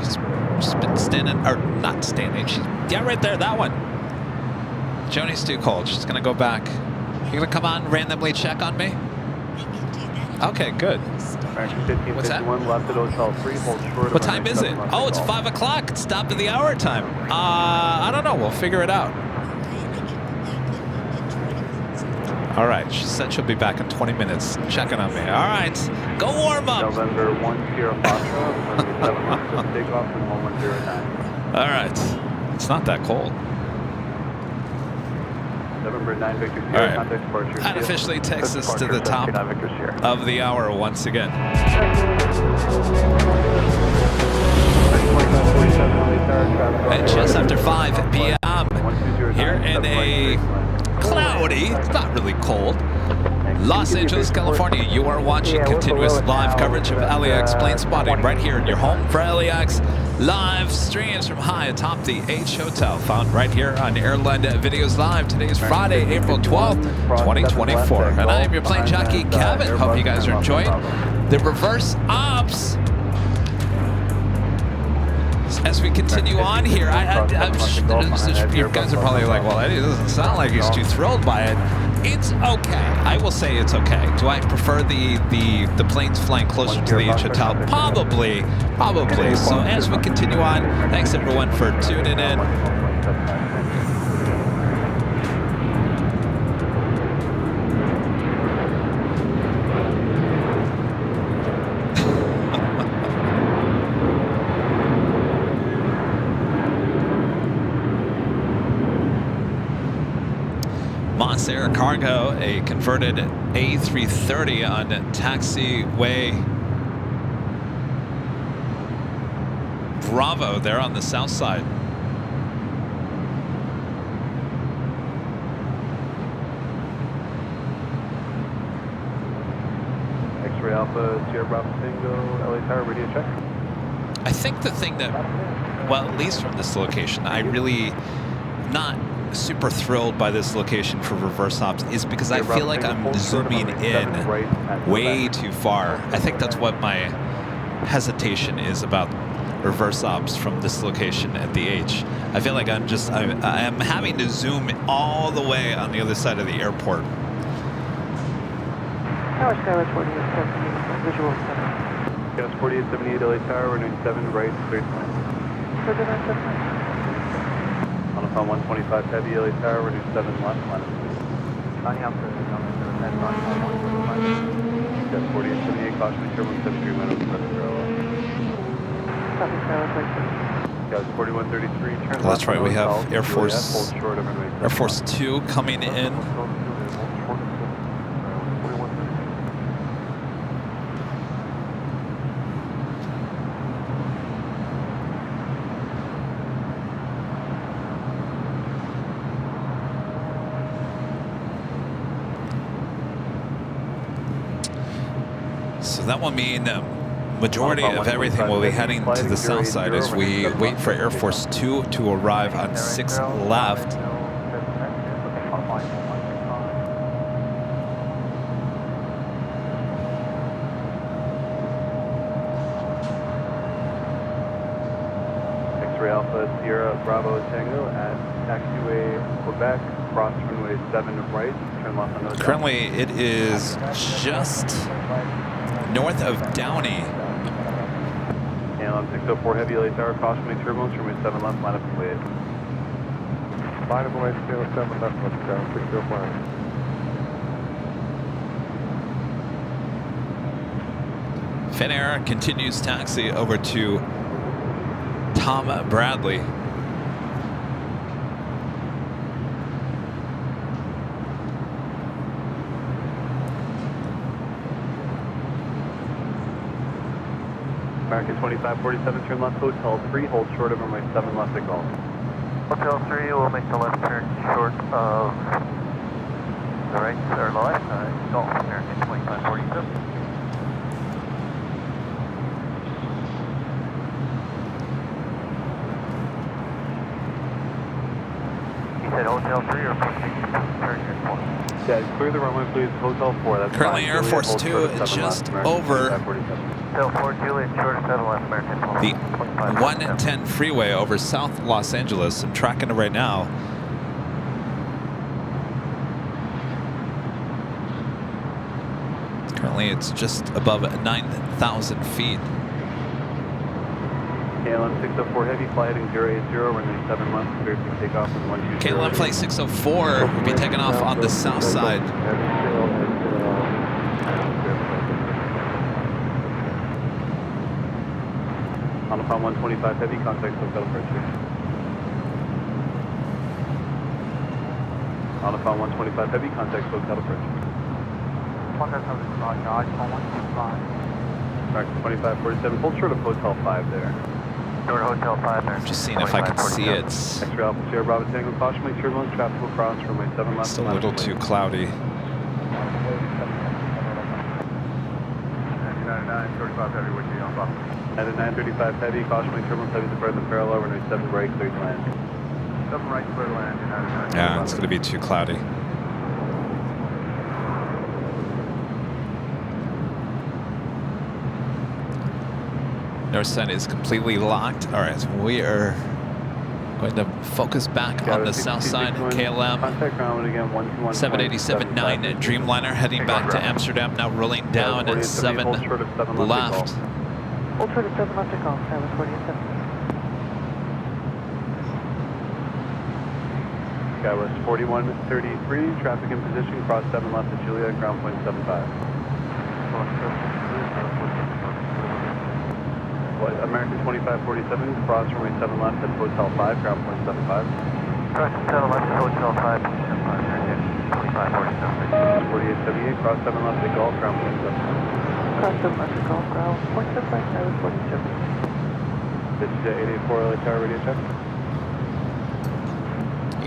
she's been standing, or not standing, yeah, right there, that one. Joni's too cold, she's gonna go back. You gonna come on and randomly check on me? Okay, good. What's that? What time is it? Oh, it's 5 o'clock. It's top of the hour time. I don't know. We'll figure it out. All right. She said she'll be back in 20 minutes. Checking on me. All right. Go warm up. November 1 Sierra Foxtrot, 7 left, takeoff and 1109. All right. It's not that cold. November 9 Victor Sierra, All right. contact departure. That officially takes us to the top Victor Sierra. of the hour once again. And just after 5 p.m. here in a cloudy, it's not really cold, Los Angeles, California. You are watching continuous live coverage of LAX plane spotting right here in your home for LAX live streams from high atop the H Hotel, found right here on Airline Videos Live. Today is Friday, April 12th, 2024, and I am your plane jockey, Kevin. Hope you guys are enjoying the reverse ops. As we continue on here, you guys are probably like, well, Eddie, doesn't sound like he's too thrilled by it. It's okay. I will say it's okay. Do I prefer the planes flying closer to the H Hotel? Probably. So as we continue on, thanks everyone for tuning in. Air Cargo, a converted A330 on taxiway Bravo there on the south side. X-ray Alpha, Sierra Bravo Tango, LA Tower, radio check. I think the thing that, well, at least from this location, I really not super thrilled by this location for reverse ops is because I feel like I'm zooming in way too far. I think that's what my hesitation is about reverse ops from this location at the H. I feel like I'm having to zoom all the way on the other side of the airport. Tower Skywatch 4878, visual 7. Yes, 4878 LA Tower, runway 7 right, cleared plane. On a 125 heavy LA Tower, runway 7 left, line of clear. Yes, 4878, caution, turbo 73 minutes, Guys, 4133, turn Well, that's right, we have Air Force 2 coming in. So that will mean majority of everything will be heading to the south side as we wait for Air Force 2 to arrive on 6 left. X-ray Alpha, Sierra Bravo Tango at taxiway Quebec, cross runway 7 right, turn left on nose. Currently it is just north of Downey. And 604 heavy LA Tower, caution main turbulence, runway 7 left, line up and wait. Line up and wait, 7 left, let's go, 605. Finnair continues taxi over to Tom Bradley. American 2547, turn left, Hotel 3, hold short of runway 7 left at Golf. Hotel 3 will make the left turn short of the right, or the left side, Golf, American 2547. You said Hotel 3 or pushing turn here for? Yeah, clear the runway, please. Hotel 4, that's Currently fine. Air Force 2 just over Hotel 4, Juliet, short of 7 left, American 12. the 110 freeway over South Los Angeles. I'm tracking it right now. Currently it's just above 9,000 feet. KLM 604 heavy, flight heading 080, runway 7 left, clear to take off with 120. KLM flight 604 will be taking off on the south side. On the 125 heavy, contact hotel approach. On On a phone 125 heavy, contact hotel approach. Contact hotel 125. Mark 2547, hold short of Hotel 5 there. Short Hotel 5 there. Just seeing if I can see it. X-ray Alpha Sierra Bravo Tango, caution, make turbulence, traffic will cross runway 7 left. It's a little too cloudy. 99, 35 heavy, with you on top. At a 935 heavy, caution, make turbulence, heavy departure than parallel, runway 7 right, clear to land. 7 right, clear to land. Yeah, it's going to be too cloudy. North side is completely locked. All right, so we are going to focus back on the south side. KLM 787-9 Dreamliner heading back to Amsterdam, now rolling down at 7 left. Hold short of 7 left to call, 747. Skywest 4133, traffic in position, cross 7 left to Juliet, ground point 75. American 2547, cross runway 7 left at Hotel 5, ground point 75. Cross 7 left at Hotel 5, 2547. 4878, cross 7 left at Golf, ground point 75. Cross 7 left to call, ground point 75, 47. This is 884 LA Tower, radio check.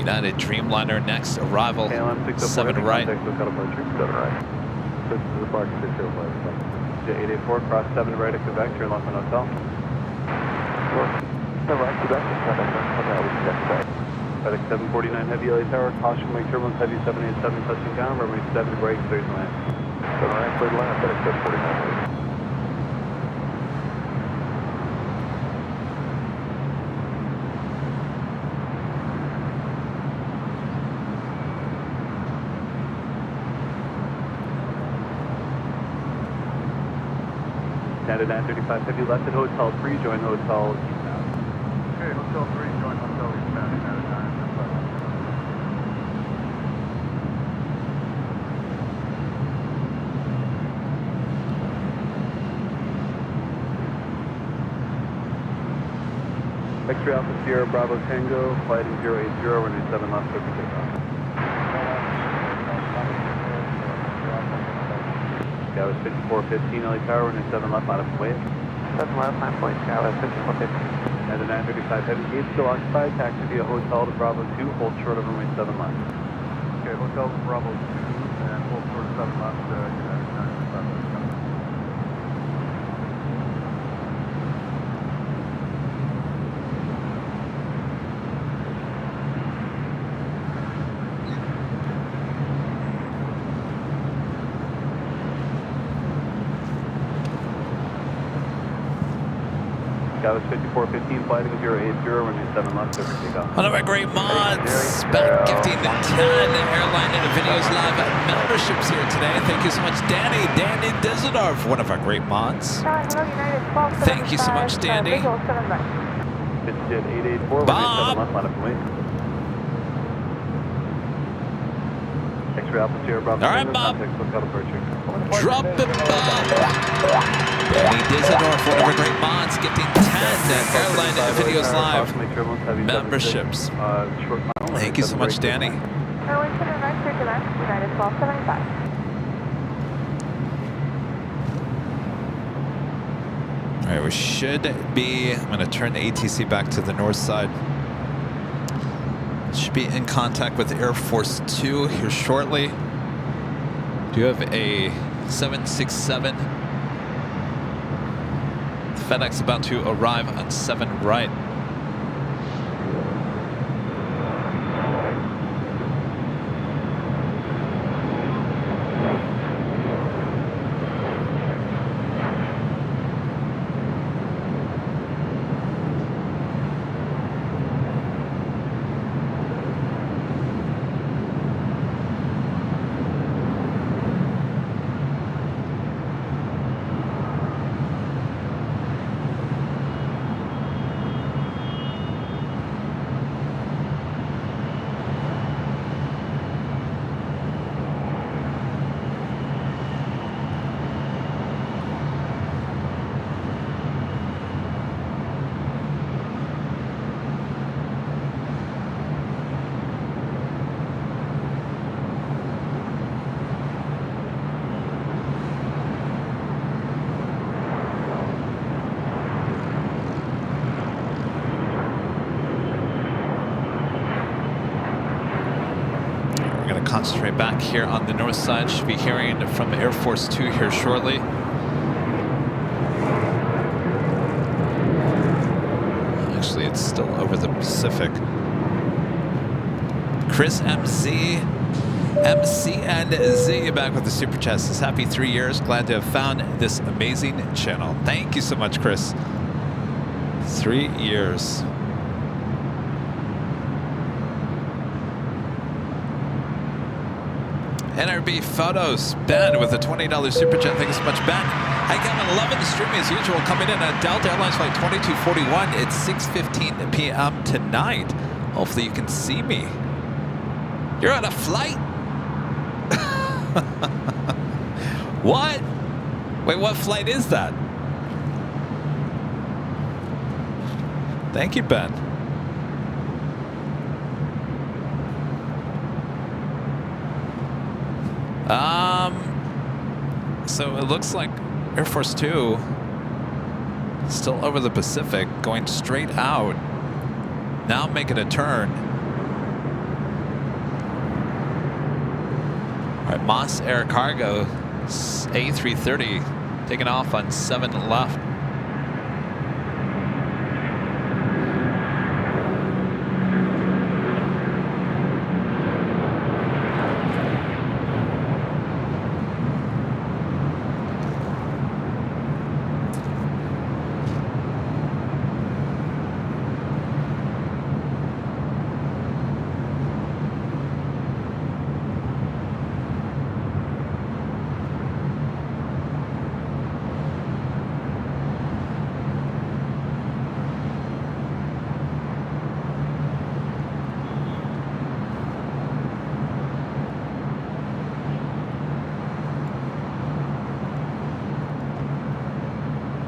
United Dreamliner next arrival, KLM 7 right. Contact local approach, 7 right. This is the Park 605. 884, cross 7 right at Quebec, turn left on Hotel. 7 right, Quebec, FedEx 749 heavy LA Tower, caution, make turbulence heavy 787 touching down, runway 7 right, clear to land. 7 right, clear to land, FedEx 749. At 935 heavy left at Hotel 3, join Hotel eastbound. Okay, Hotel 3, join Hotel eastbound, United 935. X-ray Alpha Sierra Bravo Tango, flighting 080, runway 7 left, open takeoff. Skywest 5415 LA Tower, runway 7 left, line up and wait. 7 left, 9 point, Skywest 5450. At the 935 heavy gate still occupied, taxi via Hotel to Bravo 2, hold short of runway 7 left. Okay, Hotel Bravo 2, and hold short of 7 left, United 935. Skywest 5415, flighting 080, runway 7 left, open takeoff. One of our great mods, back gifting the 10 Airline and Videos Live memberships here today. Thank you so much, Danny Dizendorf, one of our great mods. Thank you so much, Danny. It's at 884, Bob. runway 7 left, line up and wait. X-ray Alpha Sierra Bravo. All right, Bob. Contact local approaching. Drop it, Bob. Danny Dizendorf, one of our great mods, gifting 10 Airline and Videos Live memberships. Thank you so much, Danny. Airline 7 right, clear to land, United 1275. All right, we should be, I'm going to turn the ATC back to the north side. Should be in contact with Air Force 2 here shortly. Do you have a 767 FedEx about to arrive on 7 right? concentrate back here on the north side. Should be hearing from Air Force 2 here shortly. Actually, it's still over the Pacific. Chris MC and Z back with the Super Chat says, happy 3 years. Glad to have found this amazing channel. Thank you so much, Chris. 3 years. NRB Photos, Ben with a $20 Super Chat. Thank you so much, Ben. Hi, Kevin. Loving the stream as usual. Coming in at Delta Airlines Flight 2241. It's 6:15 p.m. tonight. Hopefully you can see me. You're on a flight? What? Wait, what flight is that? Thank you, Ben. So it looks like Air Force 2 still over the Pacific, going straight out. Now making a turn. All right, Moss Air Cargo A330 taking off on 7 left.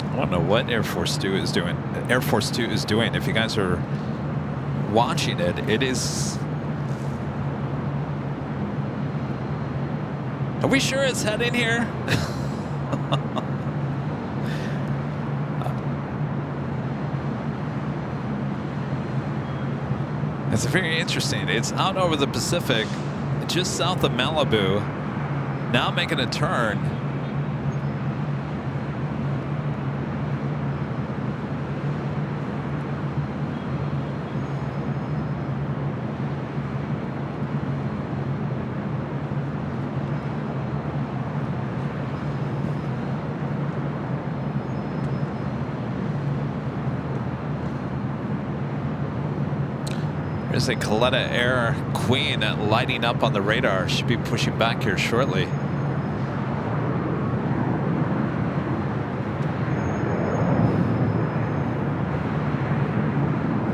I don't know what Air Force 2 is doing. Air Force 2 is doing. If you guys are watching it, it is. Are we sure it's heading here? It's very interesting. It's out over the Pacific, just south of Malibu, now making a turn. There's a Coletta Air Queen lighting up on the radar. Should be pushing back here shortly.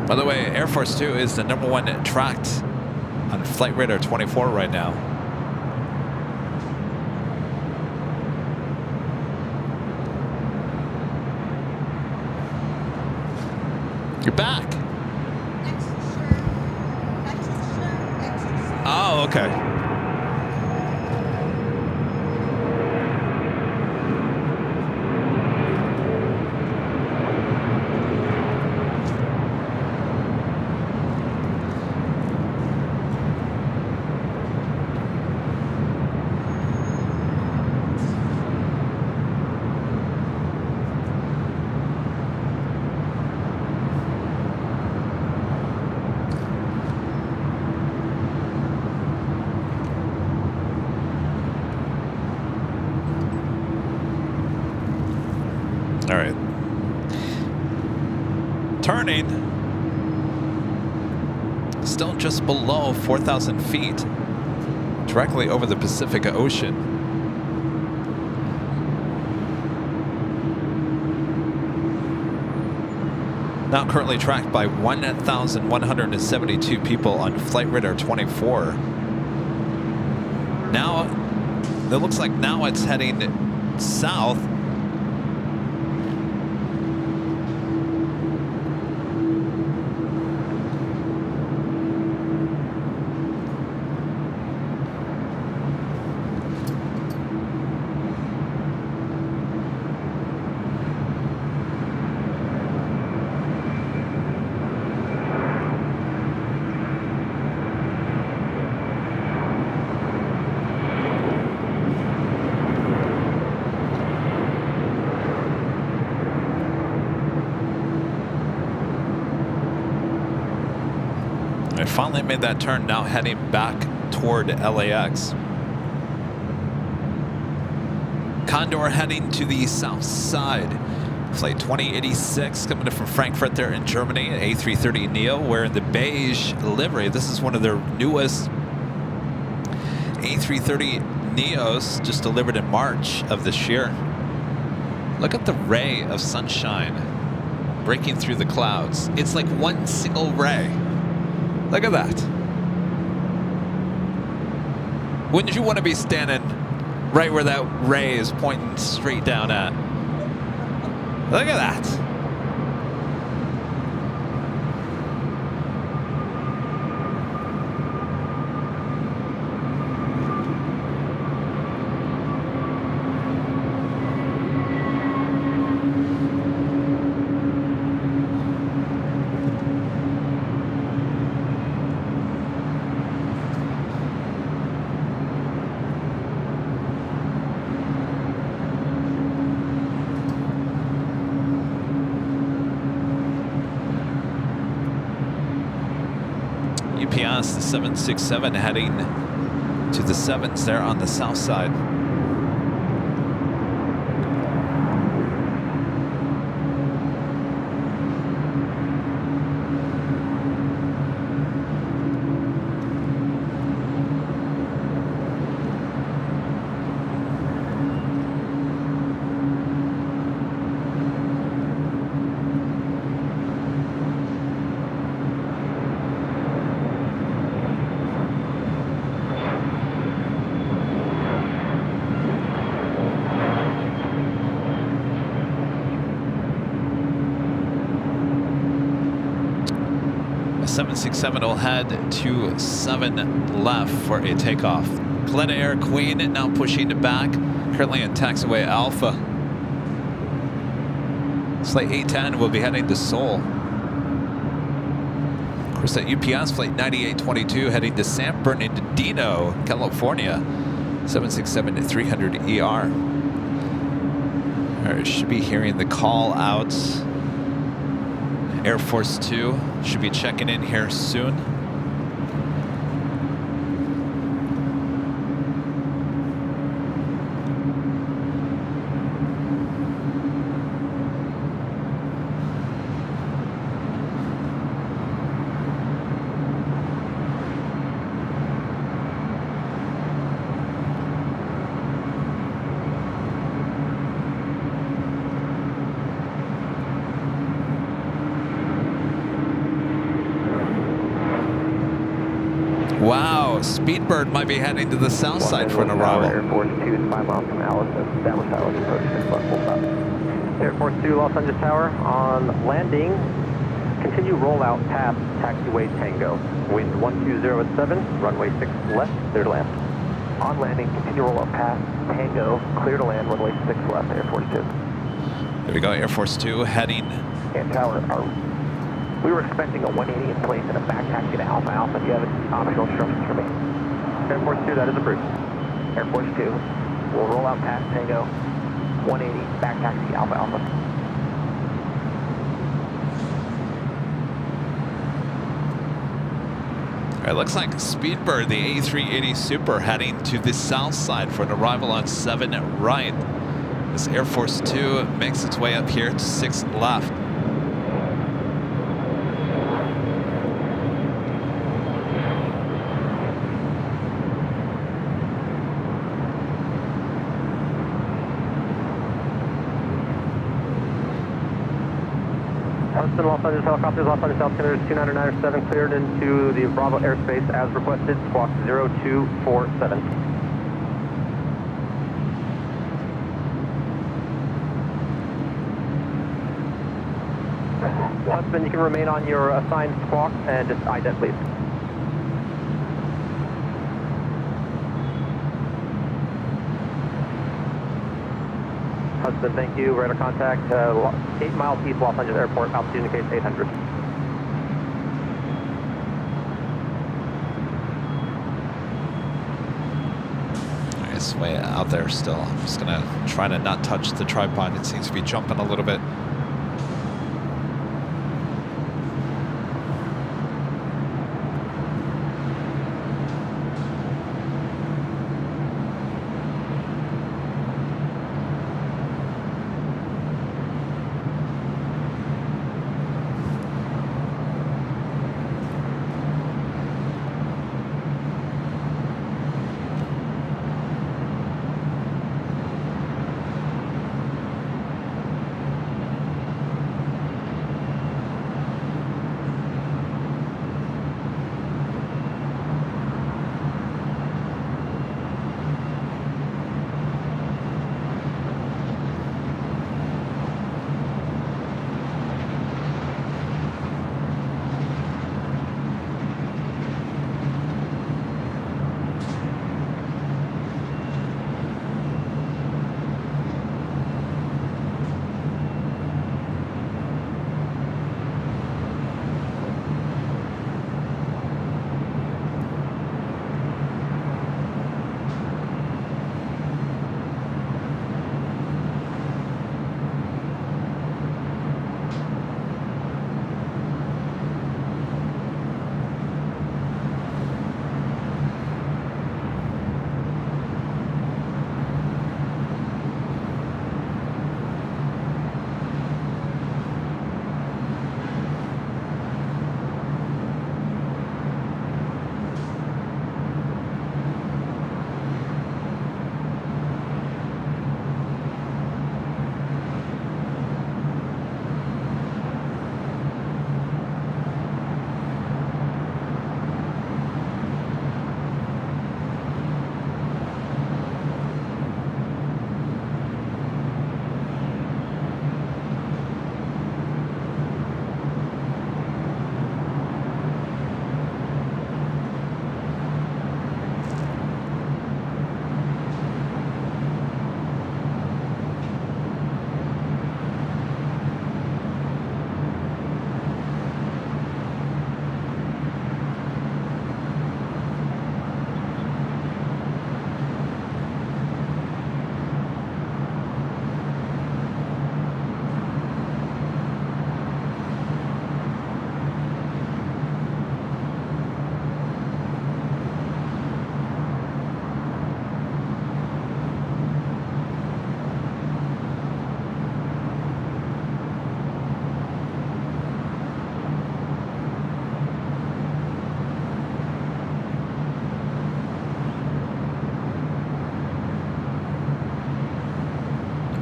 By the way, Air Force 2 is the #1 tracked on Flight Radar 24 right now. You're back. Oh, okay. All right. Turning. Still just below 4,000 feet. Directly over the Pacific Ocean. Now currently tracked by 1,172 people on Flight Radar 24. Now, it looks like now it's heading south. Finally made that turn, now heading back toward LAX. Condor heading to the south side. Flight 2086 coming in from Frankfurt there in Germany, an A330neo wearing the beige livery. This is one of their newest A330neos, just delivered in March of this year. Look at the ray of sunshine breaking through the clouds. It's like one single ray. Look at that. Wouldn't you want to be standing right where that ray is pointing straight down at? Look at that. UPS, the 767 heading to the 7s there on the south side. The 767 will head to 7 left for a takeoff. Plane Air Queen now pushing it back, currently in taxiway Alpha. Flight 810 will be heading to Seoul. Of course, that UPS flight 9822 heading to San Bernardino, California, 767-300ER. Should be hearing the call outs. Air Force 2 should be checking in here soon. Wow, Speedbird might be heading to the south side for an arrival. Air Force 2 is 5 miles from Allison. Established Tower approach 6 left, full stop. Air Force 2, Los Angeles Tower. On landing, continue rollout past taxiway Tango. Wind 120 at 7, runway 6 left, clear to land. On landing, continue rollout past Tango, clear to land, runway 6 left, Air Force 2. There we go, Air Force 2 heading. And Tower, we were expecting a 180 in place and a back taxi to Alpha Alpha. Do you have optional instructions for me? Air Force 2, that is approved. Air Force 2, we'll roll out past Tango, 180, back taxi Alpha Alpha. It looks like Speedbird, the A380 Super, heading to the south side for an arrival on 7 right. This Air Force 2 makes its way up here to 6 left. Los Angeles helicopters, Los Angeles altimeters 2997 cleared into the Bravo airspace as requested, squawk 0247. Husband, you can remain on your assigned squawk and just IDET, please. Husband, thank you. Radar contact, 8 miles east Los Angeles Airport, altitude indicates 800. It's way out there still. I'm just gonna try to not touch the tripod. It seems to be jumping a little bit.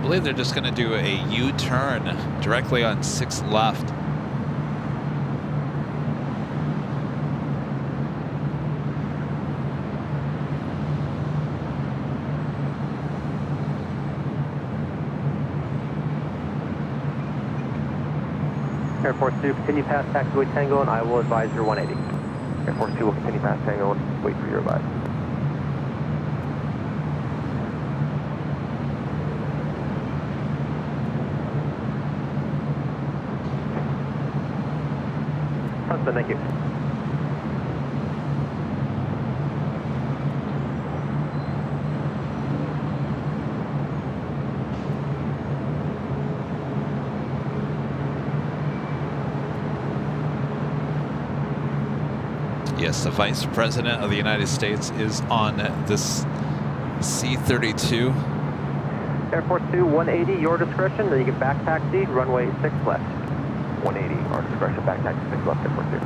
believe they're just going to do a U-turn directly on 6 left. Air Force 2, continue past taxiway Tango, and I will advise your 180. Air Force 2 will continue past Tango and wait for your advice. Thank you. Yes, the Vice President of the United States is on this C-32. Air Force 2, 180, your discretion, then you can back taxi, runway 6 left. 180, our discretion, back taxi 6 left, Air Force 2.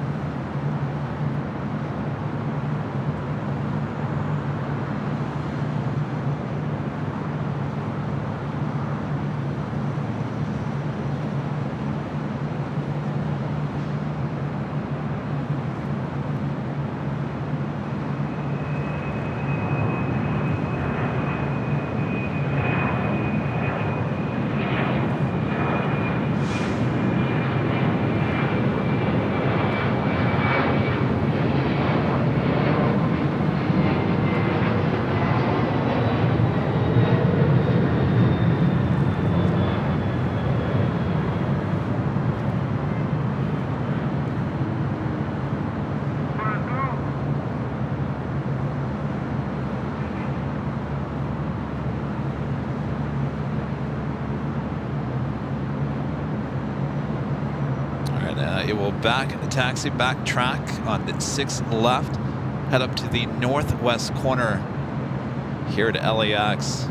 It will taxi back track on the 6 left, head up to the northwest corner here at LAX.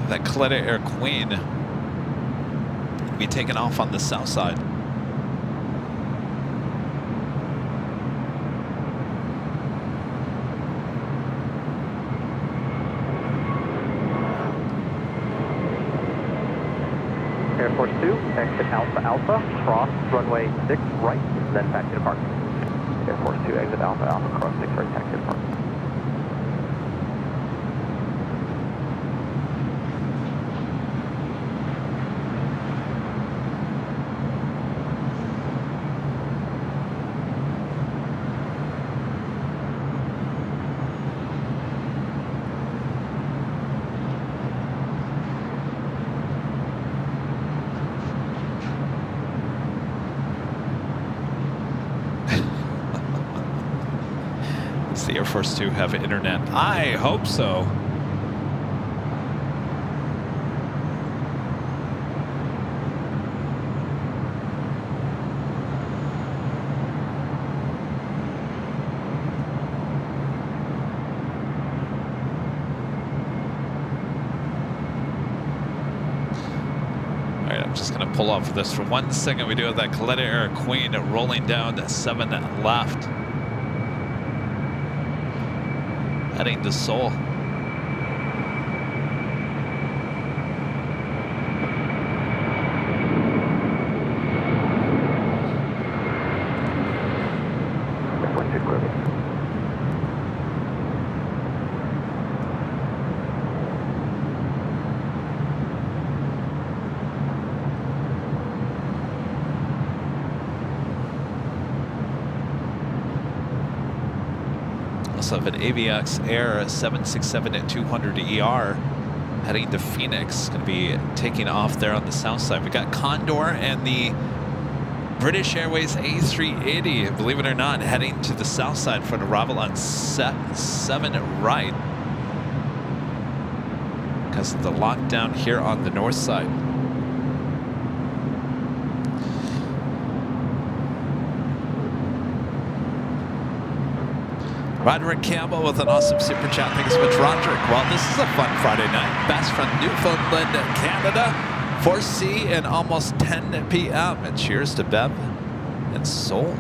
That Coletta Air Queen will be taken off on the south side. Air Force 2, exit Alpha Alpha, cross runway 6 right, and then taxi to park. Air Force 2, exit Alpha Alpha, cross 6 right, taxi to park. Does the Air Force 2 have internet? I hope so. Just going to pull off of this for 1 second. We do have that Coletta Air Queen rolling down to 7 left, heading to Seoul. Of an AVX Air 767 at 200 ER heading to Phoenix. Going to be taking off there on the south side. We got Condor and the British Airways A380, believe it or not, heading to the south side for an arrival on 7 right because of the lockdown here on the north side. Roderick Campbell with an awesome super chat. Thanks so much, Roderick. Well, this is a fun Friday night. Bass from Newfoundland, Canada. 4C and almost 10 p.m. And cheers to Bev and Soul.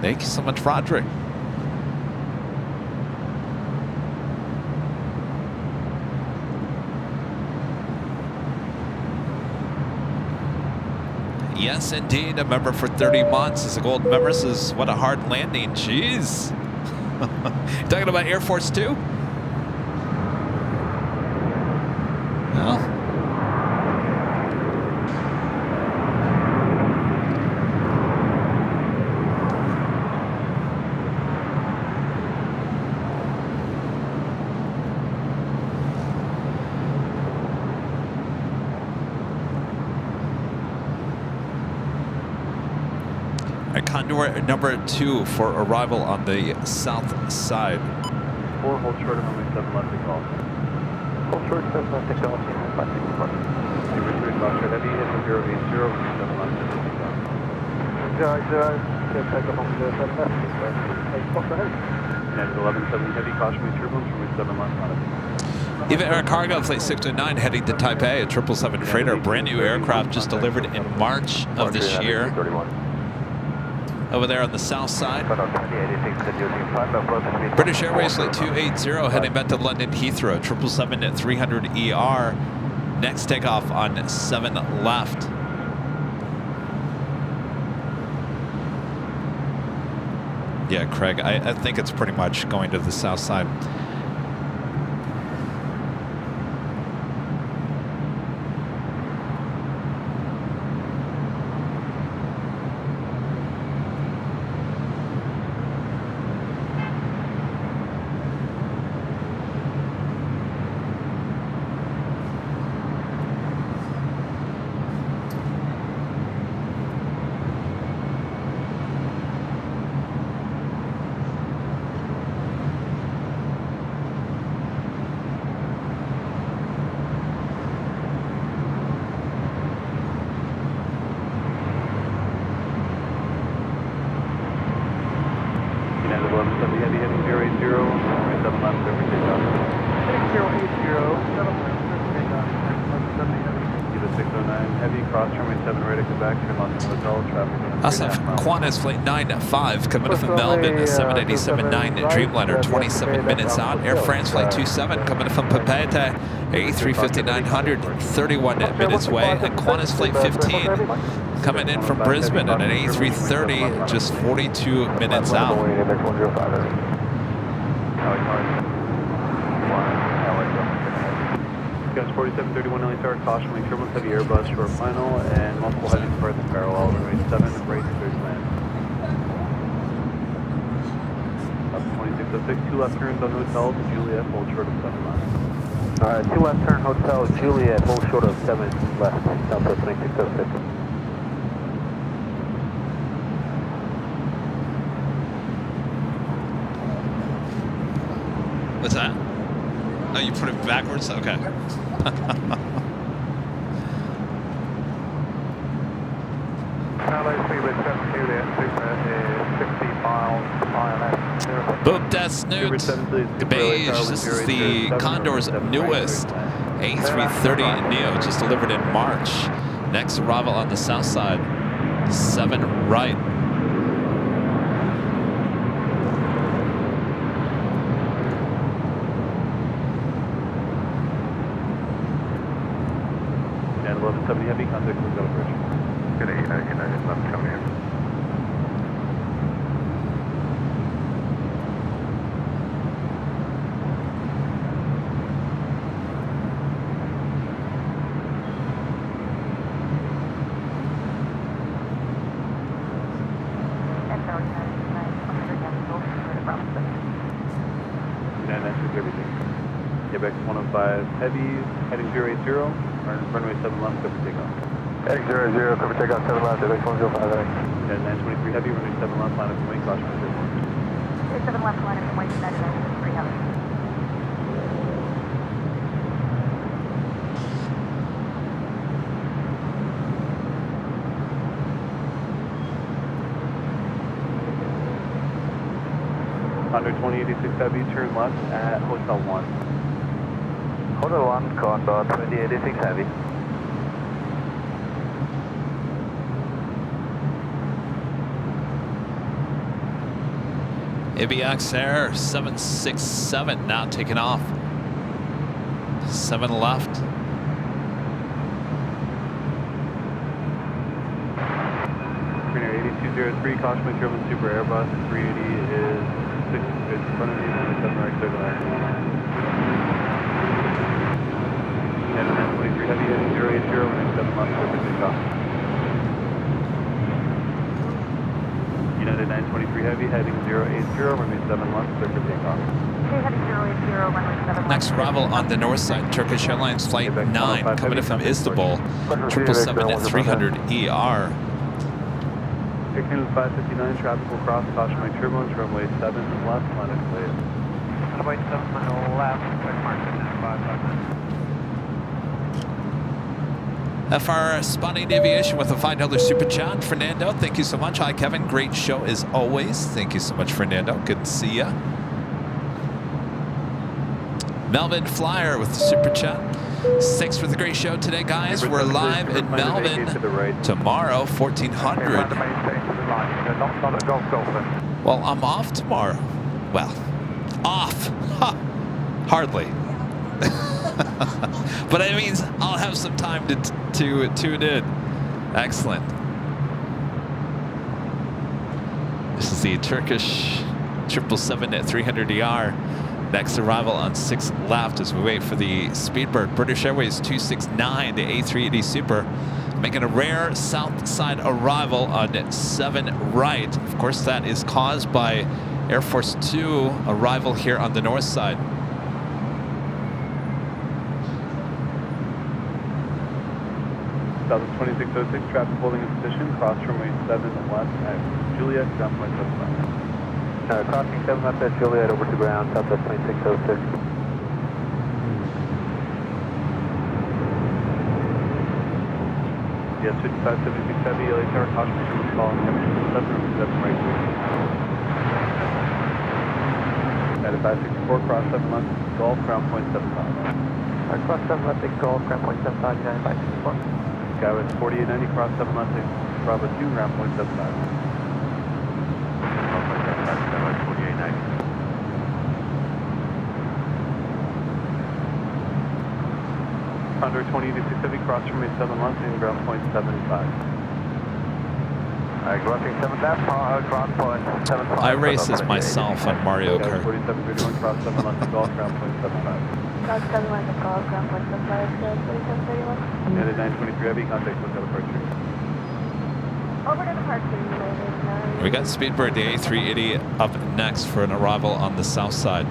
Thank you so much, Roderick. Yes, indeed. A member for 30 months is a gold member. Says, what a hard landing. Jeez. Talking about Air Force 2? No. Condor number 2 for arrival on the south side. 4, hold short of runway 7 left to call. Hold short, 7 left to call. Richard, Foxtrot Heavy, hit 080, runway 7 left to call. 080, take up on the 7 left. United 1170 Heavy, cautionary turbulence, runway 7 left on it. Eva Air Cargo, Flight 629, heading to Taipei, a 777 freighter, brand new aircraft just delivered in March of this year. Over there on the south side. British Airways Flight 280 heading back to London Heathrow, 777-300ER. Next takeoff on 7 left. Yeah, Craig, I think it's pretty much going to the south side. Qantas Flight 95 coming in from Melbourne, 787-9 Dreamliner, 27 minutes out. Air France Flight 27 coming in from Papeete, A350-900, 31 minutes away. And Qantas Flight 15 coming in from Brisbane at an A330, just 42 minutes out. Guys, 4731 LA Tower, caution, wing turbulence, heavy Airbus, short final, and multiple heavy departs in parallel, runway 7, brace, clear to land. Up 2606, 2 left turns on hotel to Juliet, hold short of 7 left. 2 left turn hotel, Juliet, hold short of 7 left, Southwest 2606. What's that? Oh, you put it backwards? Okay. Boom, that's Snoot. Beige. This is the Condor's newest A330 Neo, just delivered in March. Next arrival on the south side, 7 right. And 1170 Heavy, contact with Gulf Bridge. Good day, United left, come here. Quebec 105 Heavy, heading 080, runway 7 left, cover takeoff. Heading 00, cover takeoff 7 left, Quebec 105 Heavy. And 923 Heavy, runway 7 left, line up and wing, caution resistance. 7 left, line up and wing, 993 Heavy. On Under 2086 Heavy, turn left at Hotel 1. Hotel 1, Condor 2086 Heavy. ABX Air 767 now taking off. 7 left. Greener 8203, caution with German Super Airbus. 380 is 6 in front of you, 7 right circular. And 23 Heavy heading 080, running 7 left, over takeoff. United 923 Heavy heading 080, runway 7 left, circle takeoff. Okay, heading 080, runway 7 left. Next arrival on the north side, Turkish Airlines Flight 9, coming in from Istanbul, 777-300ER. Air Canada 559, traffic will cross, caution by turbulence, runway 7 left, landing clear. Runway 7 left, quick mark, 559. FR Spotting Aviation with a $5 super chat. Fernando, thank you so much. Hi, Kevin. Great show as always. Thank you so much, Fernando. Good to see ya. Melvin Flyer with the super chat. Thanks for the great show today, guys. We're live in Melbourne tomorrow, 1400. Well, I'm off tomorrow. Well, off. Ha. Hardly. But that means I'll have some time to tune in. Excellent. This is the Turkish 777-300ER. Next arrival on 6 left as we wait for the Speedbird. British Airways 269, the A380 Super, making a rare south side arrival on 7 right. Of course, that is caused by Air Force 2 arrival here on the north side. 2606, traffic holding in position, cross runway 7 left at Juliet, ground point 75. Crossing 7 left at Juliet, over to ground, Southwest 2606. Yes, 5576 Heavy, LA Tower, caution for German call, temperature 7 right wing. At a 564, cross 7 left, Golf, ground point 75. Cross 7 left, Golf, ground point 75, United 564. Skywest 4890, cross 7 left, Bravo 2, ground point 75. Skywest 4890. Under 2086 Heavy, cross runway 7 left, and ground point 75. Crossing 7 left, ground point 75. I race as myself on Mario Kart. 4731, cross 7 left, and Golf, ground point 75. Cross 7 left, Golf, ground point 75, 4731. United 923 Heavy, contact with departure. Over to departure, United 9. We got Speedbird, the A380, up next for an arrival on the south side.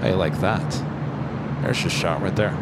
How you like that? There's your shot right there.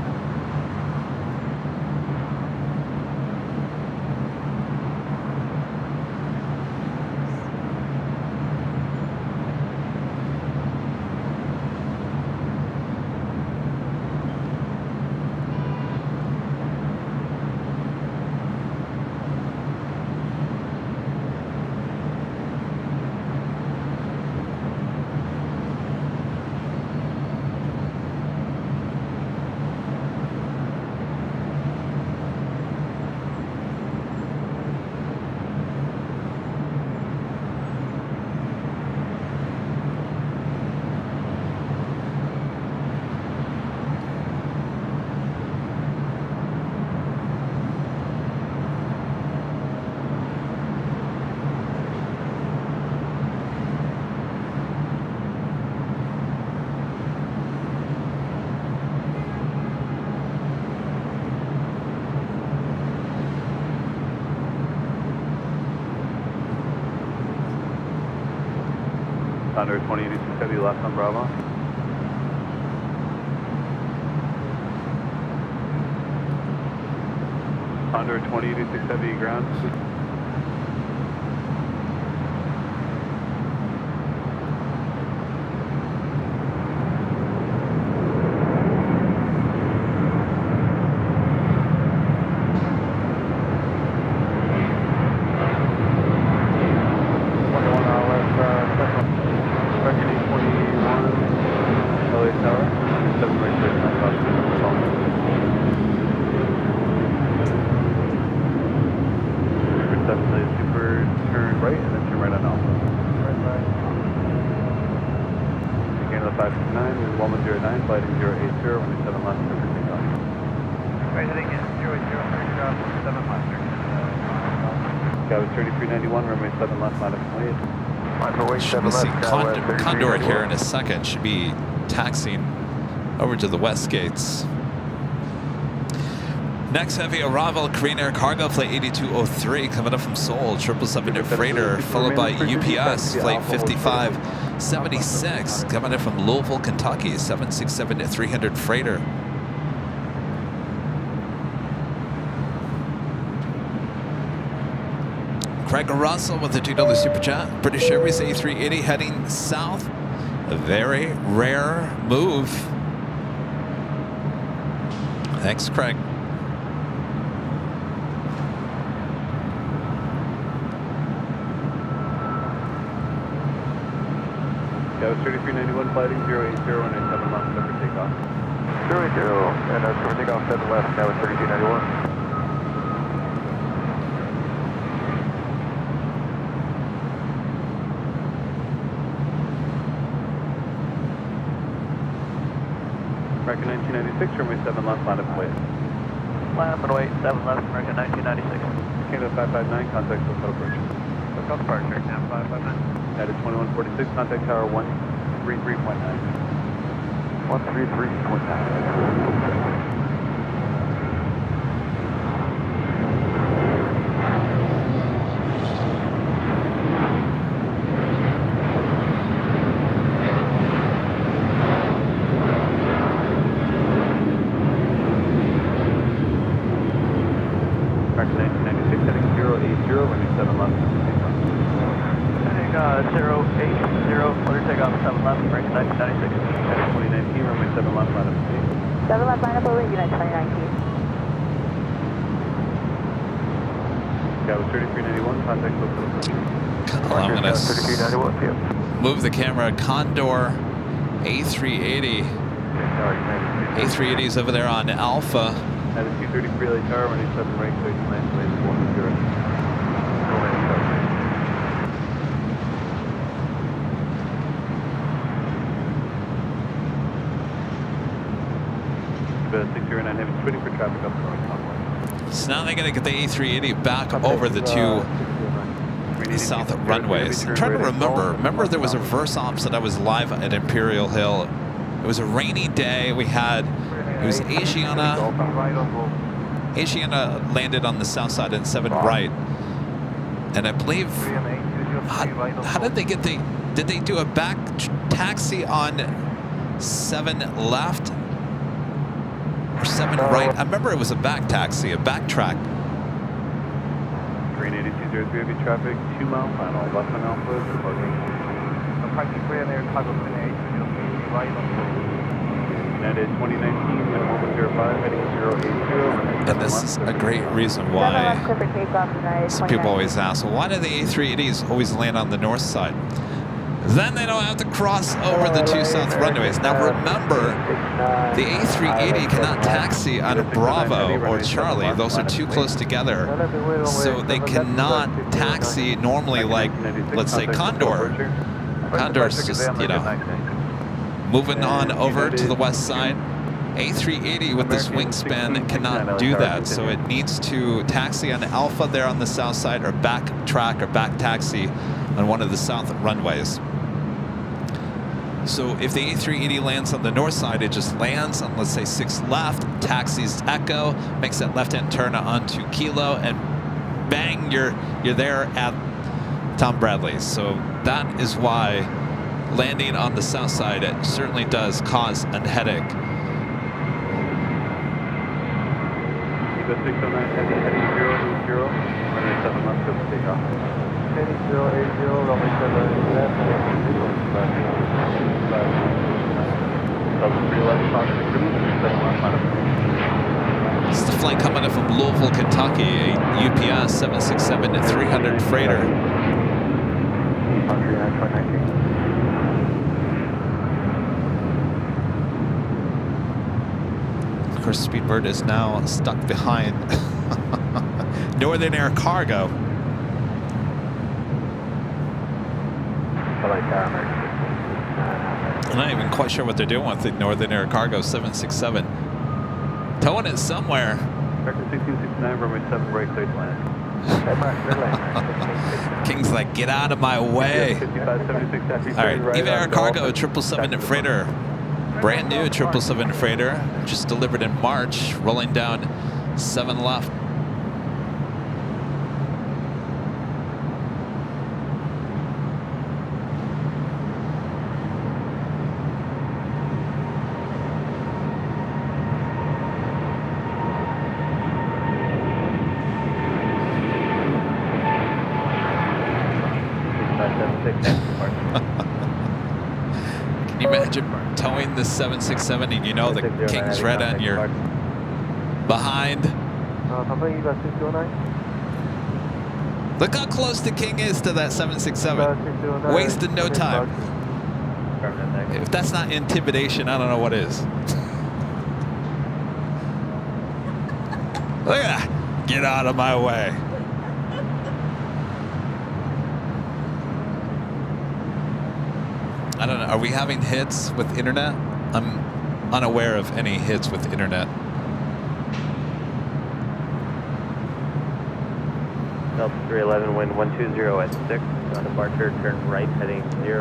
Under 2086 Heavy, left on Bravo. Under 2086 Heavy, ground. 559, wind 1109, flighting 080, runway 7 left, clear for takeoff. Right, heading in 080, 7 left. Skywas 3391, runway 7 left, line up and wait. Should we see Condor here in a second? Should be taxiing over to the west gates. Next heavy arrival, Korean Air Cargo Flight 8203 coming up from Seoul, 777 freighter, followed by UPS Flight 5576 coming in from Louisville, Kentucky, 767-300 freighter. Craig Russell with the $2 Super Chat. British Airways A380 heading south. A very rare move. Thanks, Craig. Skywas 3391, flighting 080, runway 7 left, clear for takeoff. 080, and clear for takeoff, 7 left, Skywas 3391. American 1996, runway 7 left, line up and wait. Line up and wait, 7 left, American 1996. Canada 559, contact hotel approach. Hotel departure, Canada 559. At 2146, contact tower 133.9. 133.9. American 1996, heading 080, runway 7 left, clear for takeoff. 080, clear takeoff, 7 left, American 1996. At 2019, runway 7 left, line up and wait. 7 left line up over Unit 2019. Skywas 3391, contact hotel approach. I'm going to 3391, PM. move the camera. Condor A380. A380 is over there on Alpha. At a 233 late tower, running 7 right, clear to land, place 10. About 609 heavy, spinning for traffic up going convoy. So now they're going to get the A380 back over the two south runways. I'm trying to remember there was a reverse ops that I was live at Imperial Hill. It was a rainy day. It was Asiana landed on the south side in 7 right. And I believe, how did they get did they do a back taxi on 7 left? Or 7 right? I remember it was a back taxi, a back track. Green 8203 heavy traffic, 2 mile final, left on Alpha, departing. Korean Air Cargo Flight 8203, right on United 2019, wind 1105, heading 080. And this is a great reason 7 why left clear for takeoff, United some people 2019. always ask, well, why do the A380s always land on the north side? Then they don't have to cross over the 2 south runways. Now remember, the A380 cannot taxi on Bravo or Charlie. Those are too close together. So they cannot taxi normally like, let's say, Condor. Condor's just, moving on over to the west side. A380 with this wingspan cannot do that. So it needs to taxi on Alpha there on the south side, or back track or back taxi on one of the south runways. So if the A380 lands on the north side, it just lands on, let's say, 6 left, taxis Echo, makes that left-hand turn onto Kilo, and bang, you're there at Tom Bradley. So that is why landing on the south side, it certainly does cause a headache. Eco 609 heading 080, runway 7 left, clear for takeoff. Heading 080, runway 7 left, This is the flight coming in from Louisville, Kentucky, a UPS 767-300 freighter. Of course, Speedbird is now stuck behind Northern Air Cargo. I'm not even quite sure what they're doing with the Northern Air Cargo 767. Towing it somewhere. American 1669, runway 7, break, clear to land. King's like, get out of my way. 5576, taxi All right, right Eva Air on Cargo Golf. 777 freighter. Brand new 777 freighter. Just delivered in March, rolling down 7 left. Can you imagine towing the 767 and you know the King's red on your behind? Look how close the King is to that 767. Wasted no time. If that's not intimidation, I don't know what is. Look at that. Get out of my way. I don't know. Are we having hits with internet? I'm unaware of any hits with internet. Delta 311, wind 120 at 6. On departure, turn right, heading 080,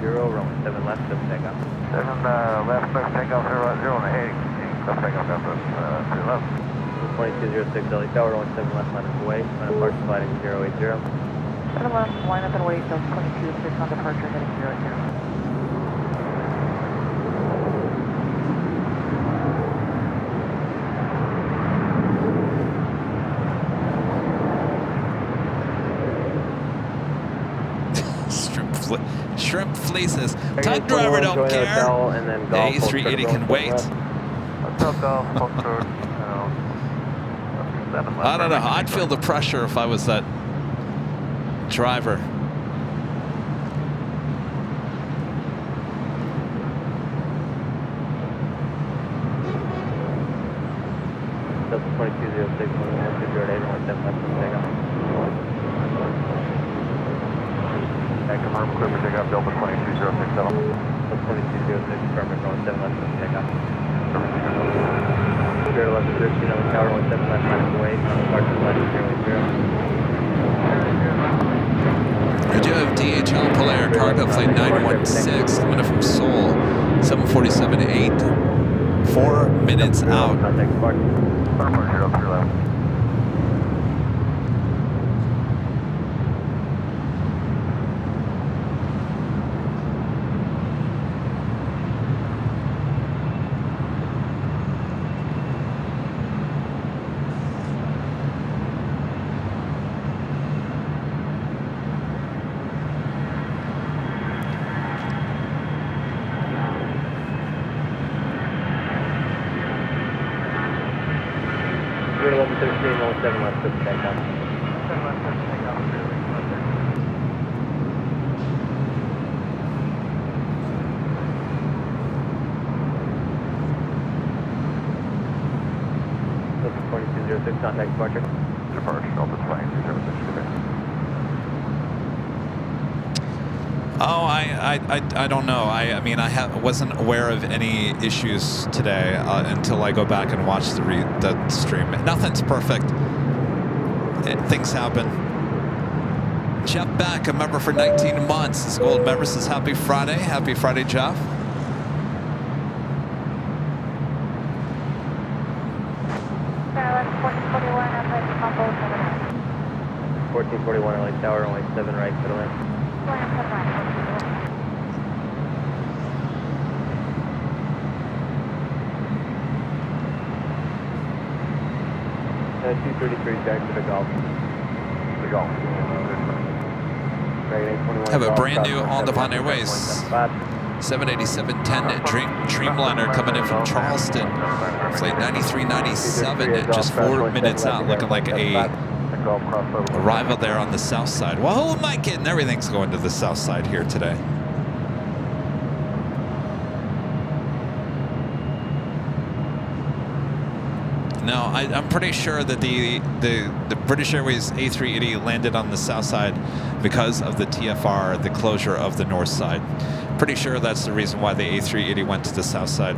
runway 7 left, to takeoff. 7 left, clear takeoff, 0 and 8. Left takeoff, Delta 3 left. 2206, LA Tower, runway 7 left, minus away. On departure, sliding 080. 7 left, line up and wait, Delta 2206 on departure, heading 080. Shrimp fleeces. Tug driver don't care. The A380 can wait. I don't know. I'd feel the pressure if I was that driver. Delta 2206, 120 runway 7 left, to takeoff. Confirm clear for takeoff, Delta 22067. Delta 2206, confirm runway 7 left, to takeoff. 0 left, 13 LA Tower, runway 7 left, minus away. On departure, sliding 080. I do have DHL Polair Cargo Flight 916 coming in from Seoul, 747-8, 4 minutes out. Contact departure. 0 left. Contact departure. Departure, Delta 2206. Oh, I don't know. I mean, I wasn't aware of any issues today until I go back and watch the stream. Nothing's perfect. Things happen. Jeff Beck, a member for 19 months. This gold member says happy Friday. Happy Friday, Jeff. 1441 LA Tower, only 7 right, settle in. Uh, 233 back to the Gulf. The Gulf. Have a brand new on-the-pond Airways 787-10 Dreamliner coming in from Charleston. Flight 9397, just 4 minutes out, looking like a arrival there on the south side. Well, who am I kidding? Everything's going to the south side here today. No, I'm pretty sure that the British Airways A380 landed on the south side because of the TFR, the closure of the north side. Pretty sure that's the reason why the A380 went to the south side.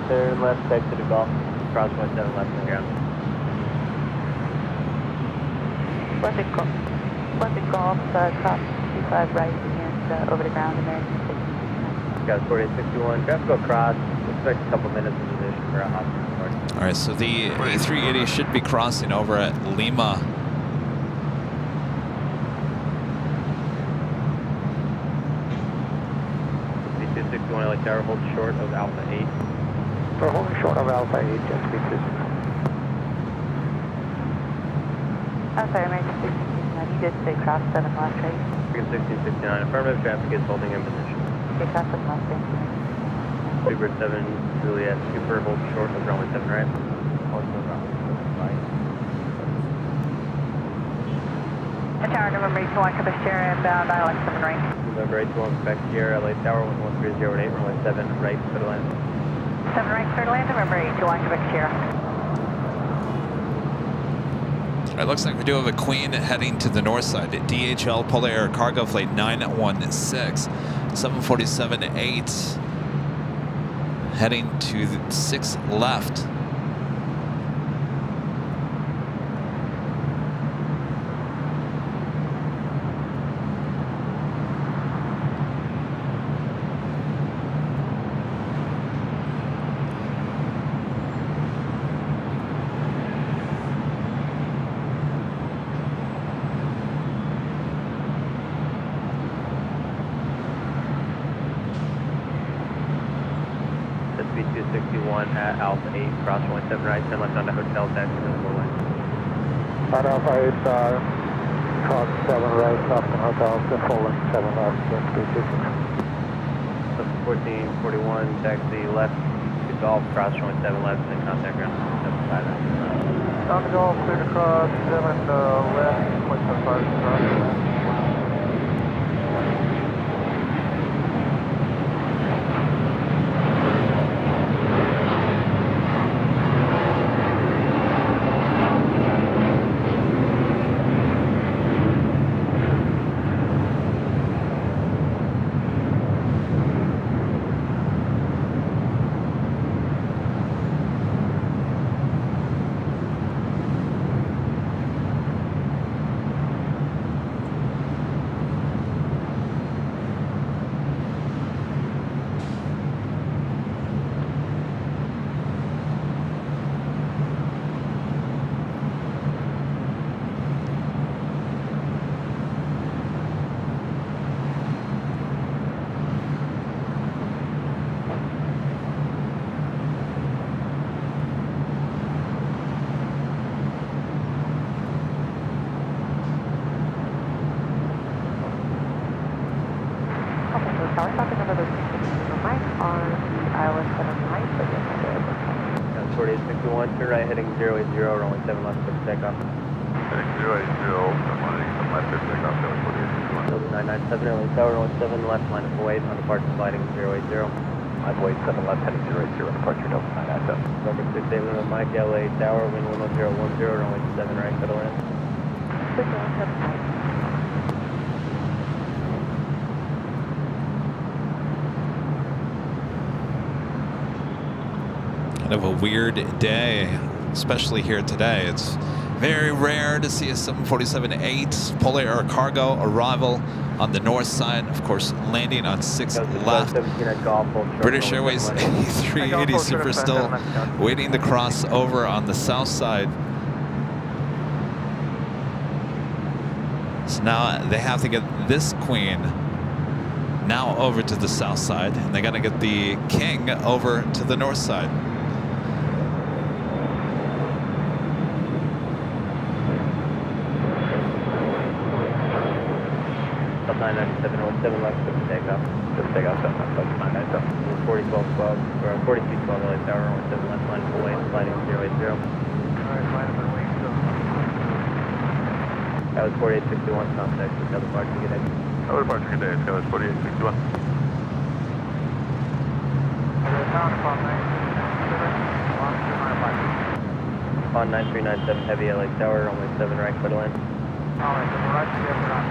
Turn left, back to the Golf, cross 17 left on the ground. Left Golf, cross 25 right and over the ground, American 1669. Got 4861, traffic will cross, expect a couple minutes in position for a hot. All right, so the A380 should be crossing over at Lima. B261 LA Tower, hold short of Alpha 8. We're holding short of Alpha 8, just B2. I'm sorry, American 1669. You did say cross 7 left, right? American 1669, affirmative, traffic is holding in position. Okay, cross 7 left, thank you. Super 7, Juliet, super, hold short of runway 7 right. And tower November 821, Quebec Sierra, inbound, ILX 7 right. November 821, Quebec Sierra, LA Tower, 11308, runway 7 right, middle end. 7 right, clear to land, November 821, Quebec Sierra. All right, looks like we do have a Queen heading to the north side. DHL Polar Air Cargo Flight 916, 747-8, heading to the 6 left. B261 at Alpha 8, cross 17 right, turn left onto Hotel Deck, visible line. At Alpha 8, cross 7 right, up to Hotel, the following 7 left, just B2. 1441, taxi left to Golf, cross 17 left, and contact ground 75 out. On the Golf, clear to cross 7 left, 0.75 Tower, traffic number 36 right on the island 7 right, but yes, I did. 4861, turn right, heading 080, runway 7 left, for takeoff. Heading 080, runway 7 left, for takeoff, 4861. 997, LA Tower, runway 7 left, line of Kuwait, on departure sliding 080. Line Kuwait 7 left, heading 080, departure Delta 997. November 6 with Mike, LA Tower, wind 11010, runway 7 right, middle end. 6 right. Kind of a weird day, especially here today. It's very rare to see a 747-8 Polar Air Cargo arrival on the north side. Of course, landing on 6 left. British Airways A380 Super still waiting to cross over on the south side. So now they have to get this Queen now over to the south side, and they got to get the King over to the north side. Up 997, left, just take off. Just take off, 997. 4012, or 4212, LA Tower, 17 left, line full weight, sliding 080. Alright, line up and wait, so. That was 4861, contact with other parts to get in. Other parts good day, Skyline 4861. On 9397, heavy LA Tower, only 7 right, clear to land. Alright, so we're right here, we're on.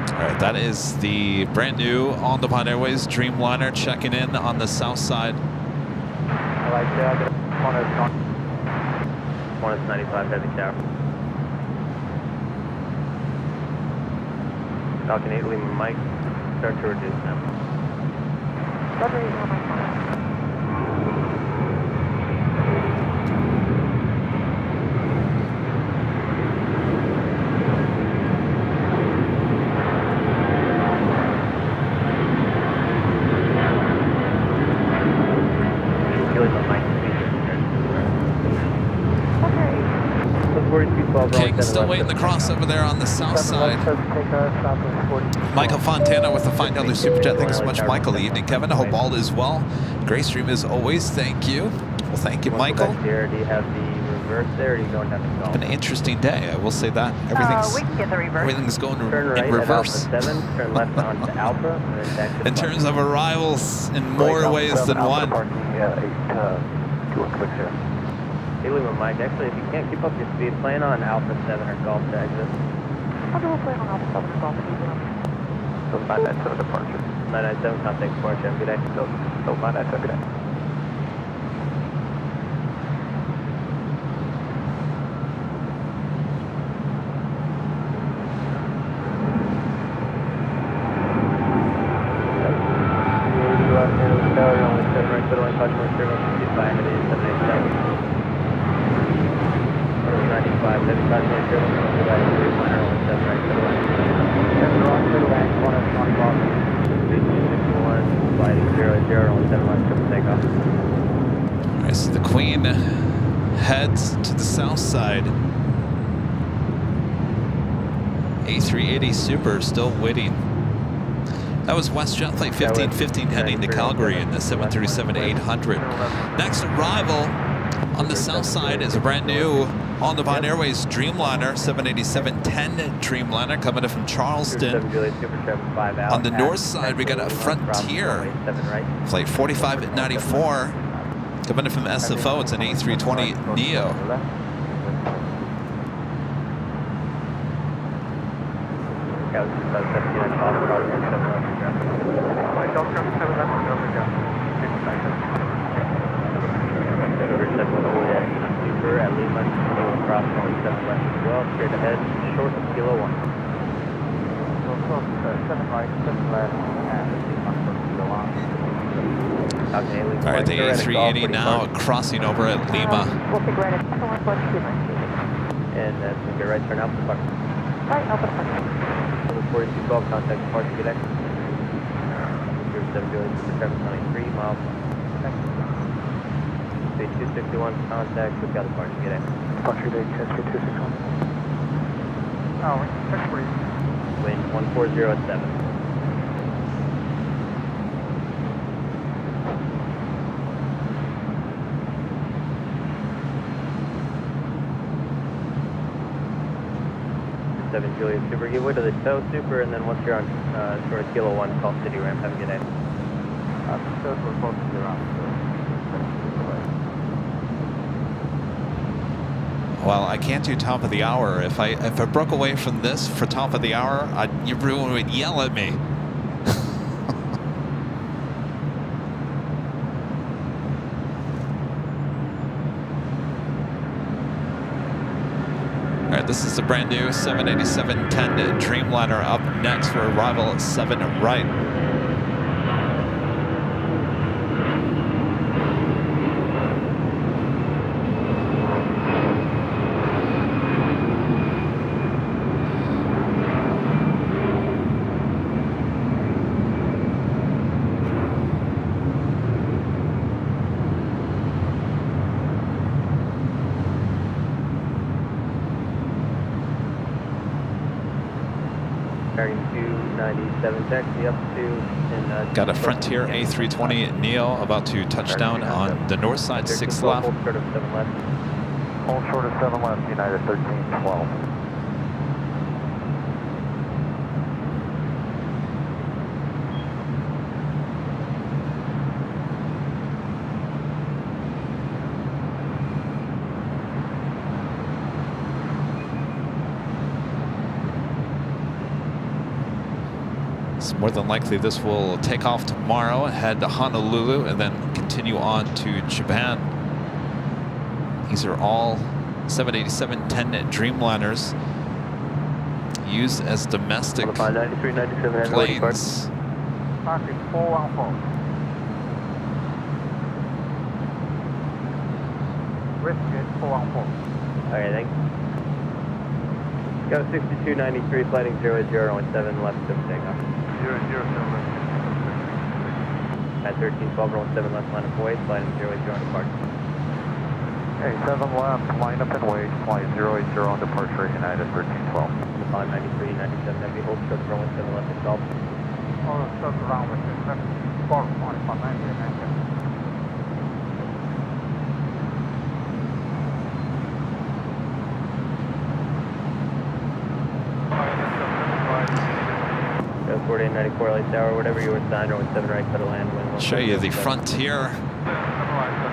All right, that is the brand new On-the-Pond Airways Dreamliner checking in on the south side. I like that. One is 95, heavy tower. Falcon 8, Lima Mike, start to reduce now. King still waiting to cross over there on the south side. Michael Fontana with the $5 super chat. Thanks so much, Michael. Evening, Kevin. I hope all is well. Great stream as always. Thank you. Well, thank you, Michael. Do you have the reverse there, or do you don't have the golf? An interesting day, I will say that. We can get the reverse. Everything's going Turn right in reverse. At Alpha 7, turn left onto Alpha, and then back to In terms of arrivals, in more ways than one. Hey, Lima Mike, actually, if you can't keep up your speed, plan on Alpha 7 or Golf to exit. I'll do a plan on Alpha 7 or Golf to exit. So 997 departure. 997, contact departure. Have a good day. So 997, good day. Alright, so the Queen heads to the south side. A380 Super still waiting. That was WestJet Flight 1515 heading to Calgary in the 737-800. Next arrival on the south side is a brand new On-the-Pond Airways Dreamliner, 787-10 Dreamliner coming in from Charleston. On the north side, we got a Frontier Flight 4594 coming in from SFO. It's an A320 Neo. At Lima, cross 7 left as well, straight ahead, short of kilo 1. So close, 7 right, 7 left, and kilo 1. All right, the A380 now crossing over at Lima. We'll take right at And that's going to be right turn out the park. Right, Alpha 4212, contact departure, good exit. 07 Juliet, Super 723 miles. Stage 261, contact with the other party, get in. Departure date, Chester 261. Oh, check please. Wind 140 at 7. Juliet Super, give way to the tow Super, and then once you're on sort of kilo 1, call City Ramp, have a good day. Those were supposed to be around. Well, I can't do top of the hour. If I broke away from this for top of the hour, everyone would yell at me. This is the brand new 787-10 Dreamliner up next for arrival at 7 right. Bearing 297 taxi up to and Got a Frontier A320 Neo about to touch down on the north side, 6 left. Hold short of 7 left. Hold short of 7 left, United 1312. It's more than likely this will take off tomorrow, head to Honolulu, and then continue on to Japan. These are all 787-10 Dreamliners used as domestic planes. Traffic 414. Risk 414. Okay, thanks. Go 6293, flighting 0017 left of takeoff. 007. At 1312, rolling 7 left, line up wait, flighting 080 on departure. Hey, 7 left, line up and wait, flight 080 on departure, United 1312. On 93, 97, heavy, hold short, rolling 7 left and golf. Oh, short around with it. 415, 93. Go 4894, LA Tower, whatever you were assigned, rolling 7 right, cut a land, wind. Show you the Frontier.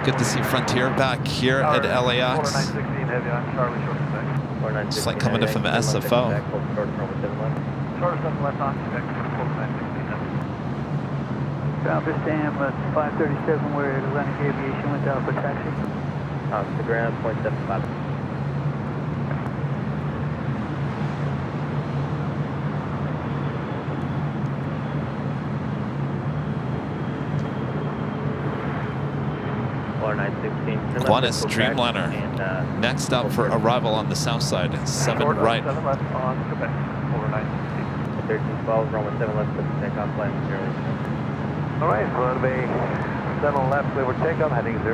Good to see Frontier back here at LAX. 4916 heavy on Charlie, short of 6. It's like coming in from SFO. Short of 7 left. Short of 7 left on, 4916 heavy. Ground for Sam at 537 where Atlantic Aviation went down for taxi. To the ground, 0.75. Qantas Dreamliner. Next up for arrival on the south side, 7 right. 7 left on Quebec, over 960. 1312, Roman 7 left, put the takeoff, flying 080. All right, runway 7 left, leeward takeoff, heading 080,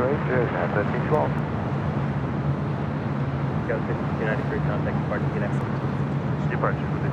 at 1312. Go 6293, contact departure, get out. Departure, with the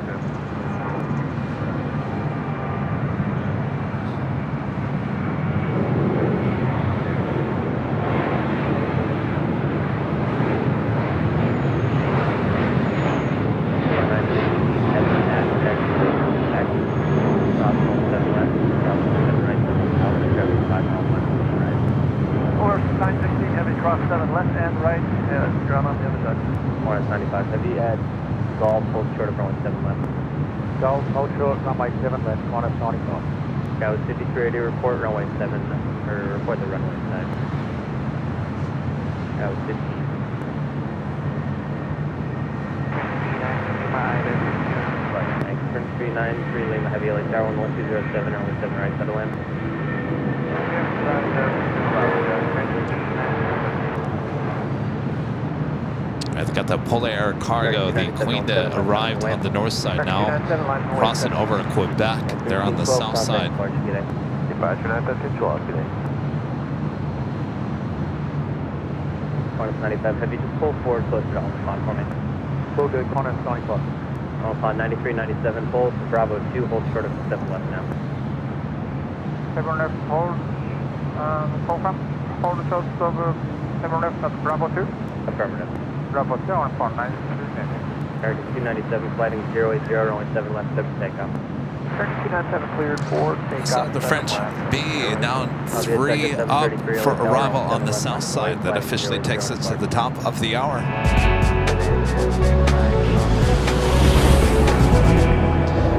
Heavy at Golf, hold short of runway 7 left. Golf, hold short, runway 7 left, Qantas 94. Scout 5380, report runway 7, or report the runway side. Scout 50. Thanks, turn 393, Lima Heavy, LA Tower 1207, runway 7 right, side of land. I've got the Polar Cargo, the Queen that arrived on the north side now, crossing over Quebec. They're on the south side. Departure 912, good day. Qantas 95 Heavy, just pull forward closer to home spot for me. Full good, Qantas 94. On 9397, hold to Bravo 2, hold short of 7 left now. 7 left, hold, program, hold short of 7 left at Bravo 2. Affirmative. Bravo 2 on 49. American 297, flighting 080, only 7 left, set for takeoff. American 297 cleared for takeoff. So the French B now 3 up for arrival on the south side. That officially takes us to the top of the hour.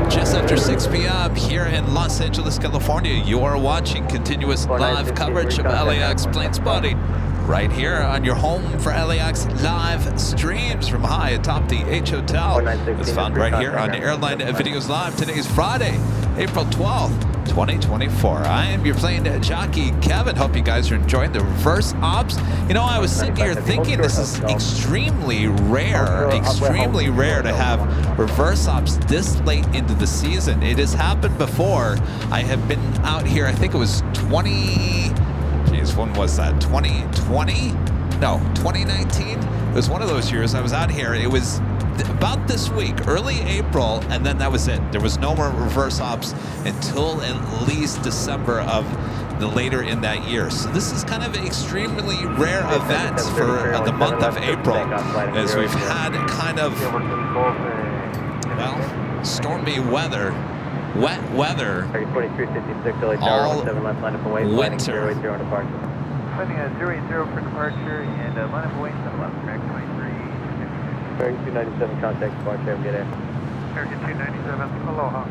Just after 6 p.m. here in Los Angeles, California, you are watching continuous live coverage of LAX plane spotting. right here on your home for LAX live streams from high atop the H Hotel. It's found right here on Airline Videos Live. Today is Friday, April 12th, 2024. I am your plane jockey, Kevin. Hope you guys are enjoying the reverse ops. You know, I was sitting here thinking this is extremely rare to have reverse ops this late into the season. It has happened before. I have been out here, I think it was when was that? 2020? No, 2019? It was one of those years I was out here. It was about this week, early April, and then that was it. There was no more reverse ops until at least December of the later in that year. So this is kind of an extremely rare event for the month of April, as we've had kind of, well, stormy weather, wet weather all winter. Landing at 080 for departure and line up away 7 left, American 23. American 297, contact departure, have a good day. American 297, aloha.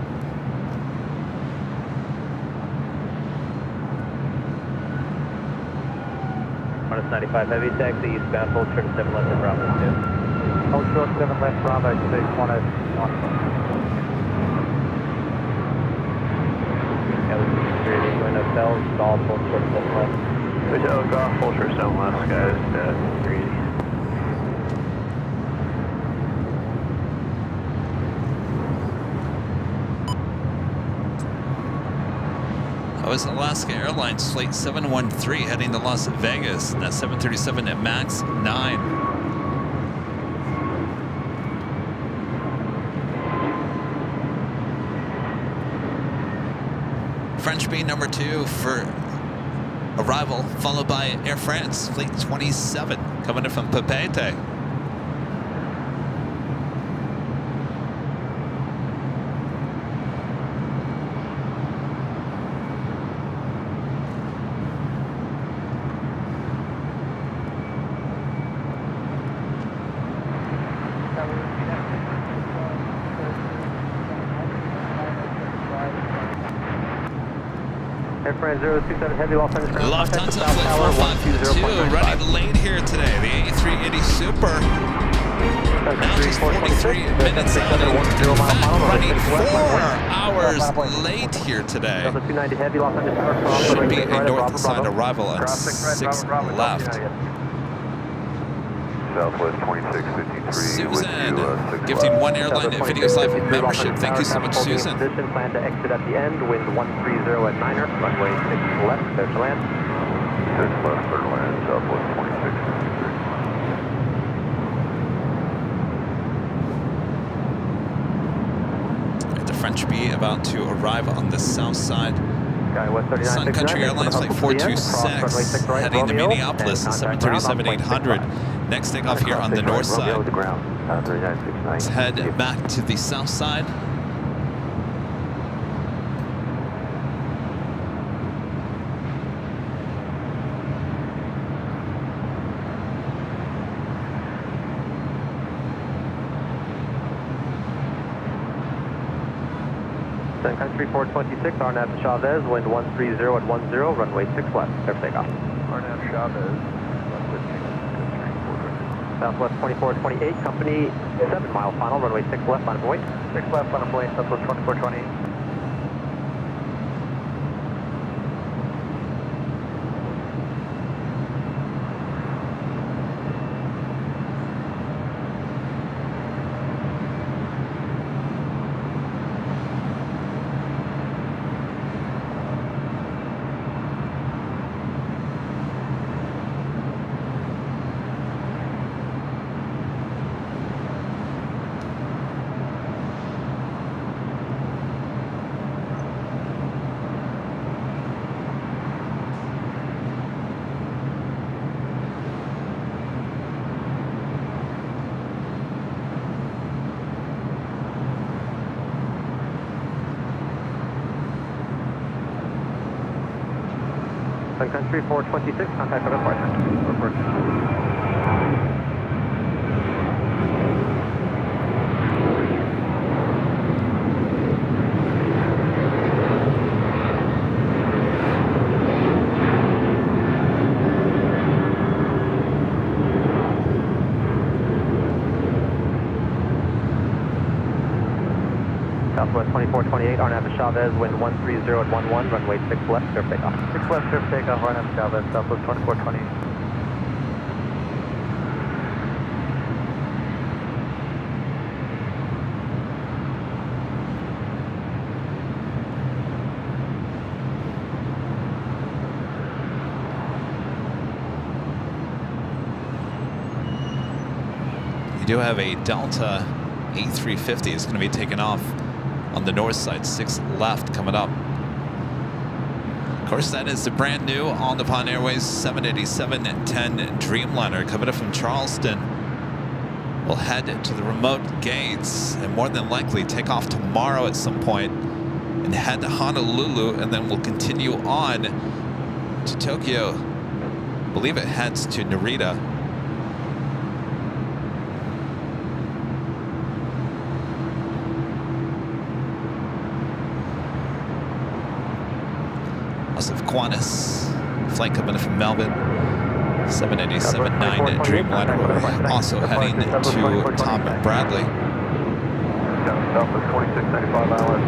Minus 95, heavy taxi, eastbound, hold short 7 left and Bravo 2. Hold short 7 left, Bravo 2, 101. Window cells, golf, hold short 7 left. Hotel golf, hold short 7 left, guys, 380. That was Alaska Airlines Flight 713 heading to Las Vegas. That's 737 at MAX 9. French B number 2 for arrival, followed by Air France Fleet 27 coming in from Papeete. Air France 027 Heavy, Los Angeles. Lufthansa Flight 452 running late here today. The A380 Super. Now just 43 minutes out. In fact, running 4 hours late here today. Should be a north side arrival at 6 left. Southwest 2653. Susan, gifting 1 Airline Videos Live membership. Thank you so much, Susan. Position, plan to exit at the end, wind 130 at 9er, runway 6 left, clear to land. 6 left, clear to land, Southwest 2653. The French B about to arrive on the south side. Sun Country Airlines Flight 426 heading to Minneapolis, 737-800. Next takeoff here on the north side. Let's head back to the south side. Sun Country 426, Arnab to Chavez, wind 130 at 10, runway 6 left, clear for takeoff. Arnab Chavez, Southwest 2428, company 7 mile final, runway 6 left, line of way. 6 left, line of way, Southwest 2428. Sun Country 426, contact for departure. Southwest 2428, RNAV to Chavez, wind 130 at 11, runway 6 left, surf takeoff. 6 left, surf takeoff, RNAV to Chavez, Southwest 2428. You do have a Delta A350 is going to be taken off on the north side, 6 left coming up. Of course, that is the brand new On the Pond Airways 787-10 Dreamliner coming up from Charleston. We'll head to the remote gates and more than likely take off tomorrow at some point and head to Honolulu, and then we'll continue on to Tokyo. I believe it heads to Narita. Of Qantas, flight coming in from Melbourne, 787-9 Dreamliner. We're also heading to Tom Bradley. Southwest 2695 ILS,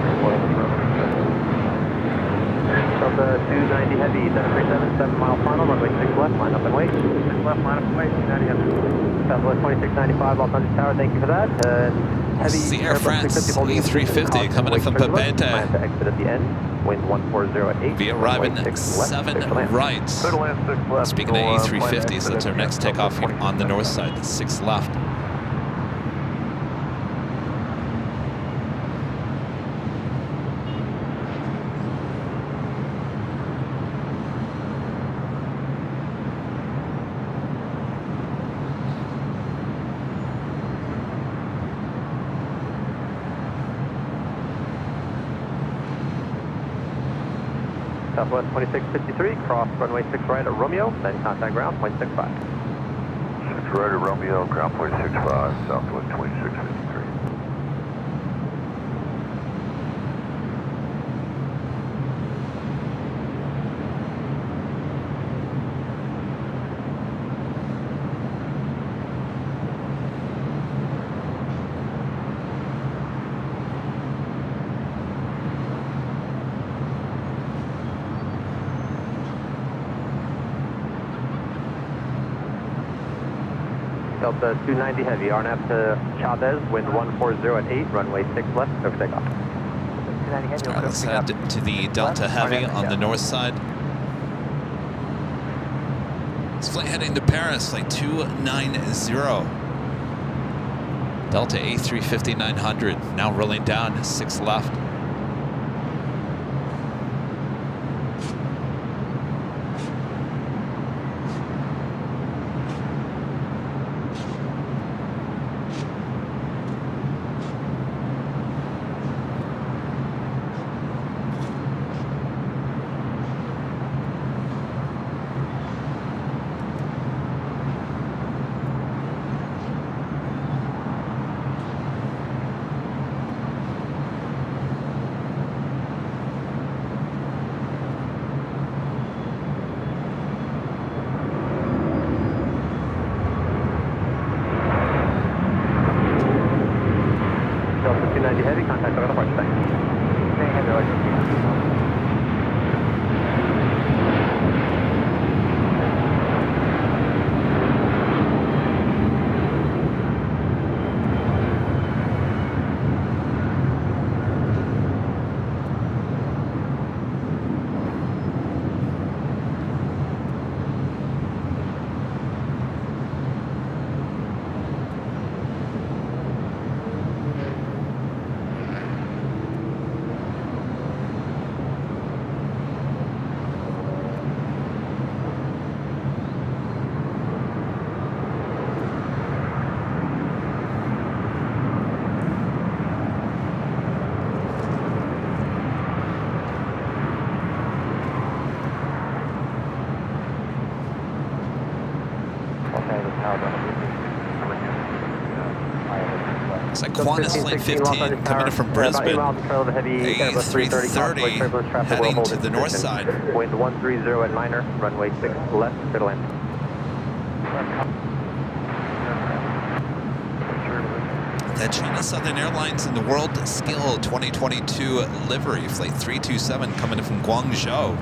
Delta 290 Heavy, 737, 7 mile final, runway 6 left, line up and wait. 6 left, line up and wait, 290 Heavy. Southwest 2695, Los Angeles Tower, thank you for that. Heavy the Air France A350 coming in from Papete. Plan to exit at the end. Wind 140 at 8. Be arriving 7 right. Speaking of A350s, that's our next takeoff here on the north side, 6 left. Southwest 2653, cross runway 6 right at Romeo, then contact ground, 0.65. 6 right at Romeo, ground point 65, Southwest 2653. Delta 290 Heavy, RNAV to Chavez, wind 140 at 8, runway 6 left, over takeoff. All right, let's head to the Delta Heavy on the north side. This flight heading to Paris, flight 290. Delta A350-900, now rolling down, 6 left. Heavy, contact our departure tank. It's like Qantas Flight 15 coming in from Brisbane. A330 heading to the north side. Wind 130 at Niner, runway 6 left, clear to land. The China Southern Airlines in the World Skill 2022 livery, flight 327 coming in from Guangzhou.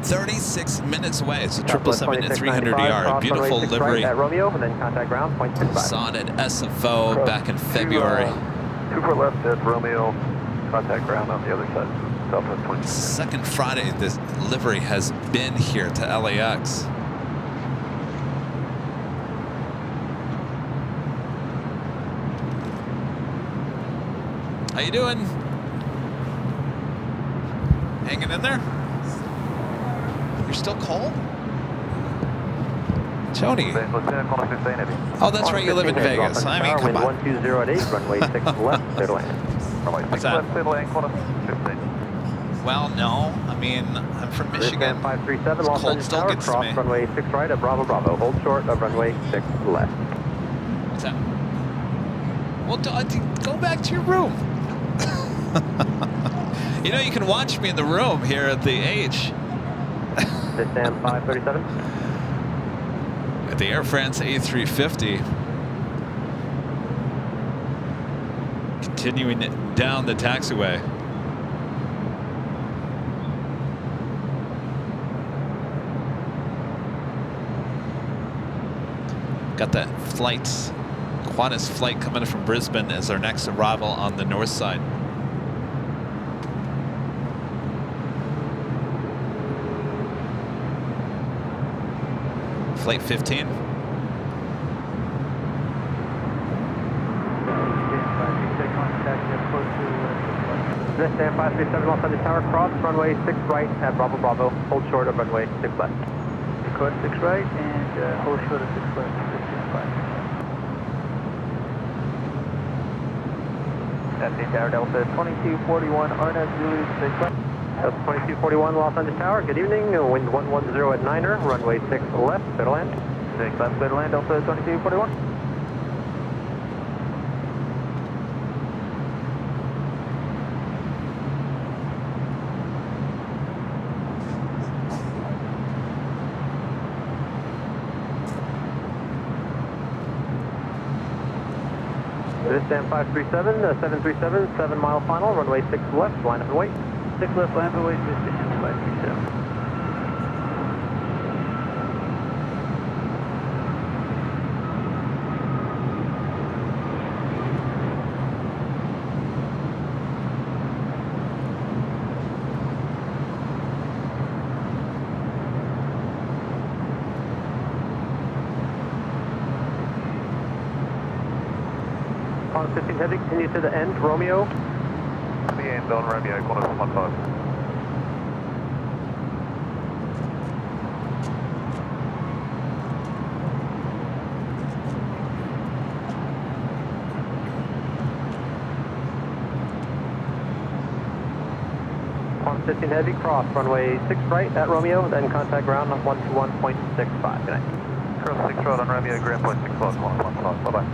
36 minutes away. It's a 777 at 300 ER. Beautiful livery. At Romeo, and then contact ground, 0.65. Saw it at SFO back in February. 24 left at Romeo, contact ground on the other side. Southwest 20. Second Friday this livery has been here to LAX. How you doing? Hanging in there? You're still cold? Tony. Oh, that's right. You live in Vegas. I mean, come on. 120 at 8, runway 6 left, clear to land. What's that? Well, no. I mean, I'm from Michigan. 537, It's Los cold Angeles still Tower, gets to cross me. runway 6 right at Bravo Bravo. Hold short of runway 6 left. What's that? Well, go back to your room. You know, you can watch me in the room here at the H. This Sam 537. At the Air France A350. Continuing down the taxiway. Got that flight, Qantas flight coming in from Brisbane as our next arrival on the north side. Flight 15. This Sam 537, Los Angeles Tower, cross runway 6 right at Bravo Bravo. Hold short of runway 6 left. Record 6 right and hold short of 6 left. 15.5. That's the Tower Delta 2241, Arnett Zulu 6 left. Delta 2241, Los Angeles Tower, good evening. Wind 110 at Niner, runway 6 left, clear to land. 6 left, clear to land, Delta 2241. This is Sam 537, 737, 7 mile final, runway 6 left, line up and wait. 6 left, line and wait, distance 537. On 15 heavy, continue to the end, Romeo. The end on Romeo, Qantas 15. On 15 heavy, cross runway 6 right at Romeo, then contact ground on 121.65. Good night. Cross 6 right on Romeo, ground point 6 left, 115. Bye-bye.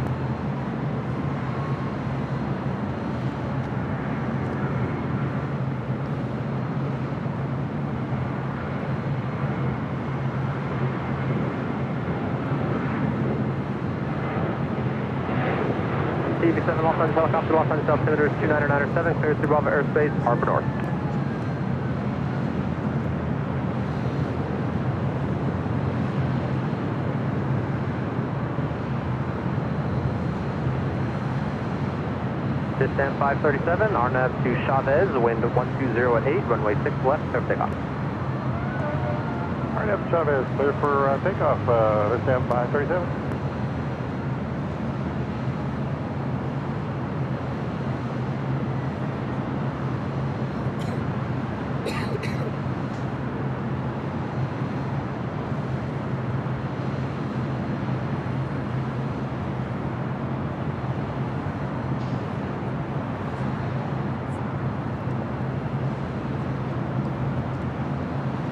TV7 Los Angeles helicopter, Los Angeles altimeter 29907, cleared through Bravo airspace, Harbor North. This is Sam 537, RNAV to Chavez, wind 120 at 8, runway 6 left, clear for takeoff. RNAV Chavez, clear for takeoff, this is Sam 537.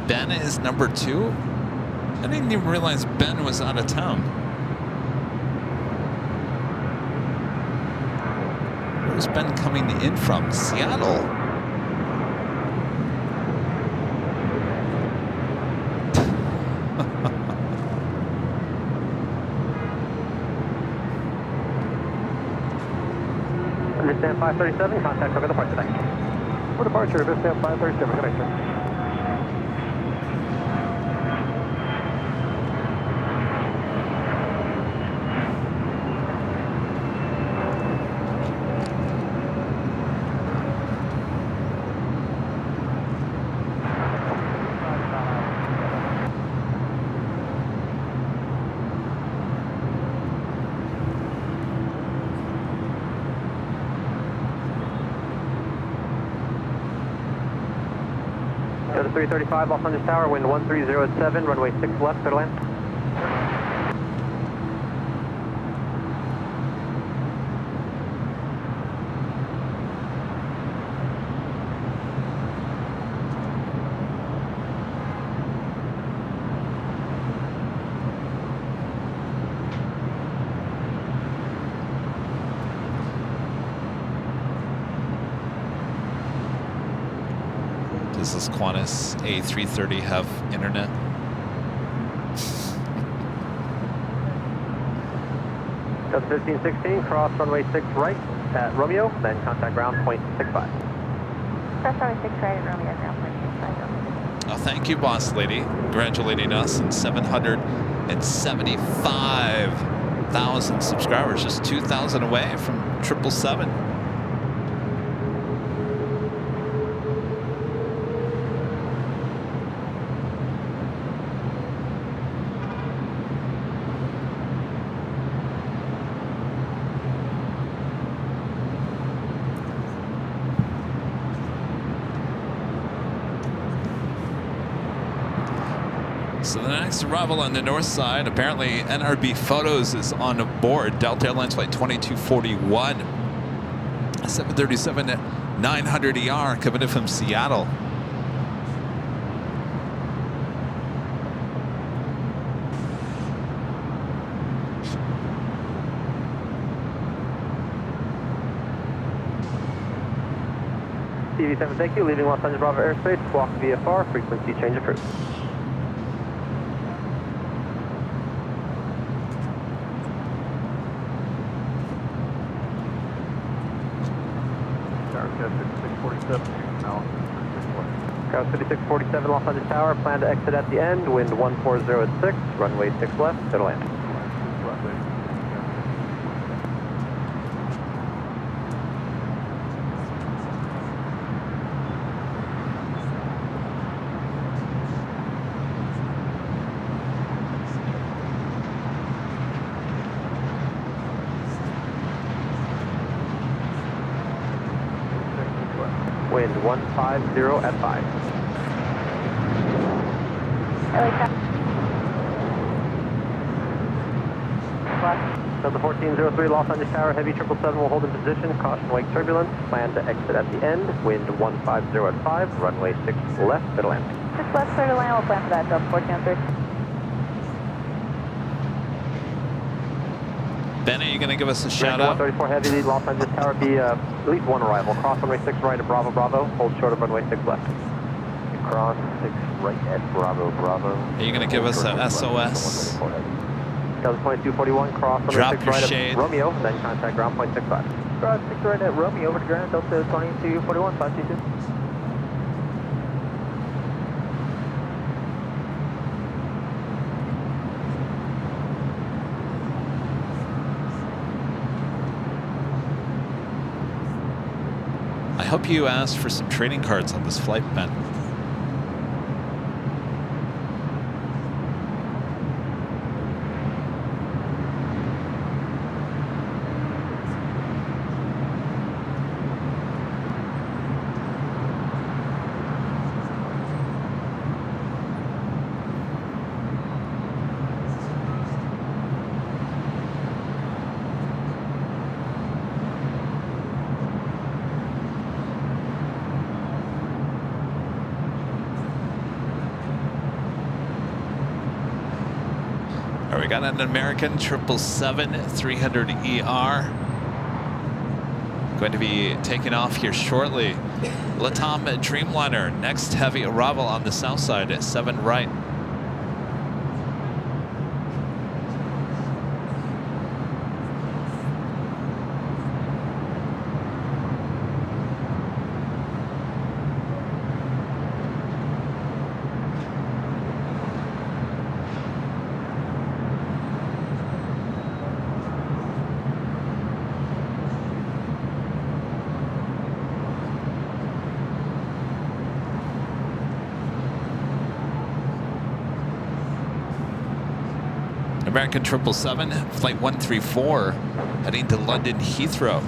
Ben is number 2. I didn't even realize Ben was out of town. Where's Ben coming in from? Seattle. Vistan 537, contact over the departure deck. For departure, Vistan 537, connection. Go to 335, Los Angeles Tower, wind 1307, runway 6 left, clear to land. Does this Qantas A330 have internet? Go to 1516, cross runway 6 right at Romeo, then contact ground point 65. Cross runway 6 right at Romeo, ground point 65. Oh, thank you, boss lady. Congratulating us and 775,000 subscribers, just 2,000 away from 777. So the next arrival on the north side, apparently NRB Photos is on board. Delta Airlines Flight 2241. 737-900ER coming in from Seattle. CV7, thank you. Leaving Los Angeles Bravo airspace, squawk VFR, frequency change approved. Ground 5647 Los Angeles Tower, plan to exit at the end, wind 1406, runway 6 left, clear to land. Wind 150 at 5. Delta 1403, Los Angeles Tower, heavy 777 will hold in position. Caution wake turbulence. Plan to exit at the end. Wind 150 at 5. Runway 6 left, clear to land. 6 left, clear to land. We'll plan for that. Delta 1403. Ben, are you going to give us a shout out? 134 heavy lead, Los Angeles Tower, be at least one arrival. Cross runway 6 right at Bravo Bravo. Hold short of runway 6 left. Cross 6 right at Bravo Bravo. Are you going to give us a SOS? Delta 2241, cross runway Drop 6 your right shade. at Romeo, then contact ground point 65. Cross 6 right at Romeo, over to ground, Delta 2241, 522. I hope you asked for some trading cards on this flight, Ben. We got an American 777-300ER. Going to be taking off here shortly. Latam Dreamliner, next heavy arrival on the south side at 7 right. American 777, flight 134, heading to London Heathrow.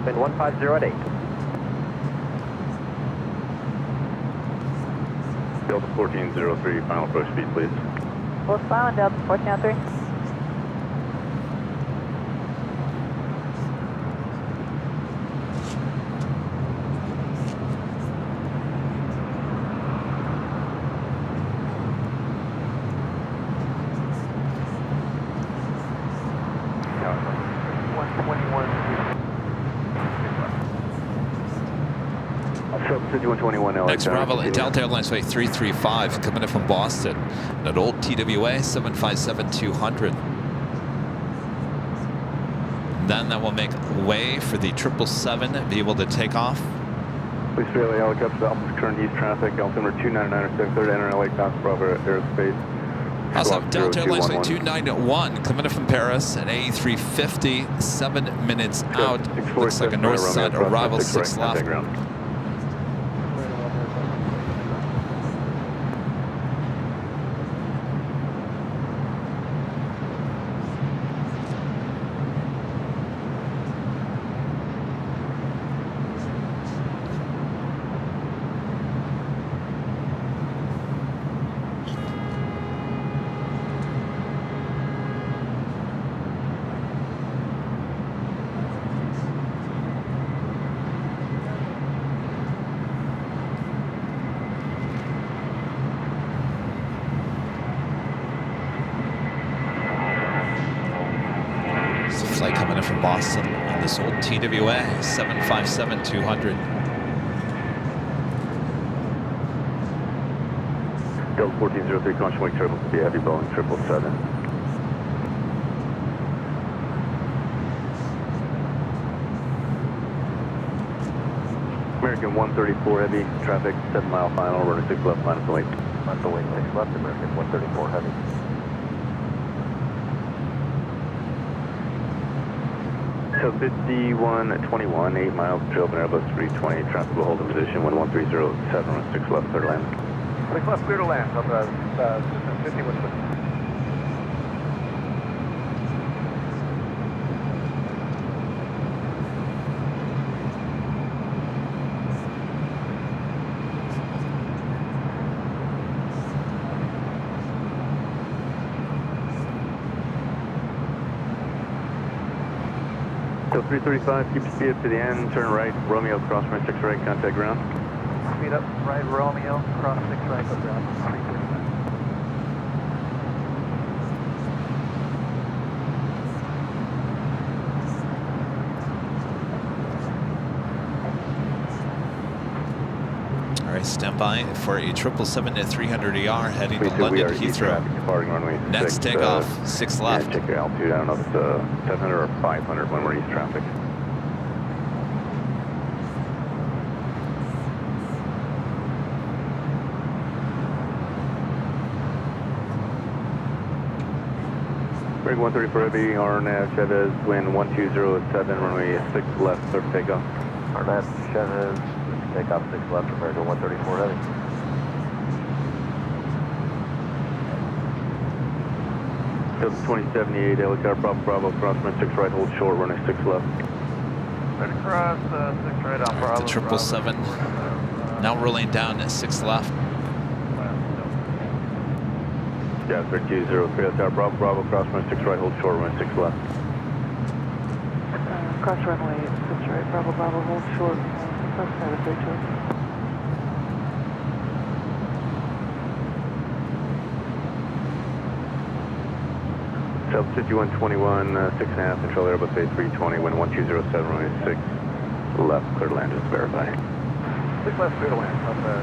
Wind 150 at 8. Delta 1403, final approach speed, please. Full silent, Delta 1403. Next Bravo, Delta Airlines flight 335 coming in from Boston. An old TWA 757-200. Then that will make way for the 777, be able to take off. Please fairly helicopter Alpha current east traffic, altimeter 299 or enter LA Cox Bravo Aerospace. Also, Delta Airlines flight 291 coming in from Paris at A350, 7 minutes out. Looks like a north side arrival, 6 left. Flight coming in from Boston on this old TWA 757-200. Delta 1403, caution wake turbulence to be heavy Boeing 777. American 134 heavy, traffic 7 mile final, running 6 left, minus the weight. Minus the weight, 6 left, American 134 heavy. So 5121, 8 miles, trail of Airbus 320, traffic will hold in position, wind 1307, run 6 left, clear to land. 6 left, clear to land, up distance 50 with the... So 335, keep speed up to the end, turn right, Romeo, cross run 6 right, contact ground. Speed up, right, Romeo, cross 6 right, go ground, 335. All right, stand by for a 777-300ER heading to London Heathrow. Next takeoff, 6 left. Yeah, check your altitude. I don't know if it's 700 or 500 when we're east traffic. American 134 heavy, RNAV Chavez, wind 1207, runway 6 left, clear for takeoff. RNAV Chavez, takeoff 6 left, American 134 heavy. Delta 2078, helicopter Bravo, cross run 6 right, hold short, runway 6 left. Right across, 6 right on Bravo. The 777 now rolling down at 6 left. Yeah, 3203, helicopter Bravo, cross run 6 right, hold short, runway 6 left. Cross runway 6 right, Bravo, hold short. Cross side of 32. Delta 5121, 6.5, control Airbus A320, wind 1207, runway 6 left, clear to land, just verify. 6 left, clear to land, up at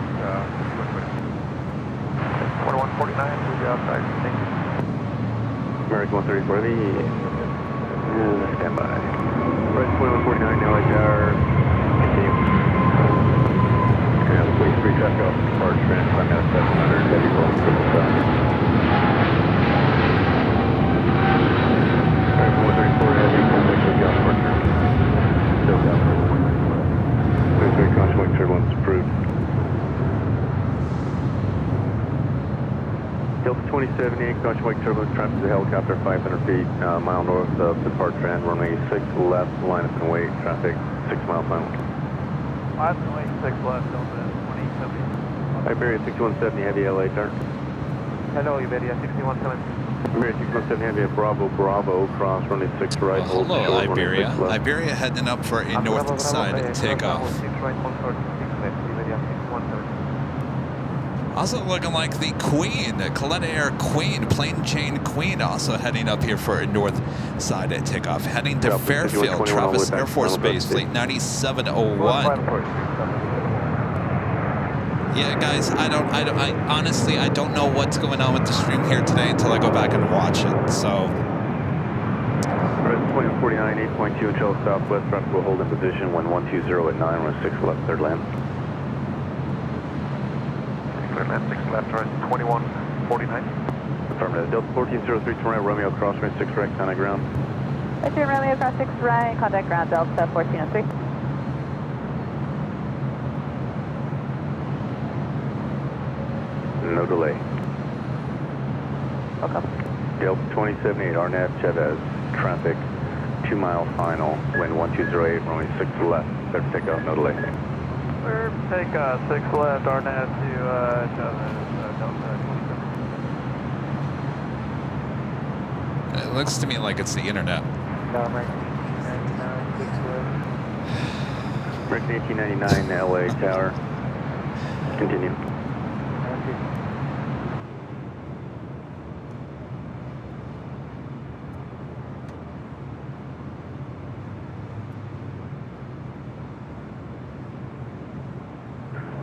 2149, we'll be outside, thank you. American 134 heavy, stand by. Right, 2149, now tower, continue. 2078, caution wake turbulence traffic to helicopter 500 feet, mile north of departure and runway 6 left, line up and wait, traffic 6 mile final. Line up and wait, 6 left, Delta 2070. Iberia 6170, heavy LA turn. Hello, Iberia 6170. Iberia 6170, heavy at Bravo, Bravo, cross runway 6 right, hold Hello, short, Iberia. runway 6 left. Iberia heading up for a north side takeoff. 6 right, hold short, 6 left, Iberia 6170. Also looking like the Queen, the Coletta Air Queen, Plane Chain Queen, also heading up here for a north side takeoff, heading to Fairfield, Travis Air Force Base, Flight 9701. Yeah, guys, I honestly, I don't know what's going on with the stream here today until I go back and watch it, so. Red 49, 8.2 until southwest, traffic will hold in position when 120 at 9, run 6 left, third land. Third land, 6 left, right, 2149. Affirmative, Delta 1403, turn right, Romeo, cross range 6 right, contact ground. Turn Romeo across 6 right, contact ground, Delta 1403. No delay. Okay. Delta 2078, Arnett, Chavez, traffic 2 mile final, wind 1208, runway 6 left, clear for takeoff, no delay. Clear for takeoff, 6 left, Arnett to Chavez, Delta 2070. It looks to me like it's the internet. American 1899, LA Tower. Continue.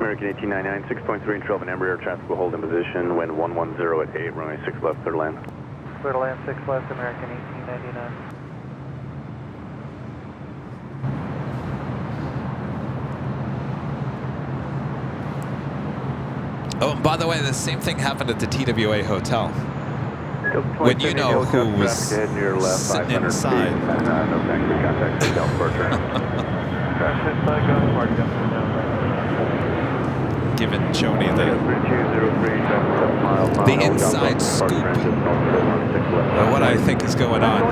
American 1899, 6.3 and 12 and Embraer traffic will hold in position when 110 at 8, runway 6 left, third land. Third land, 6 left, American 1899. Oh, and by the way, the same thing happened at the TWA hotel. When you know who was sitting inside. No thanks for contact, takeoff departure. Giving Joni the inside scoop of what I think is going on.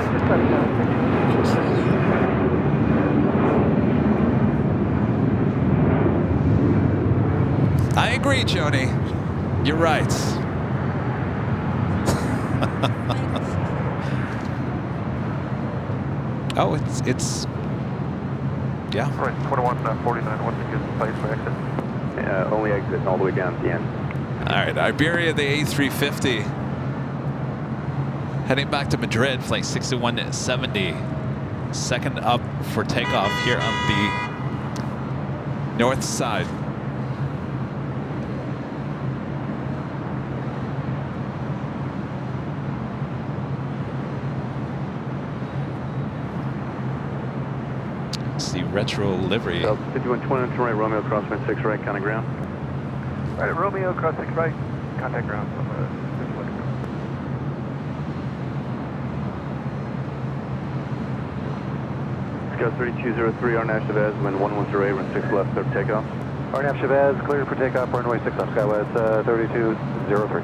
I agree, Joni. You're right. Oh, it's yeah. Right, 2149, what's a good place for exit? Only exit all the way down at the end. All right, Iberia, the A350. Heading back to Madrid, flight 6170. Second up for takeoff here on the north side. It's the retro livery. 5120 turn right, Romeo, cross wind 6 right, contact ground. Right, Romeo, cross 6 right, contact ground. Scout 3203, Arnett Chavez, wind 1108, run 6 left, clear for takeoff. Arnett Chavez, clear for takeoff, runway 6 left, Skywest 3203.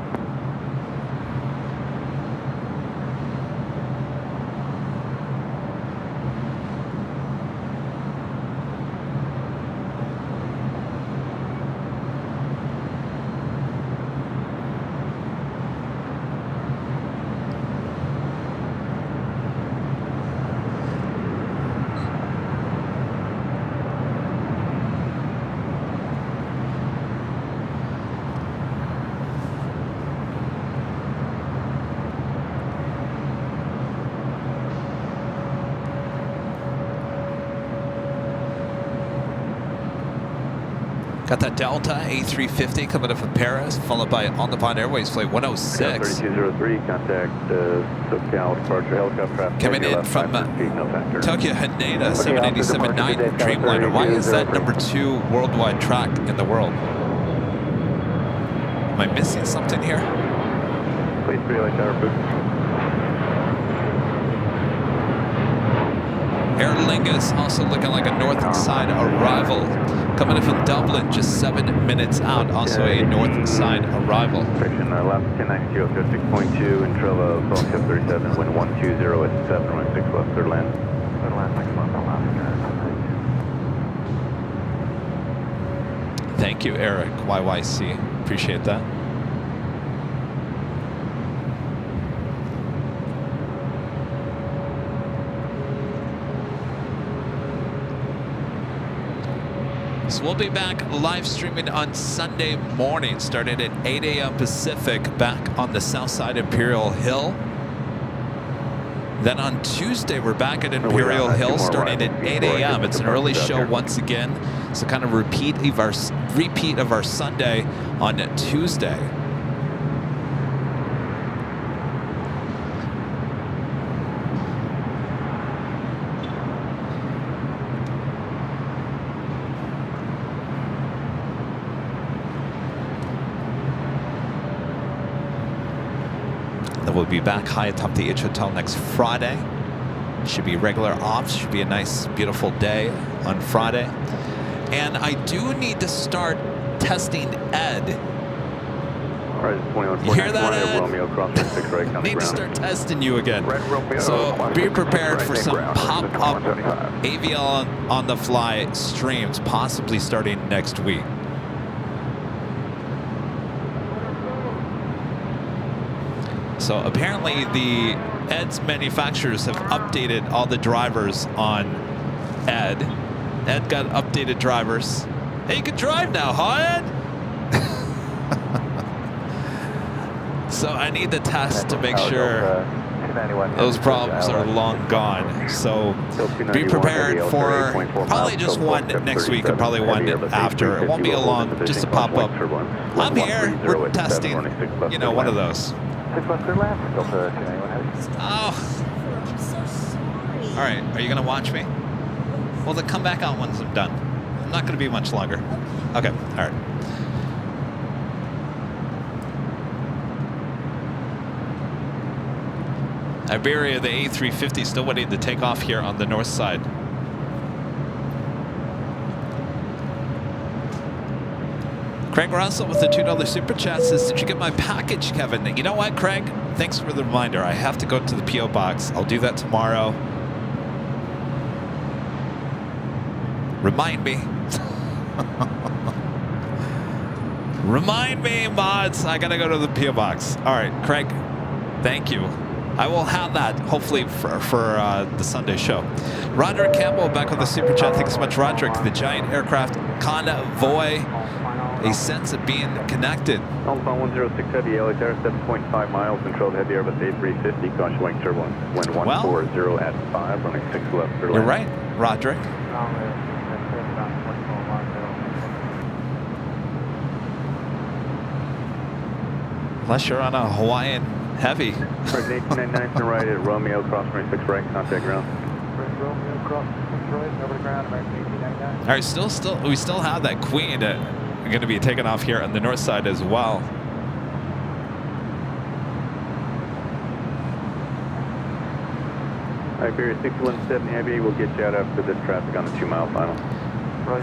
Got that Delta A350 coming up from Paris, followed by On the Pond Airways flight 106. 3203, contact SoCal departure helicopter traffic. Coming in from Tokyo Haneda 7879 Dreamliner. Why is that #2 worldwide track in the world? Am I missing something here? Please 3 light tower, boot. Aer Lingus also looking like a north side arrival. Coming in from Dublin, just 7 minutes out, also a north side arrival. Friction left 1090, 6.2, and Trilla, Boeing 737, wind 120 at 7, runway 6 left, third land. Third land, 6 left, Alaska. Thank you, Eric, YYC. Appreciate that. So we'll be back live streaming on Sunday morning, starting at 8 a.m. Pacific, back on the south side Imperial Hill. Then on Tuesday, we're back at Imperial Hill, starting at 8 a.m. It's an early show once again, so kind of repeat of our Sunday on Tuesday. We'll be back high atop the H Hotel next Friday. Should be regular ops. Should be a nice, beautiful day on Friday. And I do need to start testing Ed. You hear that, Ed? Need to start testing you again. So be prepared for some pop-up AVL on the fly streams, possibly starting next week. So apparently the Ed's manufacturers have updated all the drivers on Ed. Ed got updated drivers. Hey, you can drive now, huh, Ed? So I need to test to make sure those problems are long gone. So be prepared for probably just one next week and probably one after. It won't be a long, just a pop-up. I'm here, we're testing, you know, one of those. Oh. I'm so sorry. All right, are you gonna watch me? Well, then come back out once I'm done. I'm not gonna be much longer. Okay, all right. Iberia, the A350, still waiting to take off here on the north side. Craig Russell with the $2 super chat says, did you get my package, Kevin? You know what, Craig? Thanks for the reminder. I have to go to the P.O. box. I'll do that tomorrow. Remind me. Remind me, mods. I gotta go to the P.O. box. All right, Craig, thank you. I will have that, hopefully, for the Sunday show. Roderick Campbell back with the super chat. Thanks so much, Roderick. The giant aircraft convoy. A sense of being connected. Alpha 106 Heavy, LHR 7.5 miles, controlled heavy Airbus A350, caution wing turbulence, wind 140 at 5, running 6 left. You're right, Roderick. Unless you're on a Hawaiian Heavy. 1899 to right at Romeo, cross running 6 right, contact ground. Romeo, cross 6 right, over the ground, American 1899. All right, we still have that Queen going to be taken off here on the north side as well. Iberia 6170 Heavy, we'll get you out after this traffic on the 2-mile final.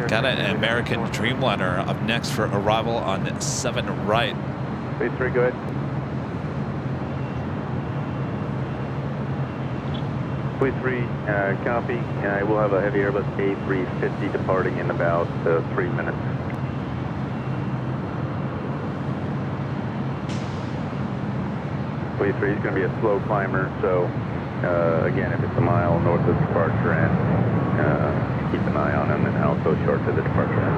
Got an American Dreamliner up next for arrival on 7 right. Phase 3, go ahead. Phase 3, copy. We'll have a heavy Airbus A350 departing in about 3 minutes. Phase 3 is going to be a slow climber, so again, if it's a mile north of departure end, keep an eye on them, and also short to the departure end.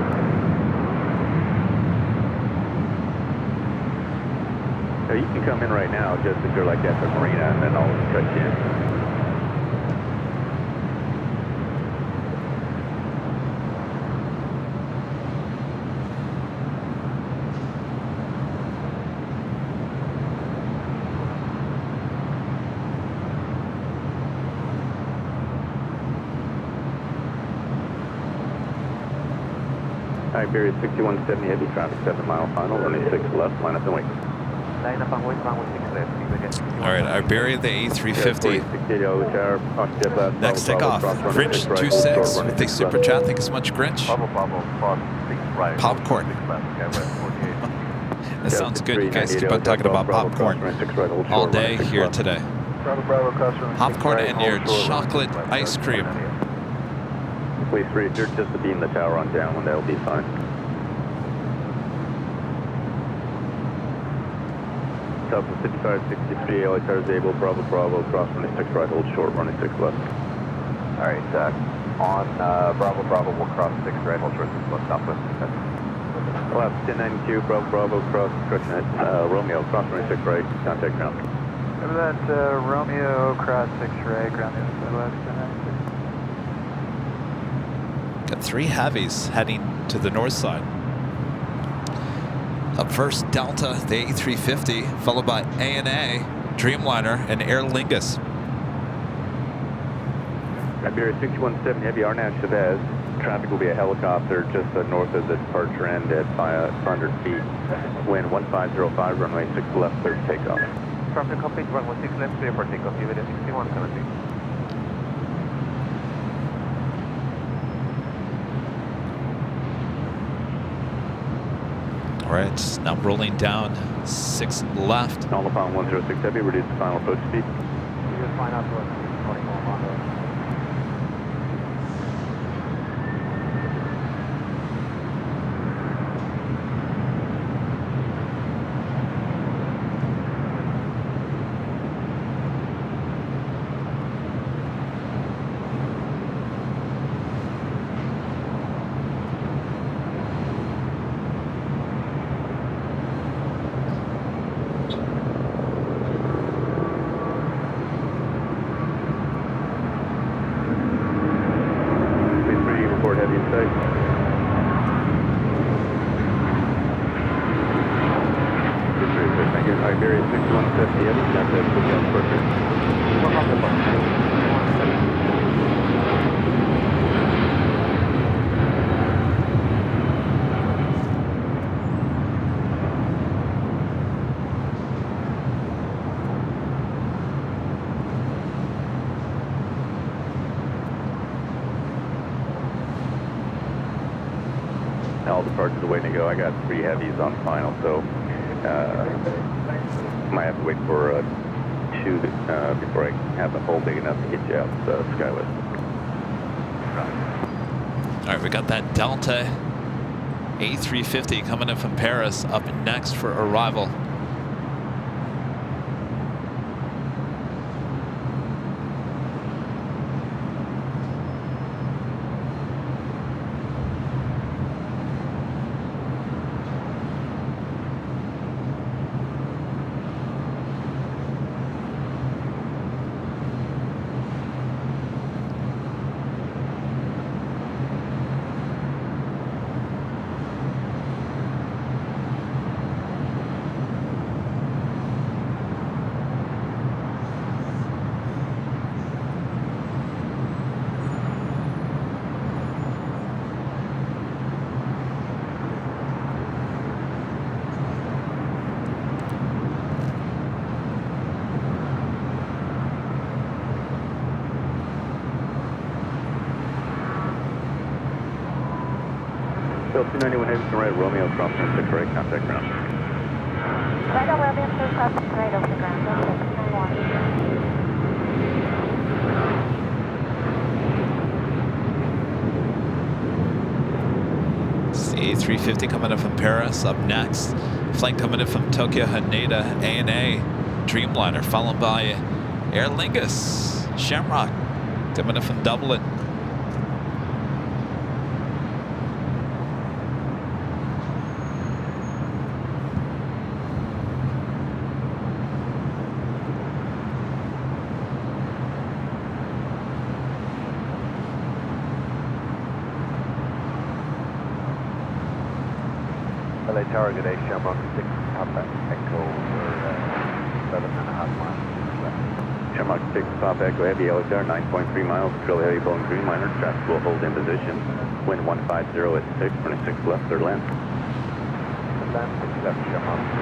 So you can come in right now, just if you're like at the marina, and then I'll cut you in. Iberia 6170 Heavy, traffic 7 mile final, running 6 left, line up and wait. line up on with 6 left. All right, Iberia, the A350. Next takeoff, Grinch26 with the super chat. Thank you so much, Grinch. Popcorn. That sounds good. You guys keep on talking about popcorn all day here today. Popcorn and your chocolate ice cream. Please free, if you're just to beam the tower on down, that'll be fine. Delta 5563, LA tires able, Bravo, cross 26 right, hold short, running 6 left. Alright, on Bravo, we'll cross 6 right, hold short 6 left, southwest. Left 1092, Bravo, cross, correction at Romeo, cross 26 right, contact ground. Remember that Romeo, cross 6 right, ground the other side left, 1092. Got 3 heavies heading to the north side. Up first, Delta, the A350, followed by ANA, Dreamliner, and Aer Lingus. Iberia 617 Heavy, Arnaz Chavez. Traffic will be a helicopter just north of the departure end at 500 feet. Wind 1505, runway 6 left, clear takeoff. Traffic complete, runway 6 left, clear for takeoff, Iberia 6117. All right, now rolling down 6 left. All upon 106 Heavy, reduce the final approach speed. You just find out to us, 24 Mondo. Iberia 6150 Heavy, contact Bookout Perfect. All departures are waiting to go. I got 3 heavies on final, so might have to wait for 2 before I have the hole big enough to get you out Skywest. All right, we got that Delta A350 coming in from Paris up next for arrival. Bill 291 Haven right, Romeo, cross 6 right, contact ground. Right on Romeo, cross 6 right over the ground, 691. It's the A350 coming in from Paris up next. Flight coming in from Tokyo Haneda, ANA, Dreamliner, followed by Aer Lingus, Shamrock, coming in from Dublin. LA Tower, good day, Shamrock 6, top Echo for 7.5 miles. Shamrock 6, Pop Echo Heavy, LA Tower, 9.3 miles, Trail Heavy Boeing Dreamliner, traffic will hold in position. Wind 150 at 6, 26 left, third land. Land 6 left, Shamrock 6,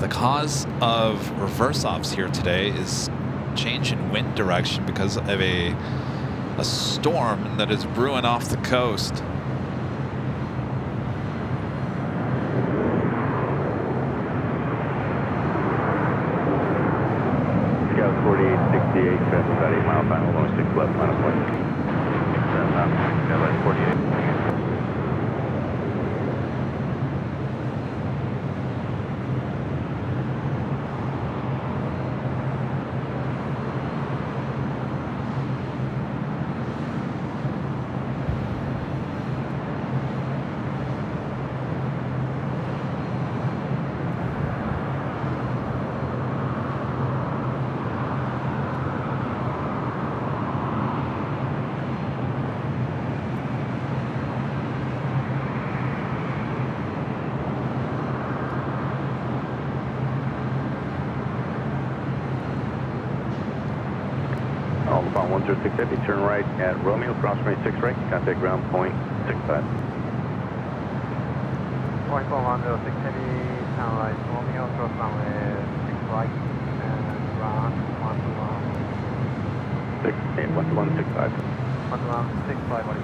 the cause of reverse offs here today is change in wind direction because of a storm that is brewing off the coast. Scout 4868, traffic about 8 mile final, only 6 left, minus 1. Scout 48. Alpha 106 Heavy, turn right at Romeo, cross runway 6 right, contact ground point 65. Point 106 Heavy, turn right, Romeo, cross runway 6 right, and ground 121. 12165. 12165, what is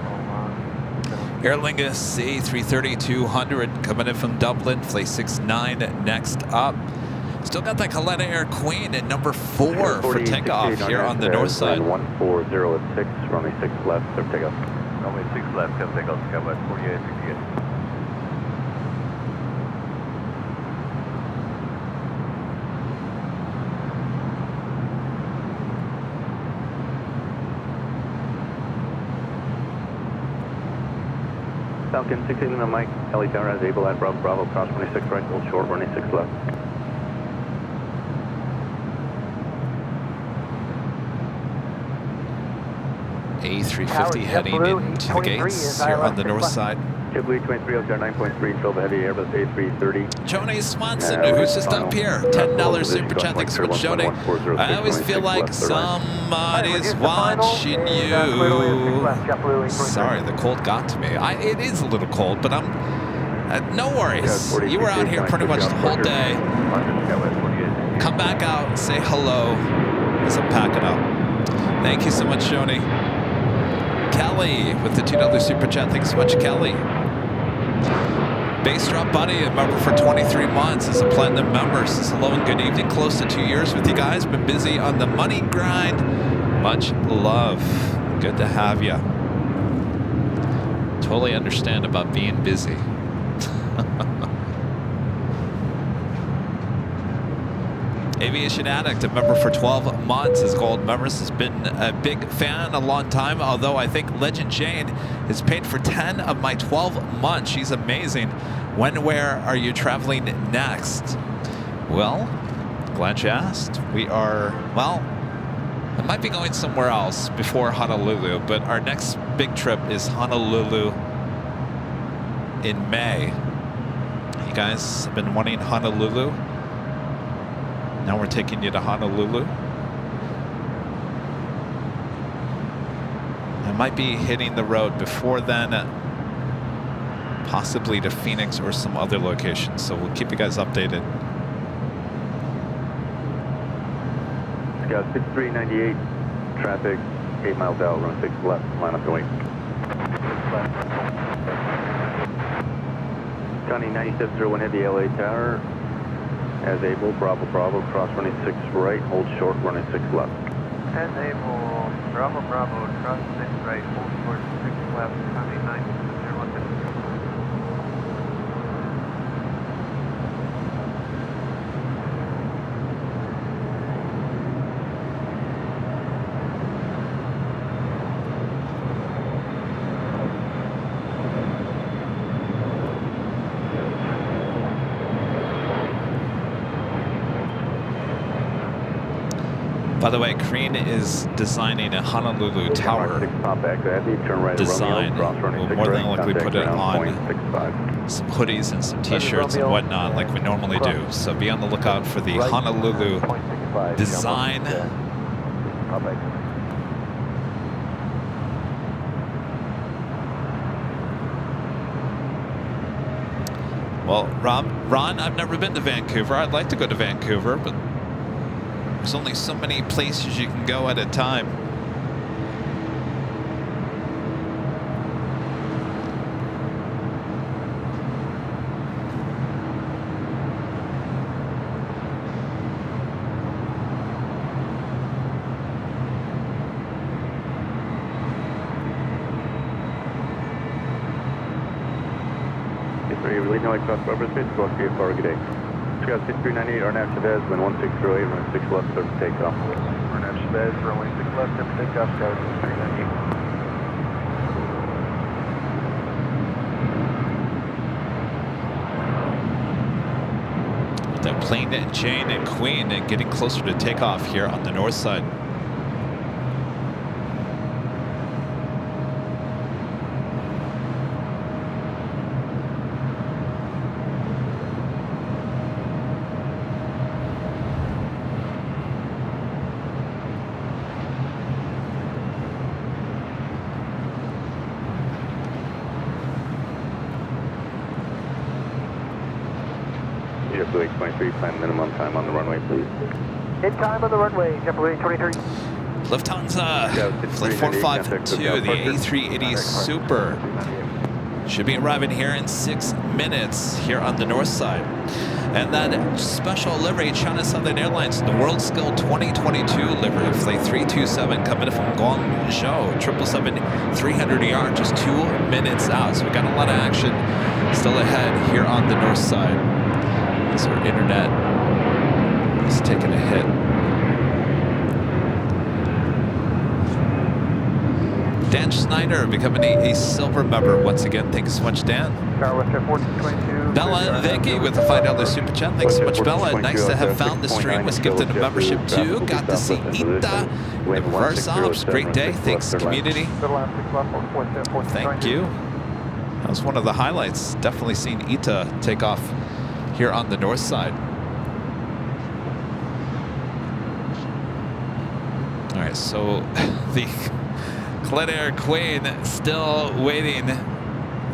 Aer Lingus A330-200 coming in from Dublin, flight 69 next up. Still got that Kaleta Air Queen at number 4 for takeoff here on the north side. 140 at 6, runway 6 left, clear takeoff. Runway 6 left, clear takeoff, Skywest 4868. Falcon 16 on Mike, Heli Tower as able at Bravo, Bravo, cross runway 6 right, hold short, runway 6 left. A350 heading into the gates here on the north side. JetBlue 23 Oscar 9.3, control the heavy Airbus A330. Joni Swanson, who's just up here. $10 super chat. Thanks so much, Joni. I always feel like somebody's watching you. Sorry, the cold got to me. It is a little cold, but I'm... no worries. You were out here pretty much the whole day. Come back out, say hello as I'm packing up. Thank you so much, Joni. Kelly with the $2 super chat. Thanks so much, Kelly. Bass Drop Buddy, a member for 23 months, is a platinum member. Says hello and good evening. Close to 2 years with you guys. Been busy on the money grind. Much love. Good to have you. Totally understand about being busy. Aviation Addict, a member for 12 months, as gold members, has been a big fan a long time, although I think Legend Jane has paid for 10 of my 12 months. She's amazing. When, where are you traveling next? Well, glad you asked. We are, well, I might be going somewhere else before Honolulu, but our next big trip is Honolulu in May. You guys have been wanting Honolulu. Now we're taking you to Honolulu. I might be hitting the road before then, possibly to Phoenix or some other location. So we'll keep you guys updated. Scout 6398, traffic 8 miles out, run 6 left, line up to wait. County 9701 Heavy LA Tower. As able, Bravo, Bravo, cross running 6 right, hold short, running 6 left. As able, Bravo, Bravo, cross 6 right, hold short, 6 left, County 901 Heavy. By the way, Crean is designing a Honolulu Tower design. We'll more than likely put it on some hoodies and some t-shirts and whatnot like we normally do. So be on the lookout for the Honolulu design. Well, Ron, I've never been to Vancouver. I'd like to go to Vancouver, but there's only so many places you can go at a time. Cross Rubber Space, go to for good day. Scout 6398, Arnav Chavez, wind 1608, runway 6 left, start to take off. Arnav Chavez, runway 6 left, start to take off, Scout 6398. The Plane and Jane and Queen and getting closer to takeoff here on the north side. JetBlue 23, plan minimum time on the runway, please. In time on the runway, JetBlue 23. Lufthansa, flight 452, the A380 Super. Should be arriving here in 6 minutes here on the north side. And that special livery, China Southern Airlines, the World Skill 2022 livery, flight 327 coming from Guangzhou, 777-300ER, just 2 minutes out. So we got a lot of action still ahead here on the north side. So our internet is taking a hit. Dan Schneider becoming a silver member once again. Thank you so much, Dan. Bella and Vicky with the $5 super chat. Thanks so much, Bella. Nice to have found the stream. Was gifted a membership too. Got to see Ita. The reverse ops. Great day. Thanks, community. Thank you. That was one of the highlights. Definitely seen Ita take off here on the north side. All right, so the Cledair Queen still waiting.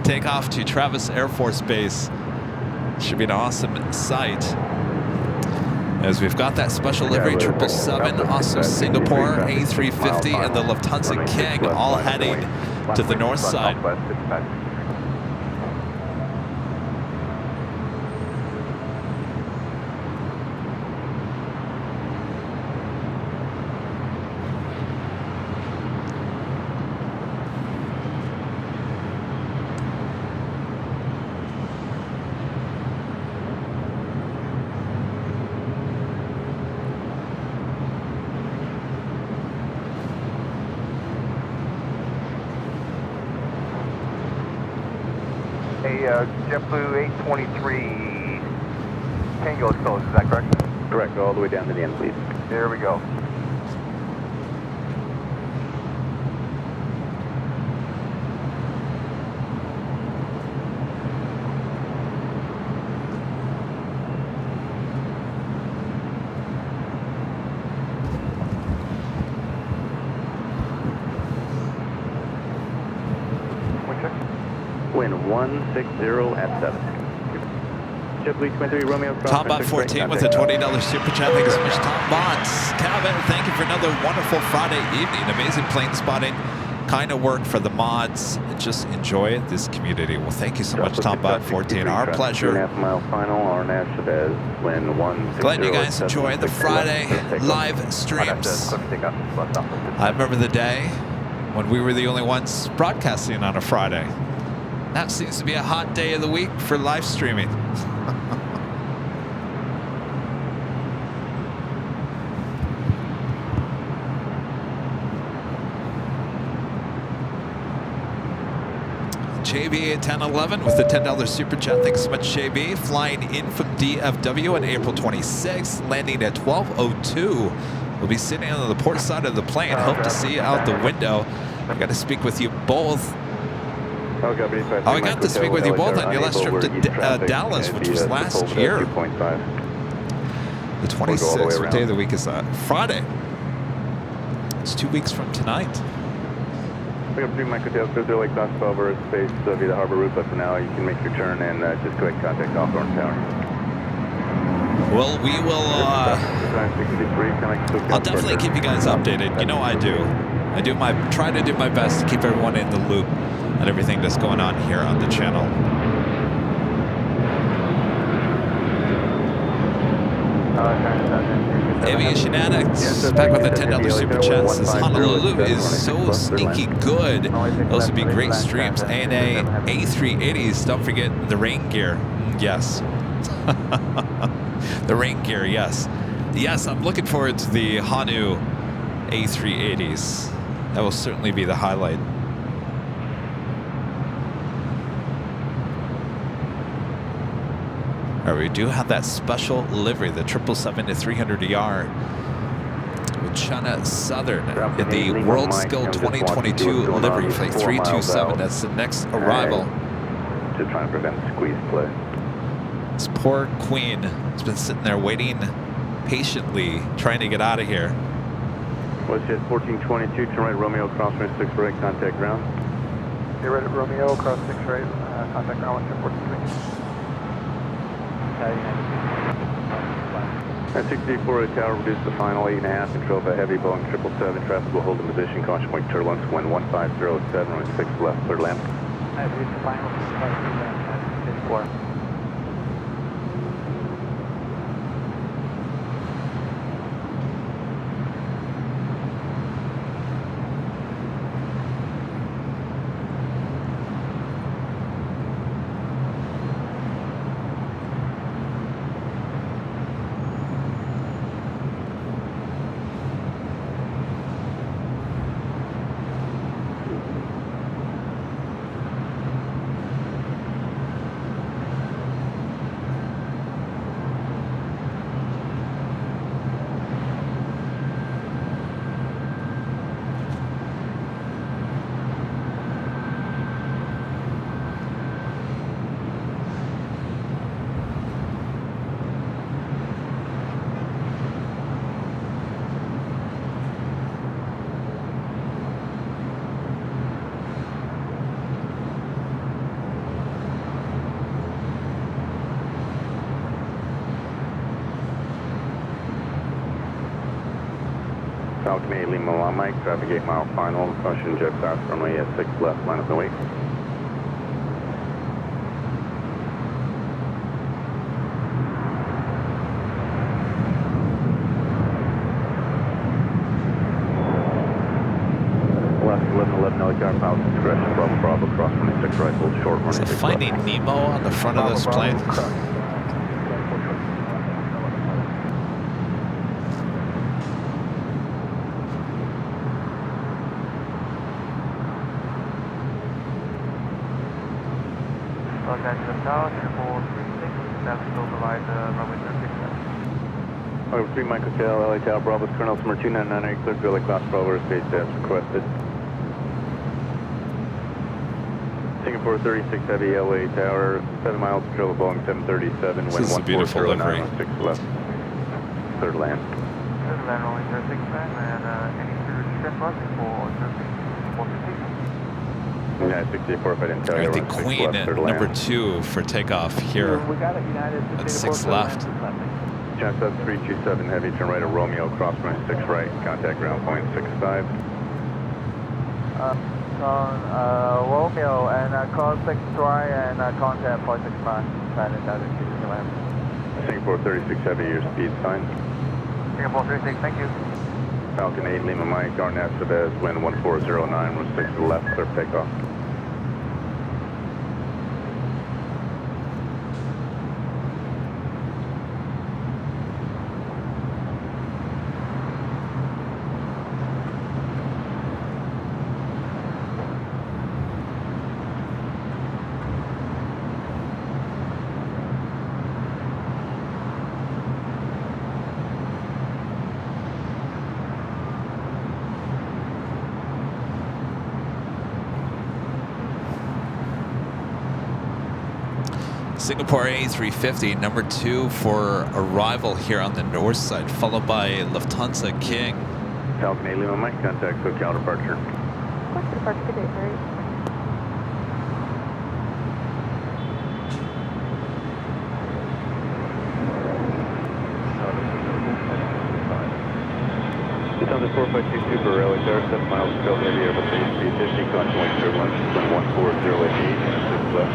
Take off to Travis Air Force Base. Should be an awesome sight. As we've got that special livery 777, also Singapore A350 and the Lufthansa King all heading to the north side. JetBlue 823 Tango is closed, is that correct? Correct, all the way down to the end, please. There we go. Wind 160 at 7. JetBlue 23 Romeo. Tombot 14 with a $20 super chat. Thank you so much, Tombot. Kevin, thank you for another wonderful Friday evening. Amazing plane spotting. Kind of work for the mods. Just enjoy this community. Well, thank you so much, Tombot 14. Our pleasure. 2.5 mile final, Arnav Chavez, wind 160. Glad you guys enjoy the Friday live streams. I remember the day when we were the only ones broadcasting on a Friday. That seems to be a hot day of the week for live streaming. JB 1011 with the $10 super chat. Thanks so much, JB. Flying in from DFW on April 26th, landing at 12:02. We'll be sitting on the port side of the plane. Hope to see you out the window. I got to speak with you both. I got to speak with you both on your last trip to Dallas, which was last year. The 26th, what day of the week is that? Friday. It's 2 weeks from tonight. We got 3 Mike Hotel, Cruiser Lake Class 12 space via the harbor route, but for now you can make your turn and just go ahead and contact Hawthorne Tower. Well, we will, I'll definitely keep you guys updated. You know I do. Try to do my best to keep everyone in the loop on everything that's going on here on the channel. Aviation Addicts back with a $10 super chat. Says Honolulu is so stinky good. Those would be great streams. ANA A380s. Don't forget the rain gear. Yes. The rain gear, yes. Yes, I'm looking forward to the Honu A380s. That will certainly be the highlight. All right, we do have that special livery, the 777-300ER with China Southern in the World Skill 2022 livery, flight 327. That's the next arrival. Just trying to prevent squeeze play. This poor queen has been sitting there waiting patiently, trying to get out of here. WestJet 1422, turn right, Romeo, crosswind 6 right, contact ground. You're right at Romeo, cross 6 right, contact ground, 1423. At 64 tower, reduce the final 8.5, control by heavy Boeing 777, traffic will hold in position, caution point turbulence, wind 1507, runway 6 left, clear land. Reduce the final 64. Falcon 8 Lima 1 Mike, traffic 8 mile final, caution jet fast runway at 6 left, minus the weight. Left 1111 helicopter, pilot discretion, Bravo Bravo, cross runway 6 right, hold short runway 6 left. Finding Nemo on the front of this plane. Over 3 Mike Hotel, LA Tower, Bravo, Colonel Summer 2998, clear to LA Class Bravo, space as requested. Singapore 36 Heavy, LA Tower, 7 miles, control of Boeing 737, wind 1409, 6 left, third land. Third land, rolling 06 and any through distress crossing for 450. United 64, if I didn't tell you. All right, the Queen left, at number 2 for takeoff here at 6 left. Chance up 327 Heavy, turn right at Romeo, cross runway 6 right, contact ground point 65. Romeo and cross 6 right and contact point 65. Singapore 36 Heavy, your speed sign. Singapore 36, thank you. Falcon 8 Lima Mike, Arnett Chavez, wind 1409, with 6 to the left, clear takeoff. Singapore A350, number 2 for arrival here on the north side, followed by Lufthansa King. Falcon 8 Lima Mike, contact SoCal departure. Airport, departure good day, sorry. It's on the 452 Super Railway, there, 7 miles to go, heavy Airbus A350, caution wing turbulence, wind 14088, and 6 left,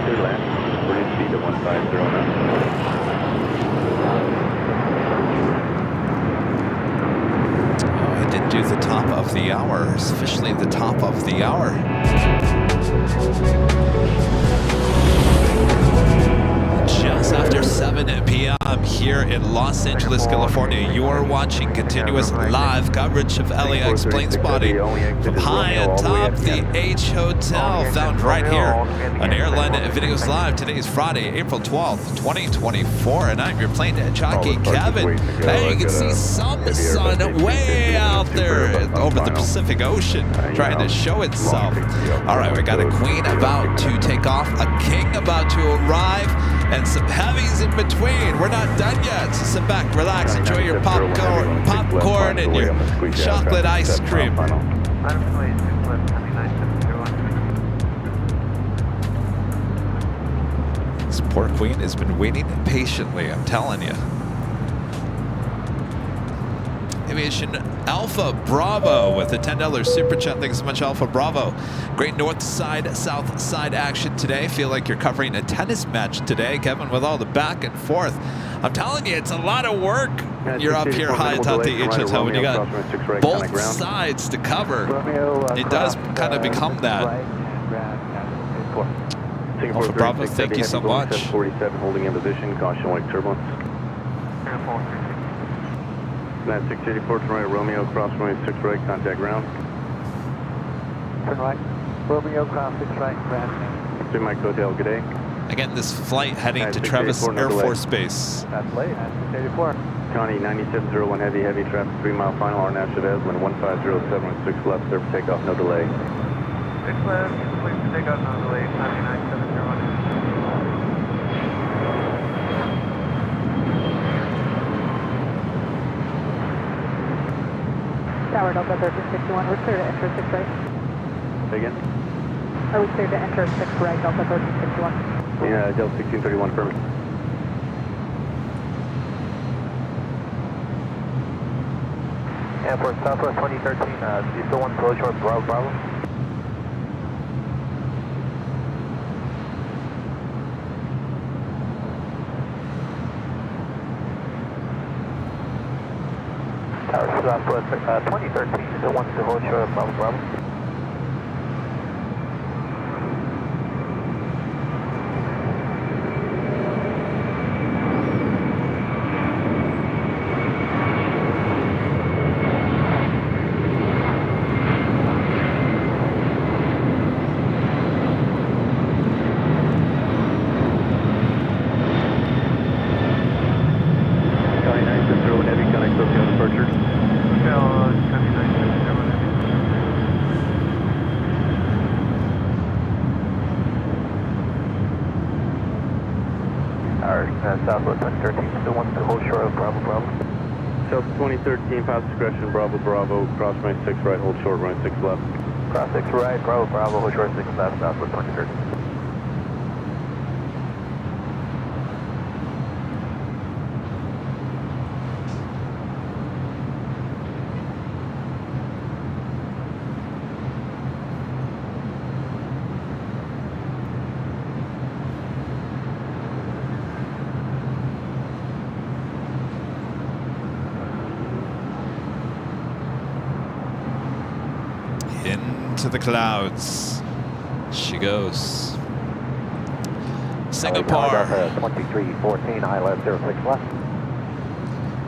clear land, vertical speed at 150 knots. Oh, I didn't do the top of the hour. It's officially the top of the hour. Just after 7 p.m. here in Los Angeles, California, you're watching continuous live coverage of LAX plane spotting from high atop the H Hotel, found right here on Airline Videos Live. Today is Friday, April 12th, 2024, and I'm your plane jockey, Kevin. Hey, you can see some sun way out there over the Pacific Ocean trying to show itself. All right, we got a queen about to take off, a king about to arrive, and some heavies in between. We're not done yet, so sit back, relax, enjoy your popcorn and your chocolate ice cream. This poor queen has been waiting patiently, I'm telling you. Aviation Alpha Bravo with a $10 super chat. Thanks so much, Alpha Bravo. Great north side, south side action today. Feel like you're covering a tennis match today, Kevin, with all the back and forth. I'm telling you, it's a lot of work. You're up here high atop the H Hotel when you got both sides to cover. It does kind of become that. Alpha Bravo, thank you so much. 47 holding in position, caution wing turbulence. Net 684 to right, Romeo, cross runway 6 right, contact ground. Turn right, Romeo, cross 6 right, ground. 3 Mike Hotel, good day. Again, this flight heading to Travis Air Force Base. That's late, that's 684. Connie, 9701 heavy traffic, 3 mile final, RNAV Chavez, wind 1507, 6 left, clear for takeoff, no delay. 6 left, clear for takeoff, no delay, 99701. Tower Delta 1361, we're clear to enter 6 right. Say again? Are we clear to enter 6 right, Delta 1361? Yeah, Delta 1631, affirmative. And for Southwest 2013, do you still want to close short Bravo Bravo? Tower Southwest 2013, still wants to hold short Bravo Bravo? Southwest 2013, still wants to hold short of Bravo Bravo. South 2013, pass discretion, Bravo Bravo, cross runway 6 right, hold short, runway 6 left. Cross 6 right, Bravo Bravo, hold short 6 left, Southwest 2013. Into the clouds she goes. Singapore. 2314, ILS 06 left.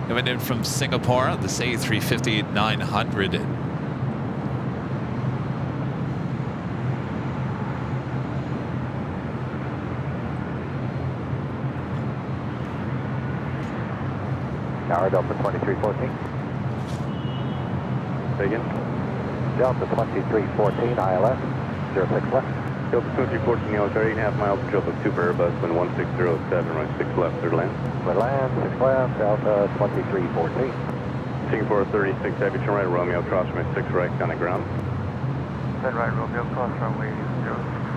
Coming in from Singapore, this A350-900. Tower Delta 2314. Say again? Delta 2314, ILS 06 left. Delta 2314, you are 8.5 miles to Joseph Super Airbus, wind 1607, right 6 left, third land. Clear land, 6 left, Delta 2314. Singapore 36, heavy turn right, Romeo, cross runway 6 right, contact ground. 10 right, Romeo, cross runway 06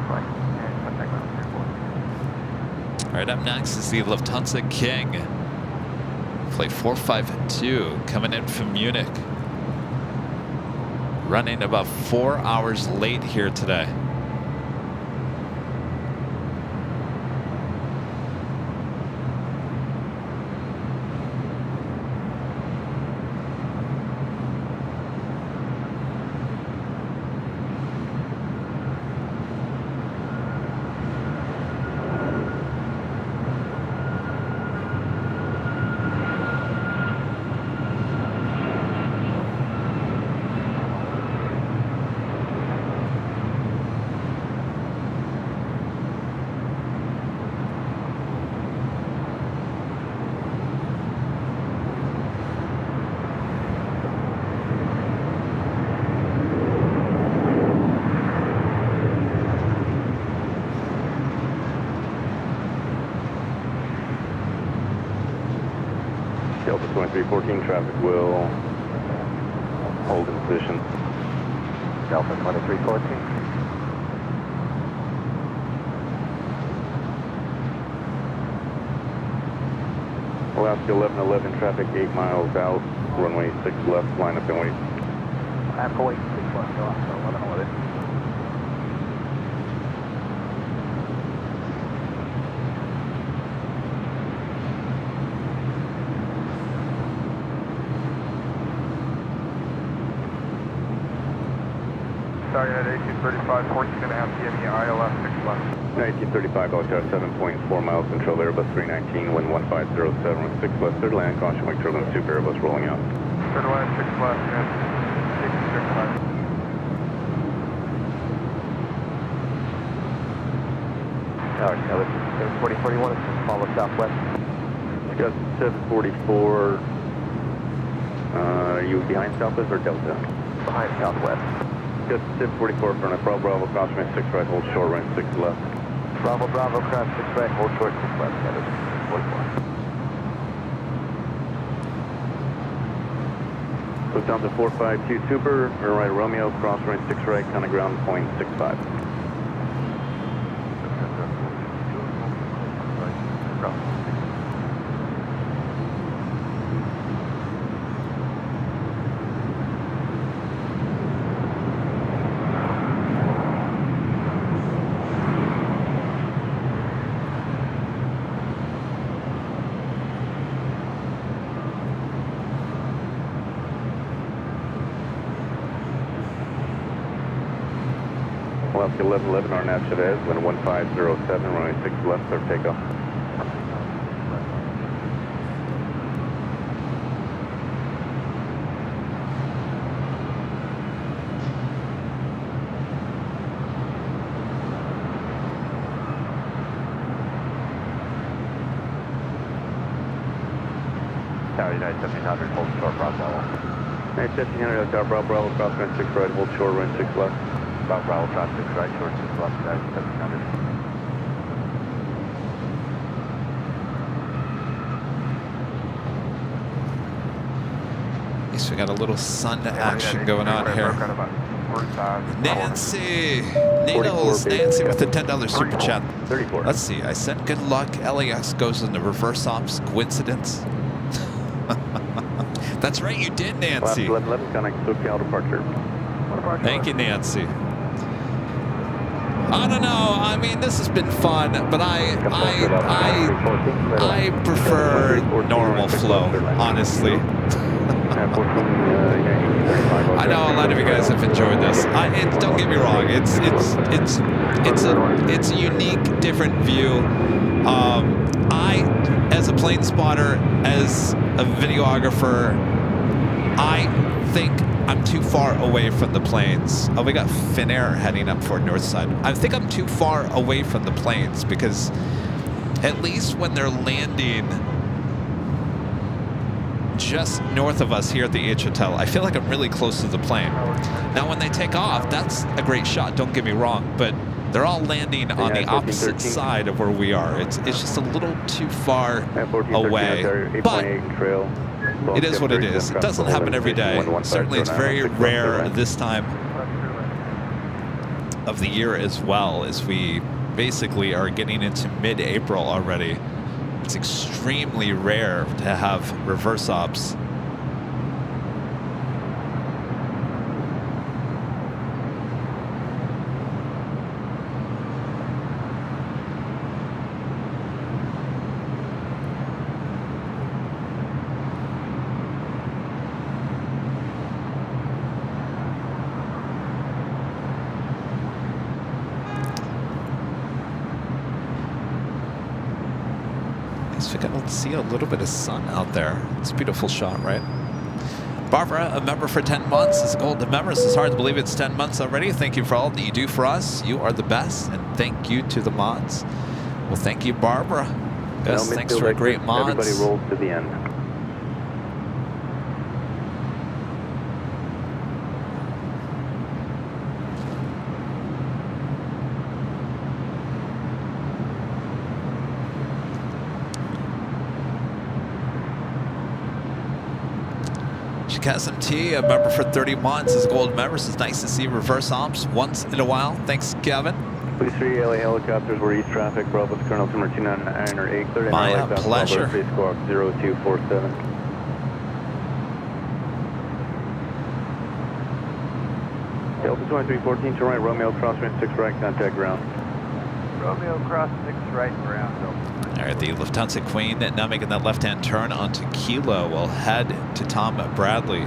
right, and contact ground 34. All right, up next is the Lufthansa King. Flight 452 coming in from Munich. Running about 4 hours late here today. Delta 2314 traffic will hold in position. Delta 2314. Alaska 1111 traffic 8 miles out, runway 6 left, line up and wait. I have to wait 6 left, so 1111. Starting at 1835, 14 and a half PME, ILS 6 left. 1935, Altar 7.4 miles, control Airbus 319, wind 1507 with 6 left, third land, caution wake turbulence 2 for Airbus rolling out. Third land, 6 left, and 1835. Alright, now this is 4041, it's just follow southwest. Got 744, are you behind Southwest or Delta? Behind southwest. Got 744 for an Bravo, caution wake 6 right, hold short right, 6 left. Bravo, Bravo, cross 6 right, hold short 6 left, that is 44. Lufthansa 452 Super, turn right Romeo, cross right 6 right, counter ground, point 65. Alaska 1111, Arnab Chavez, wind 1507, runway 6 left, clear takeoff. Tower United 1700, hold short, Bravo. United 1700, Tower Bravo, Bravo, cross right 6 right, hold short right 6 left. Bravo, Bravo, cross 6 right, short 6 left, United 1700. At least we got a little sun action going on here. Nancy Needles, Nancy with the $10 super chat. 34. Let's see, I said good luck. LAX goes into reverse ops. Coincidence? That's right, you did, Nancy. 1111, connect SoCal departure. Thank you, Nancy. I don't know. I mean, this has been fun, but I prefer normal flow, honestly. I know a lot of you guys have enjoyed this. Don't get me wrong. It's a unique, different view. I, as a plane spotter, as a videographer, I think I'm too far away from the planes. Oh, we got Finnair heading up for north side. I think I'm too far away from the planes because at least when they're landing just north of us here at the H Hotel, I feel like I'm really close to the plane. Now, when they take off, that's a great shot, don't get me wrong, but they're all landing on the opposite side of where we are. It's just a little too far away, but it is what it is. It doesn't happen every day. Certainly, it's very rare this time of the year as well, as we basically are getting into mid-April already. It's extremely rare to have reverse ops. We got to see a little bit of sun out there. It's a beautiful shot, right? Barbara, a member for 10 months, is a golden member. It's hard to believe it's 10 months already. Thank you for all that you do for us. You are the best, and thank you to the mods. Well, thank you, Barbara. Yes, thanks for great mods. Everybody rolls to the end. SMT, a member for 30 months, is a gold member. It's nice to see reverse ops once in a while. Thanks, Kevin. Police 3 LA helicopters were east traffic. Bravo's Colonel Timber 299 or 830. My pleasure. Free squawk 0247. Delta 2314 to right. Romeo crosswind 6 right. Contact ground. Romeo cross 6 right ground. All right, the Lufthansa Queen now making that left-hand turn onto Kilo. We'll head to Tom Bradley.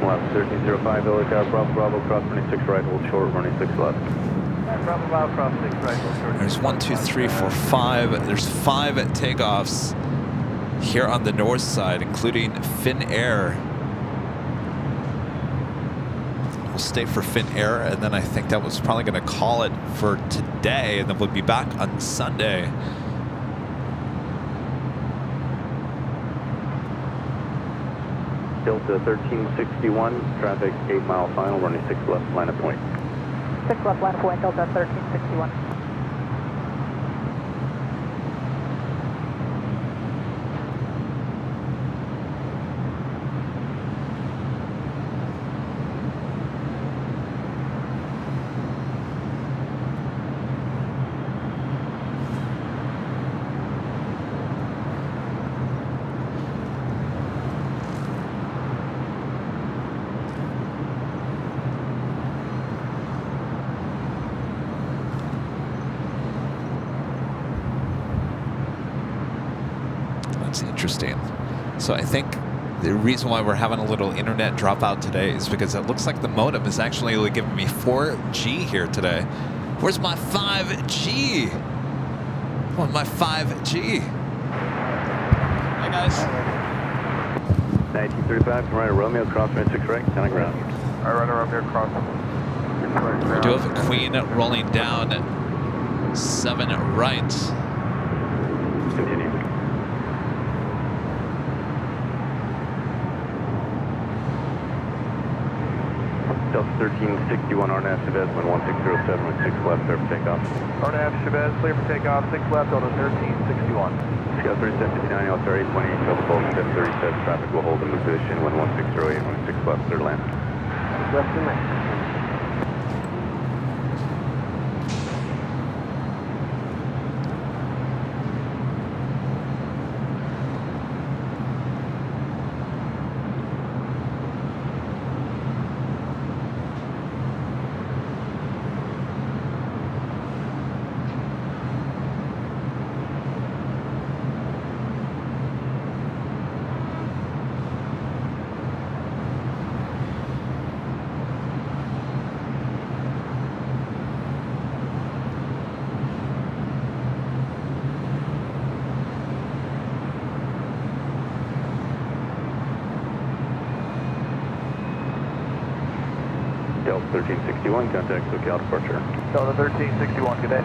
Left 1305 helicopter. Bravo cross 26 right. Hold short. Running 6 left. Bravo cross 6 right. Hold short. There's 1, 2, 3, 4, 5. There's 5 takeoffs here on the north side, including Finnair. We'll stay for Finnair, and then I think that was probably going to call it for today, and then we'll be back on Sunday. Delta 1361, traffic 8 mile final, running 6 left, line of point. 6 left, line of point, Delta 1361. Interesting. So I think the reason why we're having a little internet dropout today is because it looks like the modem is actually giving me 4G here today. Where's my 5G? I want my 5G. Hi guys. 1935 to right, Romeo crosswind 6 right, counting ground. All right, Romeo cross 6 right ground. We do have a Queen rolling down 7 right. Continue. Delta 1361 RNAV Chavez, wind 1607 with 6 left, clear for takeoff. RNAV Chavez, clear for takeoff, 6 left, Delta 1361. Scout 3759, Altar 828, Delta Fulton 737, traffic will hold in position, wind 1608, wind 6 left, clear to land. Left to land. Delta 1361, contact SoCal departure. Delta 1361, good day.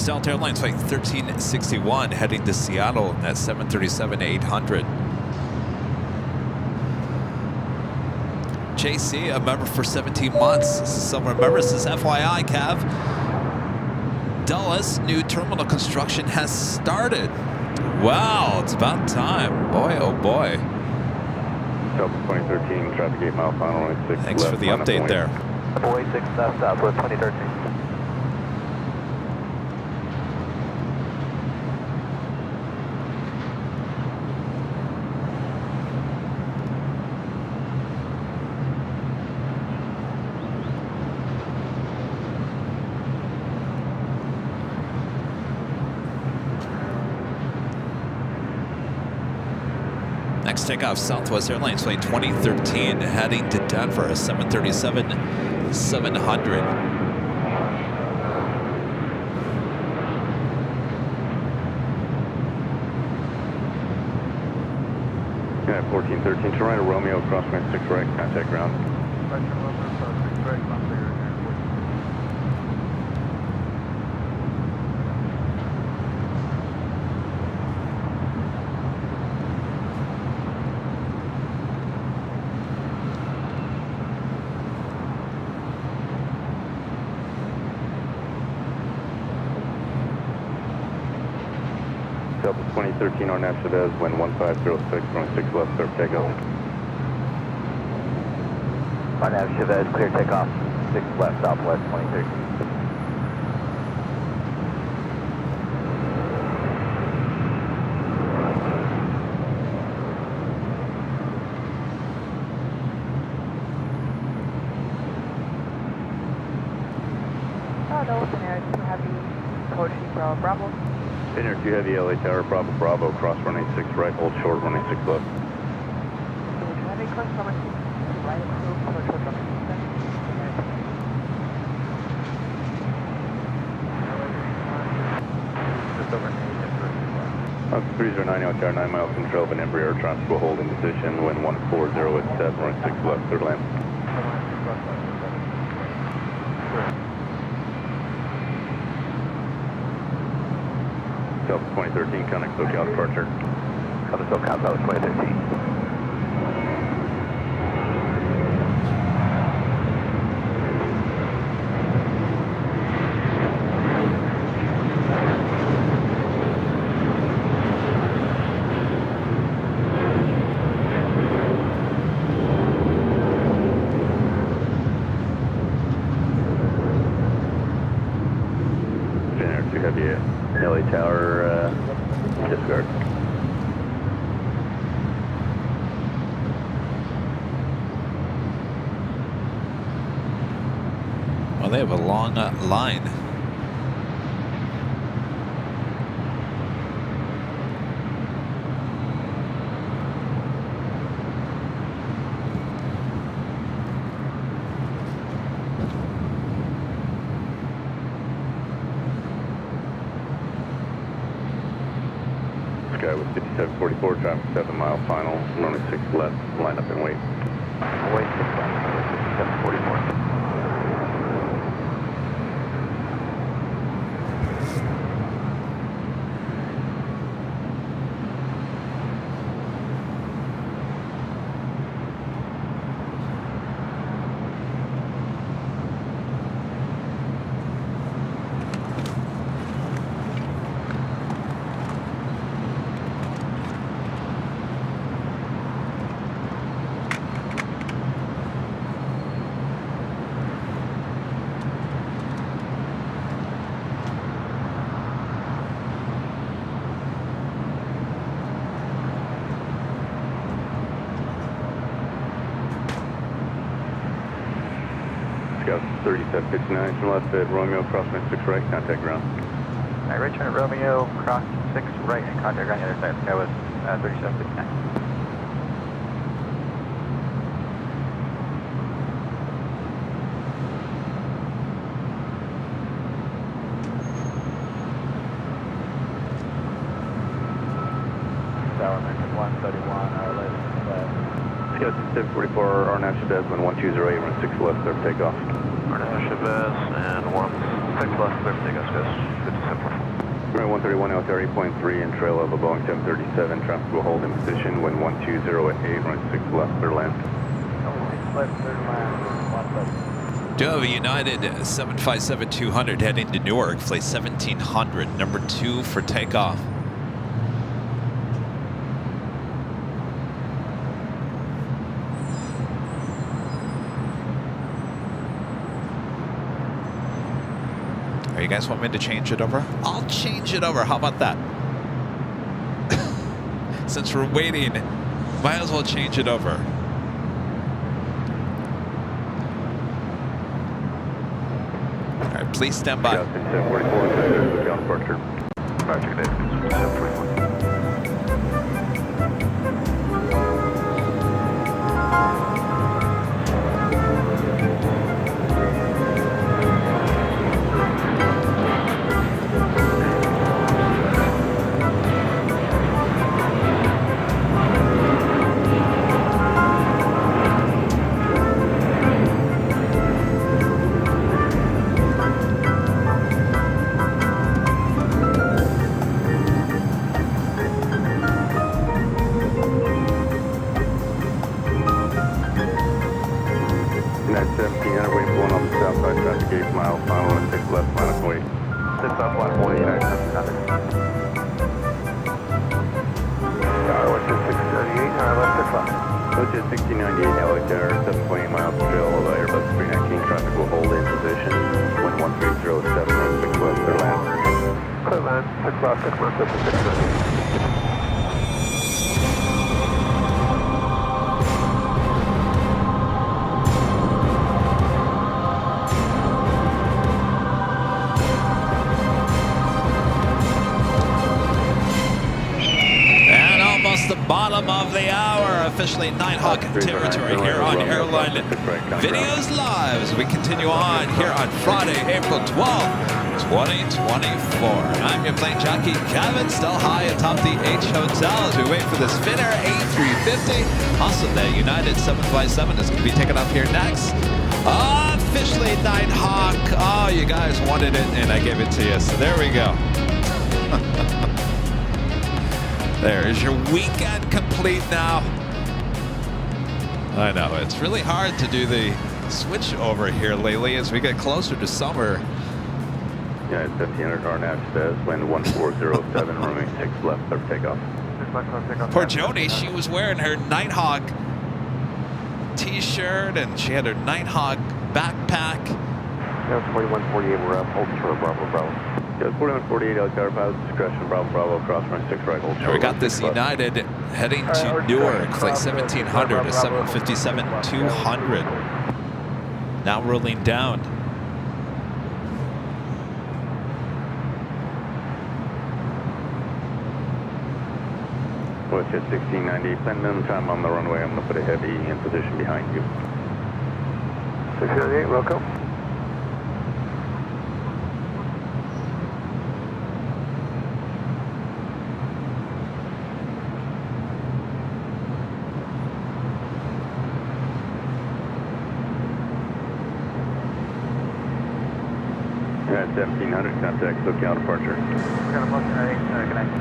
Southwest Delta Airlines Flight 1361 heading to Seattle in that 737-800. JC, a member for 17 months. Some members, this is FYI, Cav. Dulles, new terminal construction has started. Wow, it's about time. Boy, oh boy. Delta 2013, traffic 8 mile final, runway 6 Thanks left, for the update there. Runway 6 left, Southwest 2013. Next takeoff, Southwest Airlines Flight 2013 heading to Denver, a 737-700. Yeah, 1413 to right of Romeo, crosswind 6 right, contact ground. Delta 2013 on Chavez, wind 1506, runway 6 left, clear takeoff. Arnav Chavez, clear takeoff. 6 left, Southwest 2013. Those in air 2 heavy, code Bravo Bravo. Inner 2 heavy, LA Tower, Bravo Bravo, cross runway 6 right, hold short, runway 6 left. So 2 heavy, course number 6, right approve, approach with runway 6. Just over 8. 309 out there, 9 miles from trail of an Embraer, transfer holding position, wind 140 at 7, runway 6 left, third land. Delta 2013, connect SoCal departure. Cover SoCal, Delta 2013. Inner 2 heavy, LA Tower, discard. Well, they have a long line. Sky with 5744, traffic 7 mile final, runway 6 left, line up and wait. Runway 6 left, 5744. Scout 3759 from left at Romeo, crosswind 6 right, contact ground. Alright, right turn at Romeo, cross 6 right, and contact on the other side. Sky was 3759. Tower American 131, our latest. Scout 744, Arnav Chavez, wind 1208, run 6 left, clear for takeoff. Arnav Chavez and 16 left, clear for takeoff, guys. 5744. Runway 131 LTR 8.3 and trail of a Boeing 737. Traffic will hold in position when 120 at 8, run 6 left, clear land. 6 left, clear land. Dove United 757-200 heading to Newark, flight 1700, number 2 for takeoff. You guys want me to change it over? I'll change it over. How about that? Since we're waiting, might as well change it over. All right, please stand by. Justin 744, beyond departure. Roger, good day. 741. Bottom of the hour, officially Nighthawk territory here on Airline Videos Live as we continue on here on Friday, April 12th, 2024. I'm your plane jockey, Kevin, still high atop the H Hotel as we wait for this Finnair A350. Also, the United 757 is going to be taken up here next. Officially Nighthawk. Oh, you guys wanted it, and I gave it to you, so there we go. There's your weekend complete now. I know, it's really hard to do the switch over here lately as we get closer to summer. Yeah, 1500 RNAV says wind 1407, runway 6 left, clear for takeoff. Poor Joni, she was wearing her Nighthawk t-shirt and she had her Nighthawk backpack. Yeah, 4148, we're up, hold short, Bravo, Bravo. Yeah, 4148, LTR, pilot discretion, Bravo, Bravo, cross runway 6 right, hold short. We got this United heading to Newark, flight 1700 to 757-200. Now rolling down. What's at 1690, plan minimum time on the runway. I'm going to put a heavy in position behind you. 698, welcome. At 1700, contact SoCal departure. Got a motion at 8, good night.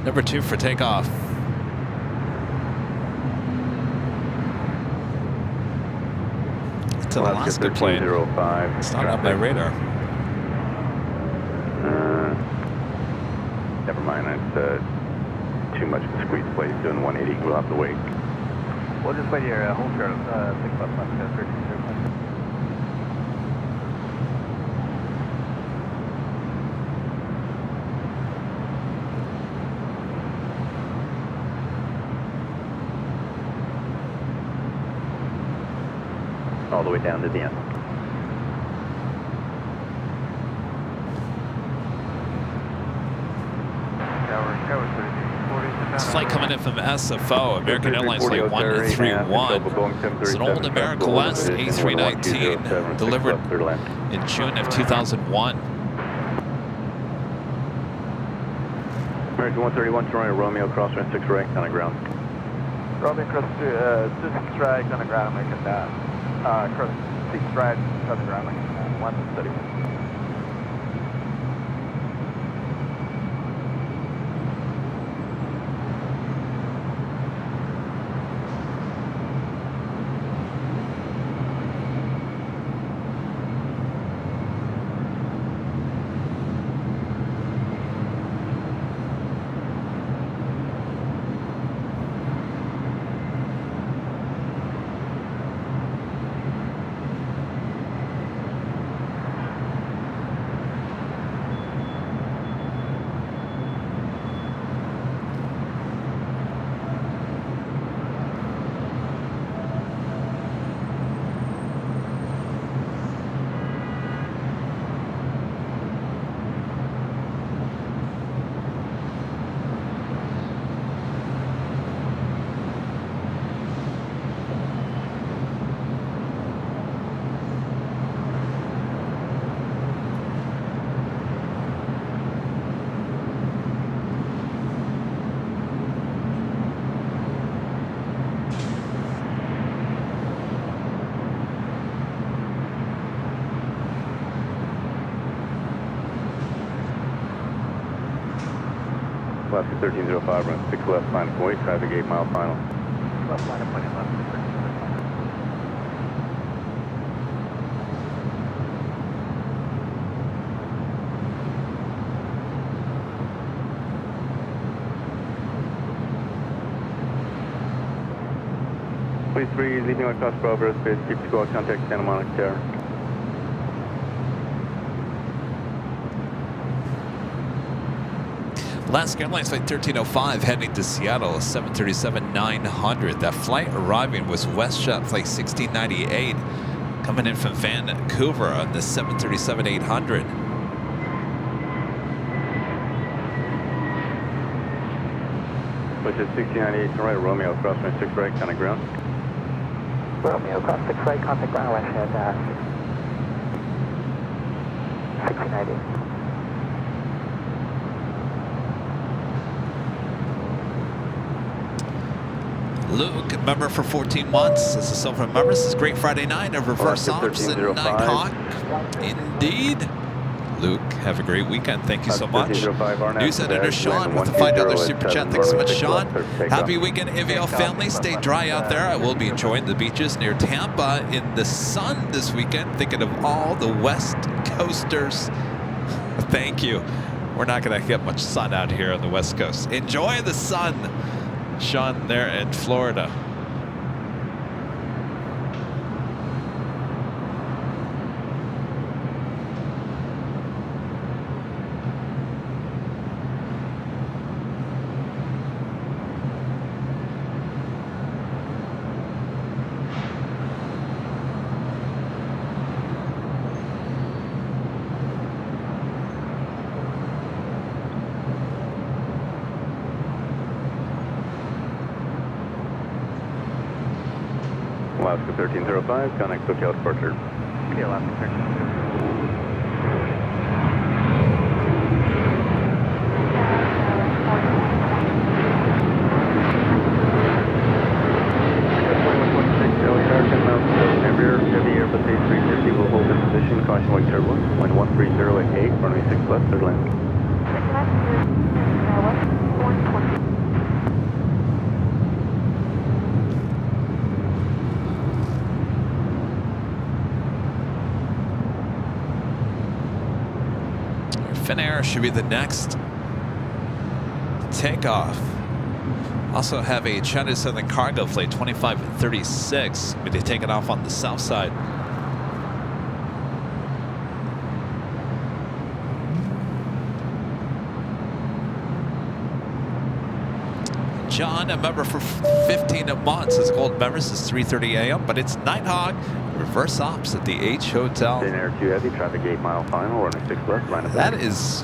Number 2 for takeoff. It's an Alaska plane. It's not on my radar. Never mind, it's too much of a squeeze place doing 180. We'll have to wait. We'll just wait here, hold short, 6 left, 13. All the way down to the end. This flight coming in from SFO, American Airlines Flight 131. It's an old America West A319 delivered in June of 2001. American 131, Toronto, Romeo, crosswind 6 right, on the ground. Romeo, cross 6 right, on the ground, making that. Cross 6 right, on the ground, making that. 130. Alaska 1305, run 6 left, final point, traffic 8 mile final. Left line of plane, left. Please 3, leaving across Bravo airspace, keep to go out, contact Santa Monica Tower. Alaska Airlines Flight 1305 heading to Seattle, 737-900. That flight arriving was WestJet Flight 1698 coming in from Vancouver on the 737-800. Which is 1698 to right, Romeo, crosswind 6 right, contact ground. Romeo, cross 6 right, contact ground, west head 1690. Luke, member for 14 months. This is Silver member. This is Great Friday Night of Reverse Ops and Nighthawk. Indeed. Luke, have a great weekend. Thank you so much. News editor Sean with a $5 super chat. Thanks so much, Sean. Happy weekend, AVL family. Stay dry out there. I will be enjoying the beaches near Tampa in the sun this weekend. Thinking of all the West Coasters. Thank you. We're not going to get much sun out here on the West Coast. Enjoy the sun. Sean there in Florida. Alaska 1305, connect SoCal departure. Okay, Alaska 1305. Heavy Airbus A350 will hold in position, caution wake turbulence, wind 130 at 8, runway 6 left, third lane. Finnair should be the next takeoff. Also have a China Southern Cargo Flight 2536, but they take it off on the south side. John, a member for 15 months, is gold member. This is 3:30 a.m., but it's Nighthawk reverse ops at the H Hotel. Plane Air 2 Heavy, traffic 8 mile final, running 6 left, line of That is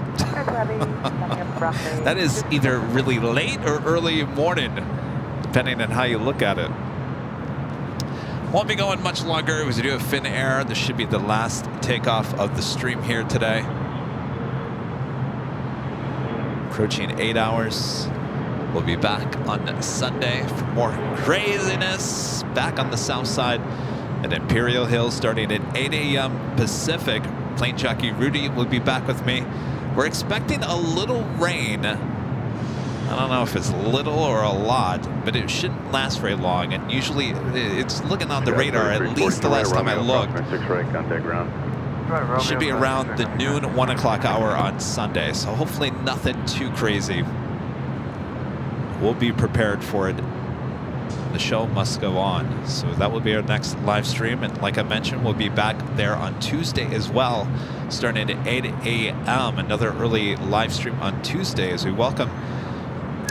that is either really late or early morning, depending on how you look at it. Won't be going much longer. As we do have Finnair, this should be the last takeoff of the stream here today. Approaching 8 hours. We'll be back on Sunday for more craziness. Back on the south side at Imperial Hill starting at 8 a.m. Pacific. Plane Jockey Rudy will be back with me. We're expecting a little rain. I don't know if it's little or a lot, but it shouldn't last very long. And usually it's looking on the radar, at least the last time I looked. 6 right, contact ground. Should be around the noon, 1 o'clock hour on Sunday. So hopefully nothing too crazy. We'll be prepared for it. The show must go on. So that will be our next live stream. And like I mentioned, we'll be back there on Tuesday as well, starting at 8 a.m. Another early live stream on Tuesday as we welcome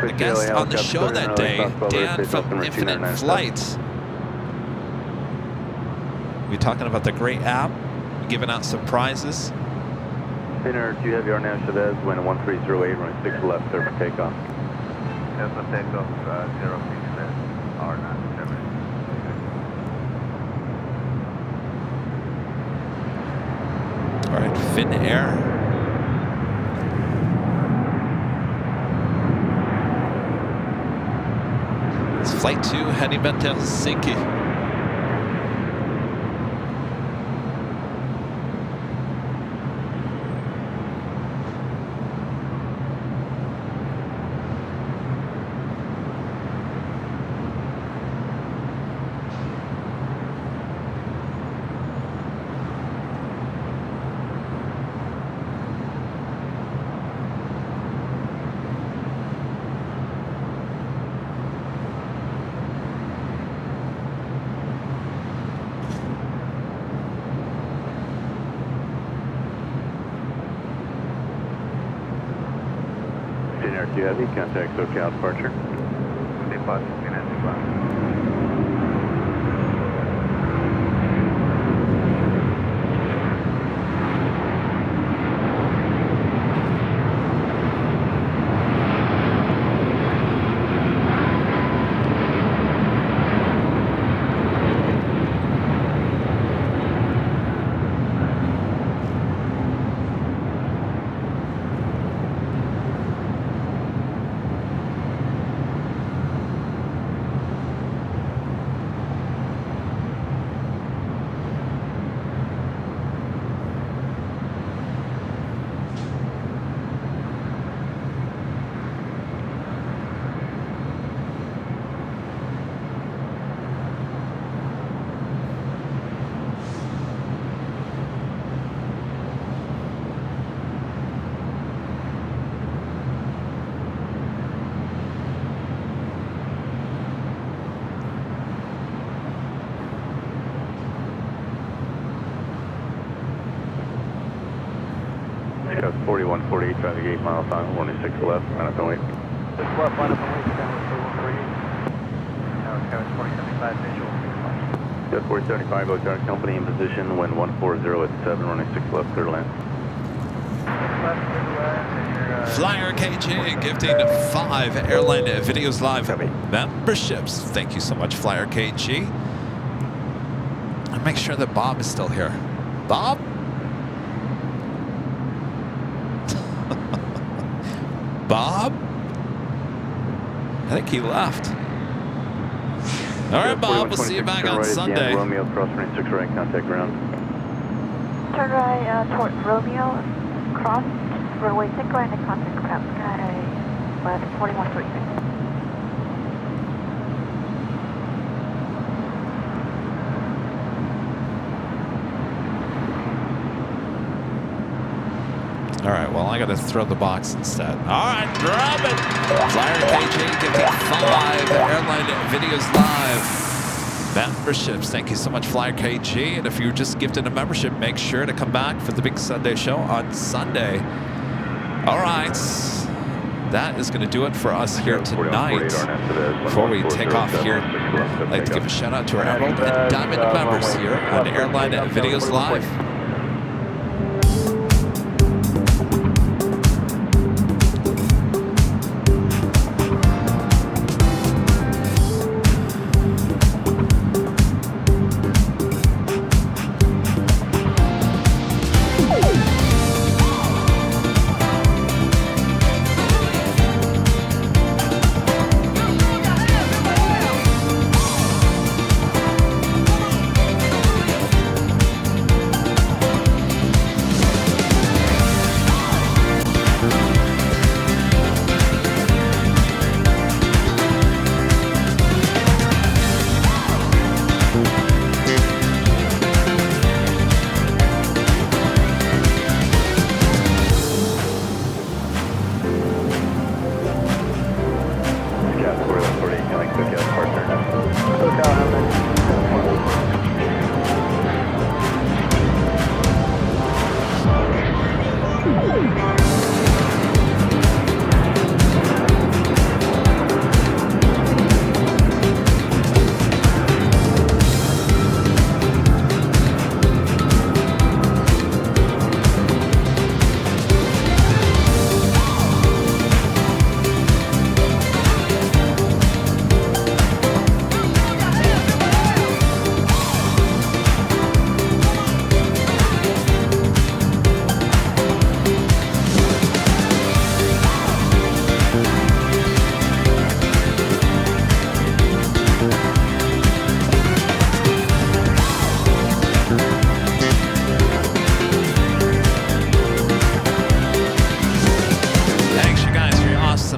a guest on the show that day, Dan from Infinite Flights. We're talking about the great app, giving out some prizes. Plane Air 2 Heavy, RNAV Chavez, wind 1308, running 6 left, clear for takeoff. Yes, the takeoff, 06 left, R9, All right, Finnair. It's Flight 2 heading back to Helsinki. Plane Air 2 Heavy, contact SoCal departure. Departure, Finnair 2 left. Scout 4148, traffic 8 mile final, running 6 left, line up and wait. 6 left, line up and wait, Scout 4148. Now Scout 4075 visual. Scout 4075, electronic company in position, wind 140 at 7, running 6 left, clear to land. 6 left, clear to land, and your... Flyer KG gifting 5 Airline Videos Live memberships. Thank you so much, Flyer KG. And make sure that Bob is still here. Bob? Bob? I think he left. All right, Bob, we'll see you back on Sunday. Romeo, cross running 6 right, contact ground. Turn right towards Romeo, cross runway 6 right and contact ground. Sky left 4136. All right, well, I got to throw the box instead. All right, drop it. Flyer KJ giving 5 Airline Videos Live memberships. Thank you so much, Flyer KG. And if you just gifted a membership, make sure to come back for the big Sunday show on Sunday. All right. that is going to do it for us here tonight. Before we take off here, I'd like to give a shout out to our Emerald and Diamond members here on Airline Videos Live.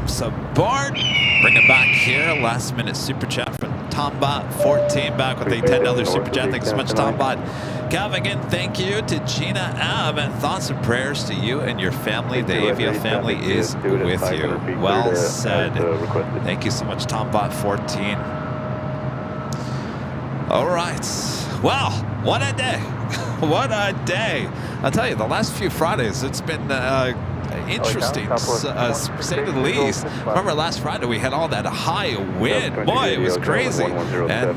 Support. Bring it back here. Last minute super chat from Tombot14 back with a $10 super chat. Thanks so much, Tombot. Kevin, again, thank you to Gina M. And thoughts and prayers to you and your family. The AVL family is with you. Well said. Thank you so much, Tombot14. All right. Well, what a day. What a day. I'll tell you, the last few Fridays, it's been interesting, to say the least. Remember last Friday we had all that high wind. Boy, it was crazy. And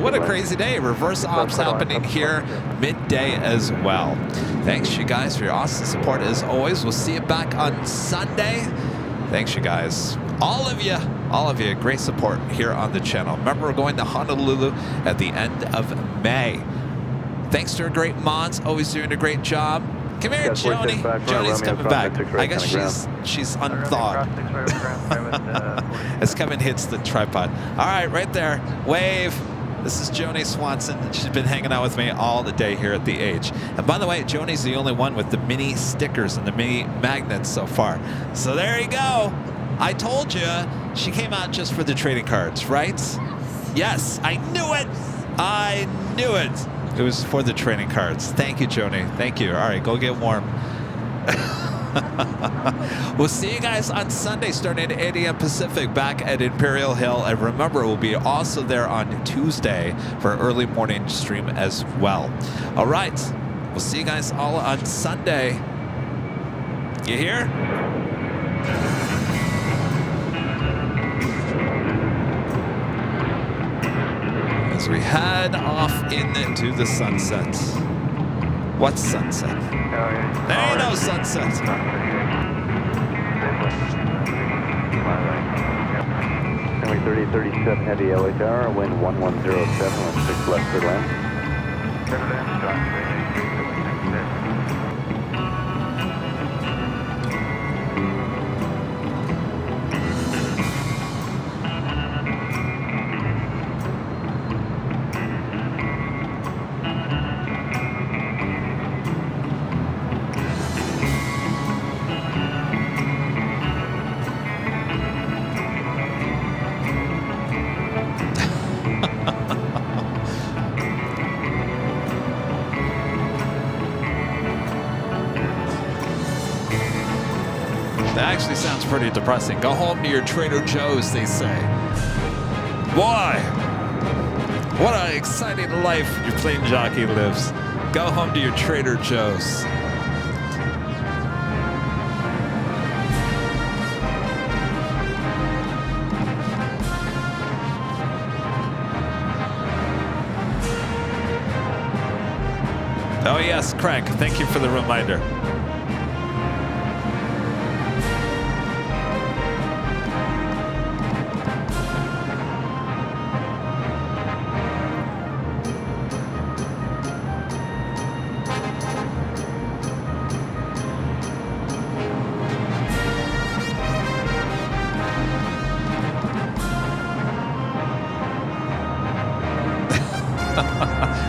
what a crazy day. Reverse ops happening here midday as well. Thanks you guys for your awesome support as always. We'll see you back on Sunday. Thanks you guys. All of you, great support here on the channel. Remember, we're going to Honolulu at the end of May. Thanks to our great mods, always doing a great job. Come here, Joni. Joni's coming back. I guess she's unthawed. As Kevin hits the tripod. All right, right there. Wave. This is Joni Swanson. She's been hanging out with me all the day here at the H. And by the way, Joni's the only one with the mini stickers and the mini magnets so far. So there you go. I told you she came out just for the trading cards, right? Yes, I knew it. I knew it. It was for the training cards. Thank you, Joni. Thank you. All right, go get warm. We'll see you guys on Sunday starting at 8 a.m. Pacific back at Imperial Hill. And remember, we'll be also there on Tuesday for an early morning stream as well. All right. We'll see you guys all on Sunday. You hear? As we head off into the sunset. What's sunset? There ain't no sunset. Runway 3037 heavy LHR, wind 1107, 16 left for land. That actually sounds pretty depressing. Go home to your Trader Joe's, they say. Boy, what an exciting life your plane jockey lives. Go home to your Trader Joe's. Yes, Craig, thank you for the reminder.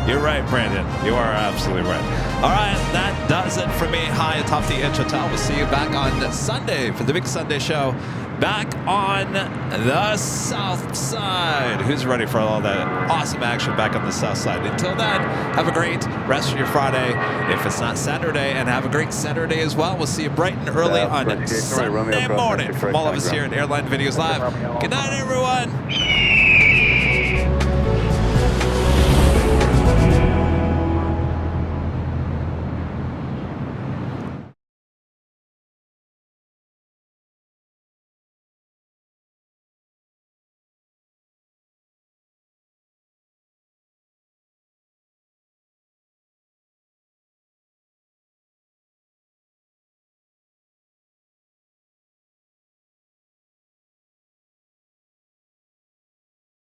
You're right, Brandon. You are absolutely right. All right, that does it for me. High atop the Edge Hotel. We'll see you back on Sunday for the big Sunday show. Back on the south side. Who's ready for all that awesome action back on the south side? Until then, have a great rest of your Friday, if it's not Saturday, and have a great Saturday as well. We'll see you bright and early on Sunday morning from all of us here at Airline Videos Live. Good night, everyone.